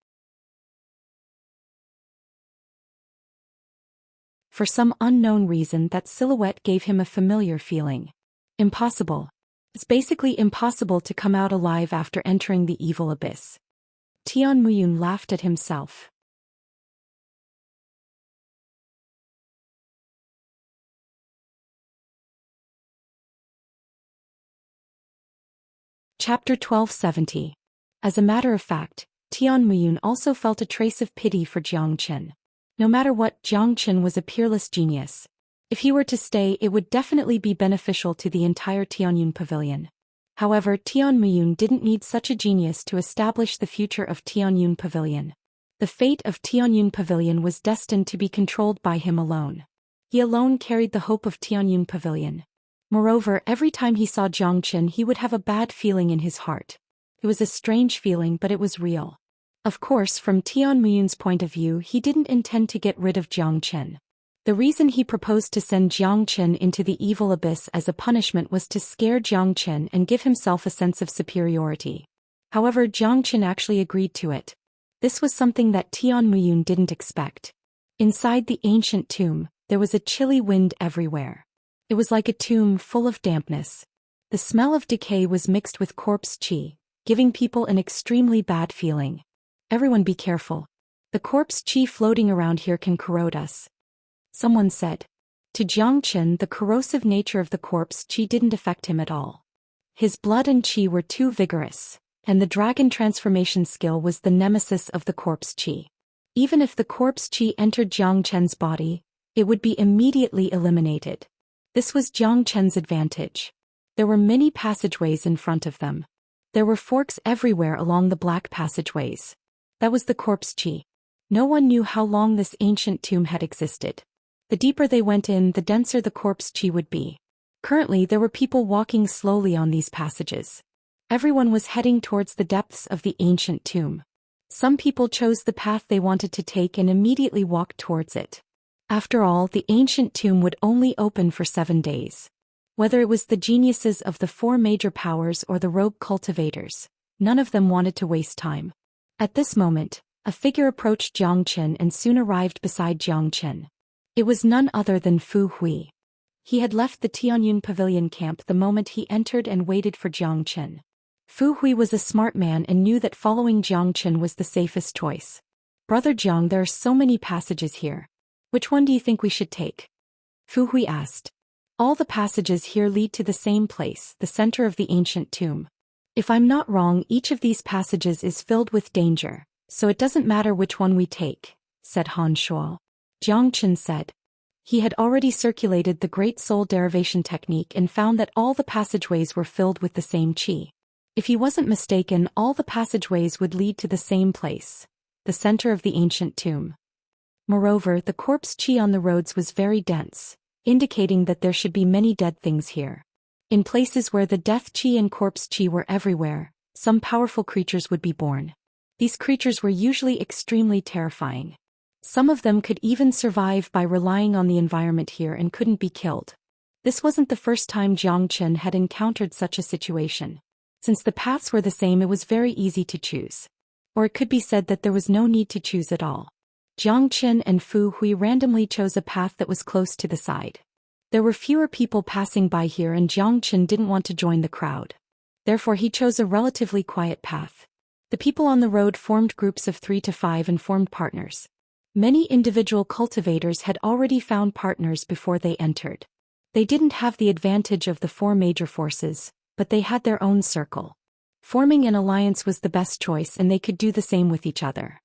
A: For some unknown reason, that silhouette gave him a familiar feeling. Impossible. It's basically impossible to come out alive after entering the evil abyss. Tian Muyun laughed at himself. Chapter 1270. As a matter of fact, Tian Muyun also felt a trace of pity for Zhou Xian. No matter what, Zhou Xian was a peerless genius. If he were to stay, it would definitely be beneficial to the entire Tianyun Pavilion. However, Tian Muyun didn't need such a genius to establish the future of Tianyun Pavilion. The fate of Tianyun Pavilion was destined to be controlled by him alone. He alone carried the hope of Tianyun Pavilion. Moreover, every time he saw Zhou Xian, he would have a bad feeling in his heart. It was a strange feeling, but it was real. Of course, from Tian Muyun's point of view, he didn't intend to get rid of Zhou Xian. The reason he proposed to send Zhou Xian into the evil abyss as a punishment was to scare Zhou Xian and give himself a sense of superiority. However, Zhou Xian actually agreed to it. This was something that Tian Muyun didn't expect. Inside the ancient tomb, there was a chilly wind everywhere. It was like a tomb full of dampness. The smell of decay was mixed with corpse qi, giving people an extremely bad feeling. Everyone be careful. The corpse qi floating around here can corrode us. Someone said. To Zhou Xian, the corrosive nature of the corpse qi didn't affect him at all. His blood and qi were too vigorous, and the dragon transformation skill was the nemesis of the corpse qi. Even if the corpse qi entered Zhou Xian's body, it would be immediately eliminated. This was Zhou Xian's advantage. There were many passageways in front of them. There were forks everywhere along the black passageways. That was the corpse qi. No one knew how long this ancient tomb had existed. The deeper they went in, the denser the corpse qi would be. Currently, there were people walking slowly on these passages. Everyone was heading towards the depths of the ancient tomb. Some people chose the path they wanted to take and immediately walked towards it. After all, the ancient tomb would only open for 7 days. Whether it was the geniuses of the 4 major powers or the rogue cultivators, none of them wanted to waste time. At this moment, a figure approached Zhou Xian and soon arrived beside Zhou Xian. It was none other than Fu Hui. He had left the Tianyun Pavilion camp the moment he entered and waited for Zhou Xian. Fu Hui was a smart man and knew that following Zhou Xian was the safest choice. Brother Zhang, there are so many passages here. Which one do you think we should take? Fu Hui asked. All the passages here lead to the same place, the center of the ancient tomb. If I'm not wrong, each of these passages is filled with danger, so it doesn't matter which one we take, said Han Shuo. Zhou Xian said. He had already circulated the Great Soul Derivation technique and found that all the passageways were filled with the same qi. If he wasn't mistaken, all the passageways would lead to the same place, the center of the ancient tomb. Moreover, the corpse qi on the roads was very dense, indicating that there should be many dead things here. In places where the death qi and corpse qi were everywhere, some powerful creatures would be born. These creatures were usually extremely terrifying. Some of them could even survive by relying on the environment here and couldn't be killed. This wasn't the first time Zhou Xian had encountered such a situation. Since the paths were the same, it was very easy to choose. Or it could be said that there was no need to choose at all. Zhou Xian and Fu Hui randomly chose a path that was close to the side. There were fewer people passing by here and Zhou Xian didn't want to join the crowd. Therefore he chose a relatively quiet path. The people on the road formed groups of 3 to 5 and formed partners. Many individual cultivators had already found partners before they entered. They didn't have the advantage of the 4 major forces, but they had their own circle. Forming an alliance was the best choice and they could do the same with each other.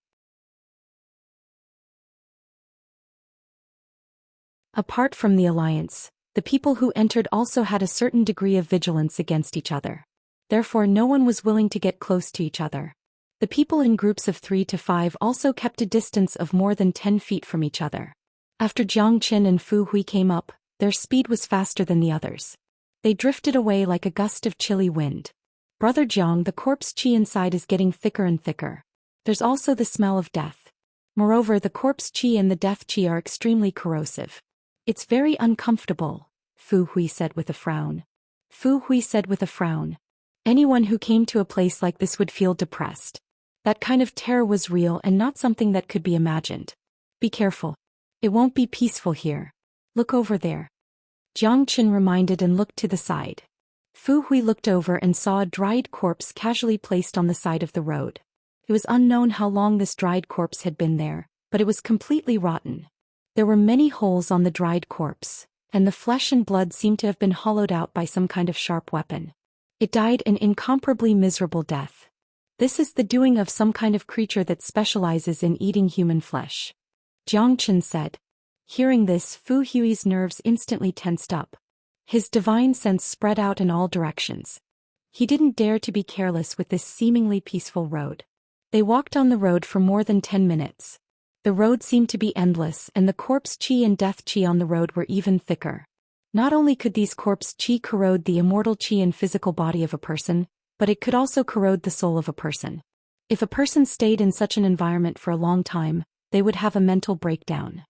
A: Apart from the alliance, the people who entered also had a certain degree of vigilance against each other. Therefore no one was willing to get close to each other. The people in groups of 3 to 5 also kept a distance of more than 10 feet from each other. After Zhou Xian and Fu Hui came up, their speed was faster than the others. They drifted away like a gust of chilly wind. Brother Zhang, the corpse qi inside is getting thicker and thicker. There's also the smell of death. Moreover, the corpse qi and the death qi are extremely corrosive. It's very uncomfortable, Fu Hui said with a frown. Fu Hui said with a frown. Anyone who came to a place like this would feel depressed. That kind of terror was real and not something that could be imagined. Be careful. It won't be peaceful here. Look over there. Zhang Chen reminded and looked to the side. Fu Hui looked over and saw a dried corpse casually placed on the side of the road. It was unknown how long this dried corpse had been there, but it was completely rotten. There were many holes on the dried corpse, and the flesh and blood seemed to have been hollowed out by some kind of sharp weapon. It died an incomparably miserable death. This is the doing of some kind of creature that specializes in eating human flesh, Zhang Chen said. Hearing this, Fu Hui's nerves instantly tensed up. His divine sense spread out in all directions. He didn't dare to be careless with this seemingly peaceful road. They walked on the road for more than 10 minutes. The road seemed to be endless, and the corpse qi and death qi on the road were even thicker. Not only could these corpse qi corrode the immortal qi and physical body of a person, but it could also corrode the soul of a person. If a person stayed in such an environment for a long time, they would have a mental breakdown.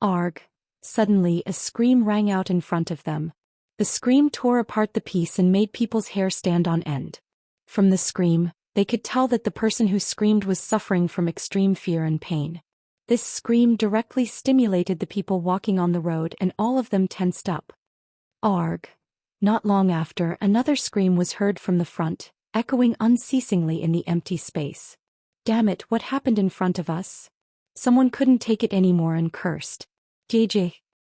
A: Arg! Suddenly a scream rang out in front of them. The scream tore apart the peace and made people's hair stand on end. From the scream, they could tell that the person who screamed was suffering from extreme fear and pain. This scream directly stimulated the people walking on the road, and all of them tensed up. Arg! Not long after, another scream was heard from the front, echoing unceasingly in the empty space. Damn it, what happened in front of us? Someone couldn't take it anymore and cursed. JJ.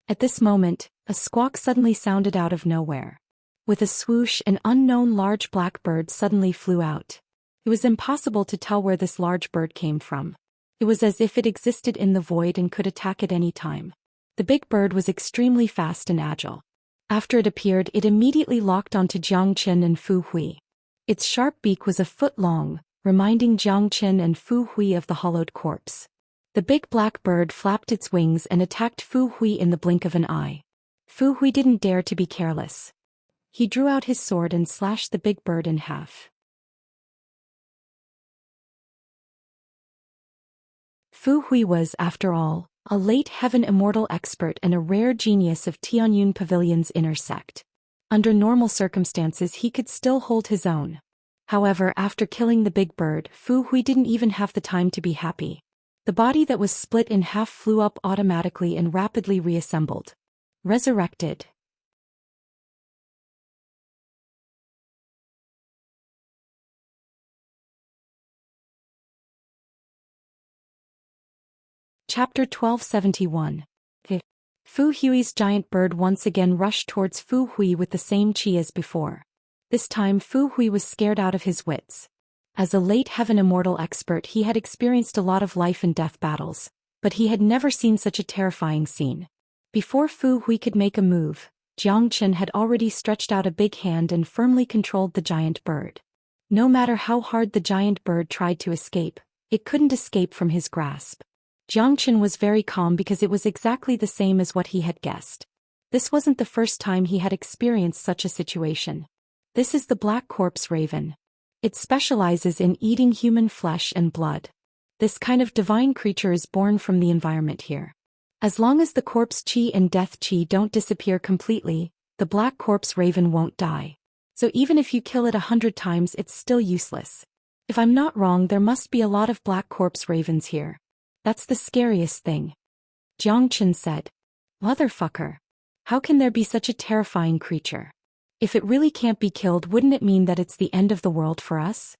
A: At this moment, a squawk suddenly sounded out of nowhere. With a swoosh, an unknown large black bird suddenly flew out. It was impossible to tell where this large bird came from. It was as if it existed in the void and could attack at any time. The big bird was extremely fast and agile. After it appeared, it immediately locked onto Jiang Chen and Fu Hui. Its sharp beak was a foot long, reminding Jiang Chen and Fu Hui of the hollowed corpse. The big black bird flapped its wings and attacked Fu Hui in the blink of an eye. Fu Hui didn't dare to be careless. He drew out his sword and slashed the big bird in half. Fu Hui was, after all, a late heaven immortal expert and a rare genius of Tianyun Pavilion's inner sect. Under normal circumstances he could still hold his own. However, after killing the big bird, Fu Hui didn't even have the time to be happy. The body that was split in half flew up automatically and rapidly reassembled. Resurrected. Chapter 1271. Fu Hui's giant bird once again rushed towards Fu Hui with the same chi as before. This time Fu Hui was scared out of his wits. As a late heaven immortal expert, he had experienced a lot of life and death battles, but he had never seen such a terrifying scene. Before Fu Hui could make a move, Jiang Chen had already stretched out a big hand and firmly controlled the giant bird. No matter how hard the giant bird tried to escape, it couldn't escape from his grasp. Jiang Chen was very calm because it was exactly the same as what he had guessed. This wasn't the first time he had experienced such a situation. This is the black corpse raven. It specializes in eating human flesh and blood. This kind of divine creature is born from the environment here. As long as the corpse chi and death chi don't disappear completely, the black corpse raven won't die. So even if you kill it 100 times, it's still useless. If I'm not wrong, there must be a lot of black corpse ravens here. That's the scariest thing. Jiang Chen said. Motherfucker. How can there be such a terrifying creature? If it really can't be killed, wouldn't it mean that it's the end of the world for us?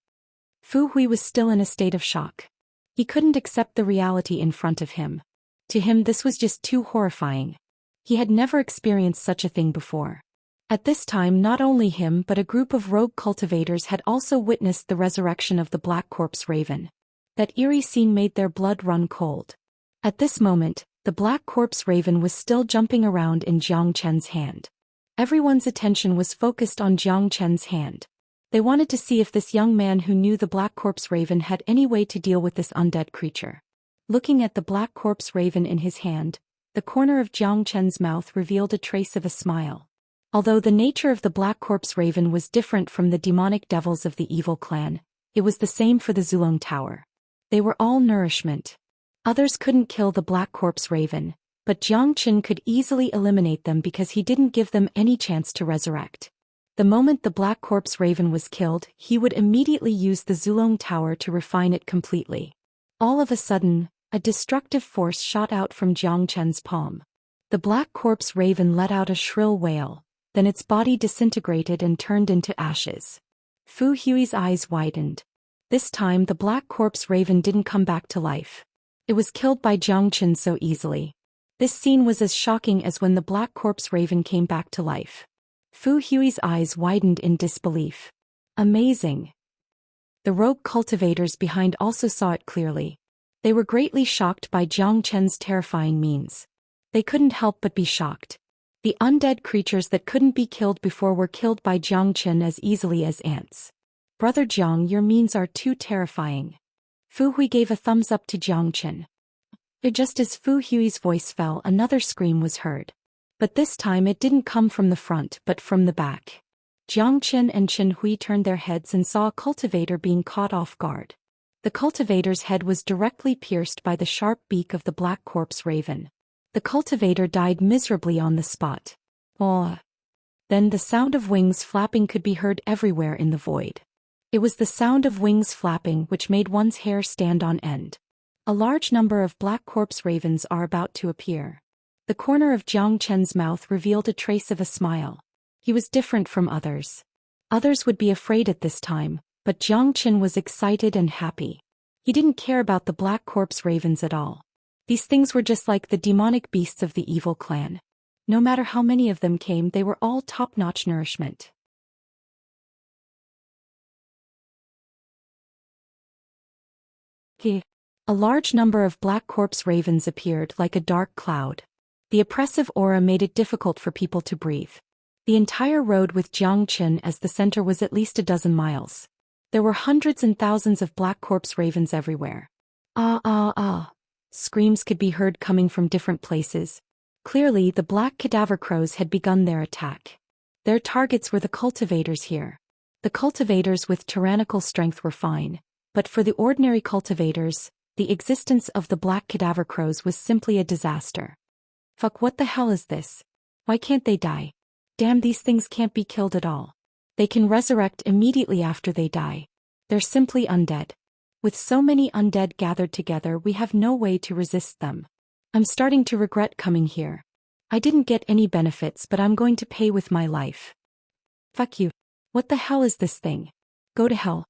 A: Fu Hui was still in a state of shock. He couldn't accept the reality in front of him. To him this was just too horrifying. He had never experienced such a thing before. At this time not only him but a group of rogue cultivators had also witnessed the resurrection of the black corpse raven. That eerie scene made their blood run cold. At this moment, the black corpse raven was still jumping around in Jiang Chen's hand. Everyone's attention was focused on Jiang Chen's hand. They wanted to see if this young man who knew the black corpse raven had any way to deal with this undead creature. Looking at the black corpse raven in his hand, the corner of Jiang Chen's mouth revealed a trace of a smile. Although the nature of the black corpse raven was different from the demonic devils of the evil clan, it was the same for the Zulong Tower. They were all nourishment. Others couldn't kill the black corpse raven, but Jiang Chen could easily eliminate them because he didn't give them any chance to resurrect. The moment the black corpse raven was killed, he would immediately use the Zulong Tower to refine it completely. All of a sudden, a destructive force shot out from Jiang Chen's palm. The black corpse raven let out a shrill wail, then its body disintegrated and turned into ashes. Fu Hui's eyes widened. This time the black corpse raven didn't come back to life. It was killed by Zhou Xian so easily. This scene was as shocking as when the black corpse raven came back to life. Fu Hui's eyes widened in disbelief. Amazing. The rogue cultivators behind also saw it clearly. They were greatly shocked by Zhou Qian's terrifying means. They couldn't help but be shocked. The undead creatures that couldn't be killed before were killed by Zhou Qian as easily as ants. Brother Zhang, your means are too terrifying. Fu Hui gave a thumbs up to Zhou Qian. Just as Fu Hui's voice fell, another scream was heard. But this time it didn't come from the front but from the back. Zhang Qian and Chen Hui turned their heads and saw a cultivator being caught off guard. The cultivator's head was directly pierced by the sharp beak of the black corpse raven. The cultivator died miserably on the spot. Oh! Then the sound of wings flapping could be heard everywhere in the void. It was the sound of wings flapping which made one's hair stand on end. A large number of black corpse ravens are about to appear. The corner of Zhang Qian's mouth revealed a trace of a smile. He was different from others. Others would be afraid at this time, but Zhang Qian was excited and happy. He didn't care about the black corpse ravens at all. These things were just like the demonic beasts of the evil clan. No matter how many of them came, they were all top-notch nourishment. A large number of black corpse ravens appeared like a dark cloud. The oppressive aura made it difficult for people to breathe. The entire road with Zhang Qian as the center was at least a dozen miles. There were hundreds and thousands of black corpse ravens everywhere. Ah ah ah. Screams could be heard coming from different places. Clearly, the black cadaver crows had begun their attack. Their targets were the cultivators here. The cultivators with tyrannical strength were fine, but for the ordinary cultivators, the existence of the black cadaver crows was simply a disaster. Fuck, what the hell is this? Why can't they die? Damn, these things can't be killed at all. They can resurrect immediately after they die. They're simply undead. With so many undead gathered together, we have no way to resist them. I'm starting to regret coming here. I didn't get any benefits, but I'm going to pay with my life. Fuck you. What the hell is this thing? Go to hell.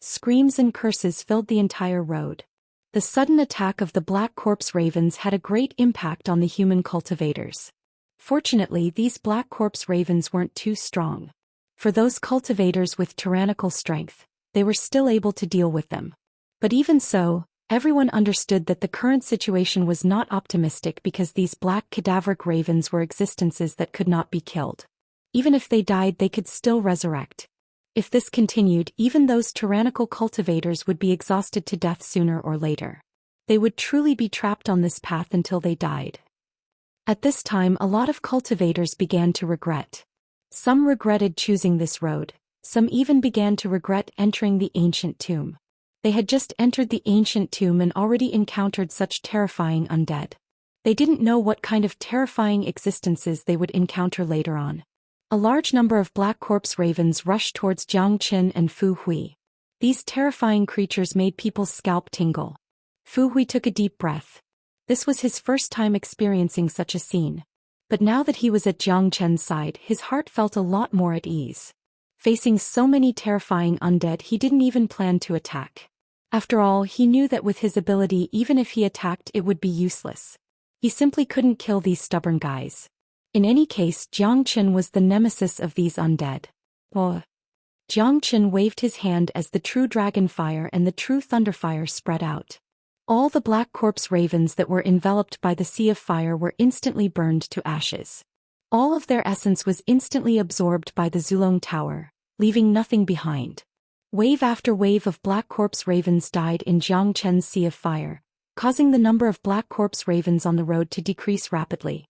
A: Screams and curses filled the entire road. The sudden attack of the black corpse ravens had a great impact on the human cultivators. Fortunately, these black corpse ravens weren't too strong. For those cultivators with tyrannical strength, they were still able to deal with them. But even so, everyone understood that the current situation was not optimistic because these black cadaveric ravens were existences that could not be killed. Even if they died, they could still resurrect. If this continued, even those tyrannical cultivators would be exhausted to death sooner or later. They would truly be trapped on this path until they died. At this time, a lot of cultivators began to regret. Some regretted choosing this road. Some even began to regret entering the ancient tomb. They had just entered the ancient tomb and already encountered such terrifying undead. They didn't know what kind of terrifying existences they would encounter later on. A large number of black corpse ravens rushed towards Zhang Qian and Fu Hui. These terrifying creatures made people's scalp tingle. Fu Hui took a deep breath. This was his first time experiencing such a scene. But now that he was at Zhang Qian's side, his heart felt a lot more at ease. Facing so many terrifying undead, he didn't even plan to attack. After all, he knew that with his ability, even if he attacked, it would be useless. He simply couldn't kill these stubborn guys. In any case, Zhang Qian was the nemesis of these undead. Oh. Zhang Qian waved his hand as the true dragon fire and the true thunder fire spread out. All the black corpse ravens that were enveloped by the sea of fire were instantly burned to ashes. All of their essence was instantly absorbed by the Zulong Tower, leaving nothing behind. Wave after wave of black corpse ravens died in Zhang Qian's sea of fire, causing the number of black corpse ravens on the road to decrease rapidly.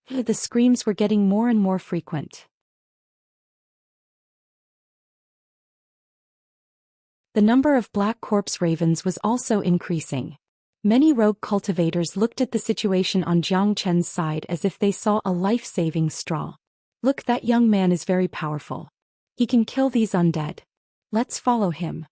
A: The screams were getting more and more frequent. The number of black corpse ravens was also increasing. Many rogue cultivators looked at the situation on Zhang Qian's side as if they saw a life-saving straw. Look, that young man is very powerful. He can kill these undead. Let's follow him.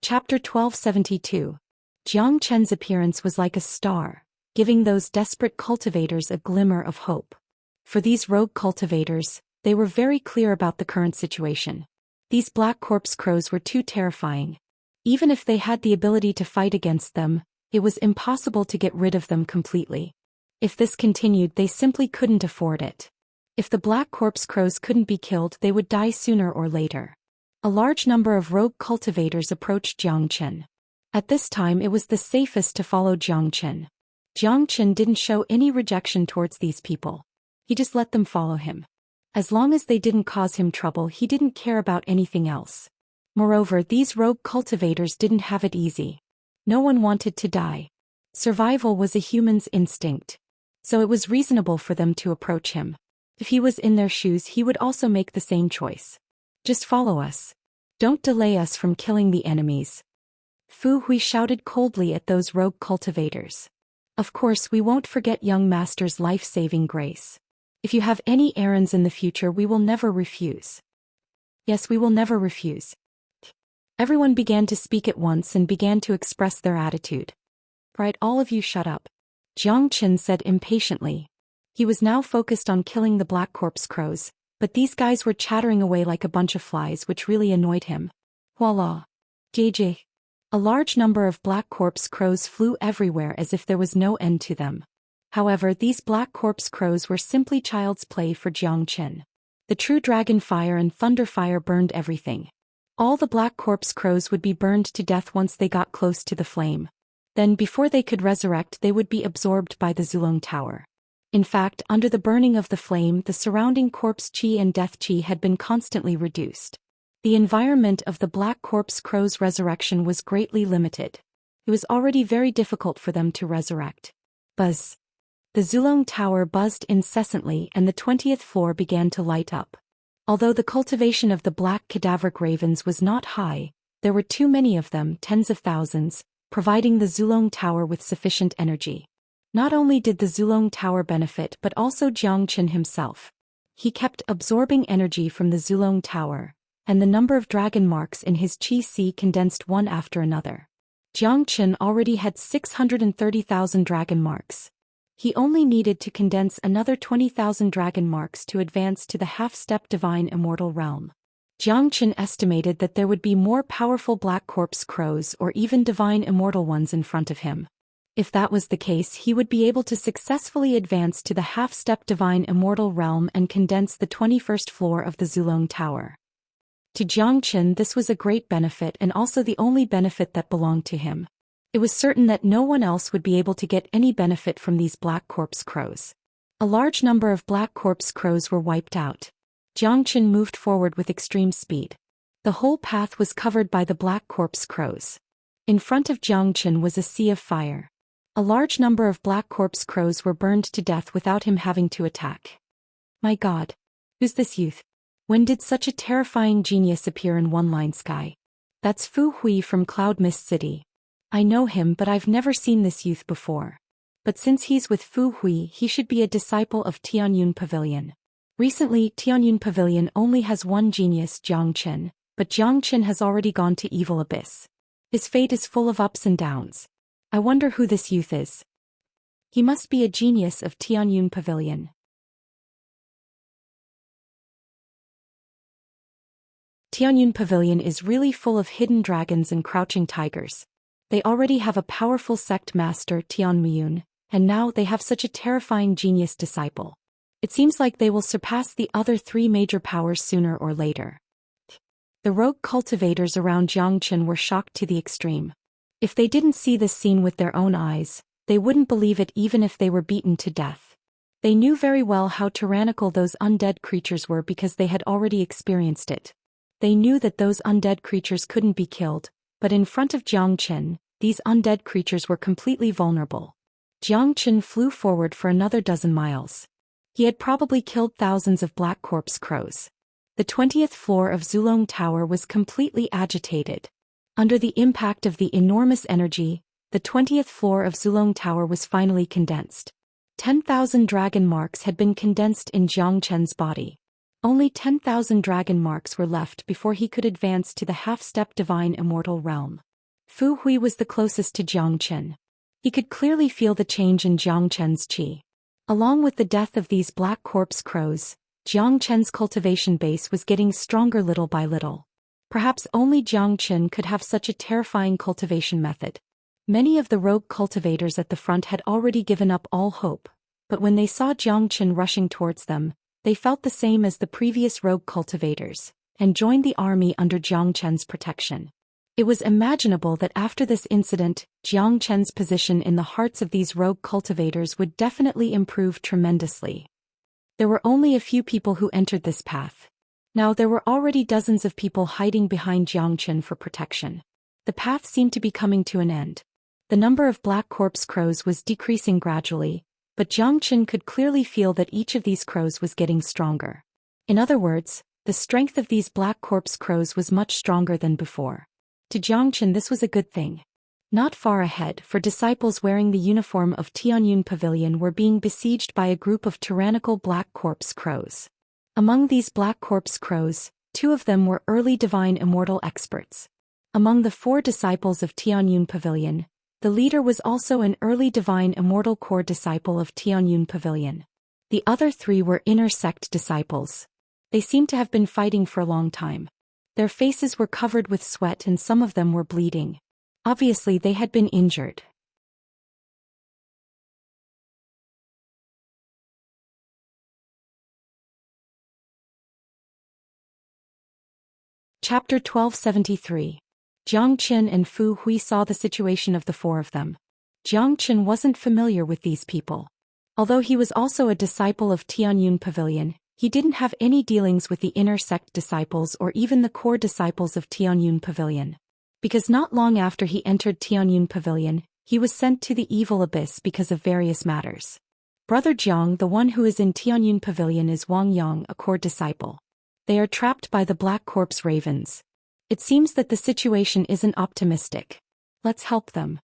A: Chapter 1272. Zhang Qian's appearance was like a star. giving those desperate cultivators a glimmer of hope. For these rogue cultivators, they were very clear about the current situation. These black corpse crows were too terrifying. Even if they had the ability to fight against them, it was impossible to get rid of them completely. If this continued, they simply couldn't afford it. If the black corpse crows couldn't be killed, they would die sooner or later. A large number of rogue cultivators approached Zhou Xian. At this time it was the safest to follow Zhou Xian. Zhou Xian didn't show any rejection towards these people. He just let them follow him. As long as they didn't cause him trouble, he didn't care about anything else. Moreover, these rogue cultivators didn't have it easy. No one wanted to die. Survival was a human's instinct. So it was reasonable for them to approach him. If he was in their shoes, he would also make the same choice. Just follow us. Don't delay us from killing the enemies. Fu Hui shouted coldly at those rogue cultivators. Of course, we won't forget young master's life-saving grace. If you have any errands in the future, we will never refuse. Yes, we will never refuse. Everyone began to speak at once and began to express their attitude. Right, all of you shut up. Zhou Xian said impatiently. He was now focused on killing the black corpse crows, but these guys were chattering away like a bunch of flies, which really annoyed him. Voila. JJ. A large number of black corpse crows flew everywhere as if there was no end to them. However, these black corpse crows were simply child's play for Zhou Xian. The true dragon fire and thunder fire burned everything. All the black corpse crows would be burned to death once they got close to the flame. Then before they could resurrect, they would be absorbed by the Zulong Tower. In fact, under the burning of the flame, the surrounding corpse chi and death chi had been constantly reduced. The environment of the black corpse crow's resurrection was greatly limited. It was already very difficult for them to resurrect. Buzz. The Zulong Tower buzzed incessantly and the 20th floor began to light up. Although the cultivation of the black cadaveric ravens was not high, there were too many of them, tens of thousands, providing the Zulong Tower with sufficient energy. Not only did the Zulong Tower benefit but also Zhou Xian himself. He kept absorbing energy from the Zulong Tower, and the number of dragon marks in his chi condensed one after another. Zhou Xian already had 630,000 dragon marks. He only needed to condense another 20,000 dragon marks to advance to the half-step divine immortal realm. Zhou Xian estimated that there would be more powerful black corpse crows or even divine immortal ones in front of him. If that was the case, he would be able to successfully advance to the half-step divine immortal realm and condense the 21st floor of the Zulong Tower. To Zhou Xian, this was a great benefit and also the only benefit that belonged to him. It was certain that no one else would be able to get any benefit from these black corpse crows. A large number of black corpse crows were wiped out. Zhou Xian moved forward with extreme speed. The whole path was covered by the black corpse crows. In front of Zhou Xian was a sea of fire. A large number of black corpse crows were burned to death without him having to attack. My God! Who's this youth? When did such a terrifying genius appear in one-line sky? That's Fu Hui from Cloud Mist City. I know him, but I've never seen this youth before. But since he's with Fu Hui, he should be a disciple of Tianyun Pavilion. Recently, Tianyun Pavilion only has one genius, Zhou Xian, but Zhou Xian has already gone to Evil Abyss. His fate is full of ups and downs. I wonder who this youth is. He must be a genius of Tianyun Pavilion. Tianyun Pavilion is really full of hidden dragons and crouching tigers. They already have a powerful sect master, Tian Muyun, and now they have such a terrifying genius disciple. It seems like they will surpass the other three major powers sooner or later. The rogue cultivators around Zhou Xian were shocked to the extreme. If they didn't see this scene with their own eyes, they wouldn't believe it even if they were beaten to death. They knew very well how tyrannical those undead creatures were because they had already experienced it. They knew that those undead creatures couldn't be killed, but in front of Zhou Xian, these undead creatures were completely vulnerable. Zhou Xian flew forward for another dozen miles. He had probably killed thousands of black corpse crows. The 20th floor of Zulong Tower was completely agitated. Under the impact of the enormous energy, the 20th floor of Zulong Tower was finally condensed. 10,000 dragon marks had been condensed in Zhou Xian's body. Only 10,000 dragon marks were left before he could advance to the half-step divine immortal realm. Fu Hui was the closest to Zhou Xian. He could clearly feel the change in Jiang Chen's qi. Along with the death of these black corpse crows, Jiang Chen's cultivation base was getting stronger little by little. Perhaps only Jiang Chen could have such a terrifying cultivation method. Many of the rogue cultivators at the front had already given up all hope, but when they saw Jiang Chen rushing towards them, they felt the same as the previous rogue cultivators, and joined the army under Jiang Chen's protection. It was imaginable that after this incident, Jiang Chen's position in the hearts of these rogue cultivators would definitely improve tremendously. There were only a few people who entered this path. Now there were already dozens of people hiding behind Jiang Chen for protection. The path seemed to be coming to an end. The number of black corpse crows was decreasing gradually, but Jiang Chen could clearly feel that each of these crows was getting stronger. In other words, the strength of these black corpse crows was much stronger than before. To Jiang Chen this was a good thing. Not far ahead, for disciples wearing the uniform of Tianyun Pavilion were being besieged by a group of tyrannical black corpse crows. Among these black corpse crows, 2 of them were early divine immortal experts. Among the 4 disciples of Tianyun Pavilion, the leader was also an early divine immortal core disciple of Tianyun Pavilion. The other 3 were inner sect disciples. They seemed to have been fighting for a long time. Their faces were covered with sweat and some of them were bleeding. Obviously they had been injured. Chapter 1273. Jiang Chen and Fu Hui saw the situation of the 4 of them. Jiang Chen wasn't familiar with these people. Although he was also a disciple of Tianyun Pavilion, he didn't have any dealings with the inner sect disciples or even the core disciples of Tianyun Pavilion. Because not long after he entered Tianyun Pavilion, he was sent to the evil abyss because of various matters. Brother Jiang, the one who is in Tianyun Pavilion, is Wang Yang, a core disciple. They are trapped by the black corpse ravens. It seems that the situation isn't optimistic. Let's help them,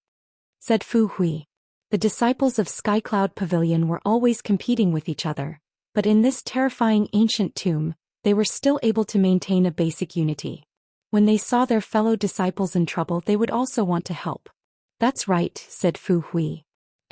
A: said Fu Hui. The disciples of Skycloud Pavilion were always competing with each other, but in this terrifying ancient tomb, they were still able to maintain a basic unity. When they saw their fellow disciples in trouble, they would also want to help. That's right, said Fu Hui.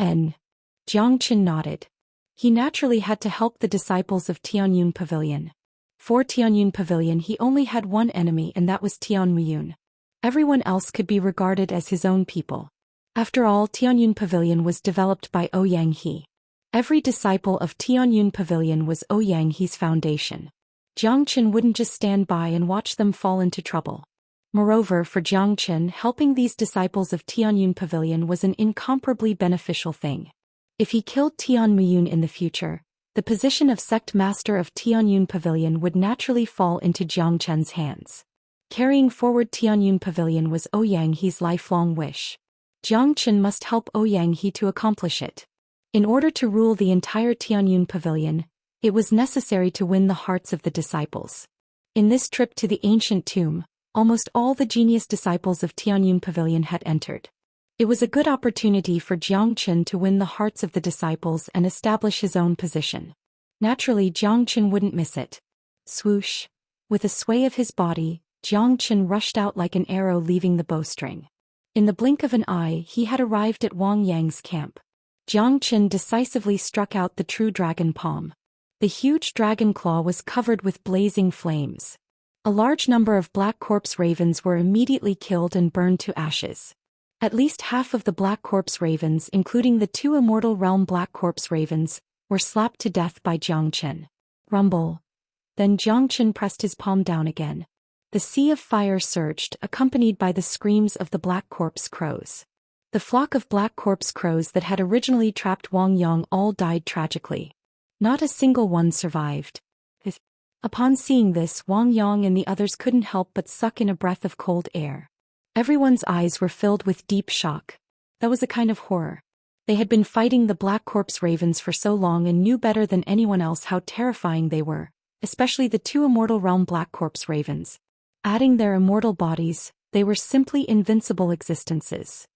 A: Jiang Chen nodded. He naturally had to help the disciples of Tianyun Pavilion. For Tianyun Pavilion he only had one enemy, and that was Tianmuyun. Everyone else could be regarded as his own people. After all, Tianyun Pavilion was developed by Ouyang He. Every disciple of Tianyun Pavilion was Ouyang He's foundation. Jiang Chen wouldn't just stand by and watch them fall into trouble. Moreover, for Jiang Chen, helping these disciples of Tianyun Pavilion was an incomparably beneficial thing. If he killed Tianmuyun in the future, the position of sect master of Tianyun Pavilion would naturally fall into Jiang Chen's hands. Carrying forward Tianyun Pavilion was Ouyang He's lifelong wish. Jiang Chen must help Ouyang He to accomplish it. In order to rule the entire Tianyun Pavilion, it was necessary to win the hearts of the disciples. In this trip to the ancient tomb, almost all the genius disciples of Tianyun Pavilion had entered. It was a good opportunity for Jiang Chen to win the hearts of the disciples and establish his own position. Naturally, Jiang Chen wouldn't miss it. Swoosh! With a sway of his body, Jiang Chen rushed out like an arrow leaving the bowstring. In the blink of an eye, he had arrived at Wang Yang's camp. Jiang Chen decisively struck out the true dragon palm. The huge dragon claw was covered with blazing flames. A large number of black corpse ravens were immediately killed and burned to ashes. At least half of the black corpse ravens, including the 2 immortal realm black corpse ravens, were slapped to death by Jiang Chen. Rumble. Then Jiang Chen pressed his palm down again. The sea of fire surged, accompanied by the screams of the black corpse crows. The flock of black corpse crows that had originally trapped Wang Yang all died tragically. Not a single one survived. Upon seeing this, Wang Yang and the others couldn't help but suck in a breath of cold air. Everyone's eyes were filled with deep shock. That was a kind of horror. They had been fighting the black corpse ravens for so long and knew better than anyone else how terrifying they were, especially the 2 immortal realm black corpse ravens. Adding their immortal bodies, they were simply invincible existences.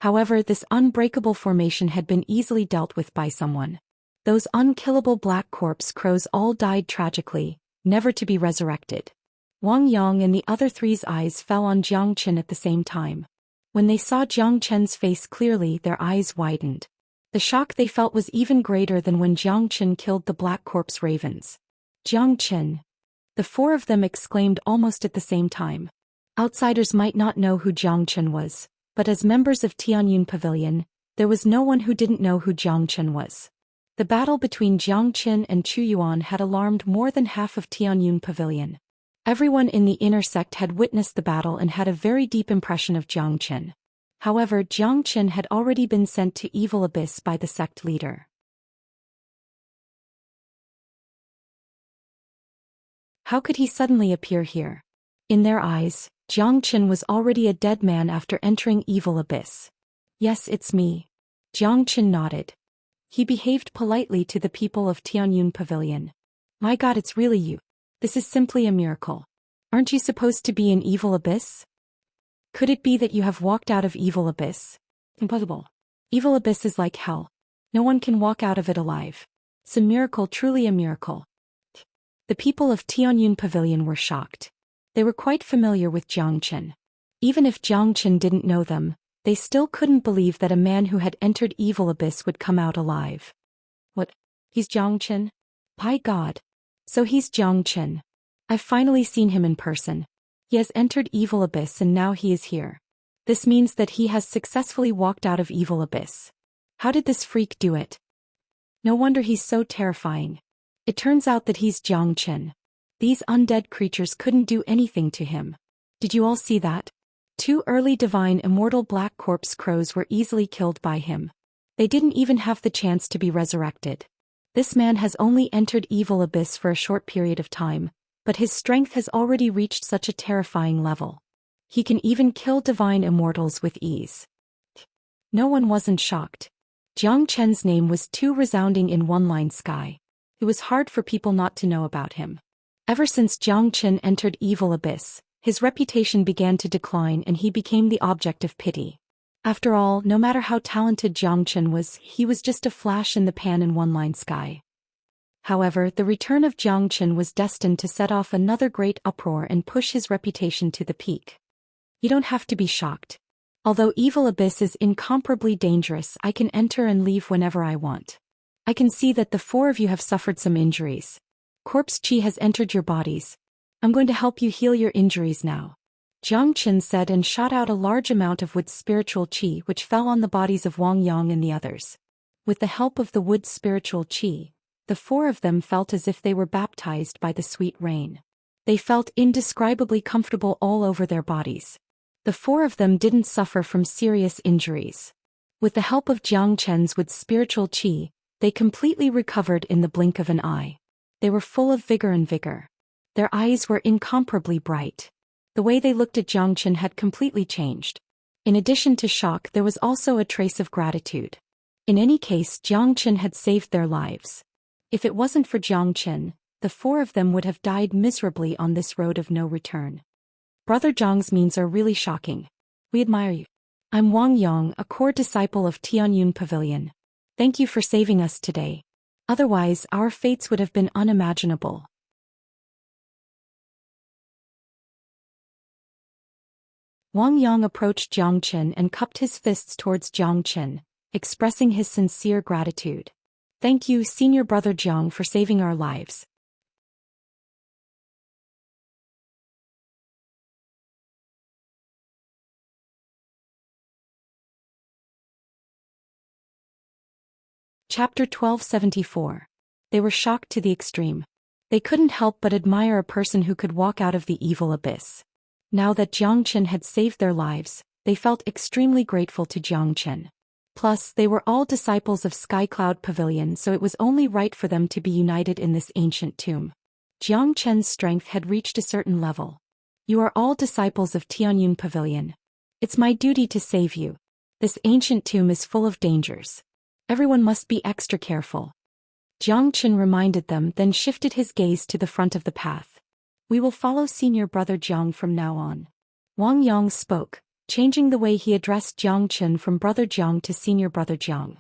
A: However, this unbreakable formation had been easily dealt with by someone. Those unkillable black corpse crows all died tragically, never to be resurrected. Wang Yang and the other 3's eyes fell on Jiang Chen at the same time. When they saw Jiang Chen's face clearly, their eyes widened. The shock they felt was even greater than when Jiang Chen killed the Black Corpse ravens. Jiang Chen. The four of them exclaimed almost at the same time. Outsiders might not know who Jiang Chen was, but as members of Tianyun Pavilion, there was no one who didn't know who Jiang Chen was. The battle between Jiang Chen and Chu Yuan had alarmed more than half of Tianyun Pavilion. Everyone in the inner sect had witnessed the battle and had a very deep impression of Jiang Chen. However, Jiang Chen had already been sent to Evil Abyss by the sect leader. How could he suddenly appear here? In their eyes, Jiang Chen was already a dead man after entering Evil Abyss. Yes, it's me. Jiang Chen nodded. He behaved politely to the people of Tianyun Pavilion. My God, it's really you. This is simply a miracle. Aren't you supposed to be in Evil Abyss? Could it be that you have walked out of Evil Abyss? Impossible. Evil Abyss is like hell. No one can walk out of it alive. It's a miracle, truly a miracle. The people of Tianyun Pavilion were shocked. They were quite familiar with Jiang Chen. Even if Jiang Chen didn't know them, they still couldn't believe that a man who had entered Evil Abyss would come out alive. What? He's Jiang Chen? By God. So he's Jiang Chen. I've finally seen him in person. He has entered Evil Abyss and now he is here. This means that he has successfully walked out of Evil Abyss. How did this freak do it? No wonder he's so terrifying. It turns out that he's Jiang Chen. These undead creatures couldn't do anything to him. Did you all see that? 2 early divine immortal black corpse crows were easily killed by him. They didn't even have the chance to be resurrected. This man has only entered Evil Abyss for a short period of time, but his strength has already reached such a terrifying level. He can even kill divine immortals with ease. No one wasn't shocked. Jiang Chen's name was too resounding in one-line sky. It was hard for people not to know about him. Ever since Jiang Chen entered Evil Abyss, his reputation began to decline and he became the object of pity. After all, no matter how talented Jiang Chen was, he was just a flash in the pan in one-line sky. However, the return of Jiang Chen was destined to set off another great uproar and push his reputation to the peak. You don't have to be shocked. Although Evil Abyss is incomparably dangerous, I can enter and leave whenever I want. I can see that the 4 of you have suffered some injuries. Corpse Chi has entered your bodies. I'm going to help you heal your injuries now. Jiang Chen said and shot out a large amount of wood's spiritual qi which fell on the bodies of Wang Yang and the others. With the help of the wood's spiritual qi, the 4 of them felt as if they were baptized by the sweet rain. They felt indescribably comfortable all over their bodies. The 4 of them didn't suffer from serious injuries. With the help of Jiang Chen's wood's spiritual qi, they completely recovered in the blink of an eye. They were full of vigor and vigor. Their eyes were incomparably bright. The way they looked at Jiang Chen had completely changed. In addition to shock, there was also a trace of gratitude. In any case, Jiang Chen had saved their lives. If it wasn't for Jiang Chen, the 4 of them would have died miserably on this road of no return. Brother Zhang's means are really shocking. We admire you. I'm Wang Yang, a core disciple of Tianyun Pavilion. Thank you for saving us today. Otherwise, our fates would have been unimaginable. Wang Yang approached Jiang Chen and cupped his fists towards Jiang Chen, expressing his sincere gratitude. Thank you, Senior Brother Jiang, for saving our lives. Chapter 1274. They were shocked to the extreme. They couldn't help but admire a person who could walk out of the evil abyss. Now that Jiang Chen had saved their lives, they felt extremely grateful to Jiang Chen. Plus, they were all disciples of Skycloud Pavilion, so it was only right for them to be united in this ancient tomb. Jiang Chen's strength had reached a certain level. You are all disciples of Tianyun Pavilion. It's my duty to save you. This ancient tomb is full of dangers. Everyone must be extra careful. Jiang Chen reminded them, then shifted his gaze to the front of the path. We will follow Senior Brother Jiang from now on. Wang Yang spoke, changing the way he addressed Jiang Chen from Brother Jiang to Senior Brother Jiang.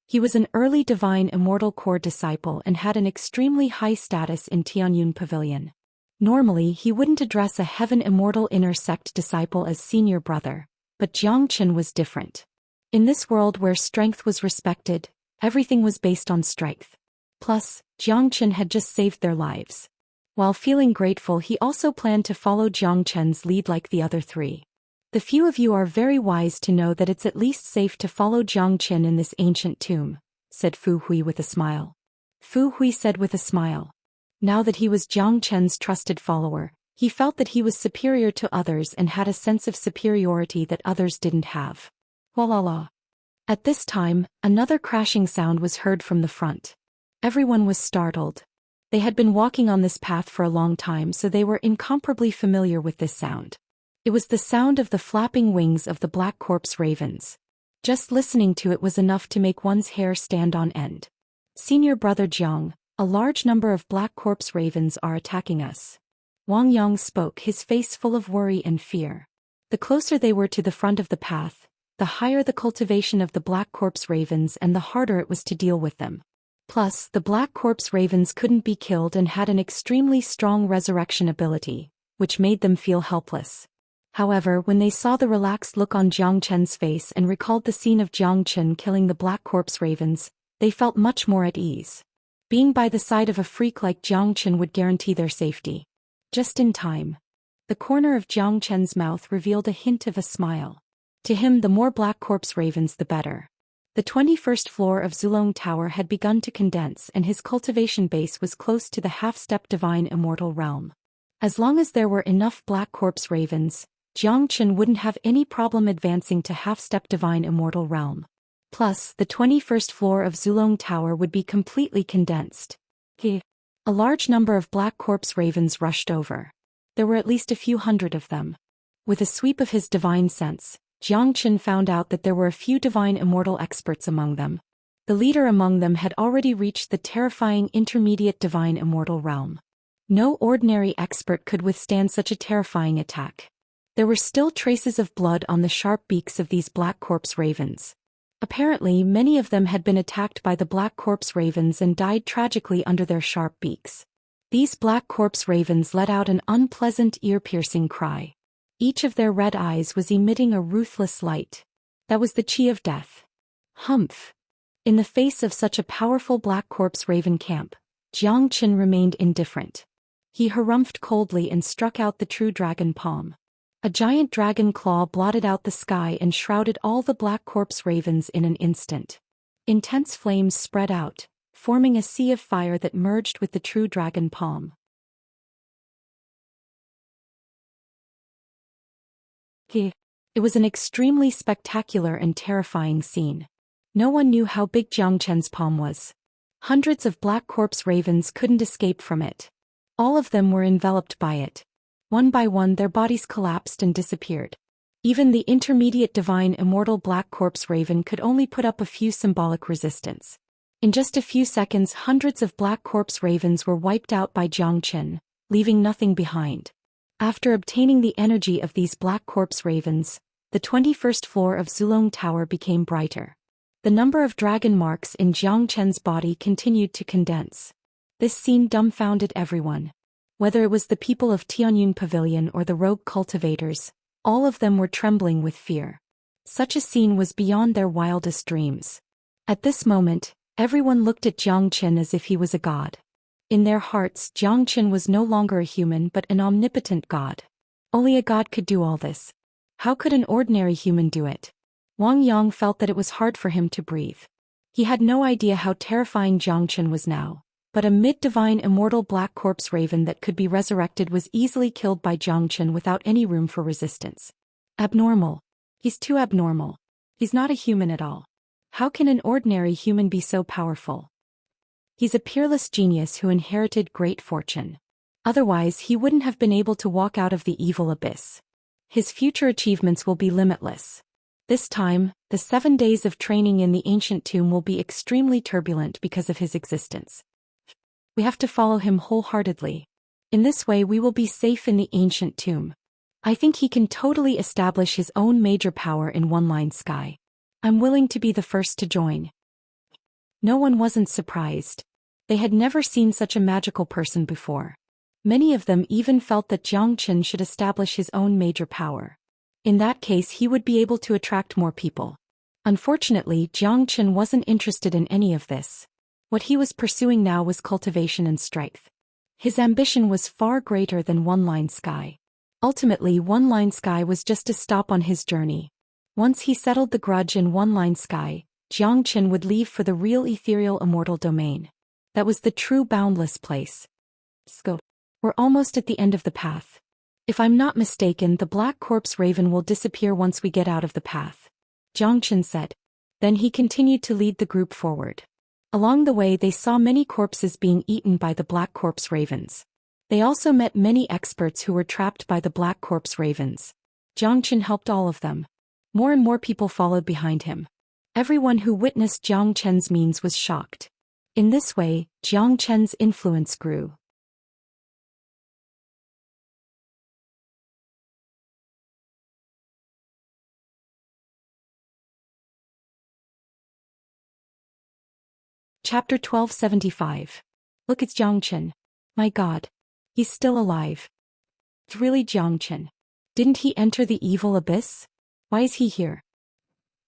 A: He was an early divine immortal core disciple and had an extremely high status in Tianyun Pavilion. Normally he wouldn't address a heaven immortal inner sect disciple as Senior Brother, But Jiang Chen was different. In this world where strength was respected, everything was based on strength. Plus, Jiang Chen had just saved their lives. While feeling grateful, he also planned to follow Jiang Chen's lead like the other three. The few of you are very wise to know that it's at least safe to follow Jiang Chen in this ancient tomb, said Fu Hui with a smile. Fu Hui said with a smile. Now that he was Jiang Chen's trusted follower, he felt that he was superior to others and had a sense of superiority that others didn't have. Walala. At this time, another crashing sound was heard from the front. Everyone was startled. They had been walking on this path for a long time, so they were incomparably familiar with this sound. It was the sound of the flapping wings of the black corpse ravens. Just listening to it was enough to make one's hair stand on end. Senior brother Jiang, a large number of black corpse ravens are attacking us. Wang Yang spoke, his face full of worry and fear. The closer they were to the front of the path, the higher the cultivation of the black corpse ravens and the harder it was to deal with them. Plus, the black corpse ravens couldn't be killed and had an extremely strong resurrection ability, which made them feel helpless. However, when they saw the relaxed look on Jiang Chen's face and recalled the scene of Jiang Chen killing the black corpse ravens, they felt much more at ease. Being by the side of a freak like Jiang Chen would guarantee their safety. Just in time. The corner of Jiang Chen's mouth revealed a hint of a smile. To him, the more black corpse ravens the better. The 21st floor of Zulong Tower had begun to condense and his cultivation base was close to the half-step divine immortal realm. As long as there were enough black corpse ravens, Jiang Chen wouldn't have any problem advancing to half-step divine immortal realm. Plus, the 21st floor of Zulong Tower would be completely condensed. A large number of black corpse ravens rushed over. There were at least a few hundred of them. With a sweep of his divine sense, Jiang Chen found out that there were a few divine immortal experts among them. The leader among them had already reached the terrifying intermediate divine immortal realm. No ordinary expert could withstand such a terrifying attack. There were still traces of blood on the sharp beaks of these black corpse ravens. Apparently, many of them had been attacked by the black corpse ravens and died tragically under their sharp beaks. These black corpse ravens let out an unpleasant ear-piercing cry. Each of their red eyes was emitting a ruthless light. That was the chi of death. Humph! In the face of such a powerful black corpse raven camp, Jiang Chen remained indifferent. He harumphed coldly and struck out the true dragon palm. A giant dragon claw blotted out the sky and shrouded all the black corpse ravens in an instant. Intense flames spread out, forming a sea of fire that merged with the true dragon palm. It was an extremely spectacular and terrifying scene. No one knew how big Jiang Chen's palm was. Hundreds of black corpse ravens couldn't escape from it. All of them were enveloped by it. One by one their bodies collapsed and disappeared. Even the intermediate divine immortal black corpse raven could only put up a few symbolic resistance. In just a few seconds hundreds of black corpse ravens were wiped out by Jiang Chen, leaving nothing behind. After obtaining the energy of these black corpse ravens, the 21st floor of Zulong Tower became brighter. The number of dragon marks in Jiang Chen's body continued to condense. This scene dumbfounded everyone. Whether it was the people of Tianyun Pavilion or the rogue cultivators, all of them were trembling with fear. Such a scene was beyond their wildest dreams. At this moment, everyone looked at Jiang Chen as if he was a god. In their hearts, Jiang Chen was no longer a human but an omnipotent god. Only a god could do all this. How could an ordinary human do it? Wang Yang felt that it was hard for him to breathe. He had no idea how terrifying Jiang Chen was now. But a mid-divine immortal black corpse raven that could be resurrected was easily killed by Jiang Chen without any room for resistance. Abnormal. He's too abnormal. He's not a human at all. How can an ordinary human be so powerful? He's a peerless genius who inherited great fortune. Otherwise, he wouldn't have been able to walk out of the evil abyss. His future achievements will be limitless. This time, the 7 days of training in the ancient tomb will be extremely turbulent because of his existence. We have to follow him wholeheartedly. In this way we will be safe in the ancient tomb. I think he can totally establish his own major power in one-line sky. I'm willing to be the first to join. No one wasn't surprised. They had never seen such a magical person before. Many of them even felt that Jiang Chen should establish his own major power. In that case he would be able to attract more people. Unfortunately, Jiang Chen wasn't interested in any of this. What he was pursuing now was cultivation and strength. His ambition was far greater than One Line Sky. Ultimately, One Line Sky was just a stop on his journey. Once he settled the grudge in One Line Sky, Jiang Chen would leave for the real ethereal immortal domain. That was the true boundless place. Go. We're almost at the end of the path. If I'm not mistaken, the Black Corpse Raven will disappear once we get out of the path, Jiang Chen said. Then he continued to lead the group forward. Along the way they saw many corpses being eaten by the Black Corpse Ravens. They also met many experts who were trapped by the Black Corpse Ravens. Jiang Chen helped all of them. More and more people followed behind him. Everyone who witnessed Jiang Chen's means was shocked. In this way, Jiang Chen's influence grew. Chapter 1275. Look, it's Jiang Chen. My God. He's still alive. It's really Jiang Chen. Didn't he enter the evil abyss? Why is he here?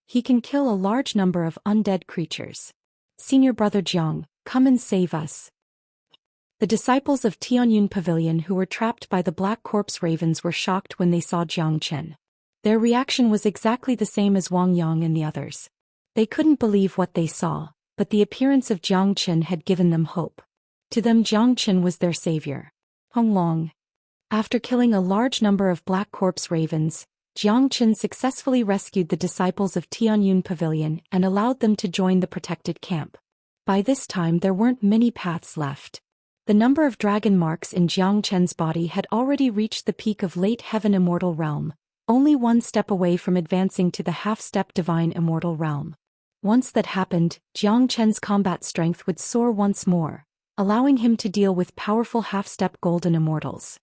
A: He can kill a large number of undead creatures. Senior brother Jiang, come and save us. The disciples of Tianyun Pavilion who were trapped by the Black Corpse Ravens were shocked when they saw Jiang Chen. Their reaction was exactly the same as Wang Yang and the others. They couldn't believe what they saw, but the appearance of Jiang Chen had given them hope. To them Jiang Chen was their savior. Hong Long. After killing a large number of Black Corpse Ravens, Jiang Chen successfully rescued the disciples of Tianyun Pavilion and allowed them to join the protected camp. By this time there weren't many paths left. The number of dragon marks in Jiang Chen's body had already reached the peak of late heaven immortal realm, only one step away from advancing to the half-step divine immortal realm. Once that happened, Jiang Chen's combat strength would soar once more, allowing him to deal with powerful half-step golden immortals.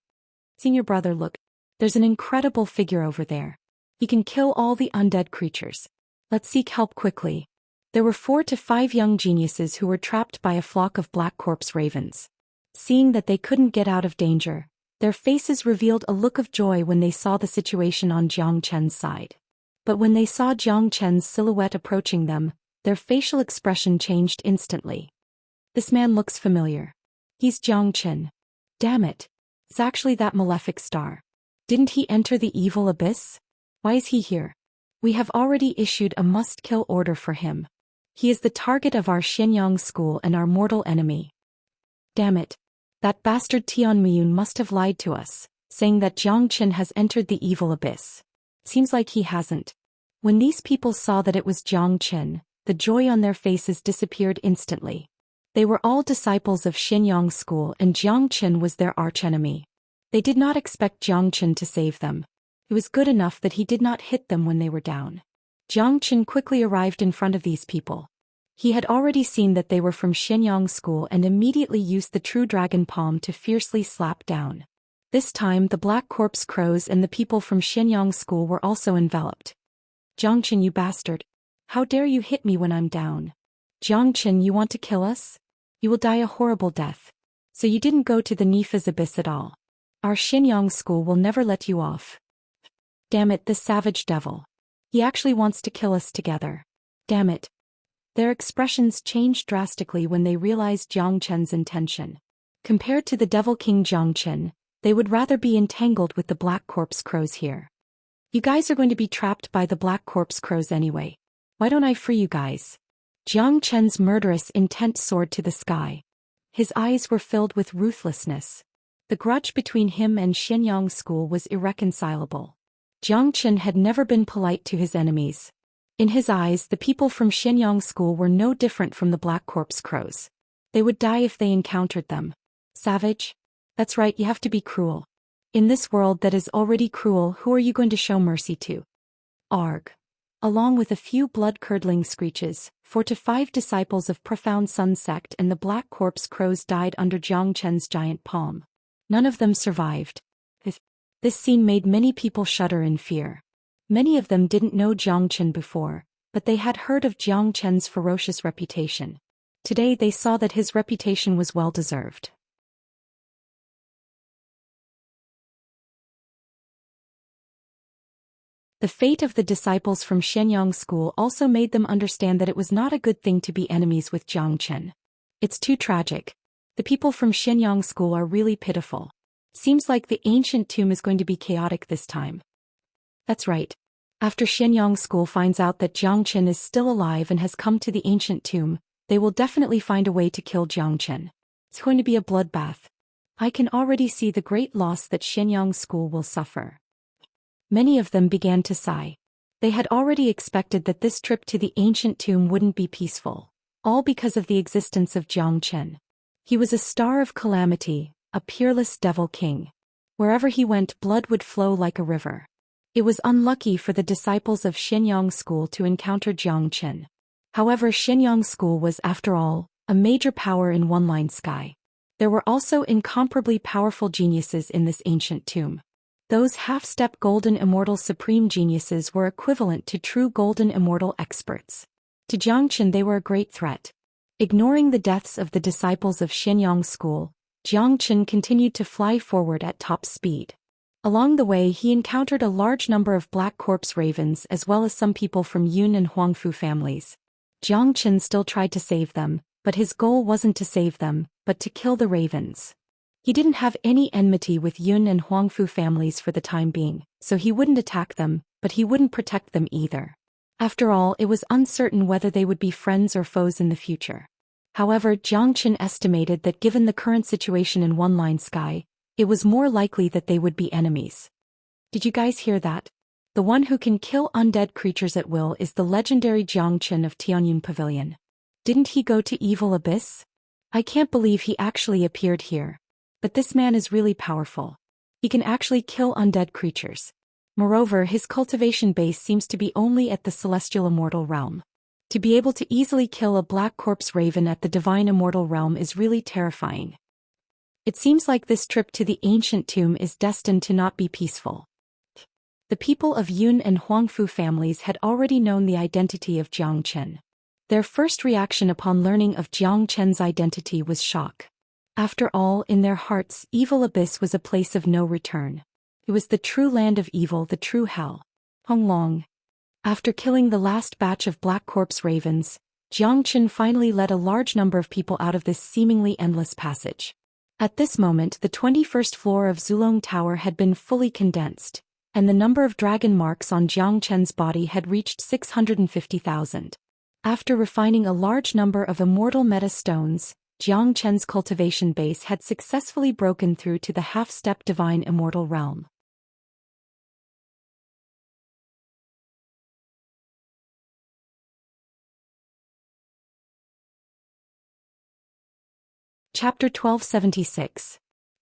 A: Senior brother, look. There's an incredible figure over there. He can kill all the undead creatures. Let's seek help quickly. There were 4 to 5 young geniuses who were trapped by a flock of Black Corpse Ravens. Seeing that they couldn't get out of danger, their faces revealed a look of joy when they saw the situation on Jiang Chen's side. But when they saw Jiang Chen's silhouette approaching them, their facial expression changed instantly. This man looks familiar. He's Jiang Chen. Damn it. It's actually that malefic star. Didn't he enter the evil abyss? Why is he here? We have already issued a must-kill order for him. He is the target of our Xianyang school and our mortal enemy. Damn it. That bastard Tianmiyun must have lied to us, saying that Jiang Chen has entered the evil abyss. Seems like he hasn't. When these people saw that it was Jiang Chen, the joy on their faces disappeared instantly. They were all disciples of Xianyang school and Jiang Chen was their archenemy. They did not expect Jiang Chen to save them. It was good enough that he did not hit them when they were down. Jiang Chen quickly arrived in front of these people. He had already seen that they were from Xianyang school and immediately used the true dragon palm to fiercely slap down. This time the Black Corpse Crows and the people from Xianyang school were also enveloped. Jiang Chen, you bastard. How dare you hit me when I'm down? Jiang Chen, you want to kill us? You will die a horrible death. So you didn't go to the Nifa's abyss at all. Our Xianyang school will never let you off. Damn it, this savage devil. He actually wants to kill us together. Damn it. Their expressions changed drastically when they realized Jiang Chen's intention. Compared to the Devil King Jiang Chen, they would rather be entangled with the Black Corpse Crows here. You guys are going to be trapped by the Black Corpse Crows anyway. Why don't I free you guys? Jiang Chen's murderous intent soared to the sky. His eyes were filled with ruthlessness. The grudge between him and Xianyang school was irreconcilable. Jiang Chen had never been polite to his enemies. In his eyes, the people from Xianyang school were no different from the Black Corpse Crows. They would die if they encountered them. Savage? That's right, you have to be cruel. In this world that is already cruel, who are you going to show mercy to? Arg. Along with a few blood-curdling screeches, 4 to 5 disciples of Profound Sun Sect and the Black Corpse Crows died under Jiang Chen's giant palm. None of them survived. This scene made many people shudder in fear. Many of them didn't know Jiang Chen before, but they had heard of Jiang Chen's ferocious reputation. Today they saw that his reputation was well-deserved. The fate of the disciples from Shenyang school also made them understand that it was not a good thing to be enemies with Zhou Xian. It's too tragic. The people from Shenyang school are really pitiful. Seems like the ancient tomb is going to be chaotic this time. That's right. After Shenyang school finds out that Zhou Xian is still alive and has come to the ancient tomb, they will definitely find a way to kill Zhou Xian. It's going to be a bloodbath. I can already see the great loss that Shenyang school will suffer. Many of them began to sigh. They had already expected that this trip to the ancient tomb wouldn't be peaceful, all because of the existence of Zhou Xian. He was a star of calamity, a peerless devil king. Wherever he went, blood would flow like a river. It was unlucky for the disciples of Shenyang school to encounter Zhou Xian. However, Shenyang school was, after all, a major power in one-line sky. There were also incomparably powerful geniuses in this ancient tomb. Those half-step golden immortal supreme geniuses were equivalent to true golden immortal experts. To Zhou Xian they were a great threat. Ignoring the deaths of the disciples of Shenyang school, Zhou Xian continued to fly forward at top speed. Along the way he encountered a large number of black corpse ravens as well as some people from Yun and Huangfu families. Zhou Xian still tried to save them, but his goal wasn't to save them, but to kill the ravens. He didn't have any enmity with Yun and Huangfu families for the time being, so he wouldn't attack them, but he wouldn't protect them either. After all, it was uncertain whether they would be friends or foes in the future. However, Zhou Xian estimated that given the current situation in one-line sky, it was more likely that they would be enemies. Did you guys hear that? The one who can kill undead creatures at will is the legendary Zhou Xian of Tianyun Pavilion. Didn't he go to Evil Abyss? I can't believe he actually appeared here. But this man is really powerful. He can actually kill undead creatures. Moreover, his cultivation base seems to be only at the celestial immortal realm. To be able to easily kill a black corpse raven at the divine immortal realm is really terrifying. It seems like this trip to the ancient tomb is destined to not be peaceful. The people of Yun and Huangfu families had already known the identity of Zhou Xian. Their first reaction upon learning of Zhou Xian's identity was shock. After all, in their hearts, Evil Abyss was a place of no return. It was the true land of evil, the true hell. Honglong. After killing the last batch of black corpse ravens, Zhou Xian finally led a large number of people out of this seemingly endless passage. At this moment, the 21st floor of Zulong Tower had been fully condensed, and the number of dragon marks on Zhou Xian's body had reached 650,000. After refining a large number of immortal meta stones, Zhou Xian's cultivation base had successfully broken through to the half-step divine immortal realm. Chapter 1276.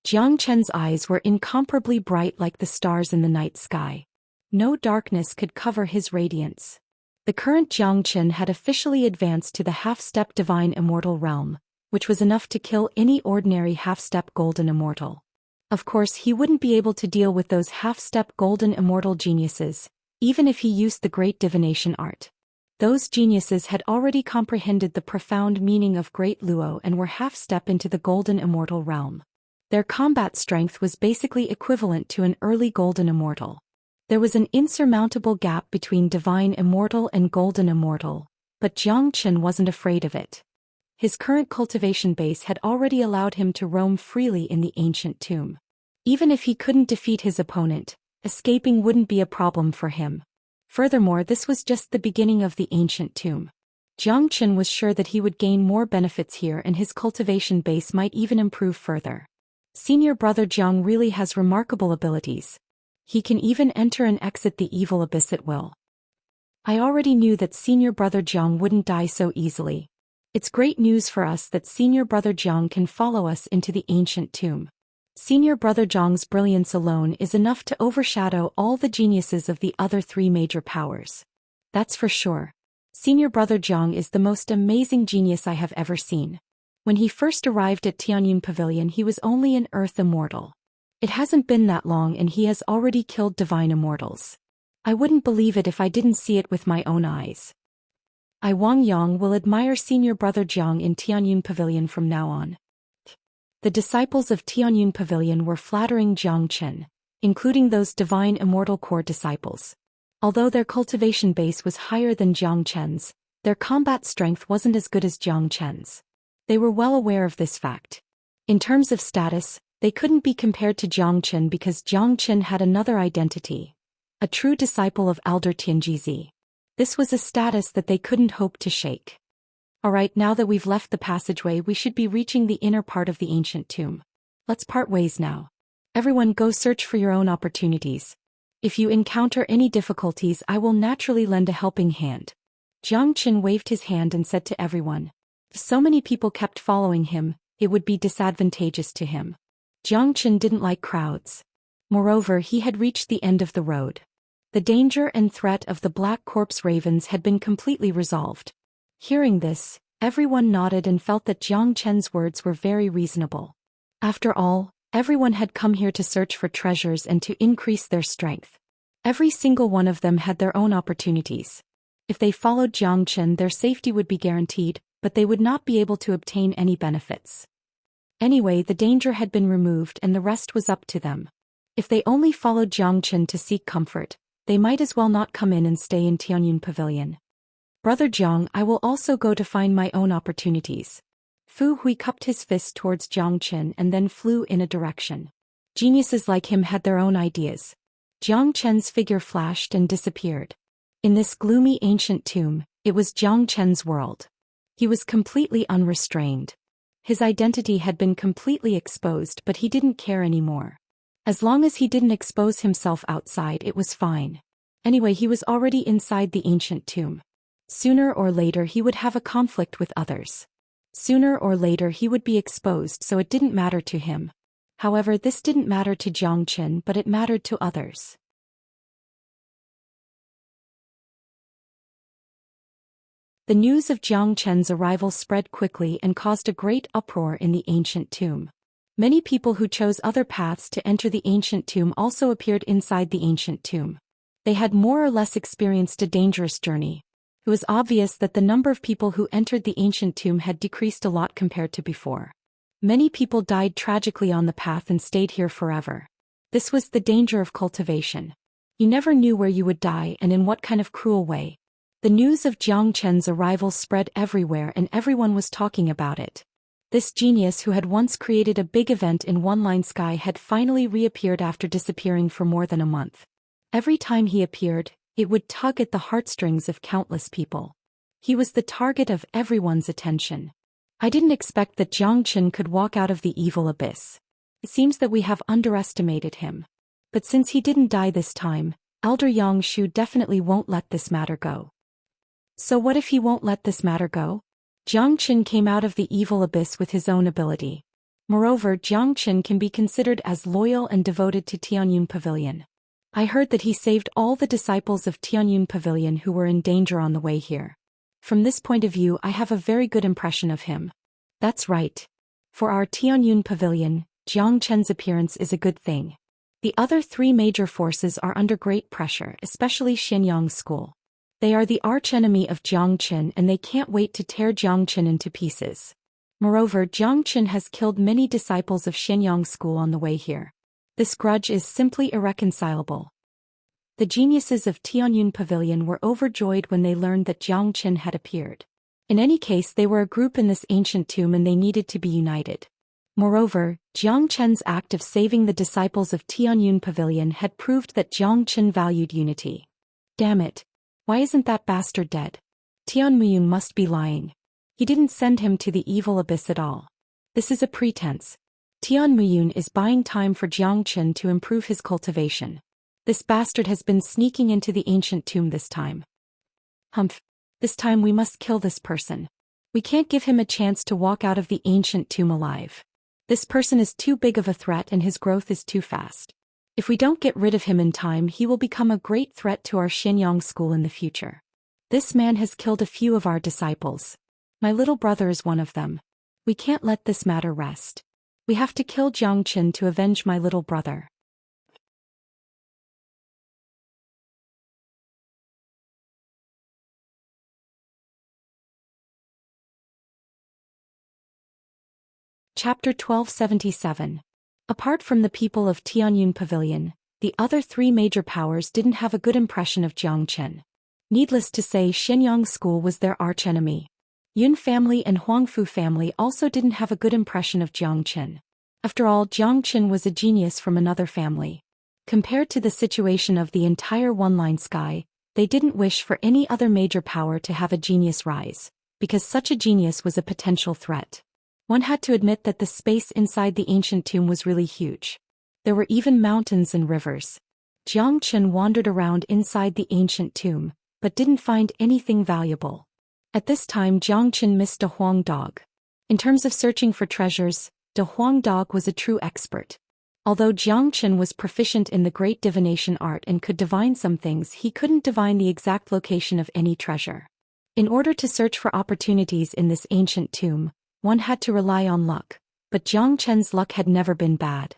A: Zhou Xian's eyes were incomparably bright like the stars in the night sky. No darkness could cover his radiance. The current Zhou Xian had officially advanced to the half-step divine immortal realm, which was enough to kill any ordinary half-step golden immortal. Of course, he wouldn't be able to deal with those half-step golden immortal geniuses, even if he used the great divination art. Those geniuses had already comprehended the profound meaning of Great Luo and were half-step into the golden immortal realm. Their combat strength was basically equivalent to an early golden immortal. There was an insurmountable gap between divine immortal and golden immortal, but Zhou Xian wasn't afraid of it. His current cultivation base had already allowed him to roam freely in the ancient tomb. Even if he couldn't defeat his opponent, escaping wouldn't be a problem for him. Furthermore, this was just the beginning of the ancient tomb. Zhou Xian was sure that he would gain more benefits here and his cultivation base might even improve further. Senior brother Zhang really has remarkable abilities. He can even enter and exit the evil abyss at will. I already knew that senior brother Zhang wouldn't die so easily. It's great news for us that senior brother Zhang can follow us into the ancient tomb. Senior brother Zhang's brilliance alone is enough to overshadow all the geniuses of the other three major powers. That's for sure. Senior brother Zhang is the most amazing genius I have ever seen. When he first arrived at Tianyun Pavilion, he was only an earth immortal. It hasn't been that long and he has already killed divine immortals. I wouldn't believe it if I didn't see it with my own eyes. I Wang Yang will admire senior brother Zhang in Tianyun Pavilion from now on. The disciples of Tianyun Pavilion were flattering Zhou Xian, including those divine immortal core disciples. Although their cultivation base was higher than Jiang Chen's, their combat strength wasn't as good as Jiang Chen's. They were well aware of this fact. In terms of status, they couldn't be compared to Jiang Chen because Jiang Chen had another identity, a true disciple of Elder Tianjizi. This was a status that they couldn't hope to shake. Alright, now that we've left the passageway, we should be reaching the inner part of the ancient tomb. Let's part ways now. Everyone go search for your own opportunities. If you encounter any difficulties, I will naturally lend a helping hand. Jiang Chen waved his hand and said to everyone. If so many people kept following him, it would be disadvantageous to him. Jiang Chen didn't like crowds. Moreover, he had reached the end of the road. The danger and threat of the Black Corpse ravens had been completely resolved. Hearing this, everyone nodded and felt that Jiang Chen's words were very reasonable. After all, everyone had come here to search for treasures and to increase their strength. Every single one of them had their own opportunities. If they followed Jiang Chen, their safety would be guaranteed, but they would not be able to obtain any benefits. Anyway, the danger had been removed and the rest was up to them. If they only followed Jiang Chen to seek comfort, they might as well not come in and stay in Tianyun Pavilion. Brother Jiang, I will also go to find my own opportunities. Fu Hui cupped his fist towards Jiang Chen and then flew in a direction. Geniuses like him had their own ideas. Jiang Chen's figure flashed and disappeared. In this gloomy ancient tomb, it was Jiang Chen's world. He was completely unrestrained. His identity had been completely exposed, but he didn't care anymore. As long as he didn't expose himself outside, it was fine. Anyway, he was already inside the ancient tomb. Sooner or later he would have a conflict with others. Sooner or later he would be exposed, so it didn't matter to him. However, this didn't matter to Jiang Chen, but it mattered to others. The news of Jiang Chen's arrival spread quickly and caused a great uproar in the ancient tomb. Many people who chose other paths to enter the ancient tomb also appeared inside the ancient tomb. They had more or less experienced a dangerous journey. It was obvious that the number of people who entered the ancient tomb had decreased a lot compared to before. Many people died tragically on the path and stayed here forever. This was the danger of cultivation. You never knew where you would die and in what kind of cruel way. The news of Jiang Chen's arrival spread everywhere and everyone was talking about it. This genius who had once created a big event in One Line Sky had finally reappeared after disappearing for more than a month. Every time he appeared, it would tug at the heartstrings of countless people. He was the target of everyone's attention. I didn't expect that Jiang Chen could walk out of the evil abyss. It seems that we have underestimated him. But since he didn't die this time, Elder Yang Shu definitely won't let this matter go. So what if he won't let this matter go? Jiang Chen came out of the evil abyss with his own ability. Moreover, Jiang Chen can be considered as loyal and devoted to Tianyun Pavilion. I heard that he saved all the disciples of Tianyun Pavilion who were in danger on the way here. From this point of view, I have a very good impression of him. That's right. For our Tianyun Pavilion, Jiang Chen's appearance is a good thing. The other three major forces are under great pressure, especially Xianyang School. They are the archenemy of Jiang Chen and they can't wait to tear Jiang Chen into pieces. Moreover, Jiang Chen has killed many disciples of Xianyang School on the way here. This grudge is simply irreconcilable. The geniuses of Tianyun Pavilion were overjoyed when they learned that Jiang Chen had appeared. In any case, they were a group in this ancient tomb and they needed to be united. Moreover, Jiang Chen's act of saving the disciples of Tianyun Pavilion had proved that Jiang Chen valued unity. Damn it. Why isn't that bastard dead? Tianmuyun must be lying. He didn't send him to the evil abyss at all. This is a pretense. Tianmuyun is buying time for Jiang Chen to improve his cultivation. This bastard has been sneaking into the ancient tomb this time. Humph. This time we must kill this person. We can't give him a chance to walk out of the ancient tomb alive. This person is too big of a threat and his growth is too fast. If we don't get rid of him in time, he will become a great threat to our Xianyang School in the future. This man has killed a few of our disciples. My little brother is one of them. We can't let this matter rest. We have to kill Jiang Chen to avenge my little brother. Chapter 1277. Apart from the people of Tianyun Pavilion, the other three major powers didn't have a good impression of Zhou Xian. Needless to say, Xianyang school was their archenemy. Yun family and Huangfu family also didn't have a good impression of Zhou Xian. After all, Zhou Xian was a genius from another family. Compared to the situation of the entire one-line sky, they didn't wish for any other major power to have a genius rise, because such a genius was a potential threat. One had to admit that the space inside the ancient tomb was really huge. There were even mountains and rivers. Zhou Xian wandered around inside the ancient tomb, but didn't find anything valuable. At this time, Zhou Xian missed a Huang dog. In terms of searching for treasures, De Huang dog was a true expert. Although Zhou Xian was proficient in the great divination art and could divine some things, he couldn't divine the exact location of any treasure. In order to search for opportunities in this ancient tomb, one had to rely on luck, but Zhou Xian's luck had never been bad.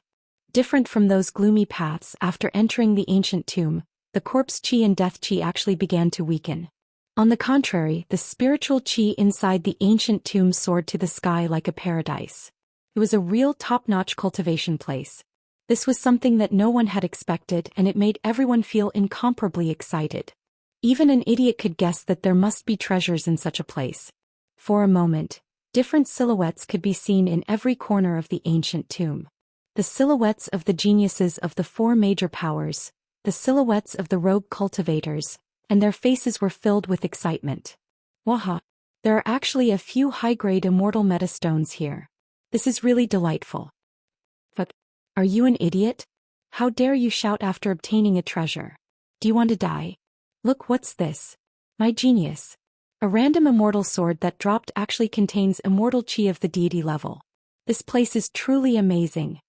A: Different from those gloomy paths, after entering the ancient tomb, the corpse qi and death qi actually began to weaken. On the contrary, the spiritual qi inside the ancient tomb soared to the sky like a paradise. It was a real top-notch cultivation place. This was something that no one had expected, and it made everyone feel incomparably excited. Even an idiot could guess that there must be treasures in such a place. For a moment, different silhouettes could be seen in every corner of the ancient tomb. The silhouettes of the geniuses of the four major powers, the silhouettes of the rogue cultivators, and their faces were filled with excitement. Waha! There are actually a few high-grade immortal metastones here. This is really delightful. Fuck. Are you an idiot? How dare you shout after obtaining a treasure? Do you want to die? Look, what's this? My genius. A random immortal sword that dropped actually contains immortal chi of the deity level. This place is truly amazing.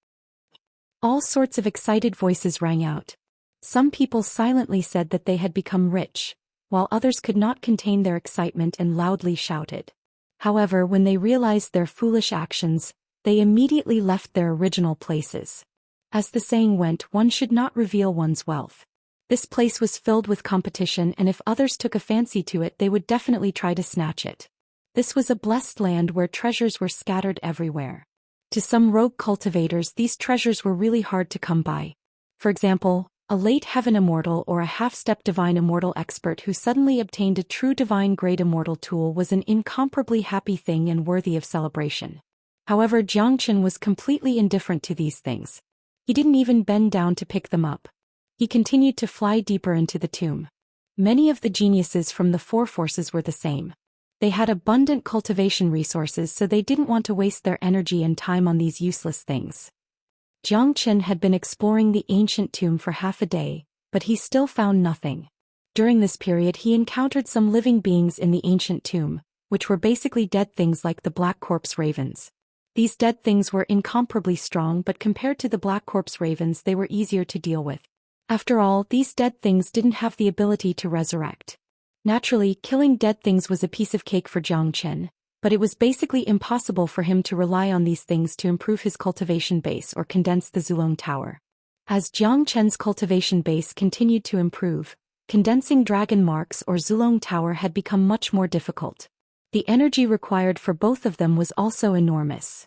A: All sorts of excited voices rang out. Some people silently said that they had become rich, while others could not contain their excitement and loudly shouted. However, when they realized their foolish actions, they immediately left their original places. As the saying went, one should not reveal one's wealth. This place was filled with competition, and if others took a fancy to it, they would definitely try to snatch it. This was a blessed land where treasures were scattered everywhere. To some rogue cultivators, these treasures were really hard to come by. For example, a late heaven immortal or a half-step divine immortal expert who suddenly obtained a true divine grade immortal tool was an incomparably happy thing and worthy of celebration. However, Zhou Xian was completely indifferent to these things. He didn't even bend down to pick them up. He continued to fly deeper into the tomb. Many of the geniuses from the four forces were the same. They had abundant cultivation resources, so they didn't want to waste their energy and time on these useless things. Zhou Xian had been exploring the ancient tomb for half a day, but he still found nothing. During this period, he encountered some living beings in the ancient tomb, which were basically dead things like the black corpse ravens. These dead things were incomparably strong, but compared to the black corpse ravens, they were easier to deal with. After all, these dead things didn't have the ability to resurrect. Naturally, killing dead things was a piece of cake for Zhou Xian, but it was basically impossible for him to rely on these things to improve his cultivation base or condense the Zulong Tower. As Zhou Xian's cultivation base continued to improve, condensing dragon marks or Zulong Tower had become much more difficult. The energy required for both of them was also enormous.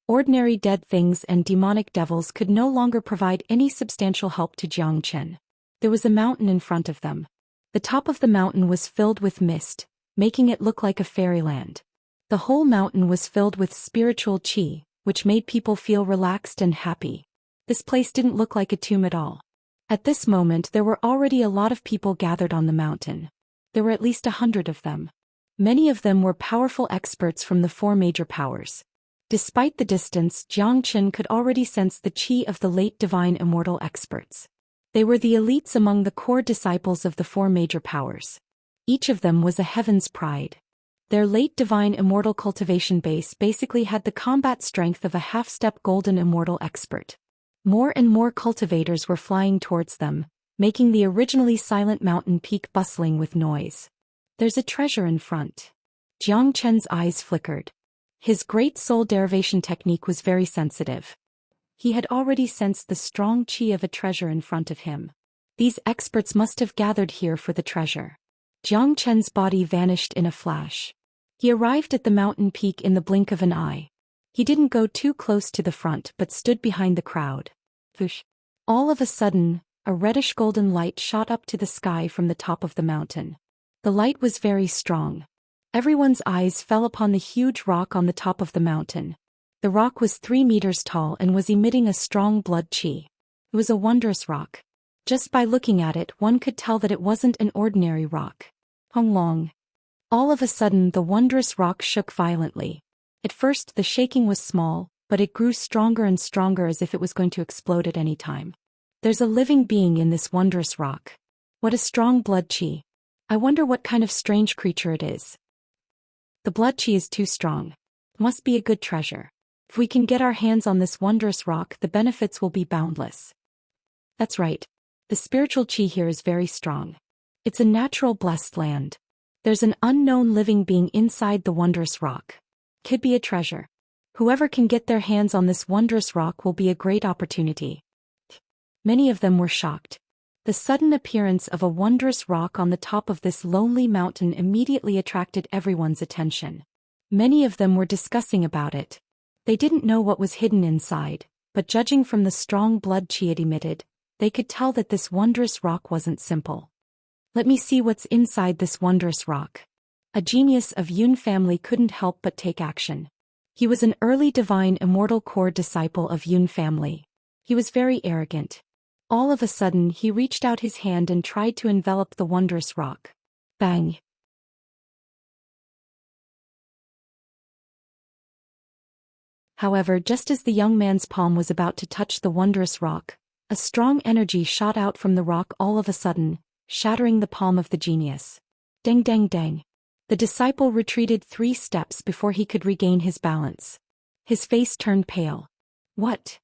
A: Ordinary dead things and demonic devils could no longer provide any substantial help to Zhou Xian. There was a mountain in front of them. The top of the mountain was filled with mist, making it look like a fairyland. The whole mountain was filled with spiritual qi, which made people feel relaxed and happy. This place didn't look like a tomb at all. At this moment, there were already a lot of people gathered on the mountain. There were at least 100 of them. Many of them were powerful experts from the four major powers. Despite the distance, Zhou Xian could already sense the qi of the late divine immortal experts. They were the elites among the core disciples of the four major powers. Each of them was a heaven's pride. Their late divine immortal cultivation base basically had the combat strength of a half-step golden immortal expert. More and more cultivators were flying towards them, making the originally silent mountain peak bustling with noise. There's a treasure in front. Zhou Qian's eyes flickered. His great soul derivation technique was very sensitive. He had already sensed the strong qi of a treasure in front of him. These experts must have gathered here for the treasure. Zhou Qian's body vanished in a flash. He arrived at the mountain peak in the blink of an eye. He didn't go too close to the front but stood behind the crowd. Whoosh. All of a sudden, a reddish-golden light shot up to the sky from the top of the mountain. The light was very strong. Everyone's eyes fell upon the huge rock on the top of the mountain. The rock was 3 meters tall and was emitting a strong blood chi. It was a wondrous rock. Just by looking at it, one could tell that it wasn't an ordinary rock. Hong long. All of a sudden, the wondrous rock shook violently. At first, the shaking was small, but it grew stronger and stronger as if it was going to explode at any time. There's a living being in this wondrous rock. What a strong blood chi. I wonder what kind of strange creature it is. The blood chi is too strong. Must be a good treasure. If we can get our hands on this wondrous rock, the benefits will be boundless. That's right. The spiritual chi here is very strong. It's a natural blessed land. There's an unknown living being inside the wondrous rock. Could be a treasure. Whoever can get their hands on this wondrous rock will be a great opportunity. Many of them were shocked. The sudden appearance of a wondrous rock on the top of this lonely mountain immediately attracted everyone's attention. Many of them were discussing about it. They didn't know what was hidden inside, but judging from the strong blood chi it emitted, they could tell that this wondrous rock wasn't simple. Let me see what's inside this wondrous rock. A genius of Yun family couldn't help but take action. He was an early divine immortal core disciple of Yun family. He was very arrogant. All of a sudden he reached out his hand and tried to envelop the wondrous rock. Bang! However, just as the young man's palm was about to touch the wondrous rock, a strong energy shot out from the rock all of a sudden, shattering the palm of the genius. Dang dang dang. The disciple retreated 3 steps before he could regain his balance. His face turned pale. What?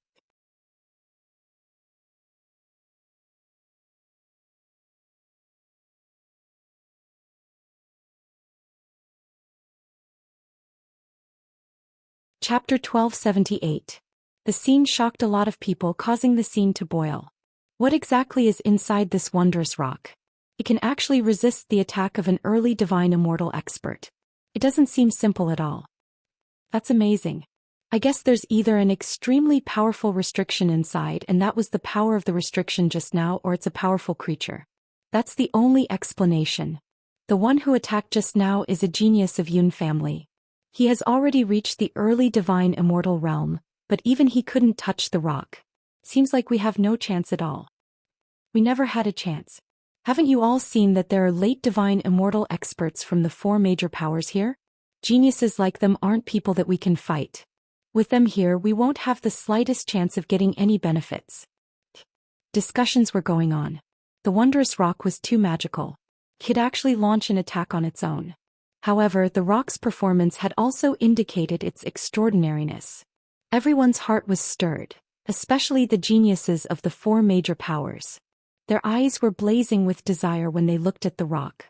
A: Chapter 1278. The scene shocked a lot of people, causing the scene to boil. What exactly is inside this wondrous rock? It can actually resist the attack of an early divine immortal expert. It doesn't seem simple at all. That's amazing. I guess there's either an extremely powerful restriction inside and that was the power of the restriction just now, or it's a powerful creature. That's the only explanation. The one who attacked just now is a genius of Yun family. He has already reached the early divine immortal realm, but even he couldn't touch the rock. Seems like we have no chance at all. We never had a chance. Haven't you all seen that there are late divine immortal experts from the 4 major powers here? Geniuses like them aren't people that we can fight. With them here, we won't have the slightest chance of getting any benefits. Discussions were going on. The wondrous rock was too magical. It could actually launch an attack on its own. However, the rock's performance had also indicated its extraordinariness. Everyone's heart was stirred, especially the geniuses of the 4 major powers. Their eyes were blazing with desire when they looked at the rock.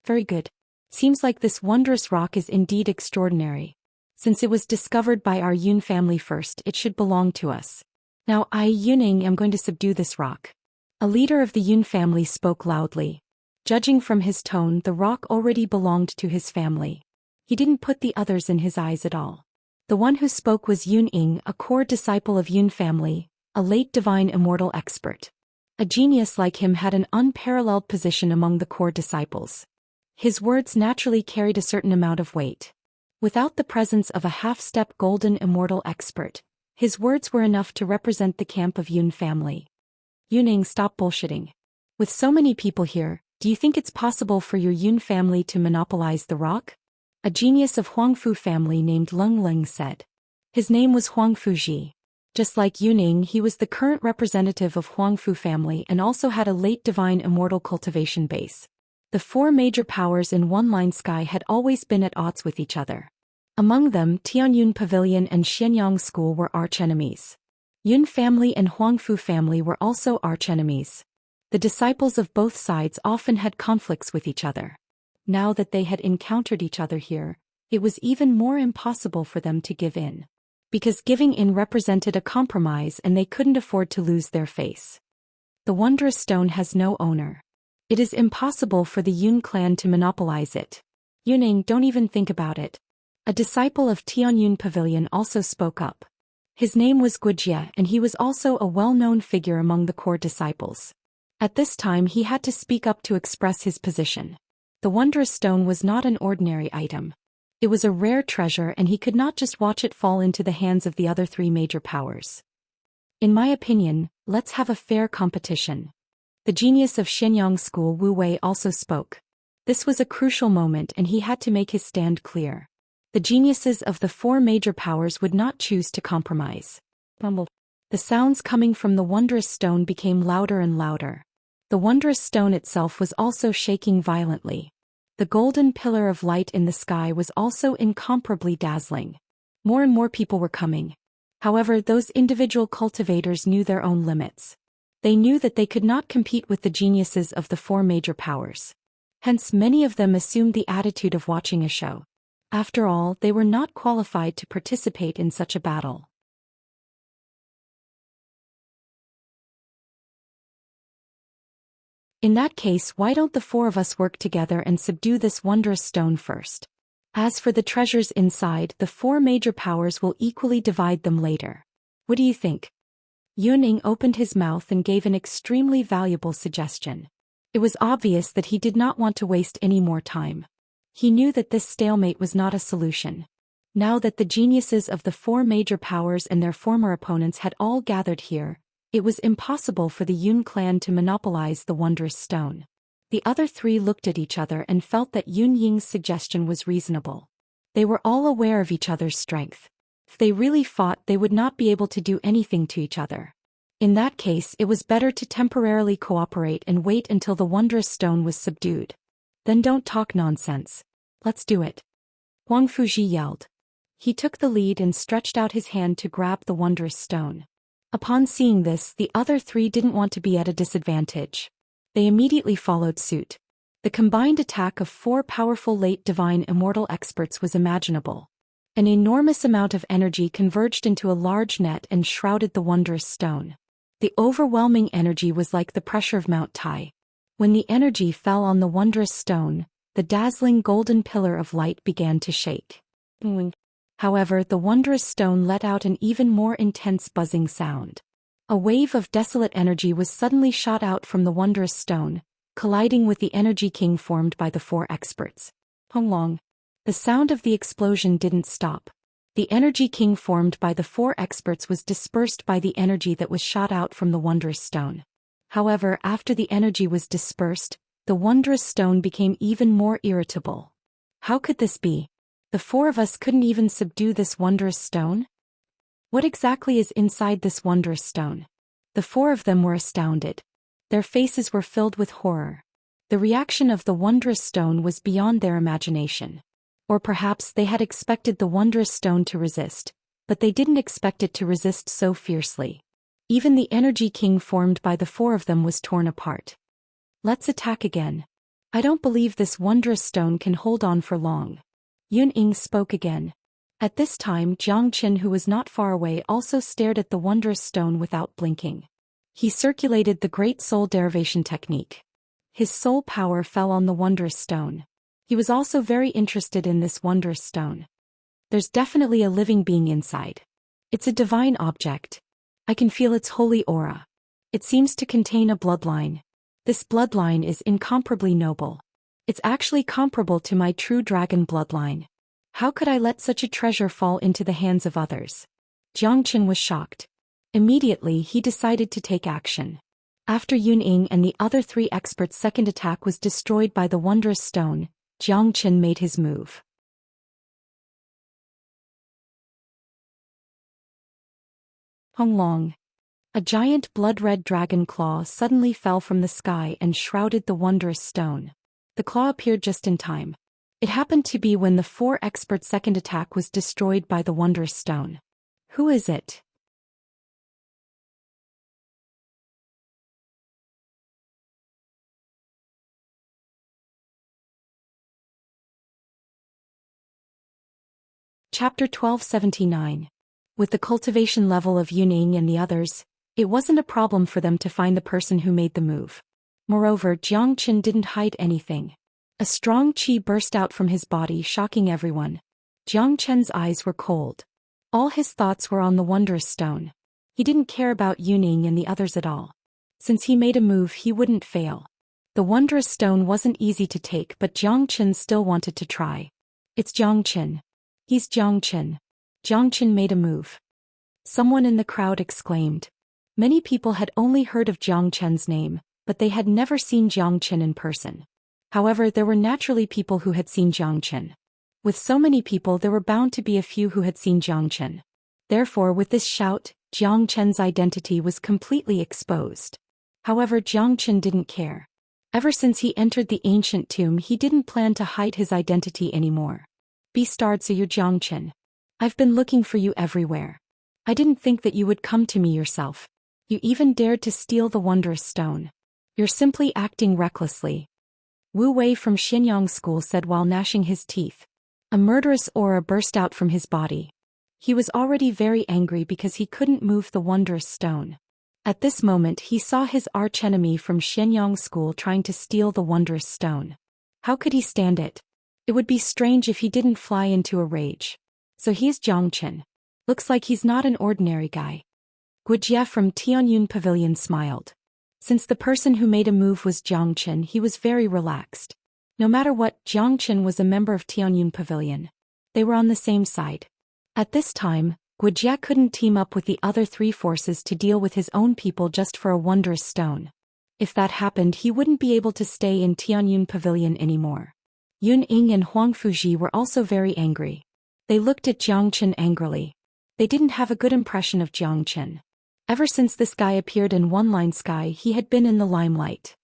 A: Very good. Seems like this wondrous rock is indeed extraordinary. Since it was discovered by our Yun family first, it should belong to us. Now I, Yuning, am going to subdue this rock. A leader of the Yun family spoke loudly. Judging from his tone, the rock already belonged to his family. He didn't put the others in his eyes at all. The one who spoke was Yun Ying, a core disciple of Yun family, a late divine immortal expert. A genius like him had an unparalleled position among the core disciples. His words naturally carried a certain amount of weight. Without the presence of a half-step golden immortal expert, his words were enough to represent the camp of Yun family. Yuning, stop bullshitting. With so many people here, do you think it's possible for your Yun family to monopolize the rock? A genius of Huangfu family named Leng Leng said. His name was Huangfu Ji. Just like Yuning, he was the current representative of Huangfu family and also had a late divine immortal cultivation base. The 4 major powers in One Line Sky had always been at odds with each other. Among them, Tianyun Pavilion and Xianyang School were archenemies. Yun family and Huangfu family were also archenemies. The disciples of both sides often had conflicts with each other. Now that they had encountered each other here, it was even more impossible for them to give in. Because giving in represented a compromise and they couldn't afford to lose their face. The wondrous stone has no owner. It is impossible for the Yun clan to monopolize it. Yuning, don't even think about it. A disciple of Tianyun Pavilion also spoke up. His name was Wuxia, and he was also a well-known figure among the core disciples. At this time he had to speak up to express his position. The wondrous stone was not an ordinary item. It was a rare treasure, and he could not just watch it fall into the hands of the other three major powers. In my opinion, let's have a fair competition. The genius of Xianyang School Wu Wei also spoke. This was a crucial moment, and he had to make his stand clear. The geniuses of the four major powers would not choose to compromise. The sounds coming from the wondrous stone became louder and louder. The wondrous stone itself was also shaking violently. The golden pillar of light in the sky was also incomparably dazzling. More and more people were coming. However, those individual cultivators knew their own limits. They knew that they could not compete with the geniuses of the four major powers. Hence, many of them assumed the attitude of watching a show. After all, they were not qualified to participate in such a battle. In that case, why don't the four of us work together and subdue this wondrous stone first? As for the treasures inside, the four major powers will equally divide them later. What do you think? Yuning opened his mouth and gave an extremely valuable suggestion. It was obvious that he did not want to waste any more time. He knew that this stalemate was not a solution. Now that the geniuses of the four major powers and their former opponents had all gathered here, it was impossible for the Yun clan to monopolize the wondrous stone. The other three looked at each other and felt that Yun Ying's suggestion was reasonable. They were all aware of each other's strength. If they really fought, they would not be able to do anything to each other. In that case, it was better to temporarily cooperate and wait until the wondrous stone was subdued. Then don't talk nonsense. Let's do it. Huang Fuji yelled. He took the lead and stretched out his hand to grab the wondrous stone. Upon seeing this, the other three didn't want to be at a disadvantage. They immediately followed suit. The combined attack of four powerful late divine immortal experts was imaginable. An enormous amount of energy converged into a large net and shrouded the wondrous stone. The overwhelming energy was like the pressure of Mount Tai. When the energy fell on the wondrous stone, the dazzling golden pillar of light began to shake. However, the wondrous stone let out an even more intense buzzing sound. A wave of desolate energy was suddenly shot out from the wondrous stone, colliding with the energy king formed by the four experts. Honglong. The sound of the explosion didn't stop. The energy king formed by the four experts was dispersed by the energy that was shot out from the wondrous stone. However, after the energy was dispersed, the wondrous stone became even more irritable. How could this be? The four of us couldn't even subdue this wondrous stone? What exactly is inside this wondrous stone? The four of them were astounded. Their faces were filled with horror. The reaction of the wondrous stone was beyond their imagination. Or perhaps they had expected the wondrous stone to resist, but they didn't expect it to resist so fiercely. Even the energy king formed by the four of them was torn apart. Let's attack again. I don't believe this wondrous stone can hold on for long. Yun Ying spoke again. At this time, Jiang Qin, who was not far away, also stared at the wondrous stone without blinking. He circulated the great soul derivation technique. His soul power fell on the wondrous stone. He was also very interested in this wondrous stone. There's definitely a living being inside. It's a divine object. I can feel its holy aura. It seems to contain a bloodline. This bloodline is incomparably noble. It's actually comparable to my true dragon bloodline. How could I let such a treasure fall into the hands of others? Jiang Qin was shocked. Immediately, he decided to take action. After Yun Ying and the other three experts' second attack was destroyed by the wondrous stone, Jiang Qin made his move. Honglong. A giant blood-red dragon claw suddenly fell from the sky and shrouded the wondrous stone. The claw appeared just in time. It happened to be when the four experts' second attack was destroyed by the wondrous stone. Who is it? Chapter 1279. With the cultivation level of Yun Ying and the others, it wasn't a problem for them to find the person who made the move. Moreover, Jiang Qin didn't hide anything. A strong qi burst out from his body, shocking everyone. Jiang Chen's eyes were cold. All his thoughts were on the wondrous stone. He didn't care about Yuning and the others at all. Since he made a move, he wouldn't fail. The wondrous stone wasn't easy to take, but Jiang Chen still wanted to try. It's Jiang Chen. He's Jiang Chen. Jiang Chen made a move. Someone in the crowd exclaimed. Many people had only heard of Jiang Chen's name, but they had never seen Jiang Chen in person. However, there were naturally people who had seen Jiang Chen. With so many people, there were bound to be a few who had seen Jiang Chen. Therefore, with this shout, Jiang Chen's identity was completely exposed. However, Jiang Chen didn't care. Ever since he entered the ancient tomb, he didn't plan to hide his identity anymore. Bestard, you're Jiang Chen. I've been looking for you everywhere. I didn't think that you would come to me yourself. You even dared to steal the wondrous stone. You're simply acting recklessly. Wu Wei from Xianyang School said while gnashing his teeth. A murderous aura burst out from his body. He was already very angry because he couldn't move the wondrous stone. At this moment he saw his archenemy from Xianyang School trying to steal the wondrous stone. How could he stand it? It would be strange if he didn't fly into a rage. So he is Jiang Chen. Looks like he's not an ordinary guy. Wuxia from Tianyun Pavilion smiled. Since the person who made a move was Jiang Chen, he was very relaxed. No matter what, Jiang Chen was a member of Tianyun Pavilion. They were on the same side. At this time, Wuxia couldn't team up with the other three forces to deal with his own people just for a wondrous stone. If that happened, he wouldn't be able to stay in Tianyun Pavilion anymore. Yun Ying and Huang Fuji were also very angry. They looked at Jiang Chen angrily. They didn't have a good impression of Jiang Chen. Ever since this guy appeared in One Line Sky, he had been in the limelight.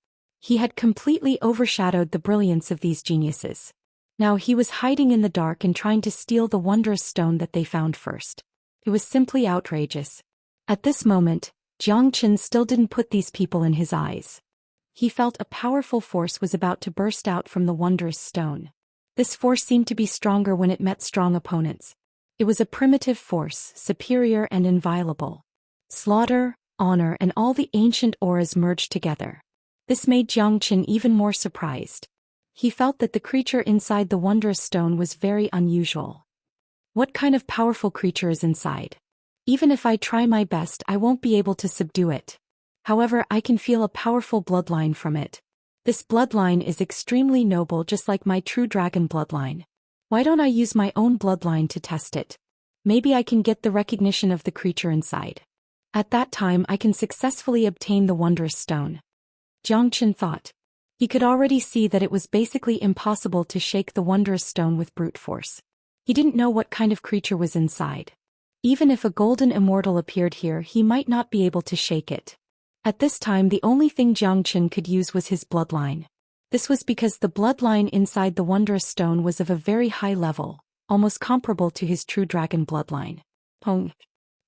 A: He had completely overshadowed the brilliance of these geniuses. Now he was hiding in the dark and trying to steal the wondrous stone that they found first. It was simply outrageous. At this moment, Jiang Chen still didn't put these people in his eyes. He felt a powerful force was about to burst out from the wondrous stone. This force seemed to be stronger when it met strong opponents. It was a primitive force, superior and inviolable. Slaughter, honor, and all the ancient auras merged together. This made Jiang Chen even more surprised. He felt that the creature inside the wondrous stone was very unusual. What kind of powerful creature is inside? Even if I try my best, I won't be able to subdue it. However, I can feel a powerful bloodline from it. This bloodline is extremely noble, just like my true dragon bloodline. Why don't I use my own bloodline to test it? Maybe I can get the recognition of the creature inside. At that time, I can successfully obtain the wondrous stone. Jiang Chen thought. He could already see that it was basically impossible to shake the wondrous stone with brute force. He didn't know what kind of creature was inside. Even if a golden immortal appeared here, he might not be able to shake it. At this time, the only thing Jiang Chen could use was his bloodline. This was because the bloodline inside the wondrous stone was of a very high level, almost comparable to his true dragon bloodline. Pong.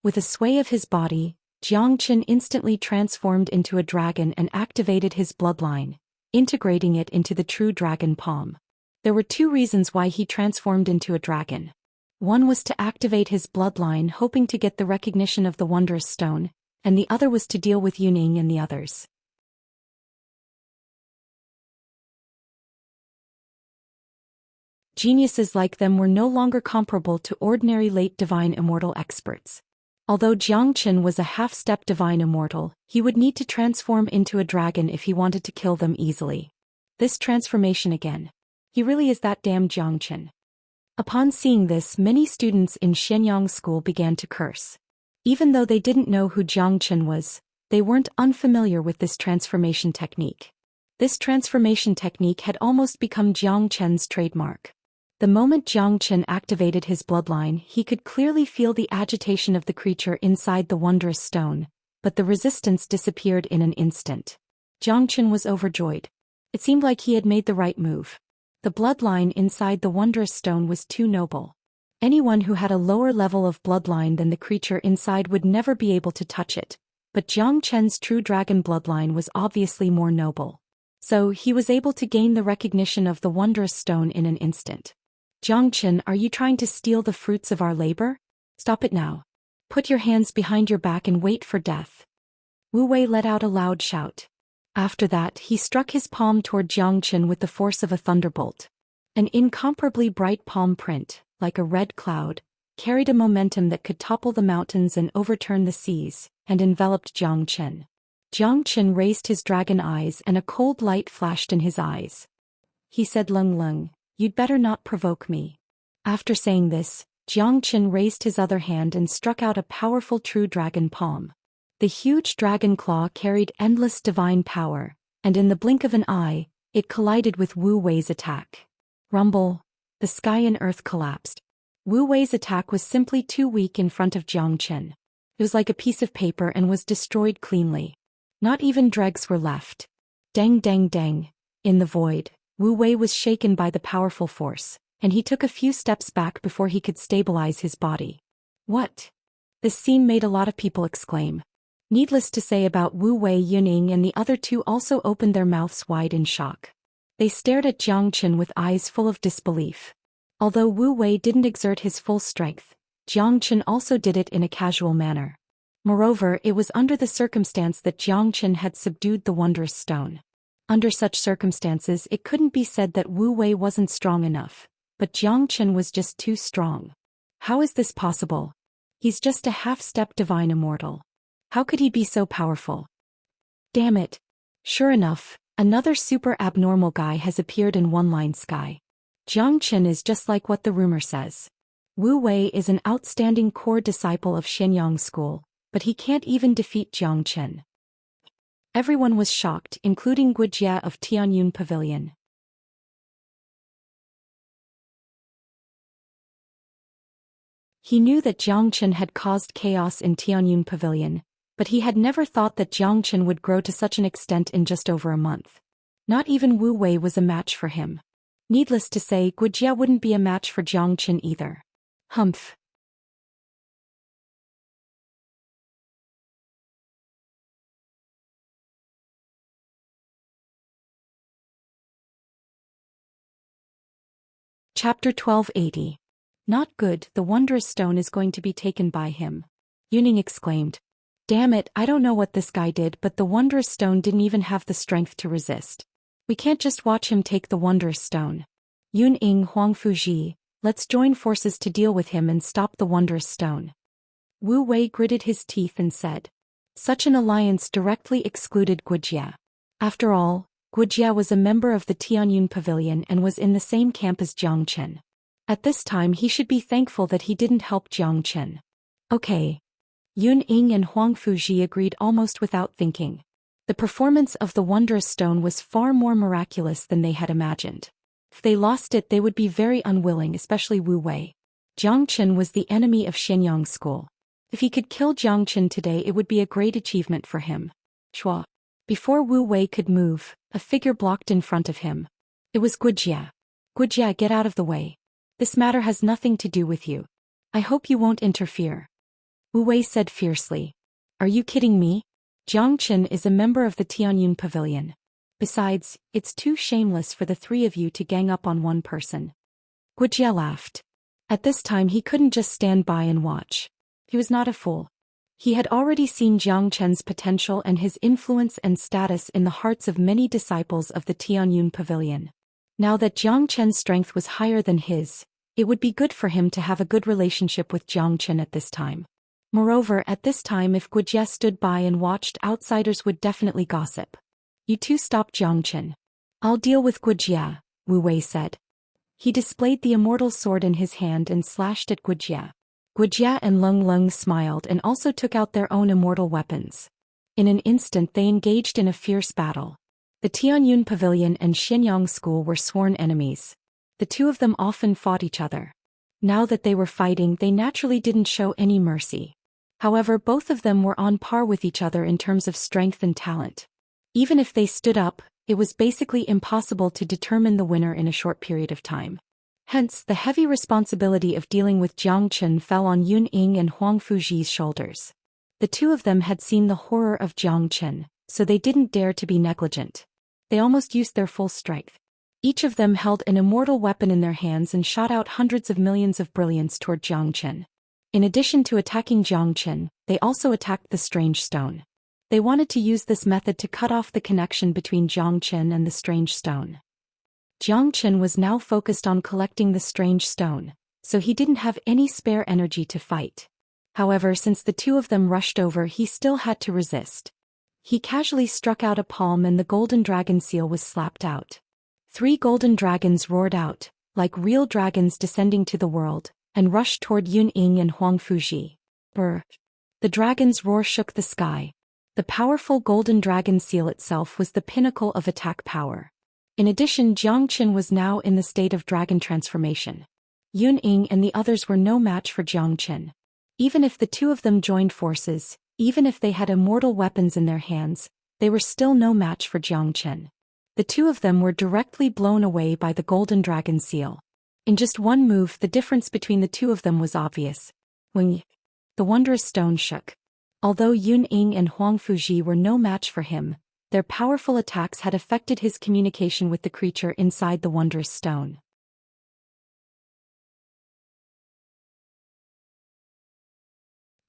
A: With a sway of his body, Jiang Chen instantly transformed into a dragon and activated his bloodline, integrating it into the true dragon palm. There were two reasons why he transformed into a dragon. One was to activate his bloodline, hoping to get the recognition of the wondrous stone, and the other was to deal with Yuning and the others. Geniuses like them were no longer comparable to ordinary late divine immortal experts. Although Jiang Chen was a half-step divine immortal, he would need to transform into a dragon if he wanted to kill them easily. This transformation again. He really is that damn Jiang Chen. Upon seeing this, many students in Xianyang School began to curse. Even though they didn't know who Jiang Chen was, they weren't unfamiliar with this transformation technique. This transformation technique had almost become Jiang Chen's trademark. The moment Jiang Chen activated his bloodline, he could clearly feel the agitation of the creature inside the wondrous stone, but the resistance disappeared in an instant. Jiang Chen was overjoyed. It seemed like he had made the right move. The bloodline inside the wondrous stone was too noble. Anyone who had a lower level of bloodline than the creature inside would never be able to touch it, but Jiang Chen's true dragon bloodline was obviously more noble. So he was able to gain the recognition of the wondrous stone in an instant. Jiang Chen, are you trying to steal the fruits of our labor? Stop it now. Put your hands behind your back and wait for death. Wu Wei let out a loud shout. After that, he struck his palm toward Jiang Chen with the force of a thunderbolt. An incomparably bright palm print, like a red cloud, carried a momentum that could topple the mountains and overturn the seas, and enveloped Zhou Xian. Zhou Xian raised his dragon eyes and a cold light flashed in his eyes. He said, "Lung Lung, you'd better not provoke me." After saying this, Zhou Xian raised his other hand and struck out a powerful true dragon palm. The huge dragon claw carried endless divine power, and in the blink of an eye, it collided with Wu Wei's attack. Rumble! The sky and earth collapsed. Wu Wei's attack was simply too weak in front of Zhou Xian. It was like a piece of paper and was destroyed cleanly. Not even dregs were left. Dang dang dang. In the void, Wu Wei was shaken by the powerful force, and he took a few steps back before he could stabilize his body. What? This scene made a lot of people exclaim. Needless to say about Wu Wei, Yuning and the other two also opened their mouths wide in shock. They stared at Zhou Xian with eyes full of disbelief. Although Wu Wei didn't exert his full strength, Zhou Xian also did it in a casual manner. Moreover, it was under the circumstance that Zhou Xian had subdued the wondrous stone. Under such circumstances it couldn't be said that Wu Wei wasn't strong enough, but Zhou Xian was just too strong. How is this possible? He's just a half-step divine immortal. How could he be so powerful? Damn it. Sure enough, another super abnormal guy has appeared in One Line Sky. Zhou Xian is just like what the rumor says. Wu Wei is an outstanding core disciple of Xianyang school, but he can't even defeat Zhou Xian. Everyone was shocked, including Wuxia of Tianyun Pavilion. He knew that Zhou Xian had caused chaos in Tianyun Pavilion, but he had never thought that Zhou Xian would grow to such an extent in just over a month. Not even Wu Wei was a match for him. Needless to say, Wuxia wouldn't be a match for Zhou Xian either. Humph. Chapter 1280. Not good, the wondrous stone is going to be taken by him. Yuning exclaimed. Damn it, I don't know what this guy did, but the wondrous stone didn't even have the strength to resist. We can't just watch him take the wondrous stone. Yuning Huangfuji, let's join forces to deal with him and stop the wondrous stone. Wu Wei gritted his teeth and said. Such an alliance directly excluded Wuxia. After all, Wuxia was a member of the Tianyun Pavilion and was in the same camp as Zhou Xian. At this time he should be thankful that he didn't help Zhou Xian. Okay. Yuning and Huangfuji agreed almost without thinking. The performance of the wondrous stone was far more miraculous than they had imagined. If they lost it they would be very unwilling, especially Wu Wei. Zhou Xian was the enemy of Xianyang school. If he could kill Zhou Xian today it would be a great achievement for him. Chua. Before Wu Wei could move, a figure blocked in front of him. It was Wuxia. Wuxia, get out of the way. This matter has nothing to do with you. I hope you won't interfere. Wu Wei said fiercely. Are you kidding me? Zhou Xian is a member of the Tianyun Pavilion. Besides, it's too shameless for the three of you to gang up on one person. Wuxia laughed. At this time he couldn't just stand by and watch. He was not a fool. He had already seen Zhou Xian's potential and his influence and status in the hearts of many disciples of the Tianyun Pavilion. Now that Zhou Xian's strength was higher than his, it would be good for him to have a good relationship with Zhou Xian at this time. Moreover, at this time if Wuxia stood by and watched, outsiders would definitely gossip. You two stop Zhou Xian. I'll deal with Wuxia, Wu Wei said. He displayed the immortal sword in his hand and slashed at Wuxia. Wuxia and Lung Lung smiled and also took out their own immortal weapons. In an instant they engaged in a fierce battle. The Tianyun Pavilion and Xianyang School were sworn enemies. The two of them often fought each other. Now that they were fighting they naturally didn't show any mercy. However, both of them were on par with each other in terms of strength and talent. Even if they stood up, it was basically impossible to determine the winner in a short period of time. Hence, the heavy responsibility of dealing with Zhou Xian fell on Yuning and Huangfuji's shoulders. The two of them had seen the horror of Zhou Xian, so they didn't dare to be negligent. They almost used their full strength. Each of them held an immortal weapon in their hands and shot out hundreds of millions of brilliance toward Zhou Xian. In addition to attacking Zhou Xian, they also attacked the strange stone. They wanted to use this method to cut off the connection between Zhou Xian and the strange stone. Zhou Xian was now focused on collecting the strange stone, so he didn't have any spare energy to fight. However, since the two of them rushed over, he still had to resist. He casually struck out a palm and the golden dragon seal was slapped out. 3 golden dragons roared out, like real dragons descending to the world, and rushed toward Yun Ying and Huang Fuji. Brr. The dragon's roar shook the sky. The powerful golden dragon seal itself was the pinnacle of attack power. In addition, Jiang Qin was now in the state of dragon transformation. Yun Ying and the others were no match for Jiang Qin. Even if the two of them joined forces, even if they had immortal weapons in their hands, they were still no match for Jiang Qin. The two of them were directly blown away by the golden dragon seal. In just one move, the difference between the two of them was obvious. When the wondrous stone shook. Although Yun Ying and Huang Fuji were no match for him, their powerful attacks had affected his communication with the creature inside the wondrous stone.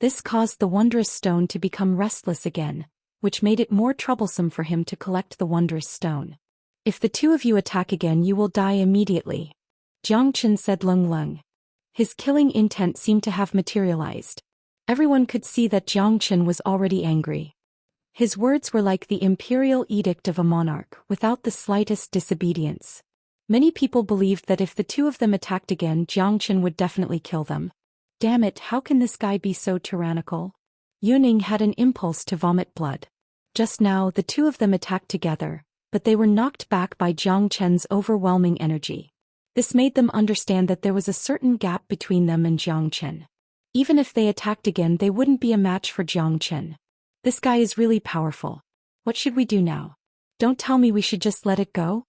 A: This caused the wondrous stone to become restless again, which made it more troublesome for him to collect the wondrous stone. If the two of you attack again, you will die immediately, Jiang Qin said Lung Lung. His killing intent seemed to have materialized. Everyone could see that Jiang Qin was already angry. His words were like the imperial edict of a monarch, without the slightest disobedience. Many people believed that if the two of them attacked again, Jiang Qin would definitely kill them. Damn it, how can this guy be so tyrannical? Yun Ying had an impulse to vomit blood. Just now, the two of them attacked together, but they were knocked back by Jiang Qin's overwhelming energy. This made them understand that there was a certain gap between them and Jiang Qin. Even if they attacked again, they wouldn't be a match for Jiang Qin. This guy is really powerful. What should we do now? Don't tell me we should just let it go?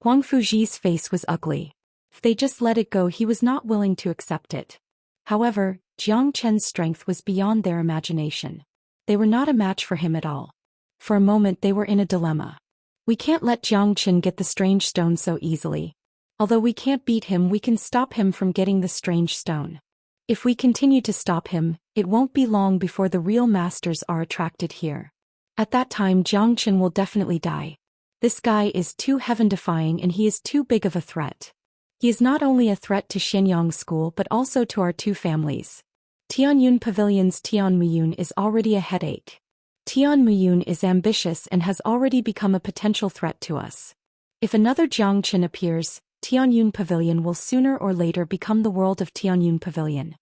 A: Huang Fuji's face was ugly. If they just let it go, he was not willing to accept it. However, Jiang Qin's strength was beyond their imagination. They were not a match for him at all. For a moment they were in a dilemma. We can't let Jiang Qin get the strange stone so easily. Although we can't beat him, we can stop him from getting the strange stone. If we continue to stop him, it won't be long before the real masters are attracted here. At that time, Jiang Qin will definitely die. This guy is too heaven-defying and he is too big of a threat. He is not only a threat to Xianyang School but also to our two families. Tianyun Pavilion's Tian Muyun is already a headache. Tian Muyun is ambitious and has already become a potential threat to us. If another Jiang Qin appears, Tianyun Pavilion will sooner or later become the world of Tianyun Pavilion.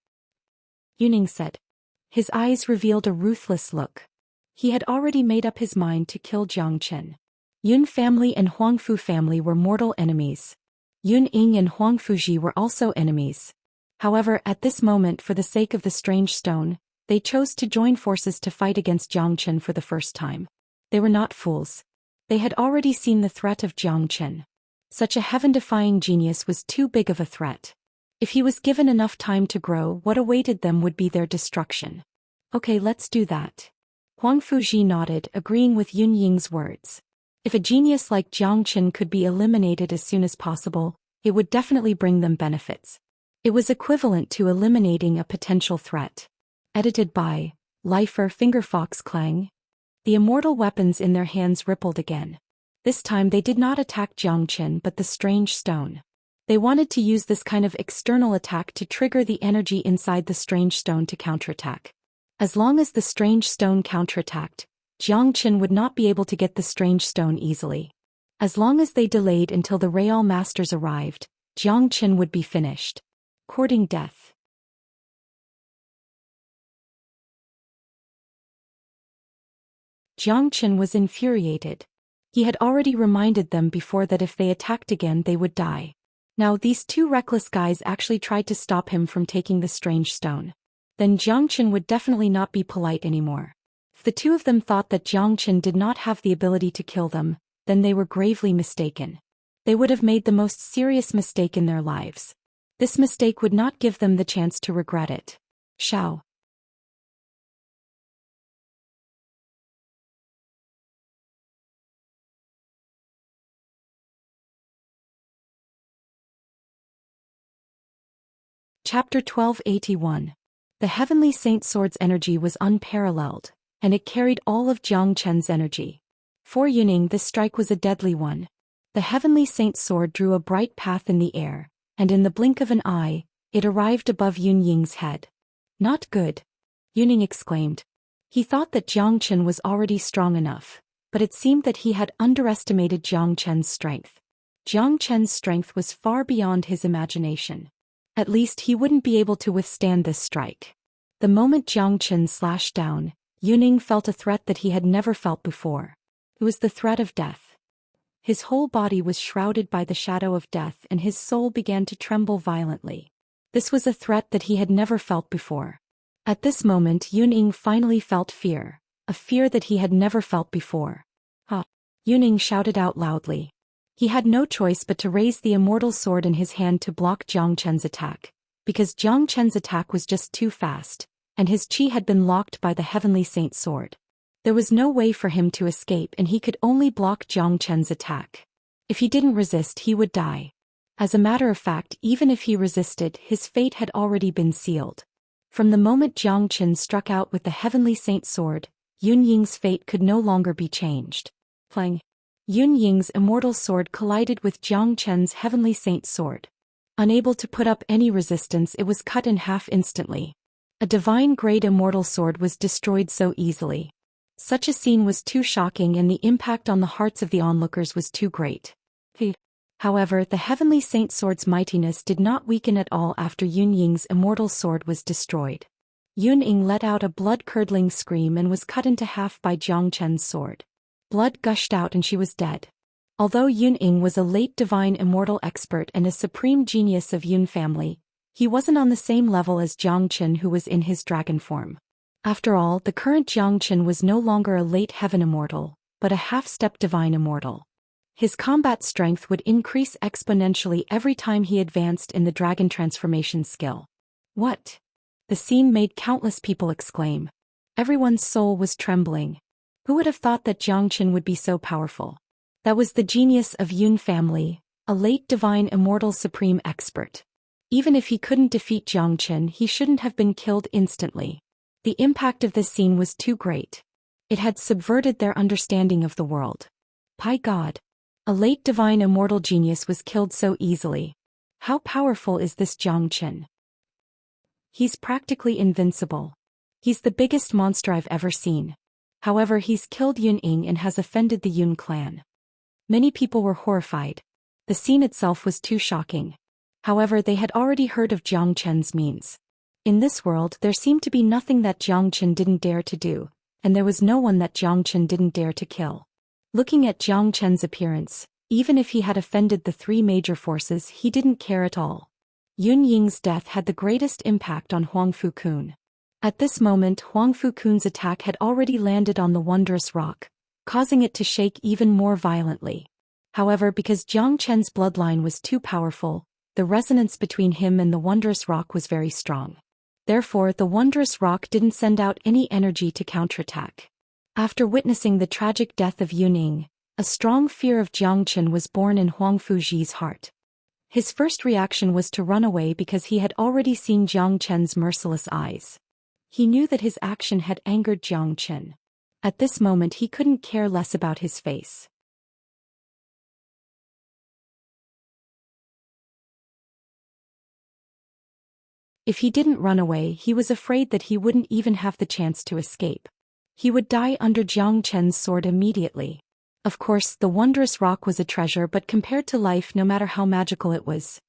A: Yuning said. His eyes revealed a ruthless look. He had already made up his mind to kill Jiang Qin. Yun family and Huangfu family were mortal enemies. Yun Ying and Huang Fuji were also enemies. However, at this moment, for the sake of the strange stone, they chose to join forces to fight against Jiang Qin for the first time. They were not fools. They had already seen the threat of Jiang Qin. Such a heaven-defying genius was too big of a threat. If he was given enough time to grow, what awaited them would be their destruction. Okay, let's do that. Huang Fuji nodded, agreeing with Yun Ying's words. If a genius like Jiang Qin could be eliminated as soon as possible, it would definitely bring them benefits. It was equivalent to eliminating a potential threat. Edited by Lifer Fingerfox Clang. The immortal weapons in their hands rippled again. This time they did not attack Jiang Qin but the strange stone. They wanted to use this kind of external attack to trigger the energy inside the strange stone to counterattack. As long as the strange stone counterattacked, Jiang Qin would not be able to get the strange stone easily. As long as they delayed until the Real Masters arrived, Jiang Qin would be finished. Courting death. Jiang Qin was infuriated. He had already reminded them before that if they attacked again they would die. Now these two reckless guys actually tried to stop him from taking the strange stone. Then Jiang Qin would definitely not be polite anymore. If the two of them thought that Jiang Qin did not have the ability to kill them, then they were gravely mistaken. They would have made the most serious mistake in their lives. This mistake would not give them the chance to regret it. Shao. Chapter 1281. The Heavenly Saint Sword's energy was unparalleled, and it carried all of Jiang Qin's energy. For Yuning, this strike was a deadly one. The Heavenly Saint Sword drew a bright path in the air, and in the blink of an eye, It arrived above Yun Ying's head. Not good. Yuning exclaimed. He thought that Jiang Chen was already strong enough, but it seemed that he had underestimated Jiang Chen's strength. Jiang Chen's strength was far beyond his imagination. At least he wouldn't be able to withstand this strike. The moment Jiang Chen slashed down, Yuning felt a threat that he had never felt before. It was the threat of death. His whole body was shrouded by the shadow of death and his soul began to tremble violently. This was a threat that he had never felt before. At this moment Yuning finally felt fear, a fear that he had never felt before. Ha! Yuning shouted out loudly. He had no choice but to raise the immortal sword in his hand to block Jiang Chen's attack, because Jiang Chen's attack was just too fast, and his chi had been locked by the Heavenly Saint sword. There was no way for him to escape and he could only block Jiang Chen's attack. If he didn't resist he would die. As a matter of fact, even if he resisted, his fate had already been sealed. From the moment Jiang Chen struck out with the Heavenly Saint sword, Yun Ying's fate could no longer be changed. Clang! Yun Ying's immortal sword collided with Jiang Chen's Heavenly Saint sword. Unable to put up any resistance, it was cut in half instantly. A divine-grade immortal sword was destroyed so easily. Such a scene was too shocking and the impact on the hearts of the onlookers was too great. However, the Heavenly Saint sword's mightiness did not weaken at all after Yun Ying's immortal sword was destroyed. Yun Ying let out a blood-curdling scream and was cut into half by Jiang Chen's sword. Blood gushed out and she was dead. Although Yun Ying was a late divine immortal expert and a supreme genius of Yun family, he wasn't on the same level as Jiang Chen, who was in his dragon form. After all, the current Jiang Chen was no longer a late heaven immortal, but a half-step divine immortal. His combat strength would increase exponentially every time he advanced in the dragon transformation skill. What? The scene made countless people exclaim. Everyone's soul was trembling. Who would have thought that Jiang Chen would be so powerful? That was the genius of Yun family, a late divine immortal supreme expert. Even if he couldn't defeat Jiang Chen, he shouldn't have been killed instantly. The impact of this scene was too great. It had subverted their understanding of the world. By God! A late divine immortal genius was killed so easily. How powerful is this Jiang Chen? He's practically invincible. He's the biggest monster I've ever seen. However, he's killed Yun Ying and has offended the Yun clan. Many people were horrified. The scene itself was too shocking. However, they had already heard of Jiang Chen's means. In this world, there seemed to be nothing that Jiang Chen didn't dare to do, and there was no one that Jiang Chen didn't dare to kill. Looking at Jiang Chen's appearance, even if he had offended the three major forces, he didn't care at all. Yun Ying's death had the greatest impact on Huang Fu-kun. At this moment, Huang Fu-kun's attack had already landed on the wondrous rock, causing it to shake even more violently. However, because Jiang Chen's bloodline was too powerful, the resonance between him and the wondrous rock was very strong. Therefore, the wondrous rock didn't send out any energy to counterattack. After witnessing the tragic death of Yun Ying, a strong fear of Jiang Chen was born in Huang Fuji's heart. His first reaction was to run away because he had already seen Jiang Chen's merciless eyes. He knew that his action had angered Jiang Chen. At this moment he couldn't care less about his face. If he didn't run away, he was afraid that he wouldn't even have the chance to escape. He would die under Jiang Chen's sword immediately. Of course, the wondrous rock was a treasure, but compared to life, no matter how magical it was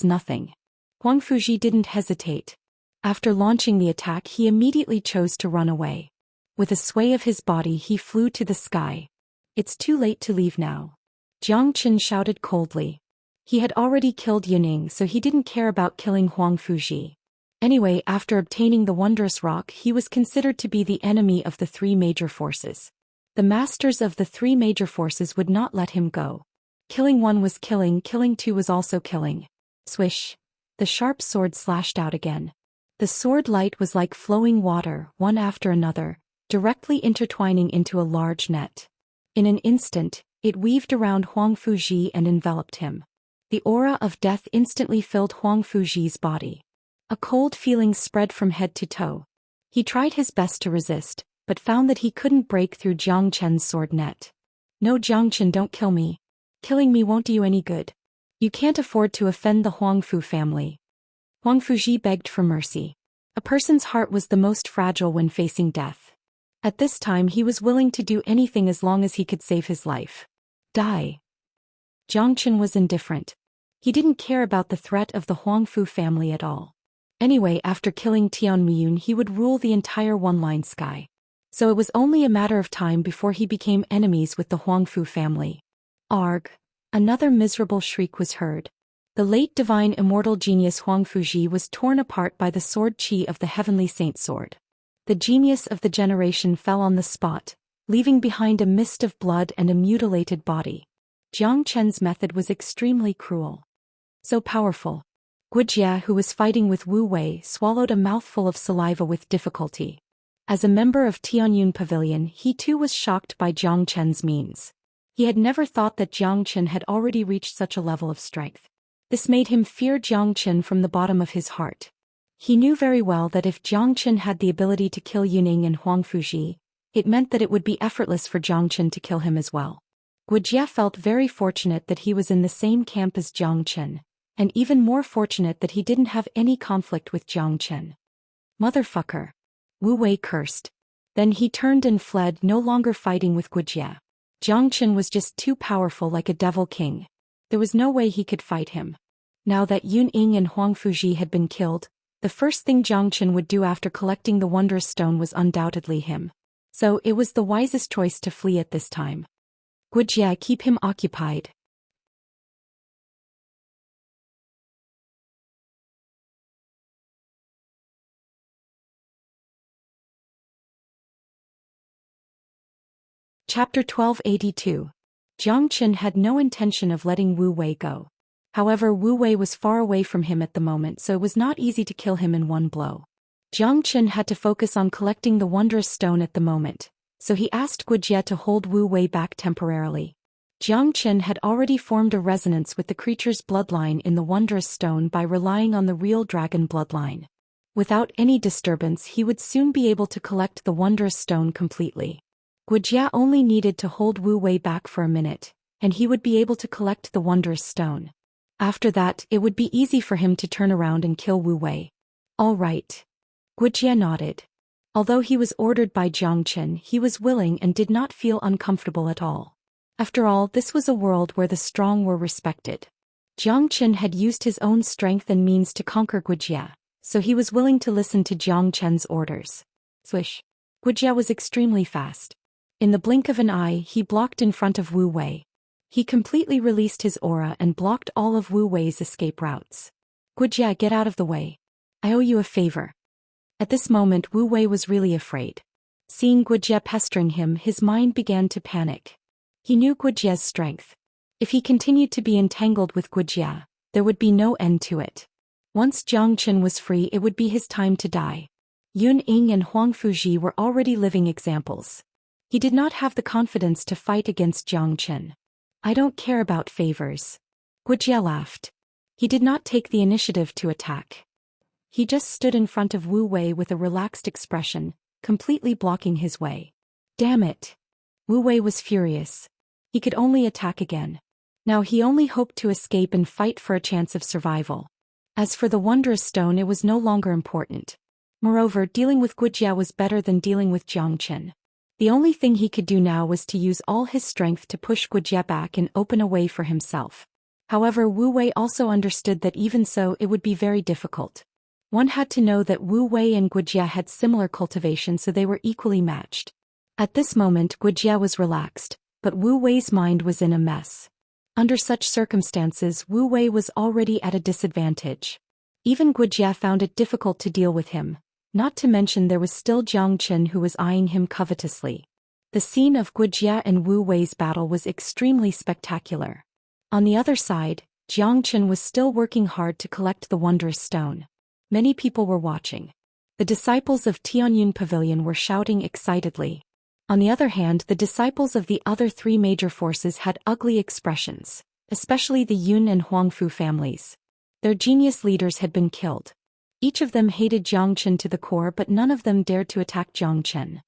A: nothing. Huang Fuji didn't hesitate. After launching the attack, he immediately chose to run away. With a sway of his body, he flew to the sky. It's too late to leave now. Jiang Chen shouted coldly. He had already killed Yun Ying, so he didn't care about killing Huang Fuji. Anyway, after obtaining the wondrous rock, he was considered to be the enemy of the three major forces. The masters of the three major forces would not let him go. Killing one was killing two was also killing. Swish! The sharp sword slashed out again. The sword light was like flowing water, one after another, directly intertwining into a large net. In an instant, it weaved around Huang Fuji and enveloped him. The aura of death instantly filled Huang Fuji's body. A cold feeling spread from head to toe. He tried his best to resist, but found that he couldn't break through Jiang Chen's sword net. No, Jiang Chen, don't kill me. Killing me won't do you any good. You can't afford to offend the Huangfu family. Huang Fuji begged for mercy. A person's heart was the most fragile when facing death. At this time he was willing to do anything as long as he could save his life. Die. Jiang Chen was indifferent. He didn't care about the threat of the Huangfu family at all. Anyway, after killing Tian Miyun he would rule the entire one-line sky. So it was only a matter of time before he became enemies with the Huangfu family. Arg! Another miserable shriek was heard. The late divine immortal genius Huang Fuji was torn apart by the sword qi of the heavenly saint sword. The genius of the generation fell on the spot, leaving behind a mist of blood and a mutilated body. Jiang Chen's method was extremely cruel. So powerful. Wuxia, who was fighting with Wu Wei, swallowed a mouthful of saliva with difficulty. As a member of Tianyun Pavilion, he too was shocked by Jiang Chen's means. He had never thought that Jiang Chen had already reached such a level of strength. This made him fear Jiang Chen from the bottom of his heart. He knew very well that if Jiang Chen had the ability to kill Yuning and Huang Fuji, it meant that it would be effortless for Jiang Chen to kill him as well. Wuxia felt very fortunate that he was in the same camp as Jiang Chen, and even more fortunate that he didn't have any conflict with Jiang Chen. Motherfucker. Wu Wei cursed. Then he turned and fled, no longer fighting with Wuxia. Jiang Chen was just too powerful, like a devil king. There was no way he could fight him. Now that Yun Ying and Huang Fuji had been killed, the first thing Jiang Chen would do after collecting the Wondrous Stone was undoubtedly him. So it was the wisest choice to flee at this time. Wuxia, keep him occupied. Chapter 1282. Jiang Chen had no intention of letting Wu Wei go. However, Wu Wei was far away from him at the moment, so it was not easy to kill him in one blow. Jiang Chen had to focus on collecting the Wondrous Stone at the moment, so he asked Wuxia to hold Wu Wei back temporarily. Jiang Chen had already formed a resonance with the creature's bloodline in the Wondrous Stone by relying on the real dragon bloodline. Without any disturbance, he would soon be able to collect the Wondrous Stone completely. Wuxia only needed to hold Wu Wei back for a minute, and he would be able to collect the Wondrous Stone. After that, it would be easy for him to turn around and kill Wu Wei. All right. Wuxia nodded. Although he was ordered by Jiang Chen, he was willing and did not feel uncomfortable at all. After all, this was a world where the strong were respected. Jiang Chen had used his own strength and means to conquer Wuxia, so he was willing to listen to Jiang Chen's orders. Swish. Wuxia was extremely fast. In the blink of an eye, he blocked in front of Wu Wei. He completely released his aura and blocked all of Wu Wei's escape routes. Wuxia, get out of the way. I owe you a favor. At this moment, Wu Wei was really afraid. Seeing Wuxia pestering him, his mind began to panic. He knew Wuxia's strength. If he continued to be entangled with Wuxia, there would be no end to it. Once Jiang Chen was free, it would be his time to die. Yun Ying and Huang Fuji were already living examples. He did not have the confidence to fight against Jiang Chen. I don't care about favors. Wuxia laughed. He did not take the initiative to attack. He just stood in front of Wu Wei with a relaxed expression, completely blocking his way. Damn it. Wu Wei was furious. He could only attack again. Now he only hoped to escape and fight for a chance of survival. As for the Wondrous Stone, it was no longer important. Moreover, dealing with Wuxia was better than dealing with Jiang Chen. The only thing he could do now was to use all his strength to push Wuxia back and open a way for himself. However, Wu Wei also understood that even so it would be very difficult. One had to know that Wu Wei and Wuxia had similar cultivation, so they were equally matched. At this moment, Wuxia was relaxed, but Wu Wei's mind was in a mess. Under such circumstances, Wu Wei was already at a disadvantage. Even Wuxia found it difficult to deal with him. Not to mention there was still Jiang Chen who was eyeing him covetously. The scene of Wuxia and Wu Wei's battle was extremely spectacular. On the other side, Jiang Chen was still working hard to collect the Wondrous Stone. Many people were watching. The disciples of Tianyun Pavilion were shouting excitedly. On the other hand, the disciples of the other three major forces had ugly expressions, especially the Yun and Huangfu families. Their genius leaders had been killed. Each of them hated Jiang Chen to the core, but none of them dared to attack Jiang Chen.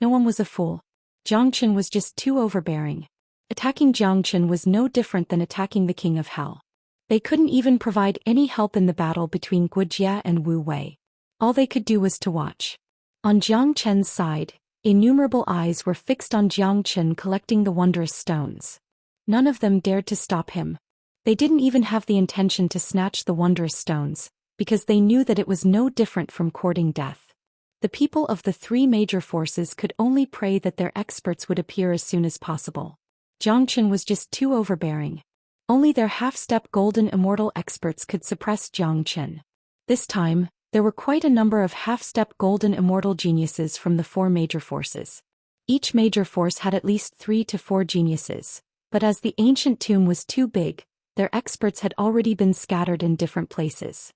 A: No one was a fool. Jiang Chen was just too overbearing. Attacking Jiang Chen was no different than attacking the King of Hell. They couldn't even provide any help in the battle between Wuxia and Wu Wei. All they could do was to watch. On Jiang Chen's side, innumerable eyes were fixed on Jiang Chen collecting the wondrous stones. None of them dared to stop him. They didn't even have the intention to snatch the wondrous stones, because they knew that it was no different from courting death. The people of the three major forces could only pray that their experts would appear as soon as possible. Jiang Chen was just too overbearing. Only their half-step golden immortal experts could suppress Jiang Chen. This time, there were quite a number of half-step golden immortal geniuses from the four major forces. Each major force had at least 3 to 4 geniuses, but as the ancient tomb was too big, their experts had already been scattered in different places.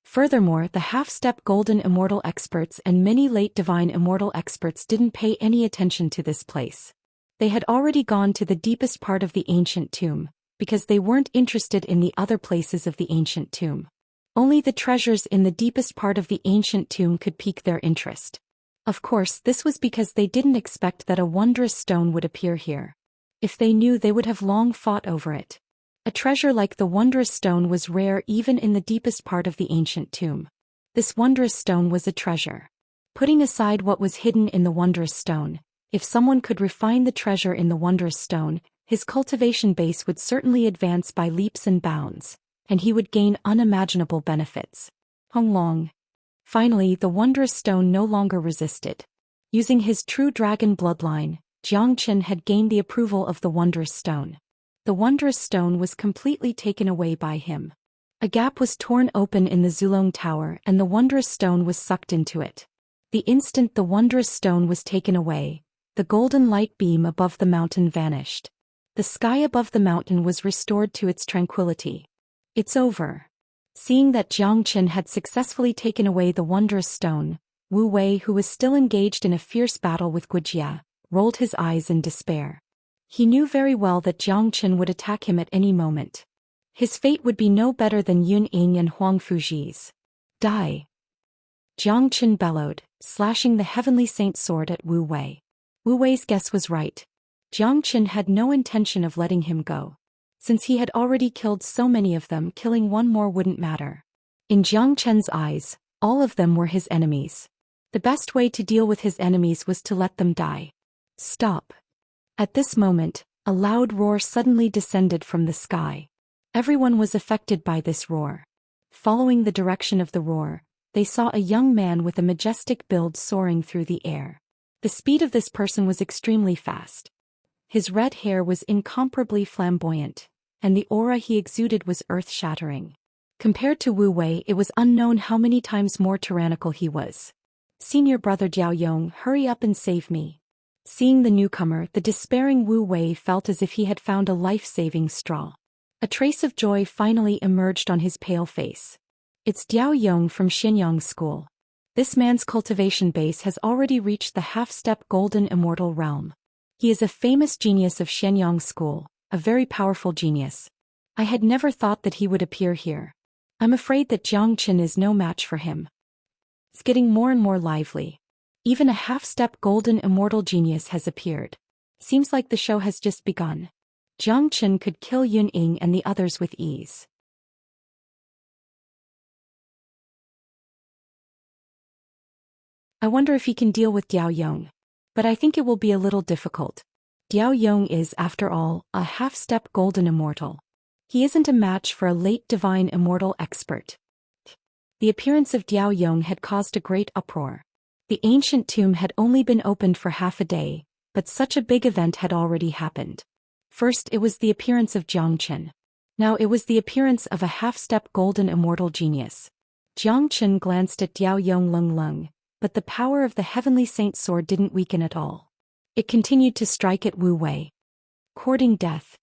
A: Furthermore, the half-step golden immortal experts and many late divine immortal experts didn't pay any attention to this place. They had already gone to the deepest part of the ancient tomb, because they weren't interested in the other places of the ancient tomb. Only the treasures in the deepest part of the ancient tomb could pique their interest. Of course, this was because they didn't expect that a wondrous stone would appear here. If they knew, they would have long fought over it. A treasure like the wondrous stone was rare even in the deepest part of the ancient tomb. This wondrous stone was a treasure. Putting aside what was hidden in the wondrous stone, if someone could refine the treasure in the wondrous stone, his cultivation base would certainly advance by leaps and bounds, and he would gain unimaginable benefits. Hong Long. Finally, the wondrous stone no longer resisted. Using his true dragon bloodline, Jiang Chen had gained the approval of the wondrous stone. The wondrous stone was completely taken away by him. A gap was torn open in the Zulong Tower and the wondrous stone was sucked into it. The instant the wondrous stone was taken away, the golden light beam above the mountain vanished. The sky above the mountain was restored to its tranquility. It's over. Seeing that Jiang Chen had successfully taken away the wondrous stone, Wu Wei, who was still engaged in a fierce battle with Wuxia, rolled his eyes in despair. He knew very well that Jiang Chen would attack him at any moment. His fate would be no better than Yun Ying and Huang Fuji's. Die! Jiang Chen bellowed, slashing the heavenly saint sword at Wu Wei. Wu Wei's guess was right. Jiang Chen had no intention of letting him go. Since he had already killed so many of them, killing one more wouldn't matter. In Jiang Chen's eyes, all of them were his enemies. The best way to deal with his enemies was to let them die. Stop. At this moment, a loud roar suddenly descended from the sky. Everyone was affected by this roar. Following the direction of the roar, they saw a young man with a majestic build soaring through the air. The speed of this person was extremely fast. His red hair was incomparably flamboyant, and the aura he exuded was earth-shattering. Compared to Wu Wei, it was unknown how many times more tyrannical he was. Senior brother Diaoyong, hurry up and save me. Seeing the newcomer, the despairing Wu Wei felt as if he had found a life-saving straw. A trace of joy finally emerged on his pale face. It's Diaoyong from Xianyang School. This man's cultivation base has already reached the half-step golden immortal realm. He is a famous genius of Xianyang School, a very powerful genius. I had never thought that he would appear here. I'm afraid that Jiang Chen is no match for him. It's getting more and more lively. Even a half-step golden immortal genius has appeared. Seems like the show has just begun. Jiang Chen could kill Yun Ying and the others with ease. I wonder if he can deal with Diaoyong. But I think it will be a little difficult. Diaoyong is, after all, a half-step golden immortal. He isn't a match for a late divine immortal expert. The appearance of Diaoyong had caused a great uproar. The ancient tomb had only been opened for half a day, but such a big event had already happened. First it was the appearance of Jiang Chen. Now it was the appearance of a half-step golden immortal genius. Jiang Chen glanced at Diaoyong Lung Lung, but the power of the heavenly saint sword didn't weaken at all. It continued to strike at Wu Wei. Courting death.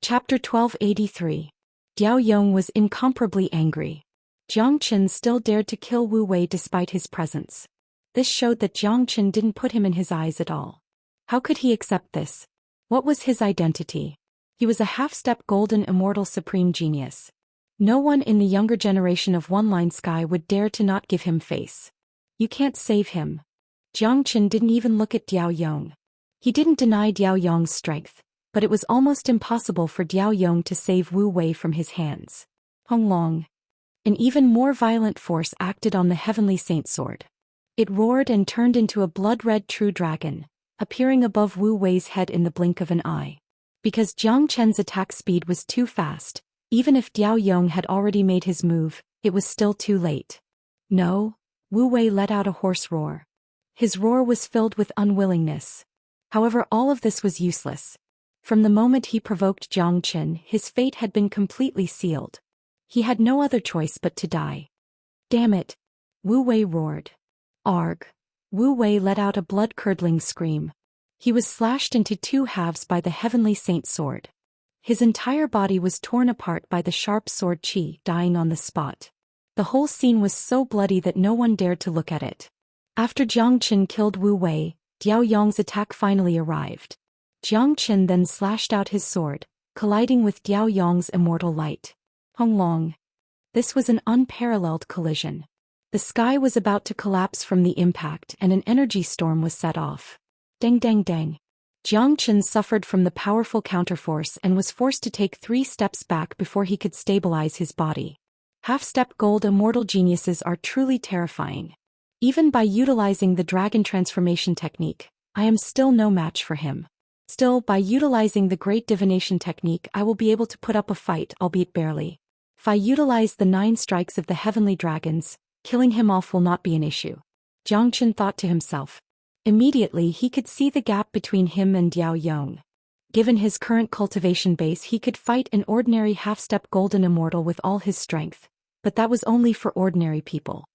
A: Chapter 1283. Diaoyong was incomparably angry. Jiang Chen still dared to kill Wu Wei despite his presence. This showed that Jiang Chen didn't put him in his eyes at all. How could he accept this? What was his identity? He was a half-step golden immortal supreme genius. No one in the younger generation of One-Line Sky would dare to not give him face. You can't save him. Jiang Chen didn't even look at Diao Yong. He didn't deny Diao Yong's strength, but it was almost impossible for Diao Yong to save Wu Wei from his hands. Hong Long. An even more violent force acted on the Heavenly Saint Sword. It roared and turned into a blood-red true dragon, appearing above Wu Wei's head in the blink of an eye. Because Jiang Chen's attack speed was too fast, even if Diao Yong had already made his move, it was still too late. No, Wu Wei let out a hoarse roar. His roar was filled with unwillingness. However, all of this was useless. From the moment he provoked Jiang Chen, his fate had been completely sealed. He had no other choice but to die. Damn it! Wu Wei roared. Arg! Wu Wei let out a blood-curdling scream. He was slashed into two halves by the Heavenly Saint Sword. His entire body was torn apart by the sharp sword qi, dying on the spot. The whole scene was so bloody that no one dared to look at it. After Jiang Chen killed Wu Wei, Diao Yong's attack finally arrived. Jiang Chen then slashed out his sword, colliding with Diao Yong's immortal light. Hong Long. This was an unparalleled collision. The sky was about to collapse from the impact and an energy storm was set off. Dang dang dang. Jiang Chen suffered from the powerful counterforce and was forced to take 3 steps back before he could stabilize his body. Half-step gold immortal geniuses are truly terrifying. Even by utilizing the dragon transformation technique, I am still no match for him. Still, by utilizing the great divination technique, I will be able to put up a fight, albeit barely. If I utilize the 9 strikes of the heavenly dragons, killing him off will not be an issue. Jiang Chen thought to himself. Immediately he could see the gap between him and Diao Yong. Given his current cultivation base, he could fight an ordinary half-step golden immortal with all his strength, but that was only for ordinary people.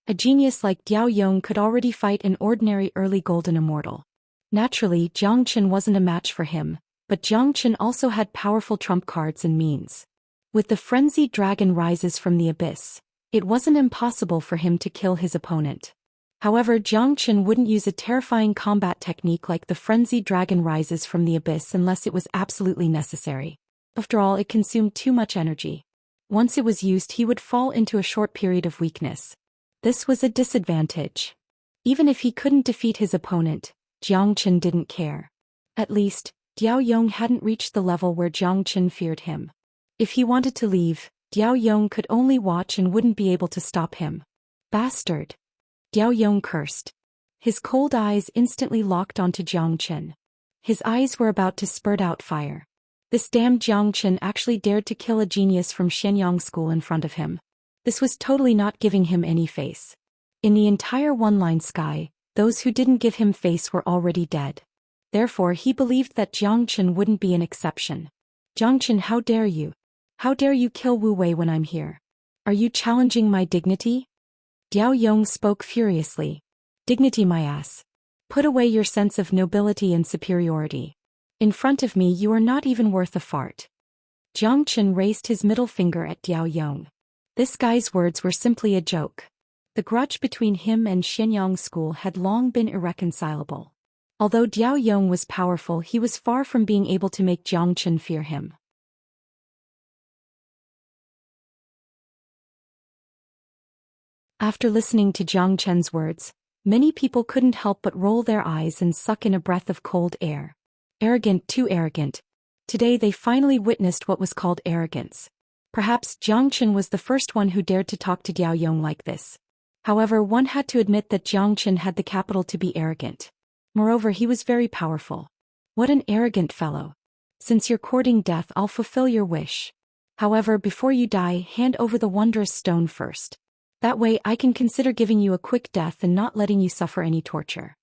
A: A genius like Diao Yong could already fight an ordinary early golden immortal. Naturally, Jiang Chen wasn't a match for him, but Jiang Chen also had powerful trump cards and means. With the frenzied dragon rises from the abyss, it wasn't impossible for him to kill his opponent. However, Jiang Chen wouldn't use a terrifying combat technique like the frenzied dragon rises from the abyss unless it was absolutely necessary. After all, it consumed too much energy. Once it was used, he would fall into a short period of weakness. This was a disadvantage. Even if he couldn't defeat his opponent, Jiang Chen didn't care. At least, Diao Yong hadn't reached the level where Jiang Chen feared him. If he wanted to leave, Diao Yong could only watch and wouldn't be able to stop him. Bastard! Diao Yong cursed. His cold eyes instantly locked onto Jiang Chen. His eyes were about to spurt out fire. This damned Jiang Chen actually dared to kill a genius from Xianxia school in front of him. This was totally not giving him any face. In the entire One-Line Sky, those who didn't give him face were already dead. Therefore, he believed that Jiang Chen wouldn't be an exception. Jiang Chen, how dare you? How dare you kill Wu Wei when I'm here? Are you challenging my dignity? Diao Yong spoke furiously. Dignity, my ass. Put away your sense of nobility and superiority. In front of me you are not even worth a fart. Jiang Chen raised his middle finger at Diao Yong. This guy's words were simply a joke. The grudge between him and Xianxia school had long been irreconcilable. Although Diao Yong was powerful, he was far from being able to make Jiang Chen fear him. After listening to Jiang Chen's words, many people couldn't help but roll their eyes and suck in a breath of cold air. Arrogant, too arrogant. Today they finally witnessed what was called arrogance. Perhaps Jiang Chen was the first one who dared to talk to Diao Yong like this. However, one had to admit that Jiang Chen had the capital to be arrogant. Moreover, he was very powerful. What an arrogant fellow. Since you're courting death, I'll fulfill your wish. However, before you die, hand over the wondrous stone first. That way I can consider giving you a quick death and not letting you suffer any torture.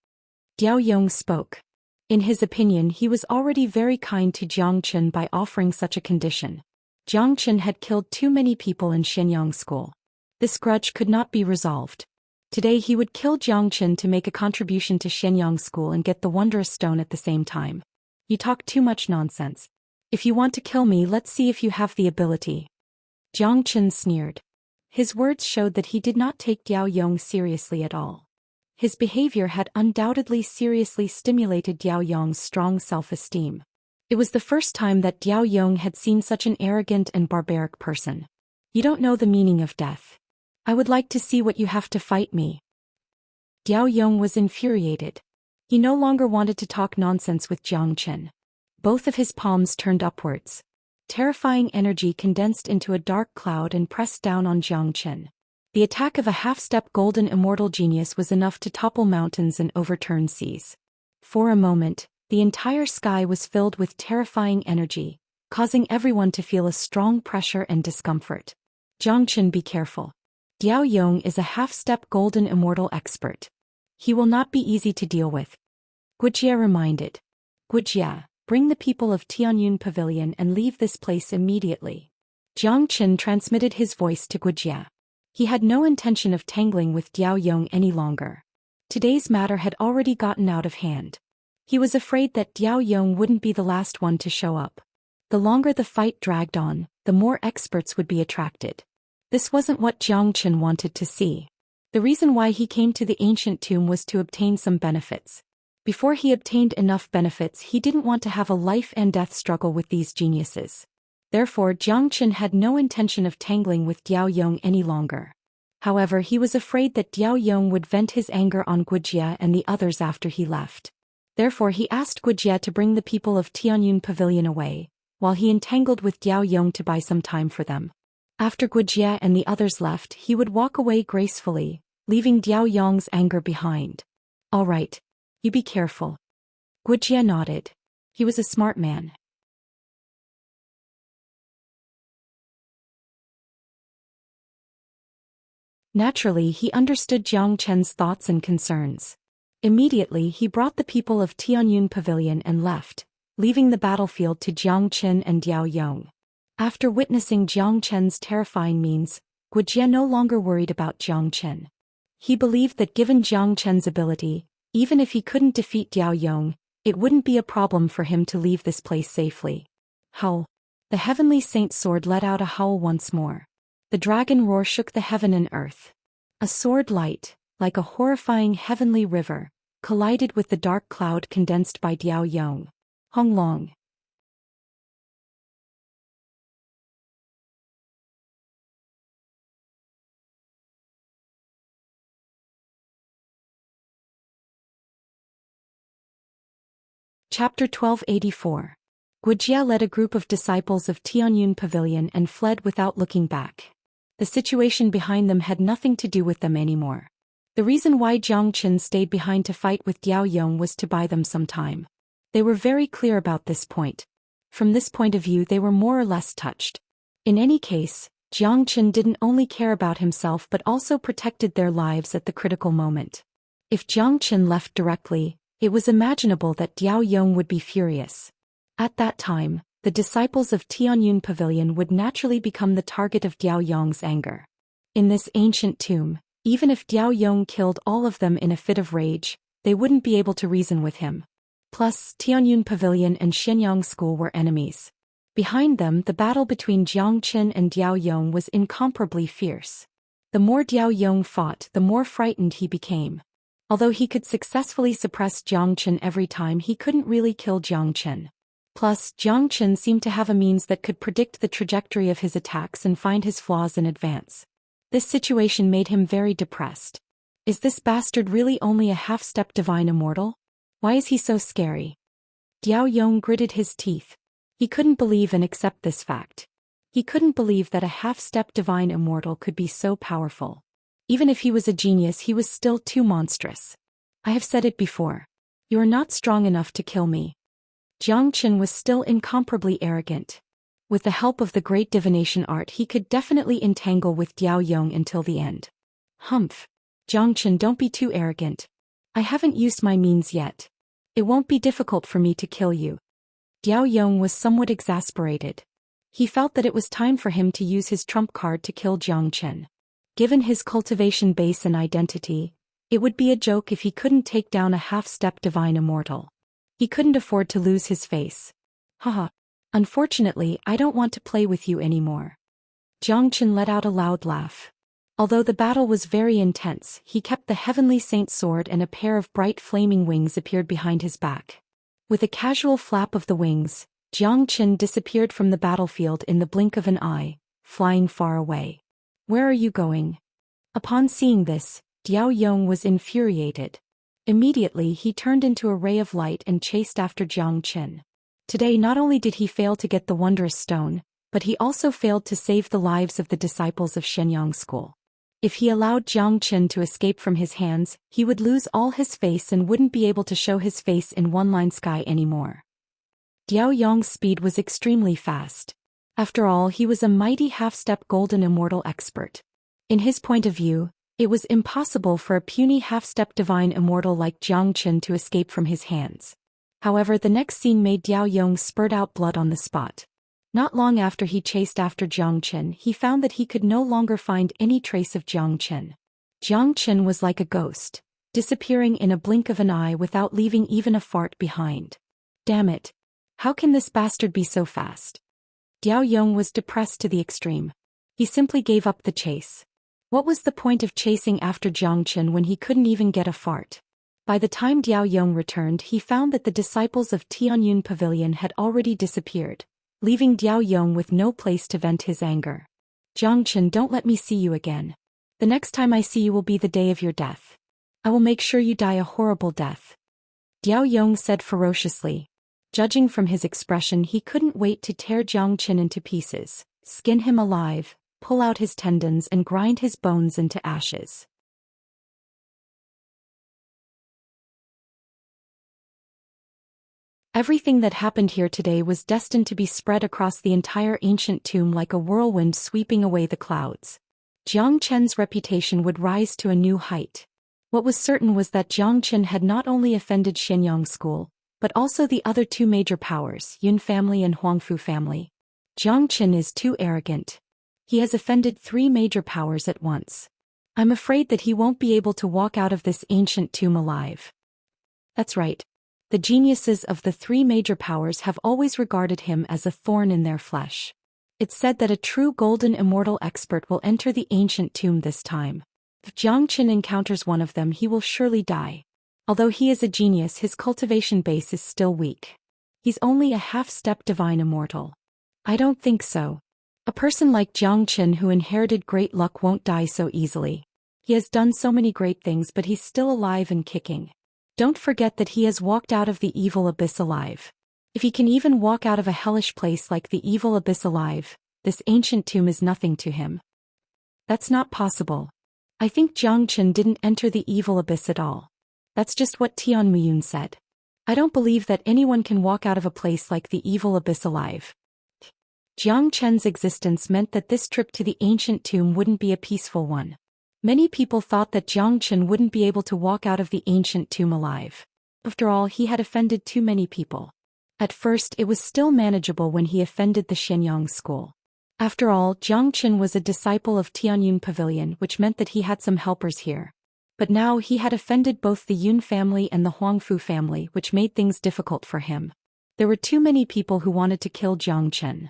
A: Diao Yong spoke. In his opinion, he was already very kind to Jiang Chen by offering such a condition. Jiang Chen had killed too many people in Xianxia school. This grudge could not be resolved. Today he would kill Jiang Chen to make a contribution to Xianxia school and get the wondrous stone at the same time. You talk too much nonsense. If you want to kill me, let's see if you have the ability. Jiang Chen sneered. His words showed that he did not take Diao Yong seriously at all. His behavior had undoubtedly seriously stimulated Diao Yong's strong self-esteem. It was the first time that Diao Yong had seen such an arrogant and barbaric person. You don't know the meaning of death. I would like to see what you have to fight me. Diao Yong was infuriated. He no longer wanted to talk nonsense with Jiang Chen. Both of his palms turned upwards. Terrifying energy condensed into a dark cloud and pressed down on Jiang Chen. The attack of a half-step golden immortal genius was enough to topple mountains and overturn seas. For a moment, the entire sky was filled with terrifying energy, causing everyone to feel a strong pressure and discomfort. Jiang Chen, be careful. Diao Yong is a half-step golden immortal expert. He will not be easy to deal with. Wuxia reminded. Wuxia, bring the people of Tianyun Pavilion and leave this place immediately. Jiang Chen transmitted his voice to Wuxia. He had no intention of tangling with Diao Yong any longer. Today's matter had already gotten out of hand. He was afraid that Diao Yong wouldn't be the last one to show up. The longer the fight dragged on, the more experts would be attracted. This wasn't what Jiang Chen wanted to see. The reason why he came to the ancient tomb was to obtain some benefits. Before he obtained enough benefits, he didn't want to have a life and death struggle with these geniuses. Therefore, Jiang Chen had no intention of tangling with Diao Yong any longer. However, he was afraid that Diao Yong would vent his anger on Wuxia and the others after he left. Therefore, he asked Wuxia to bring the people of Tianyun Pavilion away, while he entangled with Diao Yong to buy some time for them. After Wuxia and the others left, he would walk away gracefully, leaving Diao Yong's anger behind. All right. You be careful. Wuxia nodded. He was a smart man. Naturally, he understood Jiang Chen's thoughts and concerns. Immediately, he brought the people of Tianyun Pavilion and left, leaving the battlefield to Jiang Chen and Diao Yong. After witnessing Jiang Chen's terrifying means, Wuxia no longer worried about Jiang Chen. He believed that given Jiang Chen's ability, even if he couldn't defeat Diao Yong, it wouldn't be a problem for him to leave this place safely. Howl. The heavenly saint's sword let out a howl once more. The dragon roar shook the heaven and earth. A sword light, like a horrifying heavenly river, collided with the dark cloud condensed by Diao Yong. Hong Long. Chapter 1284. Wuxia led a group of disciples of Tianyun Pavilion and fled without looking back. The situation behind them had nothing to do with them anymore. The reason why Jiang Chen stayed behind to fight with Diao Yong was to buy them some time. They were very clear about this point. From this point of view, they were more or less touched. In any case, Jiang Chen didn't only care about himself but also protected their lives at the critical moment. If Jiang Chen left directly, it was imaginable that Diao Yong would be furious. At that time, the disciples of Tianyun Pavilion would naturally become the target of Diao Yong's anger. In this ancient tomb, even if Diao Yong killed all of them in a fit of rage, they wouldn't be able to reason with him. Plus, Tianyun Pavilion and Xianyang School were enemies. Behind them, the battle between Jiang Chen and Diao Yong was incomparably fierce. The more Diao Yong fought, the more frightened he became. Although he could successfully suppress Jiang Chen every time, he couldn't really kill Jiang Chen. Plus, Jiang Chen seemed to have a means that could predict the trajectory of his attacks and find his flaws in advance. This situation made him very depressed. Is this bastard really only a half-step divine immortal? Why is he so scary? Diao Yong gritted his teeth. He couldn't believe and accept this fact. He couldn't believe that a half-step divine immortal could be so powerful. Even if he was a genius, he was still too monstrous. I have said it before. You are not strong enough to kill me. Jiang Chen was still incomparably arrogant. With the help of the great divination art, he could definitely entangle with Diao Yong until the end. Humph. Jiang Chen, don't be too arrogant. I haven't used my means yet. It won't be difficult for me to kill you. Diao Yong was somewhat exasperated. He felt that it was time for him to use his trump card to kill Jiang Chen. Given his cultivation base and identity, it would be a joke if he couldn't take down a half-step divine immortal. He couldn't afford to lose his face. Haha. Unfortunately, I don't want to play with you anymore. Jiang Chen let out a loud laugh. Although the battle was very intense, he kept the heavenly saint's sword, and a pair of bright flaming wings appeared behind his back. With a casual flap of the wings, Jiang Qin disappeared from the battlefield in the blink of an eye, flying far away. Where are you going? Upon seeing this, Diao Yong was infuriated. Immediately he turned into a ray of light and chased after Jiang Qin. Today not only did he fail to get the wondrous stone, but he also failed to save the lives of the disciples of Shenyang School. If he allowed Jiang Qin to escape from his hands, he would lose all his face and wouldn't be able to show his face in one-line sky anymore. Diao Yong's speed was extremely fast. After all, he was a mighty half-step golden immortal expert. In his point of view, it was impossible for a puny half-step divine immortal like Jiang Qin to escape from his hands. However, the next scene made Diao Yong spurt out blood on the spot. Not long after he chased after Jiang Qin, he found that he could no longer find any trace of Jiang Qin. Jiang Qin was like a ghost, disappearing in a blink of an eye without leaving even a fart behind. Damn it! How can this bastard be so fast? Diao Yong was depressed to the extreme. He simply gave up the chase. What was the point of chasing after Jiang Qin when he couldn't even get a fart? By the time Diao Yong returned, he found that the disciples of Tianyun Pavilion had already disappeared, leaving Diao Yong with no place to vent his anger. Jiang Qin, don't let me see you again. The next time I see you will be the day of your death. I will make sure you die a horrible death. Diao Yong said ferociously. Judging from his expression, he couldn't wait to tear Jiang Qin into pieces, skin him alive, pull out his tendons and grind his bones into ashes. Everything that happened here today was destined to be spread across the entire ancient tomb like a whirlwind sweeping away the clouds. Jiang Qin's reputation would rise to a new height. What was certain was that Jiang Qin had not only offended Shenyang School, but also the other two major powers, Yun family and Huangfu family. Jiang Qin is too arrogant. He has offended three major powers at once. I'm afraid that he won't be able to walk out of this ancient tomb alive. That's right. The geniuses of the three major powers have always regarded him as a thorn in their flesh. It's said that a true golden immortal expert will enter the ancient tomb this time. If Jiang Qin encounters one of them, he will surely die. Although he is a genius, his cultivation base is still weak. He's only a half-step divine immortal. I don't think so. A person like Jiang Qin who inherited great luck won't die so easily. He has done so many great things, but he's still alive and kicking. Don't forget that he has walked out of the evil abyss alive. If he can even walk out of a hellish place like the evil abyss alive, this ancient tomb is nothing to him. That's not possible. I think Jiang Qin didn't enter the evil abyss at all. That's just what Tian Muyun said. I don't believe that anyone can walk out of a place like the evil abyss alive. Jiang Qin's existence meant that this trip to the ancient tomb wouldn't be a peaceful one. Many people thought that Jiang Qin wouldn't be able to walk out of the ancient tomb alive. After all, he had offended too many people. At first, it was still manageable when he offended the Shenyang School. After all, Jiang Qin was a disciple of Tianyun Pavilion, which meant that he had some helpers here. But now he had offended both the Yun family and the Huangfu family, which made things difficult for him. There were too many people who wanted to kill Jiang Qin.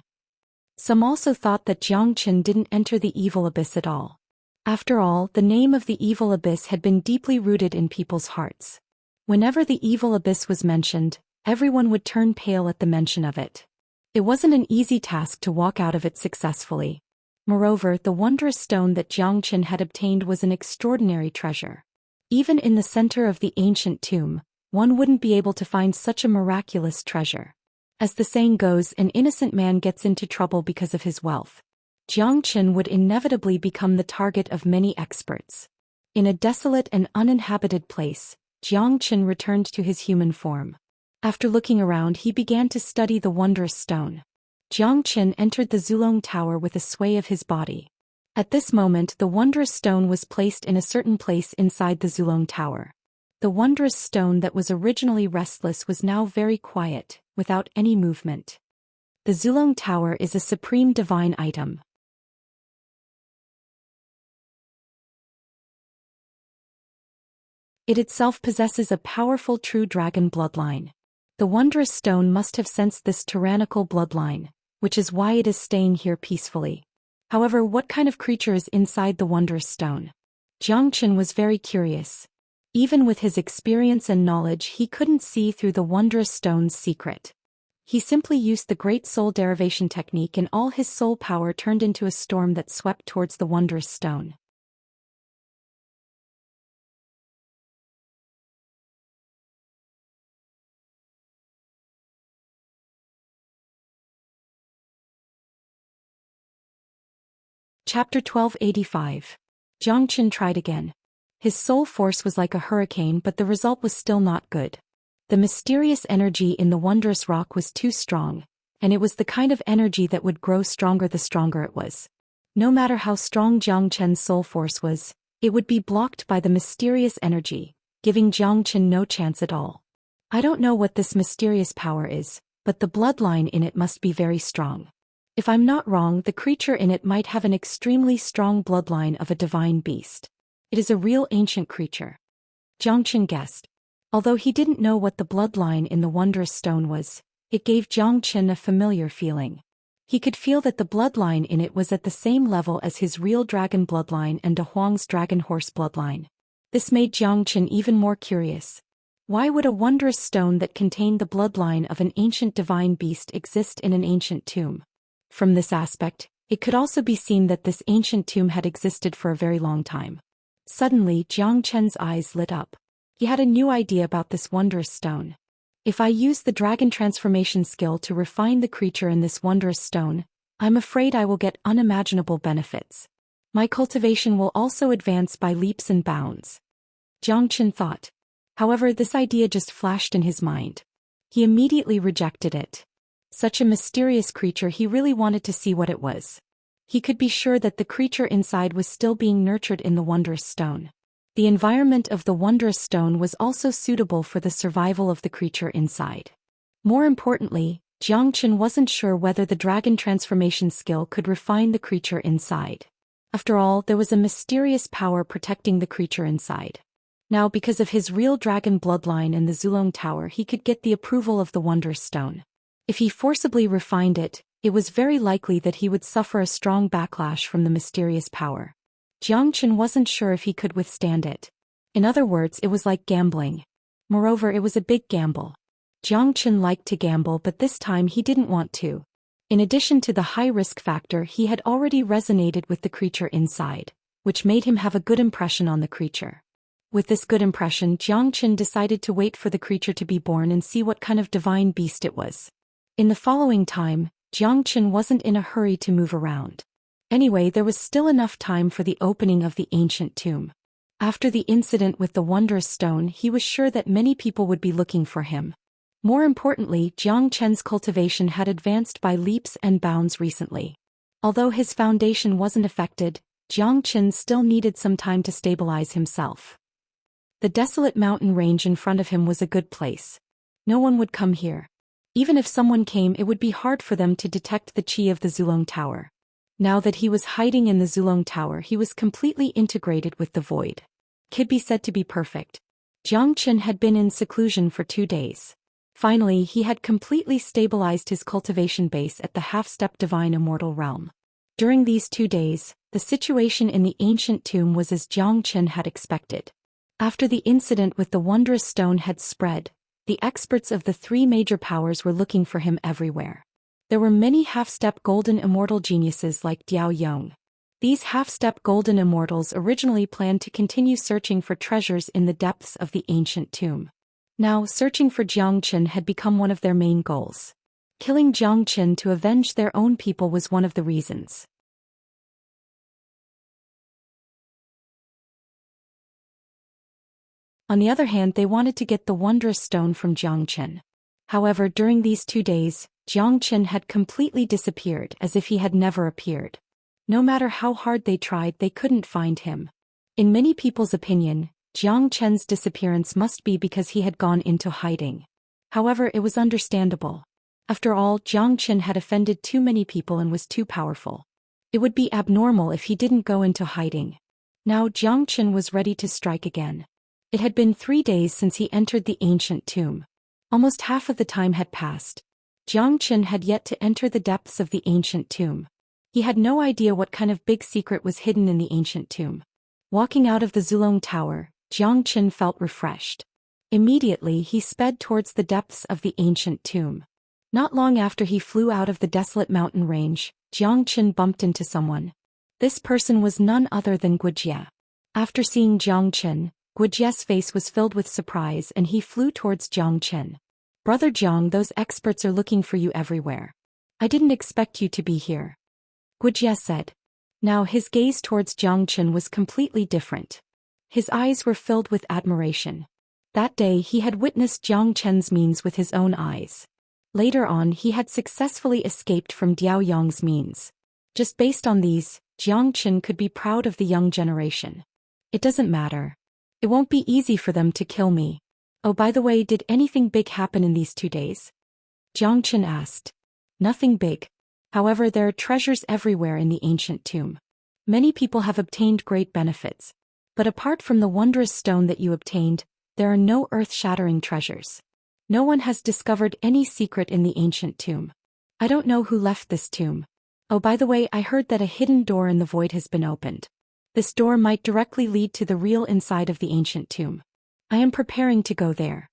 A: Some also thought that Jiang Qin didn't enter the evil abyss at all. After all, the name of the evil abyss had been deeply rooted in people's hearts. Whenever the evil abyss was mentioned, everyone would turn pale at the mention of it. It wasn't an easy task to walk out of it successfully. Moreover, the wondrous stone that Jiang Qin had obtained was an extraordinary treasure. Even in the center of the ancient tomb, one wouldn't be able to find such a miraculous treasure. As the saying goes, an innocent man gets into trouble because of his wealth. Jiang Qin would inevitably become the target of many experts. In a desolate and uninhabited place, Jiang Qin returned to his human form. After looking around, he began to study the wondrous stone. Jiang Qin entered the Zulong Tower with a sway of his body. At this moment, the wondrous stone was placed in a certain place inside the Zulong Tower. The wondrous stone that was originally restless was now very quiet, without any movement. The Zulong Tower is a supreme divine item. It itself possesses a powerful true dragon bloodline. The wondrous stone must have sensed this tyrannical bloodline, which is why it is staying here peacefully. However, what kind of creature is inside the wondrous stone? Jiang Qin was very curious. Even with his experience and knowledge, he couldn't see through the wondrous stone's secret. He simply used the Great Soul Derivation technique and all his soul power turned into a storm that swept towards the wondrous stone. Chapter 1285. Zhou Xian tried again. His soul force was like a hurricane, but the result was still not good. The mysterious energy in the wondrous rock was too strong, and it was the kind of energy that would grow stronger the stronger it was. No matter how strong Zhou Qian's soul force was, it would be blocked by the mysterious energy, giving Zhou Qian no chance at all. I don't know what this mysterious power is, but the bloodline in it must be very strong. If I'm not wrong, the creature in it might have an extremely strong bloodline of a divine beast. It is a real ancient creature. Zhou Qian guessed. Although he didn't know what the bloodline in the wondrous stone was, it gave Zhou Qian a familiar feeling. He could feel that the bloodline in it was at the same level as his real dragon bloodline and De Huang's dragon horse bloodline. This made Zhou Qian even more curious. Why would a wondrous stone that contained the bloodline of an ancient divine beast exist in an ancient tomb? From this aspect, it could also be seen that this ancient tomb had existed for a very long time. Suddenly, Zhou Qian's eyes lit up. He had a new idea about this wondrous stone. If I use the dragon transformation skill to refine the creature in this wondrous stone, I'm afraid I will get unimaginable benefits. My cultivation will also advance by leaps and bounds. Zhou Qian thought. However, this idea just flashed in his mind. He immediately rejected it. Such a mysterious creature, he really wanted to see what it was. He could be sure that the creature inside was still being nurtured in the wondrous stone. The environment of the wondrous stone was also suitable for the survival of the creature inside. More importantly, Zhou Qian wasn't sure whether the dragon transformation skill could refine the creature inside. After all, there was a mysterious power protecting the creature inside. Now, because of his real dragon bloodline in the Zulong Tower, he could get the approval of the wondrous stone. If he forcibly refined it, it was very likely that he would suffer a strong backlash from the mysterious power. Zhou Qian wasn't sure if he could withstand it. In other words, it was like gambling. Moreover, it was a big gamble. Zhou Qian liked to gamble, but this time he didn't want to. In addition to the high risk factor, he had already resonated with the creature inside, which made him have a good impression on the creature. With this good impression, Zhou Qian decided to wait for the creature to be born and see what kind of divine beast it was. In the following time, Zhou Qian wasn't in a hurry to move around. Anyway, there was still enough time for the opening of the ancient tomb. After the incident with the wondrous stone, he was sure that many people would be looking for him. More importantly, Zhou Qian's cultivation had advanced by leaps and bounds recently. Although his foundation wasn't affected, Zhou Qian still needed some time to stabilize himself. The desolate mountain range in front of him was a good place. No one would come here. Even if someone came, it would be hard for them to detect the qi of the Zulong Tower. Now that he was hiding in the Zulong Tower, he was completely integrated with the void. Could be said to be perfect. Zhou Qian had been in seclusion for 2 days. Finally, he had completely stabilized his cultivation base at the half-step divine immortal realm. During these 2 days, the situation in the ancient tomb was as Zhou Qian had expected. After the incident with the wondrous stone had spread, the experts of the 3 major powers were looking for him everywhere. There were many half-step golden immortal geniuses like Diao Yong. These half-step golden immortals originally planned to continue searching for treasures in the depths of the ancient tomb. Now, searching for Zhou Qian had become one of their main goals. Killing Zhou Qian to avenge their own people was one of the reasons. On the other hand, they wanted to get the wondrous stone from Zhou Qian. However, during these 2 days, Zhou Qian had completely disappeared as if he had never appeared. No matter how hard they tried, they couldn't find him. In many people's opinion, Zhou Qian's disappearance must be because he had gone into hiding. However, it was understandable. After all, Zhou Qian had offended too many people and was too powerful. It would be abnormal if he didn't go into hiding. Now Zhou Qian was ready to strike again. It had been 3 days since he entered the ancient tomb. Almost half of the time had passed. Zhou Qian had yet to enter the depths of the ancient tomb. He had no idea what kind of big secret was hidden in the ancient tomb. Walking out of the Zulong Tower, Zhou Qian felt refreshed. Immediately he sped towards the depths of the ancient tomb. Not long after he flew out of the desolate mountain range, Jiang Chen bumped into someone. This person was none other than Wuxia. After seeing Jiang Chen, Wuxia's face was filled with surprise and he flew towards Jiang Chen. "Brother Jiang, those experts are looking for you everywhere. I didn't expect you to be here," Wuxia said. Now his gaze towards Jiang Chen was completely different. His eyes were filled with admiration. That day he had witnessed Jiang Chen's means with his own eyes. Later on he had successfully escaped from Diao Yang's means. Just based on these, Jiang Chen could be proud of the young generation. "It doesn't matter. It won't be easy for them to kill me. Oh, by the way, did anything big happen in these 2 days?" Jiang Chen asked. "Nothing big. However, there are treasures everywhere in the ancient tomb. Many people have obtained great benefits. But apart from the wondrous stone that you obtained, there are no earth-shattering treasures. No one has discovered any secret in the ancient tomb. I don't know who left this tomb. Oh, by the way, I heard that a hidden door in the void has been opened. This door might directly lead to the real inside of the ancient tomb. I am preparing to go there,"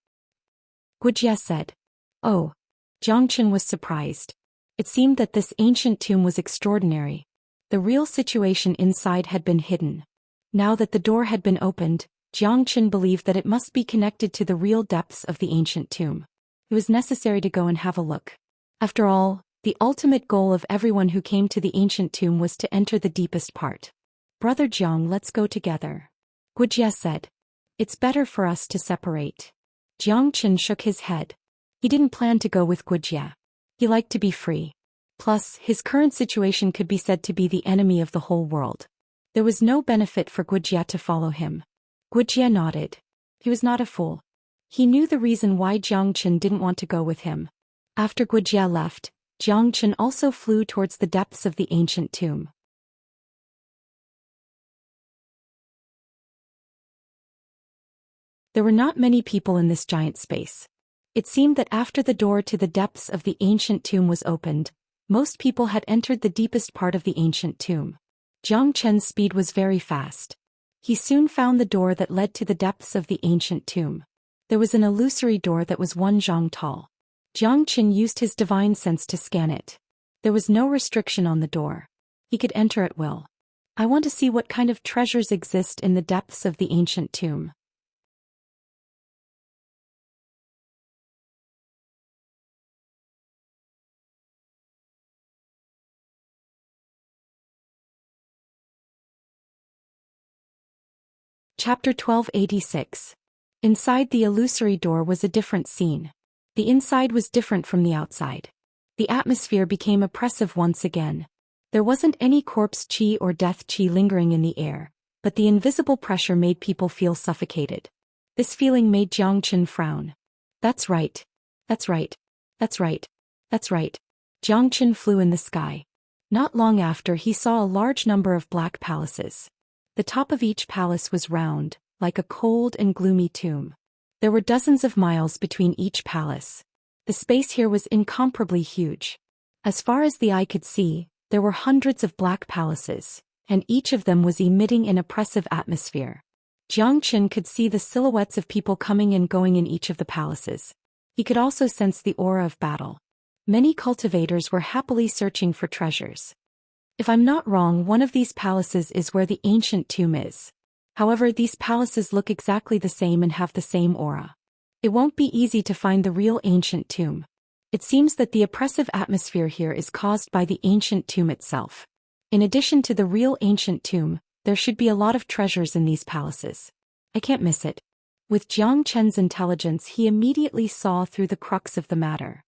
A: Wuxia said. Oh. Jiang Chen was surprised. It seemed that this ancient tomb was extraordinary. The real situation inside had been hidden. Now that the door had been opened, Jiang Chen believed that it must be connected to the real depths of the ancient tomb. It was necessary to go and have a look. After all, the ultimate goal of everyone who came to the ancient tomb was to enter the deepest part. "Brother Jiang, let's go together," Wuxia said. "It's better for us to separate." Jiang Chen shook his head. He didn't plan to go with Wuxia. He liked to be free. Plus, his current situation could be said to be the enemy of the whole world. There was no benefit for Wuxia to follow him. Wuxia nodded. He was not a fool. He knew the reason why Jiang Chen didn't want to go with him. After Wuxia left, Jiang Chen also flew towards the depths of the ancient tomb. There were not many people in this giant space. It seemed that after the door to the depths of the ancient tomb was opened, most people had entered the deepest part of the ancient tomb. Jiang Chen's speed was very fast. He soon found the door that led to the depths of the ancient tomb. There was an illusory door that was 1 zhang tall. Jiang Chen used his divine sense to scan it. There was no restriction on the door. He could enter at will. "I want to see what kind of treasures exist in the depths of the ancient tomb." Chapter 1286. Inside the illusory door was a different scene. The inside was different from the outside. The atmosphere became oppressive once again. There wasn't any corpse chi or death chi lingering in the air, but the invisible pressure made people feel suffocated. This feeling made Jiang Chen frown. "That's right. That's right. That's right. That's right." Jiang Chen flew in the sky. Not long after, he saw a large number of black palaces. The top of each palace was round, like a cold and gloomy tomb. There were dozens of miles between each palace. The space here was incomparably huge. As far as the eye could see, there were hundreds of black palaces, and each of them was emitting an oppressive atmosphere. Jiang Chen could see the silhouettes of people coming and going in each of the palaces. He could also sense the aura of battle. Many cultivators were happily searching for treasures. If I'm not wrong, one of these palaces is where the ancient tomb is. However, these palaces look exactly the same and have the same aura. It won't be easy to find the real ancient tomb. It seems that the oppressive atmosphere here is caused by the ancient tomb itself. In addition to the real ancient tomb, there should be a lot of treasures in these palaces. I can't miss it. With Jiang Chen's intelligence, he immediately saw through the crux of the matter.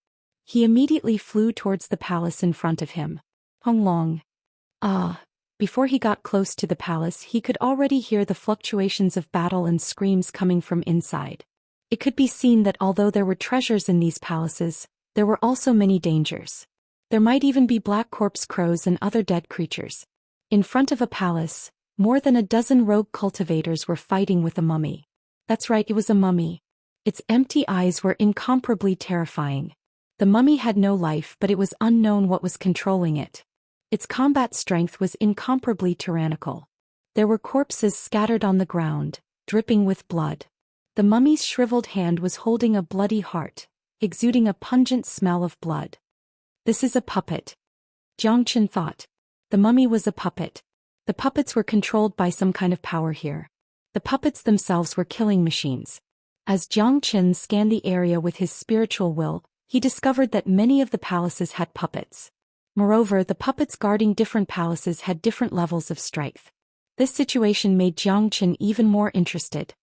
A: He immediately flew towards the palace in front of him. Honglong. Before he got close to the palace, he could already hear the fluctuations of battle and screams coming from inside. It could be seen that although there were treasures in these palaces, there were also many dangers. There might even be black corpse crows and other dead creatures. In front of a palace, more than a dozen rogue cultivators were fighting with a mummy. That's right, it was a mummy. Its empty eyes were incomparably terrifying. The mummy had no life, but it was unknown what was controlling it. Its combat strength was incomparably tyrannical. There were corpses scattered on the ground, dripping with blood. The mummy's shriveled hand was holding a bloody heart, exuding a pungent smell of blood. This is a puppet. Zhou Xian thought. The mummy was a puppet. The puppets were controlled by some kind of power here. The puppets themselves were killing machines. As Zhou Xian scanned the area with his spiritual will, he discovered that many of the palaces had puppets. Moreover, the puppets guarding different palaces had different levels of strength. This situation made Zhou Xian even more interested.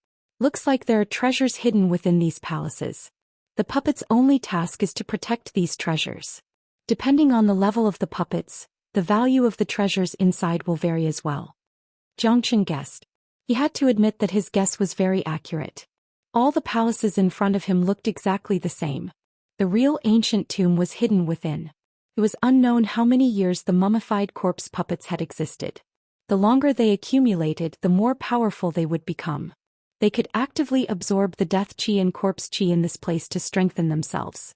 A: Looks like there are treasures hidden within these palaces. The puppets' only task is to protect these treasures. Depending on the level of the puppets, the value of the treasures inside will vary as well. Zhou Xian guessed. He had to admit that his guess was very accurate. All the palaces in front of him looked exactly the same. The real ancient tomb was hidden within. It was unknown how many years the mummified corpse puppets had existed. The longer they accumulated, the more powerful they would become. They could actively absorb the death chi and corpse chi in this place to strengthen themselves.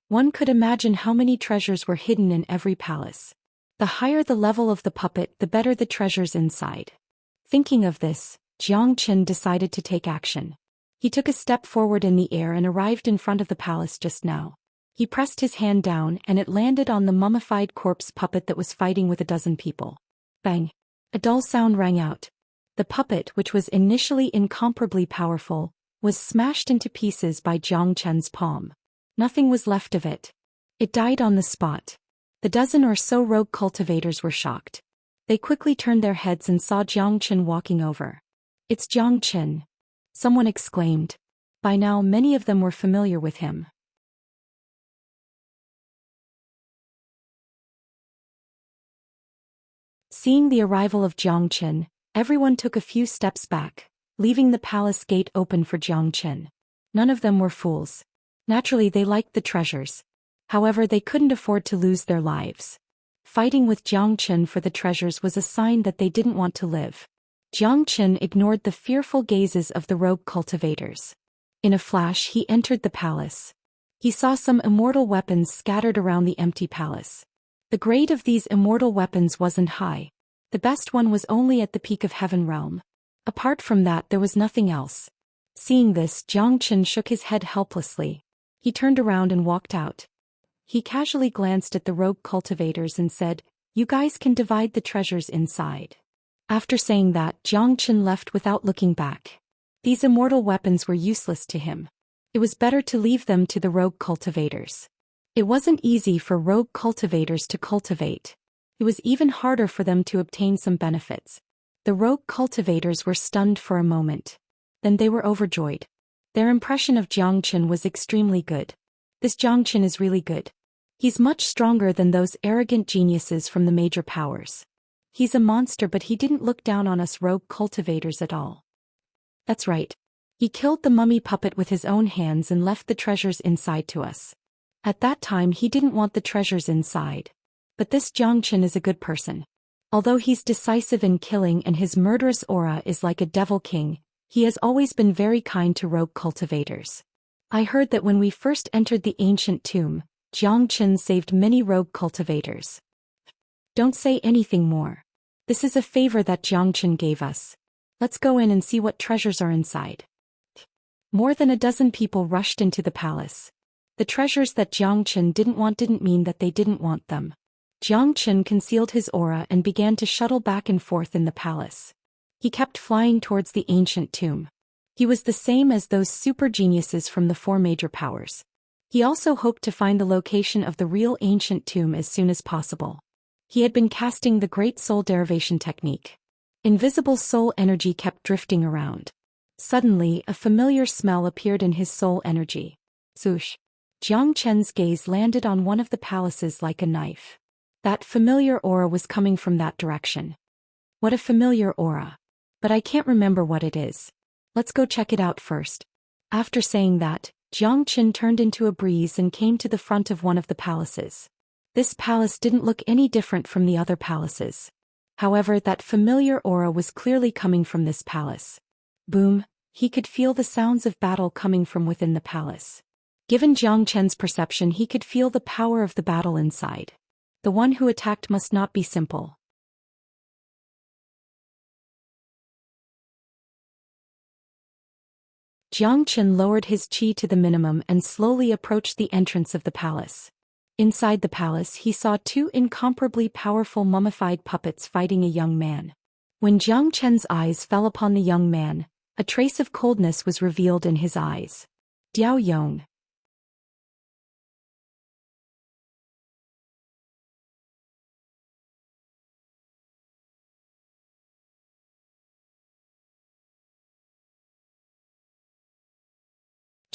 A: One could imagine how many treasures were hidden in every palace. The higher the level of the puppet, the better the treasures inside. Thinking of this, Zhou Xian decided to take action. He took a step forward in the air and arrived in front of the palace just now. He pressed his hand down and it landed on the mummified corpse puppet that was fighting with a dozen people. Bang! A dull sound rang out. The puppet, which was initially incomparably powerful, was smashed into pieces by Zhou Xian's palm. Nothing was left of it. It died on the spot. The dozen or so rogue cultivators were shocked. They quickly turned their heads and saw Zhou Xian walking over. "It's Zhou Xian," someone exclaimed. By now many of them were familiar with him. Seeing the arrival of Zhou Xian, everyone took a few steps back, leaving the palace gate open for Zhou Xian. None of them were fools. Naturally they liked the treasures. However, they couldn't afford to lose their lives. Fighting with Zhou Xian for the treasures was a sign that they didn't want to live. Zhou Xian ignored the fearful gazes of the rogue cultivators. In a flash he entered the palace. He saw some immortal weapons scattered around the empty palace. The grade of these immortal weapons wasn't high. The best one was only at the peak of heaven realm. Apart from that there was nothing else. Seeing this, Zhou Xian shook his head helplessly. He turned around and walked out. He casually glanced at the rogue cultivators and said, "You guys can divide the treasures inside." After saying that, Zhou Xian left without looking back. These immortal weapons were useless to him. It was better to leave them to the rogue cultivators. It wasn't easy for rogue cultivators to cultivate. It was even harder for them to obtain some benefits. The rogue cultivators were stunned for a moment. Then they were overjoyed. Their impression of Zhou Xian was extremely good. This Zhou Xian is really good. He's much stronger than those arrogant geniuses from the major powers. He's a monster, but he didn't look down on us rogue cultivators at all. That's right. He killed the mummy puppet with his own hands and left the treasures inside to us. At that time he didn't want the treasures inside. But this Zhou Xian is a good person. Although he's decisive in killing and his murderous aura is like a devil king, he has always been very kind to rogue cultivators. I heard that when we first entered the ancient tomb, Zhou Xian saved many rogue cultivators. Don't say anything more. This is a favor that Zhou Xian gave us. Let's go in and see what treasures are inside. More than a dozen people rushed into the palace. The treasures that Zhou Xian didn't want didn't mean that they didn't want them. Zhou Xian concealed his aura and began to shuttle back and forth in the palace. He kept flying towards the ancient tomb. He was the same as those super geniuses from the four major powers. He also hoped to find the location of the real ancient tomb as soon as possible. He had been casting the Great Soul Derivation technique. Invisible soul energy kept drifting around. Suddenly, a familiar smell appeared in his soul energy. Swoosh! Zhou Xian's gaze landed on one of the palaces like a knife. That familiar aura was coming from that direction. What a familiar aura. But I can't remember what it is. Let's go check it out first. After saying that, Zhou Xian turned into a breeze and came to the front of one of the palaces. This palace didn't look any different from the other palaces. However, that familiar aura was clearly coming from this palace. Boom! He could feel the sounds of battle coming from within the palace. Given Zhou Xian's perception, he could feel the power of the battle inside. The one who attacked must not be simple. Jiang Chen lowered his qi to the minimum and slowly approached the entrance of the palace. Inside the palace he saw two incomparably powerful mummified puppets fighting a young man. When Jiang Chen's eyes fell upon the young man, a trace of coldness was revealed in his eyes. Diao Yong.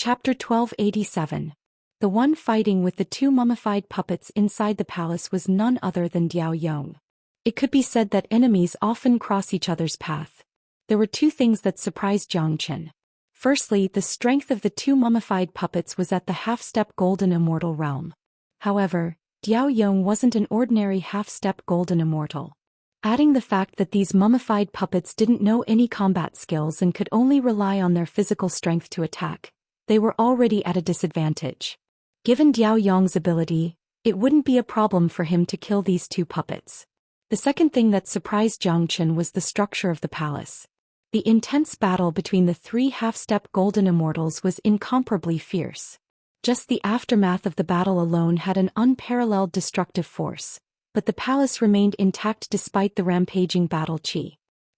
A: Chapter 1287. The one fighting with the two mummified puppets inside the palace was none other than Diao Yong. It could be said that enemies often cross each other's path. There were two things that surprised Jiang Chen. Firstly, the strength of the two mummified puppets was at the half-step golden immortal realm. However, Diao Yong wasn't an ordinary half-step golden immortal. Adding the fact that these mummified puppets didn't know any combat skills and could only rely on their physical strength to attack, they were already at a disadvantage. Given Diao Yong's ability, it wouldn't be a problem for him to kill these two puppets. The second thing that surprised Jiang Chen was the structure of the palace. The intense battle between the three half-step golden immortals was incomparably fierce. Just the aftermath of the battle alone had an unparalleled destructive force, but the palace remained intact despite the rampaging battle qi.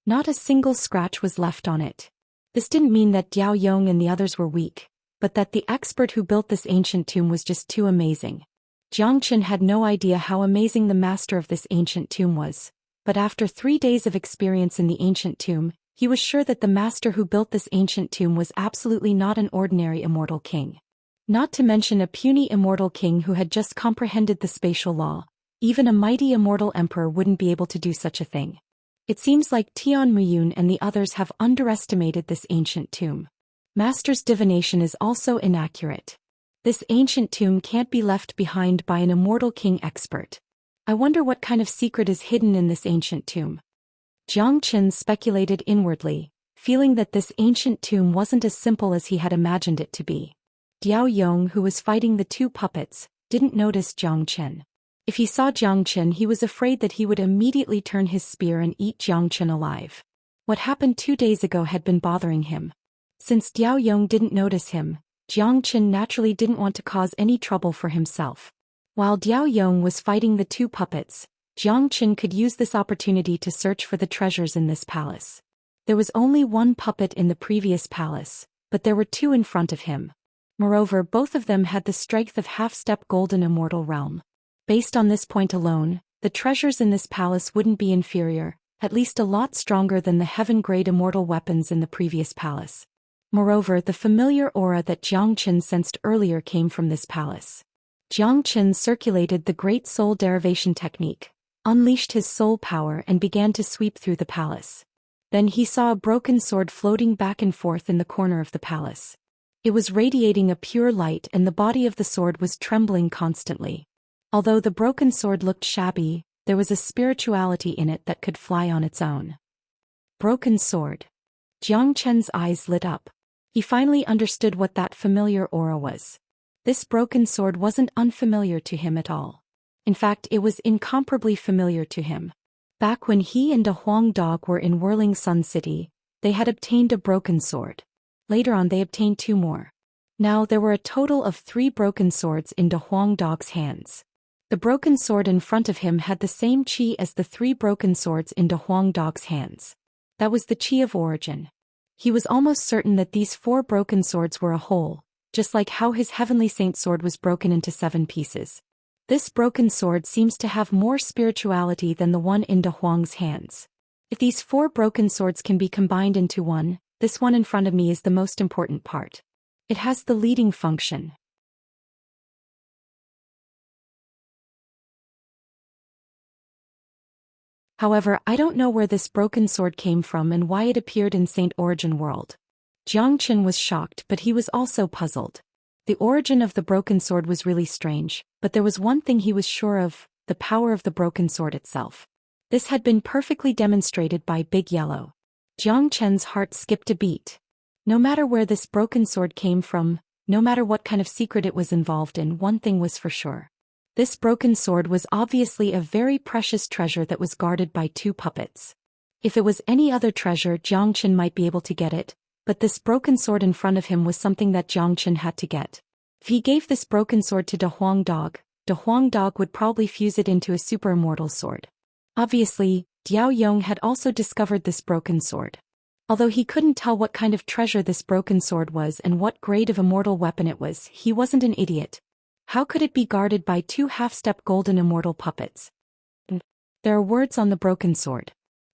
A: Not a single scratch was left on it. This didn't mean that Diao Yong and the others were weak, but that the expert who built this ancient tomb was just too amazing. Jiang Chen had no idea how amazing the master of this ancient tomb was, but after 3 days of experience in the ancient tomb, he was sure that the master who built this ancient tomb was absolutely not an ordinary immortal king. Not to mention a puny immortal king who had just comprehended the spatial law. Even a mighty immortal emperor wouldn't be able to do such a thing. It seems like Tian Muyun and the others have underestimated this ancient tomb. Master's divination is also inaccurate. This ancient tomb can't be left behind by an immortal king expert. I wonder what kind of secret is hidden in this ancient tomb. Jiang Chen speculated inwardly, feeling that this ancient tomb wasn't as simple as he had imagined it to be. Diao Yong, who was fighting the two puppets, didn't notice Jiang Chen. If he saw Jiang Chen, he was afraid that he would immediately turn his spear and eat Jiang Chen alive. What happened 2 days ago had been bothering him. Since Diao Yong didn't notice him, Jiang Chen naturally didn't want to cause any trouble for himself. While Diao Yong was fighting the two puppets, Jiang Chen could use this opportunity to search for the treasures in this palace. There was only one puppet in the previous palace, but there were two in front of him. Moreover, both of them had the strength of half-step golden immortal realm. Based on this point alone, the treasures in this palace wouldn't be inferior, at least a lot stronger than the heaven-grade immortal weapons in the previous palace. Moreover, the familiar aura that Jiang Chen sensed earlier came from this palace. Jiang Chen circulated the Great Soul Derivation technique, unleashed his soul power and began to sweep through the palace. Then he saw a broken sword floating back and forth in the corner of the palace. It was radiating a pure light and the body of the sword was trembling constantly. Although the broken sword looked shabby, there was a spirituality in it that could fly on its own. Broken sword. Jiang Chen's eyes lit up. He finally understood what that familiar aura was. This broken sword wasn't unfamiliar to him at all. In fact, it was incomparably familiar to him. Back when he and a Huang dog were in Whirling Sun City, they had obtained a broken sword. Later on they obtained 2 more. Now there were a total of 3 broken swords in De Huang dog's hands. The broken sword in front of him had the same qi as the 3 broken swords in De Huang dog's hands. That was the qi of origin. He was almost certain that these 4 broken swords were a whole, just like how his Heavenly Saint sword was broken into 7 pieces. This broken sword seems to have more spirituality than the one in De Huang's hands. If these 4 broken swords can be combined into one, this one in front of me is the most important part. It has the leading function. However, I don't know where this broken sword came from and why it appeared in Saint Origin World. Jiang Chen was shocked, but he was also puzzled. The origin of the broken sword was really strange, but there was one thing he was sure of, the power of the broken sword itself. This had been perfectly demonstrated by Big Yellow. Jiang Chen's heart skipped a beat. No matter where this broken sword came from, no matter what kind of secret it was involved in, one thing was for sure. This broken sword was obviously a very precious treasure that was guarded by 2 puppets. If it was any other treasure, Jiang Chen might be able to get it, But this broken sword in front of him was something that Zhang Chen had to get. If he gave this broken sword to De Huang Dog would probably fuse it into a super immortal sword. Obviously, Diao Yong had also discovered this broken sword. Although he couldn't tell what kind of treasure this broken sword was and what grade of immortal weapon it was, he wasn't an idiot. How could it be guarded by 2 half-step golden immortal puppets? There are words on the broken sword.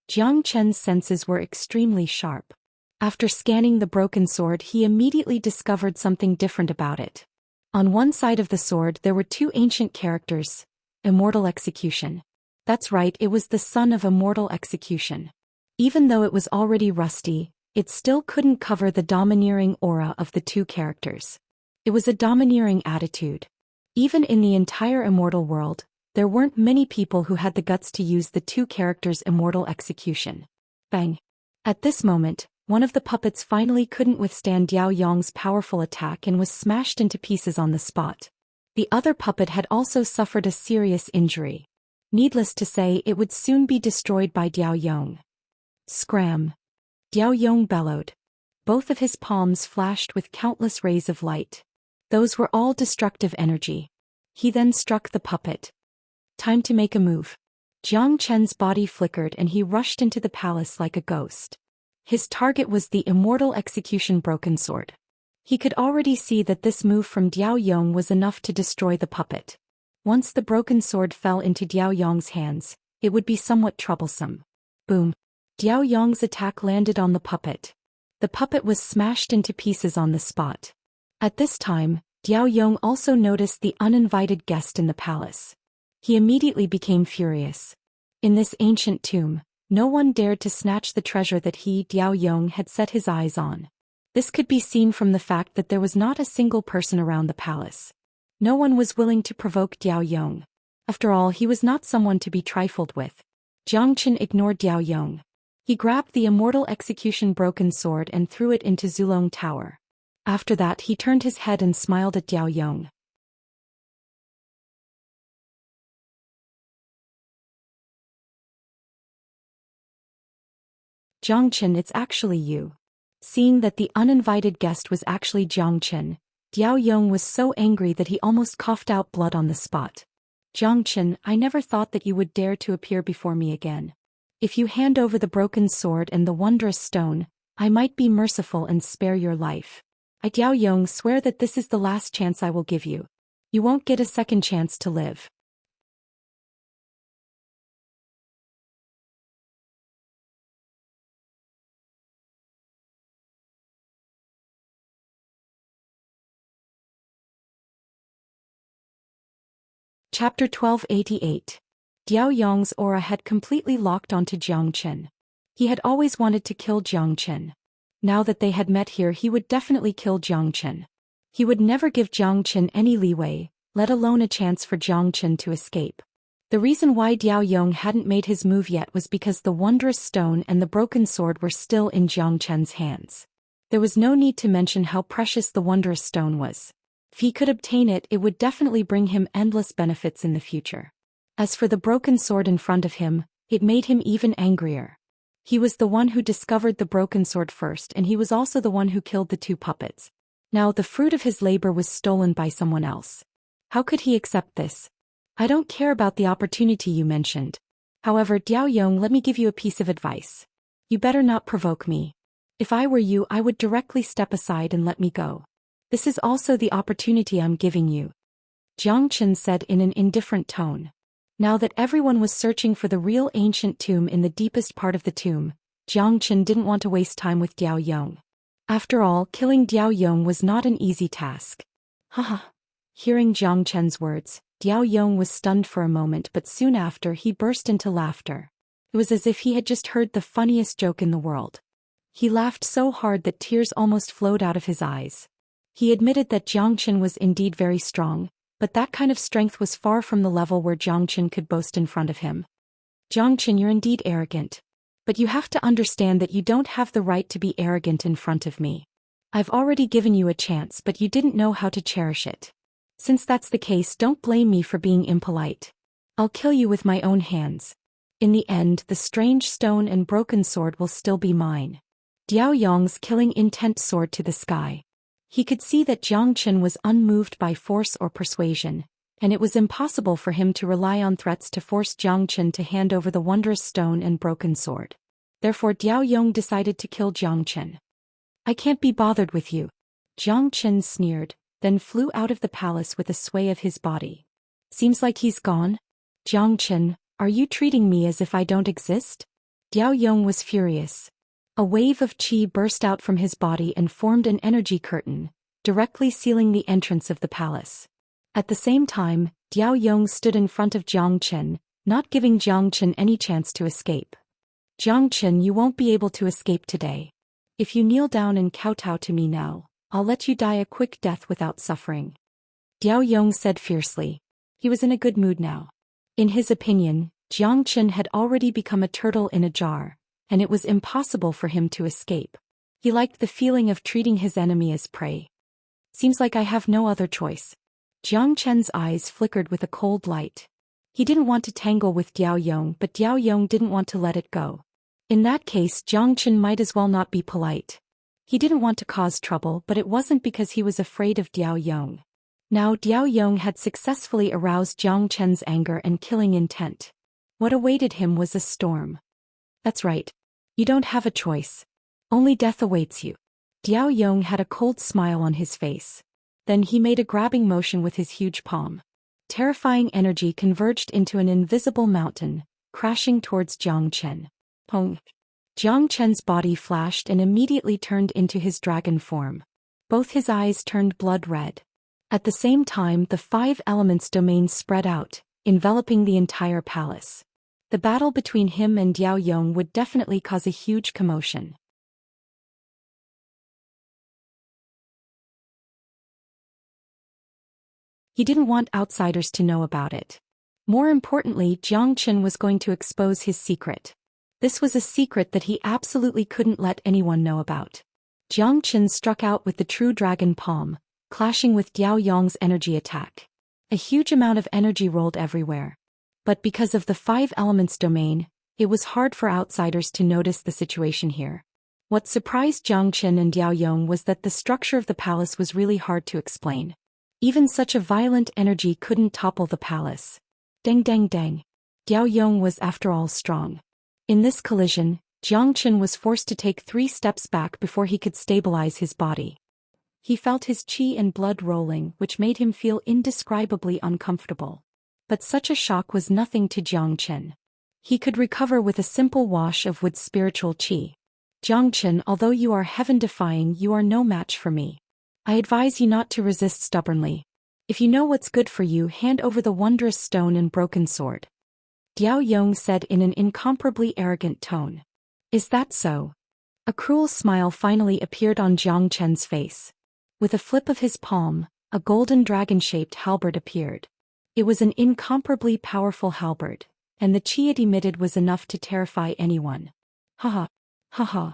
A: Jiang Chen's senses were extremely sharp. After scanning the broken sword, he immediately discovered something different about it. On one side of the sword there were 2 ancient characters, Immortal Execution. That's right, it was the son of Immortal Execution. Even though it was already rusty, it still couldn't cover the domineering aura of the 2 characters. It was a domineering attitude. Even in the entire immortal world, there weren't many people who had the guts to use the 2 characters' Immortal Execution. Bang! At this moment, one of the puppets finally couldn't withstand Diao Yong's powerful attack and was smashed into pieces on the spot. The other puppet had also suffered a serious injury. Needless to say, it would soon be destroyed by Diao Yong. Scram! Diao Yong bellowed. Both of his palms flashed with countless rays of light. Those were all destructive energy. He then struck the puppet. Time to make a move. Jiang Chen's body flickered and he rushed into the palace like a ghost. His target was the Immortal Execution broken sword. He could already see that this move from Diao Yong was enough to destroy the puppet. Once the broken sword fell into Diao Yong's hands, it would be somewhat troublesome. Boom! Diao Yong's attack landed on the puppet. The puppet was smashed into pieces on the spot. At this time, Diao Yong also noticed the uninvited guest in the palace. He immediately became furious. In this ancient tomb, no one dared to snatch the treasure that he, Diao Yong, had set his eyes on. This could be seen from the fact that there was not a single person around the palace. No one was willing to provoke Diao Yong. After all, he was not someone to be trifled with. Jiang Chen ignored Diao Yong. He grabbed the Immortal Execution broken sword and threw it into Zulong Tower. After that, he turned his head and smiled at Diao Yong. Jiang Chen, it's actually you. Seeing that the uninvited guest was actually Jiang Chen, Diao Yong was so angry that he almost coughed out blood on the spot. Jiang Chen, I never thought that you would dare to appear before me again. If you hand over the broken sword and the wondrous stone, I might be merciful and spare your life. I, Diao Yong, swear that this is the last chance I will give you. You won't get a second chance to live. Chapter 1288. Diao Yong's aura had completely locked onto Jiang Chen. He had always wanted to kill Jiang Chen. Now that they had met here, he would definitely kill Jiang Chen. He would never give Jiang Chen any leeway, let alone a chance for Jiang Chen to escape. The reason why Diao Yong hadn't made his move yet was because the wondrous stone and the broken sword were still in Jiang Chen's hands. There was no need to mention how precious the wondrous stone was. If he could obtain it, it would definitely bring him endless benefits in the future. As for the broken sword in front of him, it made him even angrier. He was the one who discovered the broken sword first, and he was also the one who killed the 2 puppets. Now the fruit of his labor was stolen by someone else. How could he accept this? I don't care about the opportunity you mentioned. However, Diao Yong, let me give you a piece of advice. You better not provoke me. If I were you, I would directly step aside and let me go. This is also the opportunity I'm giving you. Jiang Chen said in an indifferent tone. Now that everyone was searching for the real ancient tomb in the deepest part of the tomb, Jiang Chen didn't want to waste time with Diao Yong. After all, killing Diao Yong was not an easy task. Haha. Hearing Jiang Chen's words, Diao Yong was stunned for a moment, but soon after he burst into laughter. It was as if he had just heard the funniest joke in the world. He laughed so hard that tears almost flowed out of his eyes. He admitted that Jiang Chen was indeed very strong, but that kind of strength was far from the level where Jiang Chen could boast in front of him. Jiang Chen, you're indeed arrogant. But you have to understand that you don't have the right to be arrogant in front of me. I've already given you a chance, but you didn't know how to cherish it. Since that's the case, don't blame me for being impolite. I'll kill you with my own hands. In the end, the strange stone and broken sword will still be mine. Diao Yong's killing intent soared to the sky. He could see that Jiang Chen was unmoved by force or persuasion, and it was impossible for him to rely on threats to force Jiang Chen to hand over the wondrous stone and broken sword. Therefore Diao Yong decided to kill Jiang Chen. "I can't be bothered with you," Jiang Chen sneered, then flew out of the palace with a sway of his body. "Seems like he's gone? Jiang Chen, are you treating me as if I don't exist?" Diao Yong was furious. A wave of qi burst out from his body and formed an energy curtain, directly sealing the entrance of the palace. At the same time, Diao Yong stood in front of Jiang Chen, not giving Jiang Chen any chance to escape. "Jiang Chen, you won't be able to escape today. If you kneel down and kowtow to me now, I'll let you die a quick death without suffering," Diao Yong said fiercely. He was in a good mood now. In his opinion, Jiang Chen had already become a turtle in a jar, and it was impossible for him to escape. He liked the feeling of treating his enemy as prey. "Seems like I have no other choice." Jiang Chen's eyes flickered with a cold light. He didn't want to tangle with Diao Yong, but Diao Yong didn't want to let it go. In that case, Jiang Chen might as well not be polite. He didn't want to cause trouble, but it wasn't because he was afraid of Diao Yong. Now Diao Yong had successfully aroused Jiang Chen's anger and killing intent. What awaited him was a storm. "That's right. You don't have a choice. Only death awaits you." Diao Yong had a cold smile on his face. Then he made a grabbing motion with his huge palm. Terrifying energy converged into an invisible mountain, crashing towards Jiang Chen. Pong! Jiang Chen's body flashed and immediately turned into his dragon form. Both his eyes turned blood red. At the same time, the 5 elements domain spread out, enveloping the entire palace. The battle between him and Diao Yong would definitely cause a huge commotion. He didn't want outsiders to know about it. More importantly, Jiang Chen was going to expose his secret. This was a secret that he absolutely couldn't let anyone know about. Jiang Chen struck out with the true dragon palm, clashing with Diao Yong's energy attack. A huge amount of energy rolled everywhere. But because of the 5 elements domain, it was hard for outsiders to notice the situation here. What surprised Jiang Chen and Diao Yong was that the structure of the palace was really hard to explain. Even such a violent energy couldn't topple the palace. Dang dang dang. Diao Yong was after all strong. In this collision, Jiang Chen was forced to take 3 steps back before he could stabilize his body. He felt his qi and blood rolling, which made him feel indescribably uncomfortable. But such a shock was nothing to Jiang Chen. He could recover with a simple wash of wood's spiritual qi. "Jiang Chen, although you are heaven-defying, you are no match for me. I advise you not to resist stubbornly. If you know what's good for you, hand over the wondrous stone and broken sword," Diao Yong said in an incomparably arrogant tone. "Is that so?" A cruel smile finally appeared on Jiang Chen's face. With a flip of his palm, a golden dragon-shaped halberd appeared. It was an incomparably powerful halberd, and the qi it emitted was enough to terrify anyone. "Haha, haha."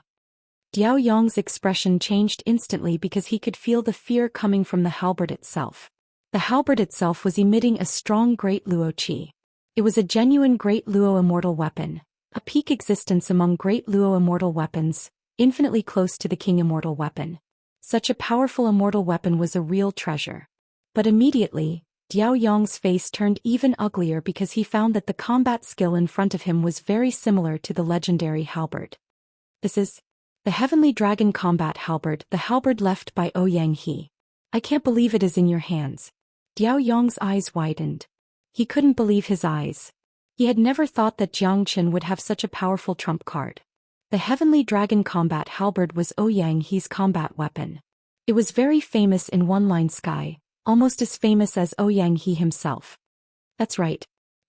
A: Diao Yong's expression changed instantly because he could feel the fear coming from the halberd itself. The halberd itself was emitting a strong Great Luo qi. It was a genuine Great Luo immortal weapon, a peak existence among Great Luo immortal weapons, infinitely close to the King Immortal weapon. Such a powerful immortal weapon was a real treasure. But immediately, Diao Yong's face turned even uglier because he found that the combat skill in front of him was very similar to the legendary halberd. "This is the Heavenly Dragon Combat Halberd, the halberd left by Ouyang He. I can't believe it is in your hands." Diao Yong's eyes widened. He couldn't believe his eyes. He had never thought that Jiang Chen would have such a powerful trump card. The Heavenly Dragon Combat Halberd was Ouyang He's combat weapon. It was very famous in One-Line Sky, almost as famous as Ouyang He himself. "That's right,"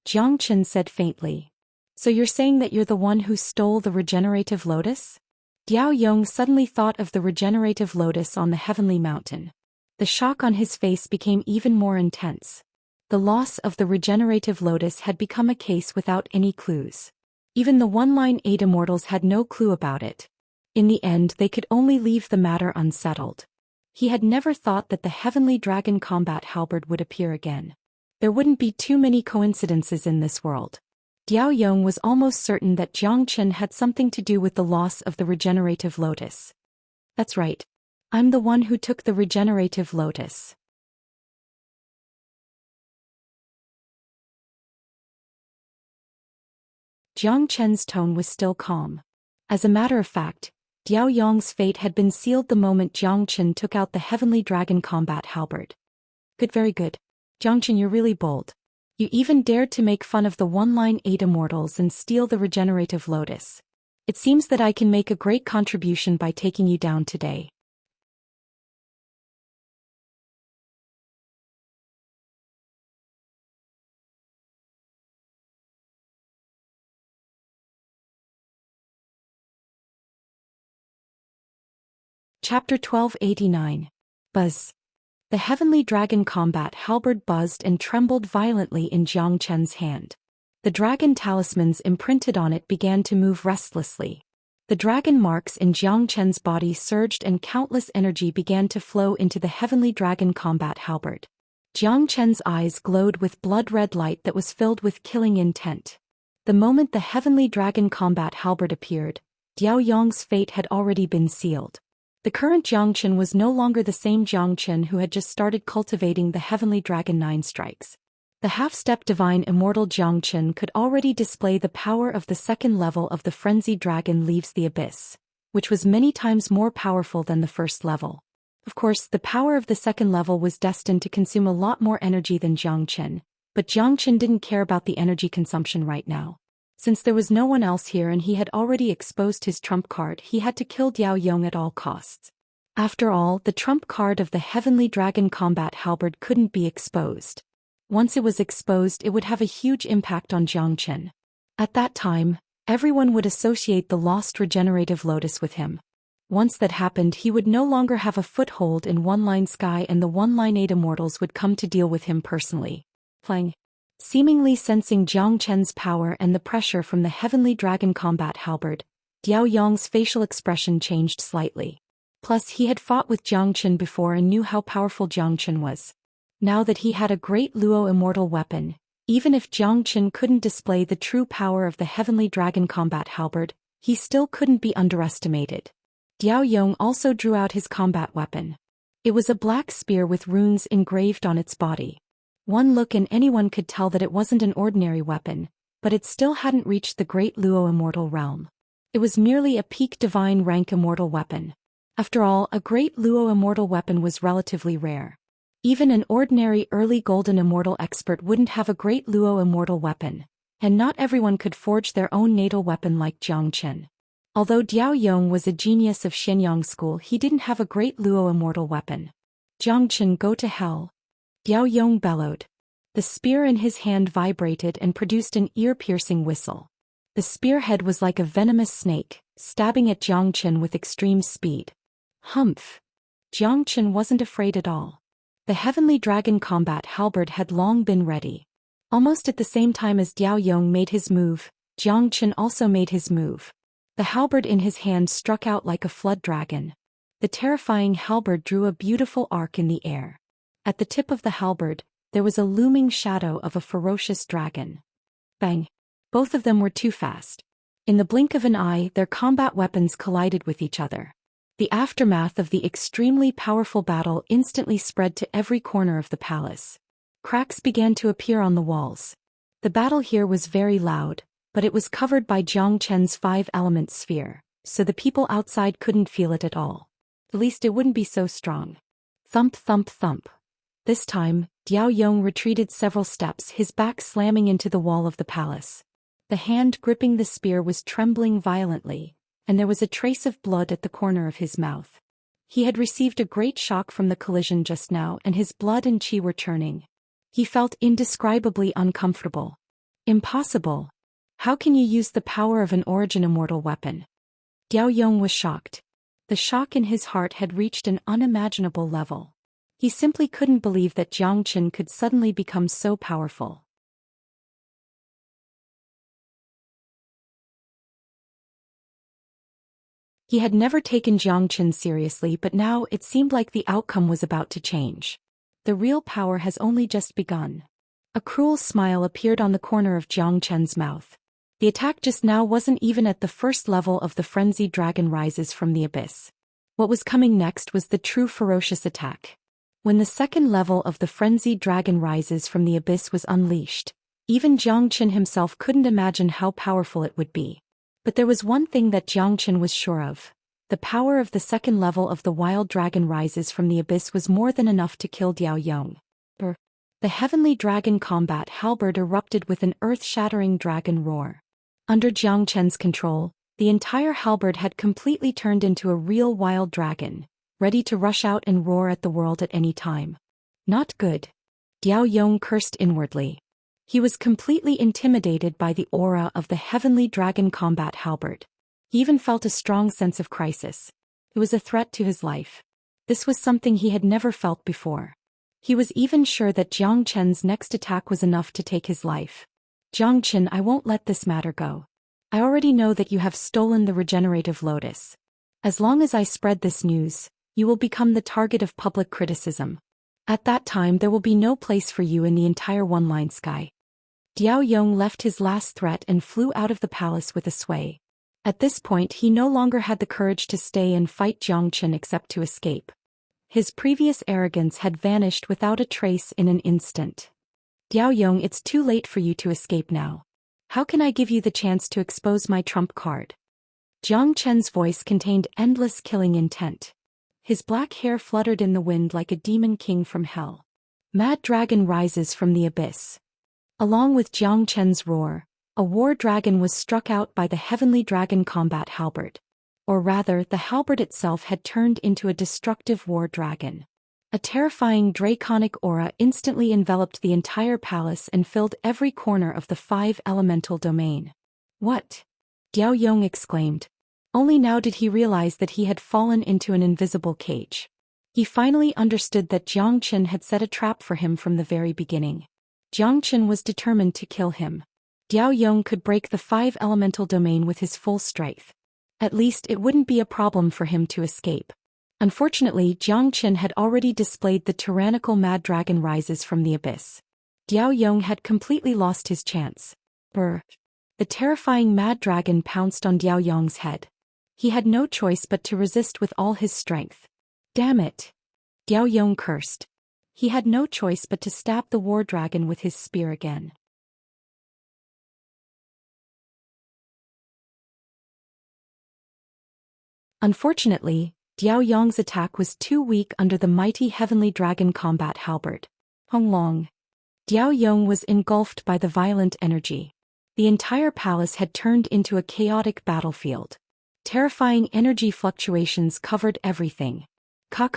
A: Jiang Chen said faintly. "So you're saying that you're the one who stole the regenerative lotus?" Diao Yong suddenly thought of the regenerative lotus on the heavenly mountain. The shock on his face became even more intense. The loss of the regenerative lotus had become a case without any clues. Even the One-Line 8 immortals had no clue about it. In the end, they could only leave the matter unsettled. He had never thought that the Heavenly Dragon Combat Halberd would appear again. There wouldn't be too many coincidences in this world. Diao Yong was almost certain that Jiang Chen had something to do with the loss of the regenerative lotus. That's right. I'm the one who took the regenerative lotus. Jiang Chen's tone was still calm. As a matter of fact, Diao Yong's fate had been sealed the moment Jiang Chen took out the heavenly dragon combat halberd. Good, very good. Jiang Chen, you're really bold. You even dared to make fun of the one-line 8 immortals and steal the regenerative lotus. It seems that I can make a great contribution by taking you down today. Chapter 1289. Buzz. The heavenly dragon combat halberd buzzed and trembled violently in Jiang Chen's hand. The dragon talismans imprinted on it began to move restlessly. The dragon marks in Jiang Chen's body surged and countless energy began to flow into the heavenly dragon combat halberd. Jiang Chen's eyes glowed with blood-red light that was filled with killing intent. The moment the heavenly dragon combat halberd appeared, Diao Yong's fate had already been sealed. The current Jiang Chen was no longer the same Jiang Chen who had just started cultivating the heavenly dragon 9 strikes. The half-step divine immortal Jiang Chen could already display the power of the second level of the frenzied dragon leaves the abyss, which was many times more powerful than the first level. Of course, the power of the second level was destined to consume a lot more energy than Jiang Chen, but Jiang Chen didn't care about the energy consumption right now. Since there was no one else here and he had already exposed his trump card, he had to kill Diao Yong at all costs. After all, the trump card of the heavenly dragon combat halberd couldn't be exposed. Once it was exposed, it would have a huge impact on Jiang Chen. At that time, everyone would associate the lost regenerative lotus with him. Once that happened, he would no longer have a foothold in one-line sky and the one-line 8 immortals would come to deal with him personally. Playing. Seemingly sensing Jiang Chen's power and the pressure from the heavenly dragon combat halberd, Diao Yong's facial expression changed slightly. Plus, he had fought with Jiang Chen before and knew how powerful Jiang Chen was. Now that he had a great Luo immortal weapon, even if Jiang Chen couldn't display the true power of the heavenly dragon combat halberd, he still couldn't be underestimated. Diao Yong also drew out his combat weapon. It was a black spear with runes engraved on its body. One look and anyone could tell that it wasn't an ordinary weapon, but it still hadn't reached the great Luo immortal realm. It was merely a peak divine rank immortal weapon. After all, a great Luo immortal weapon was relatively rare. Even an ordinary early golden immortal expert wouldn't have a great Luo immortal weapon, and not everyone could forge their own natal weapon like Jiang Chen. Although Diao Yong was a genius of Xianyang school, he didn't have a great Luo immortal weapon. Jiang Chen, go to hell. Diao Yong bellowed. The spear in his hand vibrated and produced an ear-piercing whistle. The spearhead was like a venomous snake, stabbing at Jiang Chen with extreme speed. Humph! Jiang Chen wasn't afraid at all. The heavenly dragon combat halberd had long been ready. Almost at the same time as Diao Yong made his move, Jiang Chen also made his move. The halberd in his hand struck out like a flood dragon. The terrifying halberd drew a beautiful arc in the air. At the tip of the halberd, there was a looming shadow of a ferocious dragon. Bang! Both of them were too fast. In the blink of an eye, their combat weapons collided with each other. The aftermath of the extremely powerful battle instantly spread to every corner of the palace. Cracks began to appear on the walls. The battle here was very loud, but it was covered by Jiang Chen's 5-element sphere, so the people outside couldn't feel it at all. At least it wouldn't be so strong. Thump, thump, thump. This time, Diao Yong retreated several steps, his back slamming into the wall of the palace. The hand gripping the spear was trembling violently, and there was a trace of blood at the corner of his mouth. He had received a great shock from the collision just now and his blood and qi were churning. He felt indescribably uncomfortable. Impossible. How can you use the power of an origin immortal weapon? Diao Yong was shocked. The shock in his heart had reached an unimaginable level. He simply couldn't believe that Jiang Chen could suddenly become so powerful. He had never taken Jiang Chen seriously, but now it seemed like the outcome was about to change. The real power has only just begun. A cruel smile appeared on the corner of Jiang Chen's mouth. The attack just now wasn't even at the first level of the frenzied dragon rises from the abyss. What was coming next was the true ferocious attack. When the second level of the frenzied dragon rises from the abyss was unleashed, even Jiang Chen himself couldn't imagine how powerful it would be. But there was one thing that Jiang Chen was sure of. The power of the second level of the wild dragon rises from the abyss was more than enough to kill Diao Yong. The heavenly dragon combat halberd erupted with an earth-shattering dragon roar. Under Jiang Chen's control, the entire halberd had completely turned into a real wild dragon, ready to rush out and roar at the world at any time. Not good. Diao Yong cursed inwardly. He was completely intimidated by the aura of the heavenly dragon combat halberd. He even felt a strong sense of crisis. It was a threat to his life. This was something he had never felt before. He was even sure that Jiang Chen's next attack was enough to take his life. Jiang Chen, I won't let this matter go. I already know that you have stolen the regenerative lotus. As long as I spread this news, you will become the target of public criticism. At that time there will be no place for you in the entire one-line sky. Diao Yong left his last threat and flew out of the palace with a sway. At this point he no longer had the courage to stay and fight Jiang Chen except to escape. His previous arrogance had vanished without a trace in an instant. Diao Yong, it's too late for you to escape now. How can I give you the chance to expose my trump card? Jiang Chen's voice contained endless killing intent. His black hair fluttered in the wind like a demon king from hell. Mad dragon rises from the abyss. Along with Jiang Chen's roar, a war dragon was struck out by the heavenly dragon combat halberd. Or rather, the halberd itself had turned into a destructive war dragon. A terrifying draconic aura instantly enveloped the entire palace and filled every corner of the 5 elemental domain. What? Diao Yong exclaimed. Only now did he realize that he had fallen into an invisible cage. He finally understood that Jiang Chen had set a trap for him from the very beginning. Jiang Chen was determined to kill him. Diao Yong could break the 5 elemental domain with his full strength. At least it wouldn't be a problem for him to escape. Unfortunately, Jiang Chen had already displayed the tyrannical mad dragon rises from the abyss. Diao Yong had completely lost his chance. The terrifying mad dragon pounced on Diao Yong's head. He had no choice but to resist with all his strength. Damn it! Diao Yong cursed. He had no choice but to stab the war dragon with his spear again. Unfortunately, Diao Yong's attack was too weak under the mighty heavenly dragon combat halberd. Long. Diao Yong was engulfed by the violent energy. The entire palace had turned into a chaotic battlefield. Terrifying energy fluctuations covered everything. Ka.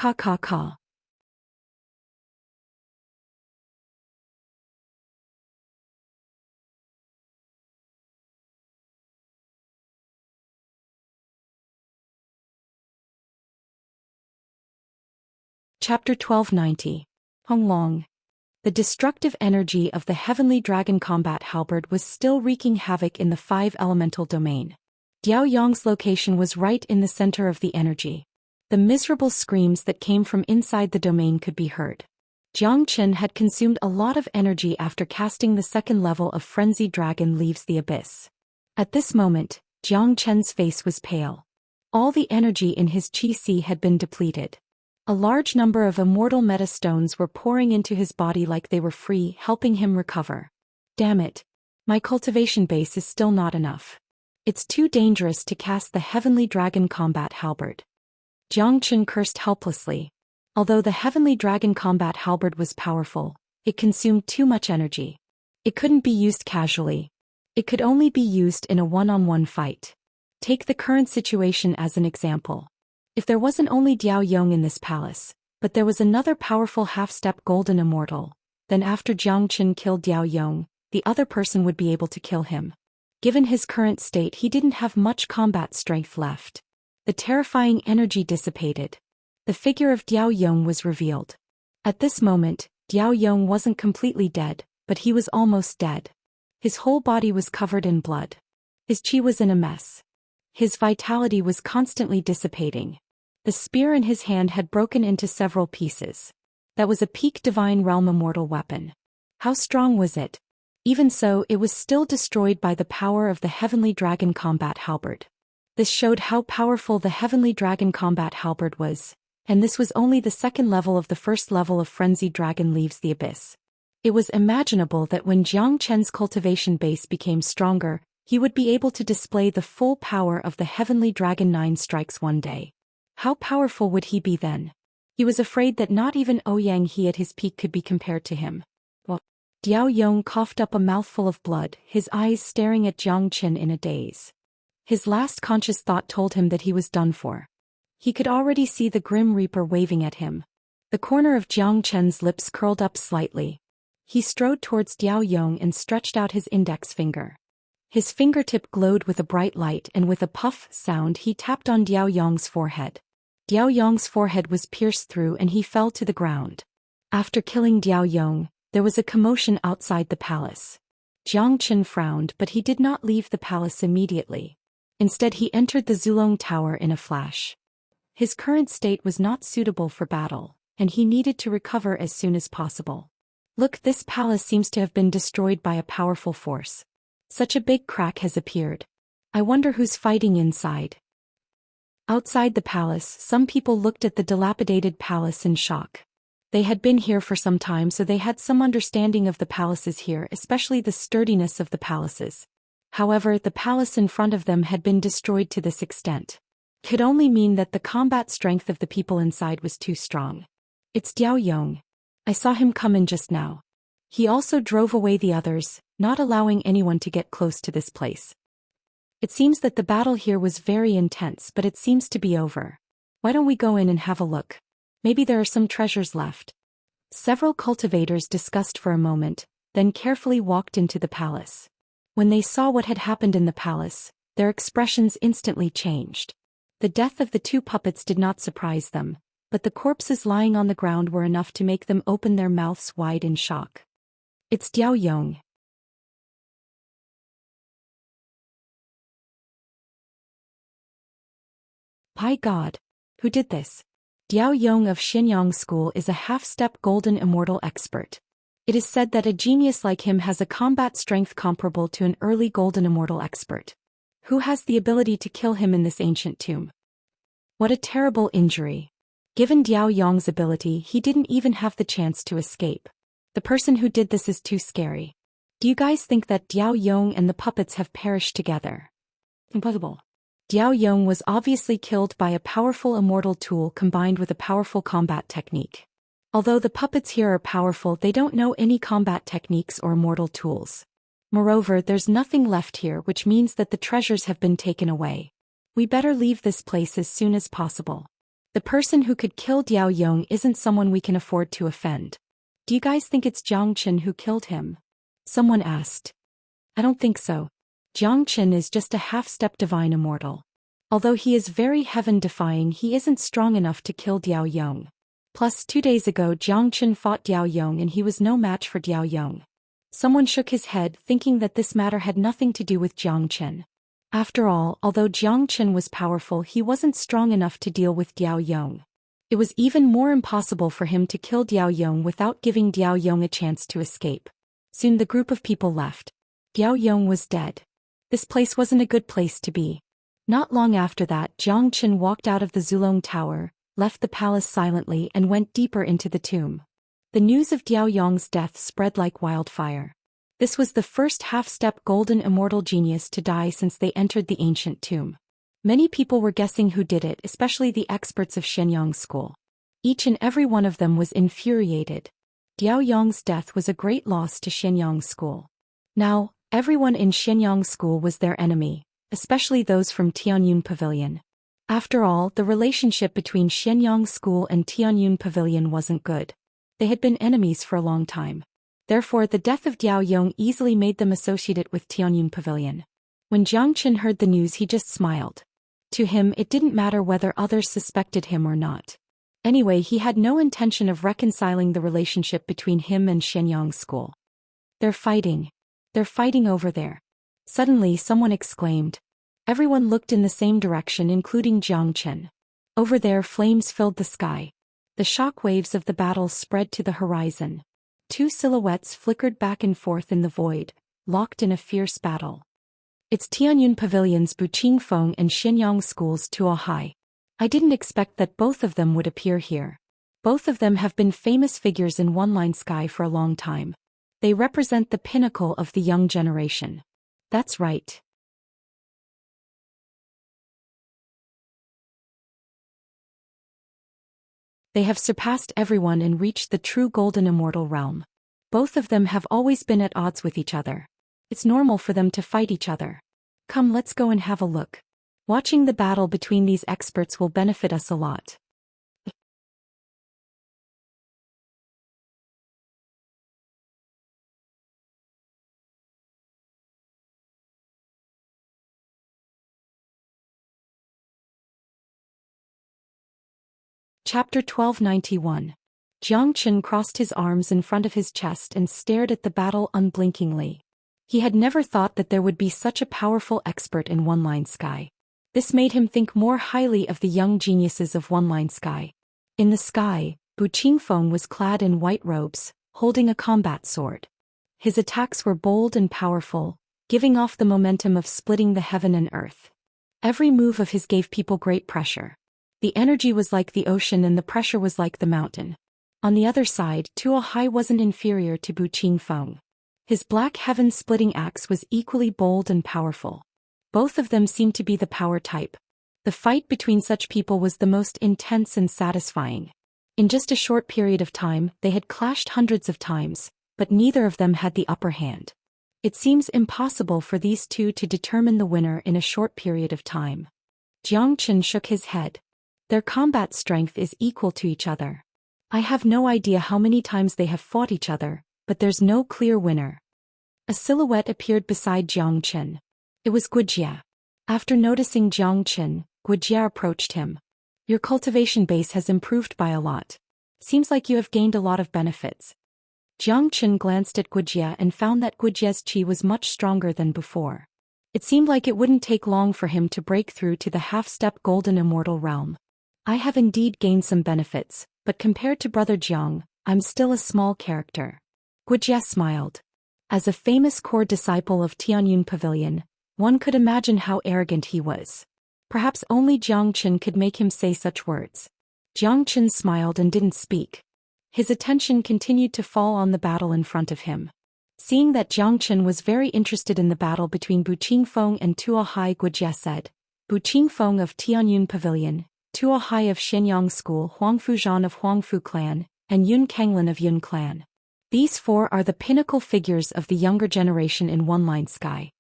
A: Chapter 1290. Long. The destructive energy of the heavenly dragon combat halberd was still wreaking havoc in the 5 elemental domain. Diao Yong's location was right in the center of the energy. The miserable screams that came from inside the domain could be heard. Jiang Chen had consumed a lot of energy after casting the second level of Frenzied Dragon Leaves the Abyss. At this moment, Jiang Chen's face was pale. All the energy in his qi had been depleted. A large number of immortal metastones were pouring into his body like they were free, helping him recover. Damn it. My cultivation base is still not enough. It's too dangerous to cast the heavenly dragon combat halberd. Jiang Chen cursed helplessly. Although the heavenly dragon combat halberd was powerful, it consumed too much energy. It couldn't be used casually. It could only be used in a one-on-one fight. Take the current situation as an example. If there wasn't only Diao Yong in this palace, but there was another powerful half-step golden immortal, then after Jiang Chen killed Diao Yong, the other person would be able to kill him. Given his current state, he didn't have much combat strength left. The terrifying energy dissipated. The figure of Diao Yong was revealed. At this moment, Diao Yong wasn't completely dead, but he was almost dead. His whole body was covered in blood. His qi was in a mess. His vitality was constantly dissipating. The spear in his hand had broken into several pieces. That was a peak divine realm immortal weapon. How strong was it? Even so, it was still destroyed by the power of the Heavenly Dragon Combat Halberd. This showed how powerful the Heavenly Dragon Combat Halberd was, and this was only the second level of the first level of Frenzied Dragon Leaves the Abyss. It was imaginable that when Jiang Chen's cultivation base became stronger, he would be able to display the full power of the Heavenly Dragon 9 strikes one day. How powerful would he be then? He was afraid that not even Ouyang He at his peak could be compared to him. Well, Diao Yong coughed up a mouthful of blood, his eyes staring at Jiang Chen in a daze. His last conscious thought told him that he was done for. He could already see the Grim Reaper waving at him. The corner of Jiang Chen's lips curled up slightly. He strode towards Diao Yong and stretched out his index finger. His fingertip glowed with a bright light, and with a puff sound he tapped on Diao Yong's forehead. Diao Yong's forehead was pierced through and he fell to the ground. After killing Diao Yong, there was a commotion outside the palace. Jiang Chen frowned, but he did not leave the palace immediately. Instead, he entered the Zulong Tower in a flash. His current state was not suitable for battle, and he needed to recover as soon as possible. Look, this palace seems to have been destroyed by a powerful force. Such a big crack has appeared. I wonder who's fighting inside. Outside the palace, some people looked at the dilapidated palace in shock. They had been here for some time, so they had some understanding of the palaces here, especially the sturdiness of the palaces. However, the palace in front of them had been destroyed to this extent. Could only mean that the combat strength of the people inside was too strong. It's Diao Yong. I saw him come in just now. He also drove away the others, not allowing anyone to get close to this place. It seems that the battle here was very intense, but it seems to be over. Why don't we go in and have a look? Maybe there are some treasures left. Several cultivators discussed for a moment, then carefully walked into the palace. When they saw what had happened in the palace, their expressions instantly changed. The death of the two puppets did not surprise them, but the corpses lying on the ground were enough to make them open their mouths wide in shock. It's Diao Yong. By God! Who did this? Diao Yong of Xianyang School is a half-step golden immortal expert. It is said that a genius like him has a combat strength comparable to an early golden immortal expert. Who has the ability to kill him in this ancient tomb? What a terrible injury. Given Diao Yong's ability, he didn't even have the chance to escape. The person who did this is too scary. Do you guys think that Diao Yong and the puppets have perished together? Impossible. Diao Yong was obviously killed by a powerful immortal tool combined with a powerful combat technique. Although the puppets here are powerful, they don't know any combat techniques or immortal tools. Moreover, there's nothing left here, which means that the treasures have been taken away. We better leave this place as soon as possible. The person who could kill Diao Yong isn't someone we can afford to offend. Do you guys think it's Jiang Chen who killed him? Someone asked. I don't think so. Jiang Chen is just a half-step divine immortal. Although he is very heaven-defying, he isn't strong enough to kill Diao Yong. Plus, 2 days ago Jiang Chen fought Diao Yong and he was no match for Diao Yong. Someone shook his head, thinking that this matter had nothing to do with Jiang Chen. After all, although Jiang Chen was powerful, he wasn't strong enough to deal with Diao Yong. It was even more impossible for him to kill Diao Yong without giving Diao Yong a chance to escape. Soon the group of people left. Diao Yong was dead. This place wasn't a good place to be. Not long after that, Jiang Chen walked out of the Zulong Tower, left the palace silently and went deeper into the tomb. The news of Diao Yong's death spread like wildfire. This was the first half-step golden immortal genius to die since they entered the ancient tomb. Many people were guessing who did it, especially the experts of Xianyang School. Each and every one of them was infuriated. Diao Yong's death was a great loss to Xianyang School. Now, everyone in Xianyang School was their enemy, especially those from Tianyun Pavilion. After all, the relationship between Xianyang School and Tianyun Pavilion wasn't good. They had been enemies for a long time. Therefore, the death of Diao Yong easily made them associate it with Tianyun Pavilion. When Jiang Chen heard the news, he just smiled. To him, it didn't matter whether others suspected him or not. Anyway, he had no intention of reconciling the relationship between him and Xianyang School. They're fighting. They're fighting over there. Suddenly, someone exclaimed. Everyone looked in the same direction, including Jiang Chen. Over there, flames filled the sky. The shock waves of the battle spread to the horizon. Two silhouettes flickered back and forth in the void, locked in a fierce battle. It's Tianyun Pavilion's Buqing Feng and Xianyang School's Tuo Hai. I didn't expect that both of them would appear here. Both of them have been famous figures in one-line sky for a long time. They represent the pinnacle of the young generation. That's right. They have surpassed everyone and reached the true golden immortal realm. Both of them have always been at odds with each other. It's normal for them to fight each other. Come, let's go and have a look. Watching the battle between these experts will benefit us a lot. Chapter 1291. Jiang Chen crossed his arms in front of his chest and stared at the battle unblinkingly. He had never thought that there would be such a powerful expert in one-line sky. This made him think more highly of the young geniuses of one-line sky. In the sky, Buqing Feng was clad in white robes, holding a combat sword. His attacks were bold and powerful, giving off the momentum of splitting the heaven and earth. Every move of his gave people great pressure. The energy was like the ocean and the pressure was like the mountain. On the other side, Tuo Hai wasn't inferior to Buqing Feng. His black heaven-splitting axe was equally bold and powerful. Both of them seemed to be the power type. The fight between such people was the most intense and satisfying. In just a short period of time, they had clashed hundreds of times, but neither of them had the upper hand. It seems impossible for these two to determine the winner in a short period of time. Jiang Chen shook his head. Their combat strength is equal to each other. I have no idea how many times they have fought each other, but there's no clear winner. A silhouette appeared beside Jiang Chen. It was Wuxia. After noticing Jiang Chen, Wuxia approached him. Your cultivation base has improved by a lot. Seems like you have gained a lot of benefits. Jiang Chen glanced at Wuxia and found that Wuxia's qi was much stronger than before. It seemed like it wouldn't take long for him to break through to the half-step golden immortal realm. I have indeed gained some benefits, but compared to Brother Jiang, I'm still a small character. Wuxia smiled. As a famous core disciple of Tianyun Pavilion, one could imagine how arrogant he was. Perhaps only Jiang Chen could make him say such words. Jiang Chen smiled and didn't speak. His attention continued to fall on the battle in front of him. Seeing that Jiang Chen was very interested in the battle between Buqing Feng and Tuo Hai, Wuxia said, Buqing Feng of Tianyun Pavilion, Tuo Hai of Xianyang School, Huangfu Zhan of Huangfu Clan, and Yun Kanglin of Yun Clan. These four are the pinnacle figures of the younger generation in one-line sky.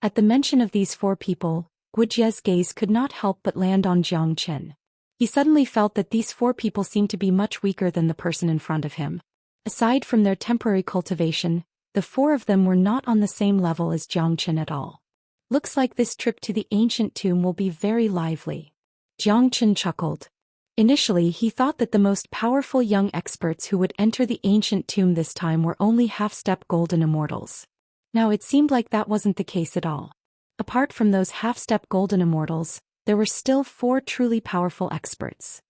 A: At the mention of these four people, Wuxia's gaze could not help but land on Jiang Chen. He suddenly felt that these four people seemed to be much weaker than the person in front of him. Aside from their temporary cultivation, the four of them were not on the same level as Jiang Chen at all. Looks like this trip to the ancient tomb will be very lively. Jiang Chen chuckled. Initially he thought that the most powerful young experts who would enter the ancient tomb this time were only half-step golden immortals. Now it seemed like that wasn't the case at all. Apart from those half-step golden immortals, there were still four truly powerful experts.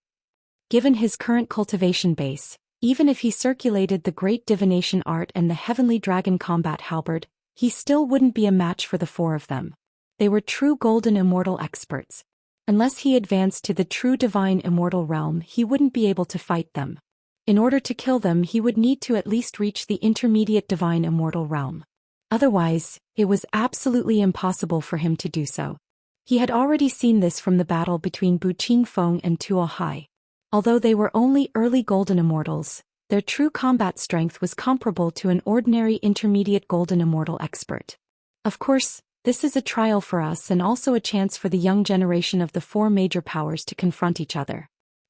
A: Given his current cultivation base, even if he circulated the great divination art and the heavenly dragon combat halberd, he still wouldn't be a match for the four of them. They were true golden immortal experts. Unless he advanced to the true divine immortal realm, he wouldn't be able to fight them. In order to kill them, he would need to at least reach the intermediate divine immortal realm. Otherwise, it was absolutely impossible for him to do so. He had already seen this from the battle between Buqing Feng and Tuo Hai. Although they were only early golden immortals, their true combat strength was comparable to an ordinary intermediate golden immortal expert. Of course, this is a trial for us and also a chance for the young generation of the four major powers to confront each other.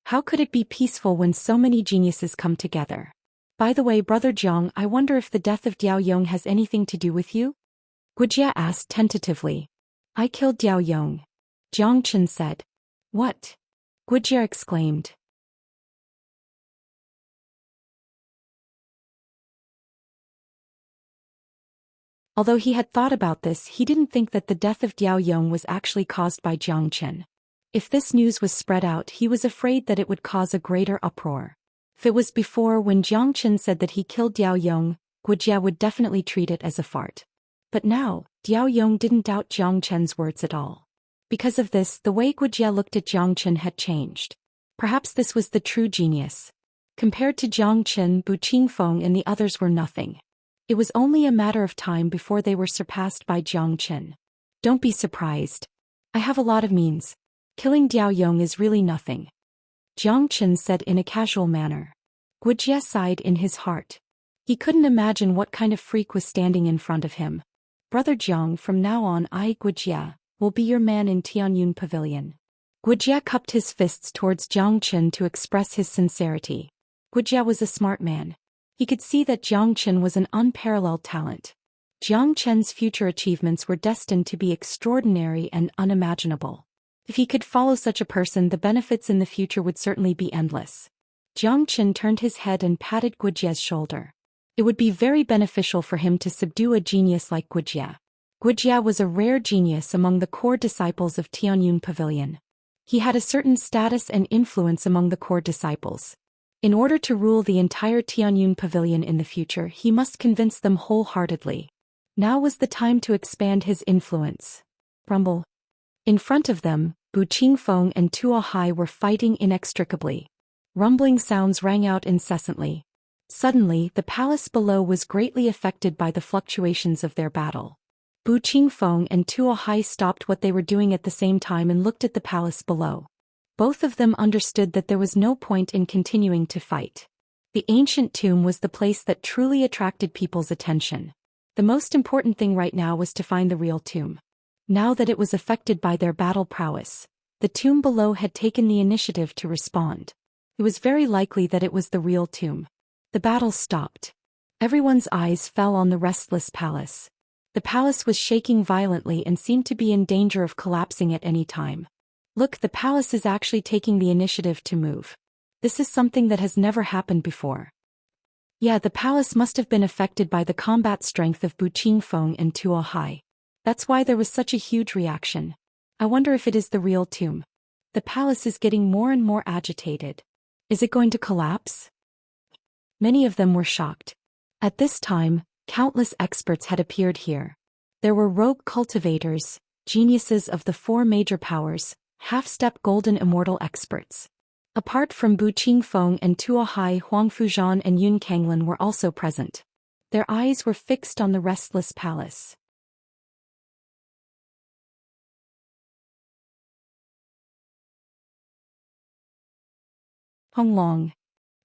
A: How could it be peaceful when so many geniuses come together? By the way, Brother Jiang, I wonder if the death of Diao Yong has anything to do with you? Wuxia asked tentatively. I killed Diao Yong. Jiang Chen said. What? Wuxia exclaimed. Although he had thought about this, he didn't think that the death of Diao Yong was actually caused by Jiang Chen. If this news was spread out, he was afraid that it would cause a greater uproar. If it was before, when Xianxia said that he killed Diao Yong, Wuxia would definitely treat it as a fart. But now, Diao Yong didn't doubt Xianxia's words at all. Because of this, the way Wuxia looked at Xianxia had changed. Perhaps this was the true genius. Compared to Xianxia, Bu Qingfeng and the others were nothing. It was only a matter of time before they were surpassed by Xianxia. Don't be surprised. I have a lot of means. Killing Diao Yong is really nothing. Xianxia said in a casual manner. Wuxia sighed in his heart. He couldn't imagine what kind of freak was standing in front of him. Brother Jiang, from now on I, Wuxia, will be your man in Tianyun Pavilion. Wuxia cupped his fists towards Xianxia to express his sincerity. Wuxia was a smart man. He could see that Xianxia was an unparalleled talent. Xianxia's future achievements were destined to be extraordinary and unimaginable. If he could follow such a person, the benefits in the future would certainly be endless. Xianxia turned his head and patted Wuxia's shoulder. It would be very beneficial for him to subdue a genius like Wuxia. Wuxia was a rare genius among the core disciples of Tianyun Pavilion. He had a certain status and influence among the core disciples. In order to rule the entire Tianyun Pavilion in the future, he must convince them wholeheartedly. Now was the time to expand his influence. Rumble. In front of them, Bu Qingfeng and Tuo Hai were fighting inextricably. Rumbling sounds rang out incessantly. Suddenly, the palace below was greatly affected by the fluctuations of their battle. Bu Qingfeng and Tuo Hai stopped what they were doing at the same time and looked at the palace below. Both of them understood that there was no point in continuing to fight. The ancient tomb was the place that truly attracted people's attention. The most important thing right now was to find the real tomb. Now that it was affected by their battle prowess, the tomb below had taken the initiative to respond. It was very likely that it was the real tomb. The battle stopped. Everyone's eyes fell on the restless palace. The palace was shaking violently and seemed to be in danger of collapsing at any time. Look, the palace is actually taking the initiative to move. This is something that has never happened before. Yeah, the palace must have been affected by the combat strength of Bu Qingfeng and Tuo Hai. That's why there was such a huge reaction. I wonder if it is the real tomb. The palace is getting more and more agitated. Is it going to collapse? Many of them were shocked. At this time, countless experts had appeared here. There were rogue cultivators, geniuses of the four major powers, half-step golden immortal experts. Apart from Bu Qingfeng and Tuo Hai, Huang Fuzhan and Yun Kanglin were also present. Their eyes were fixed on the restless palace. Honglong.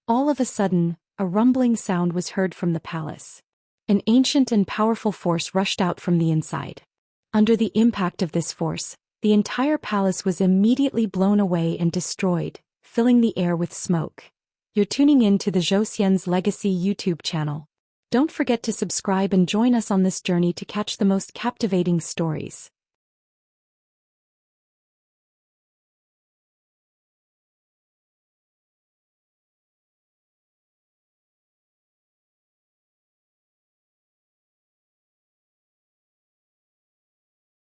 A: All of a sudden, a rumbling sound was heard from the palace. An ancient and powerful force rushed out from the inside. Under the impact of this force, the entire palace was immediately blown away and destroyed, filling the air with smoke. You're tuning in to the Zhou Xian's Legacy YouTube channel. Don't forget to subscribe and join us on this journey to catch the most captivating stories.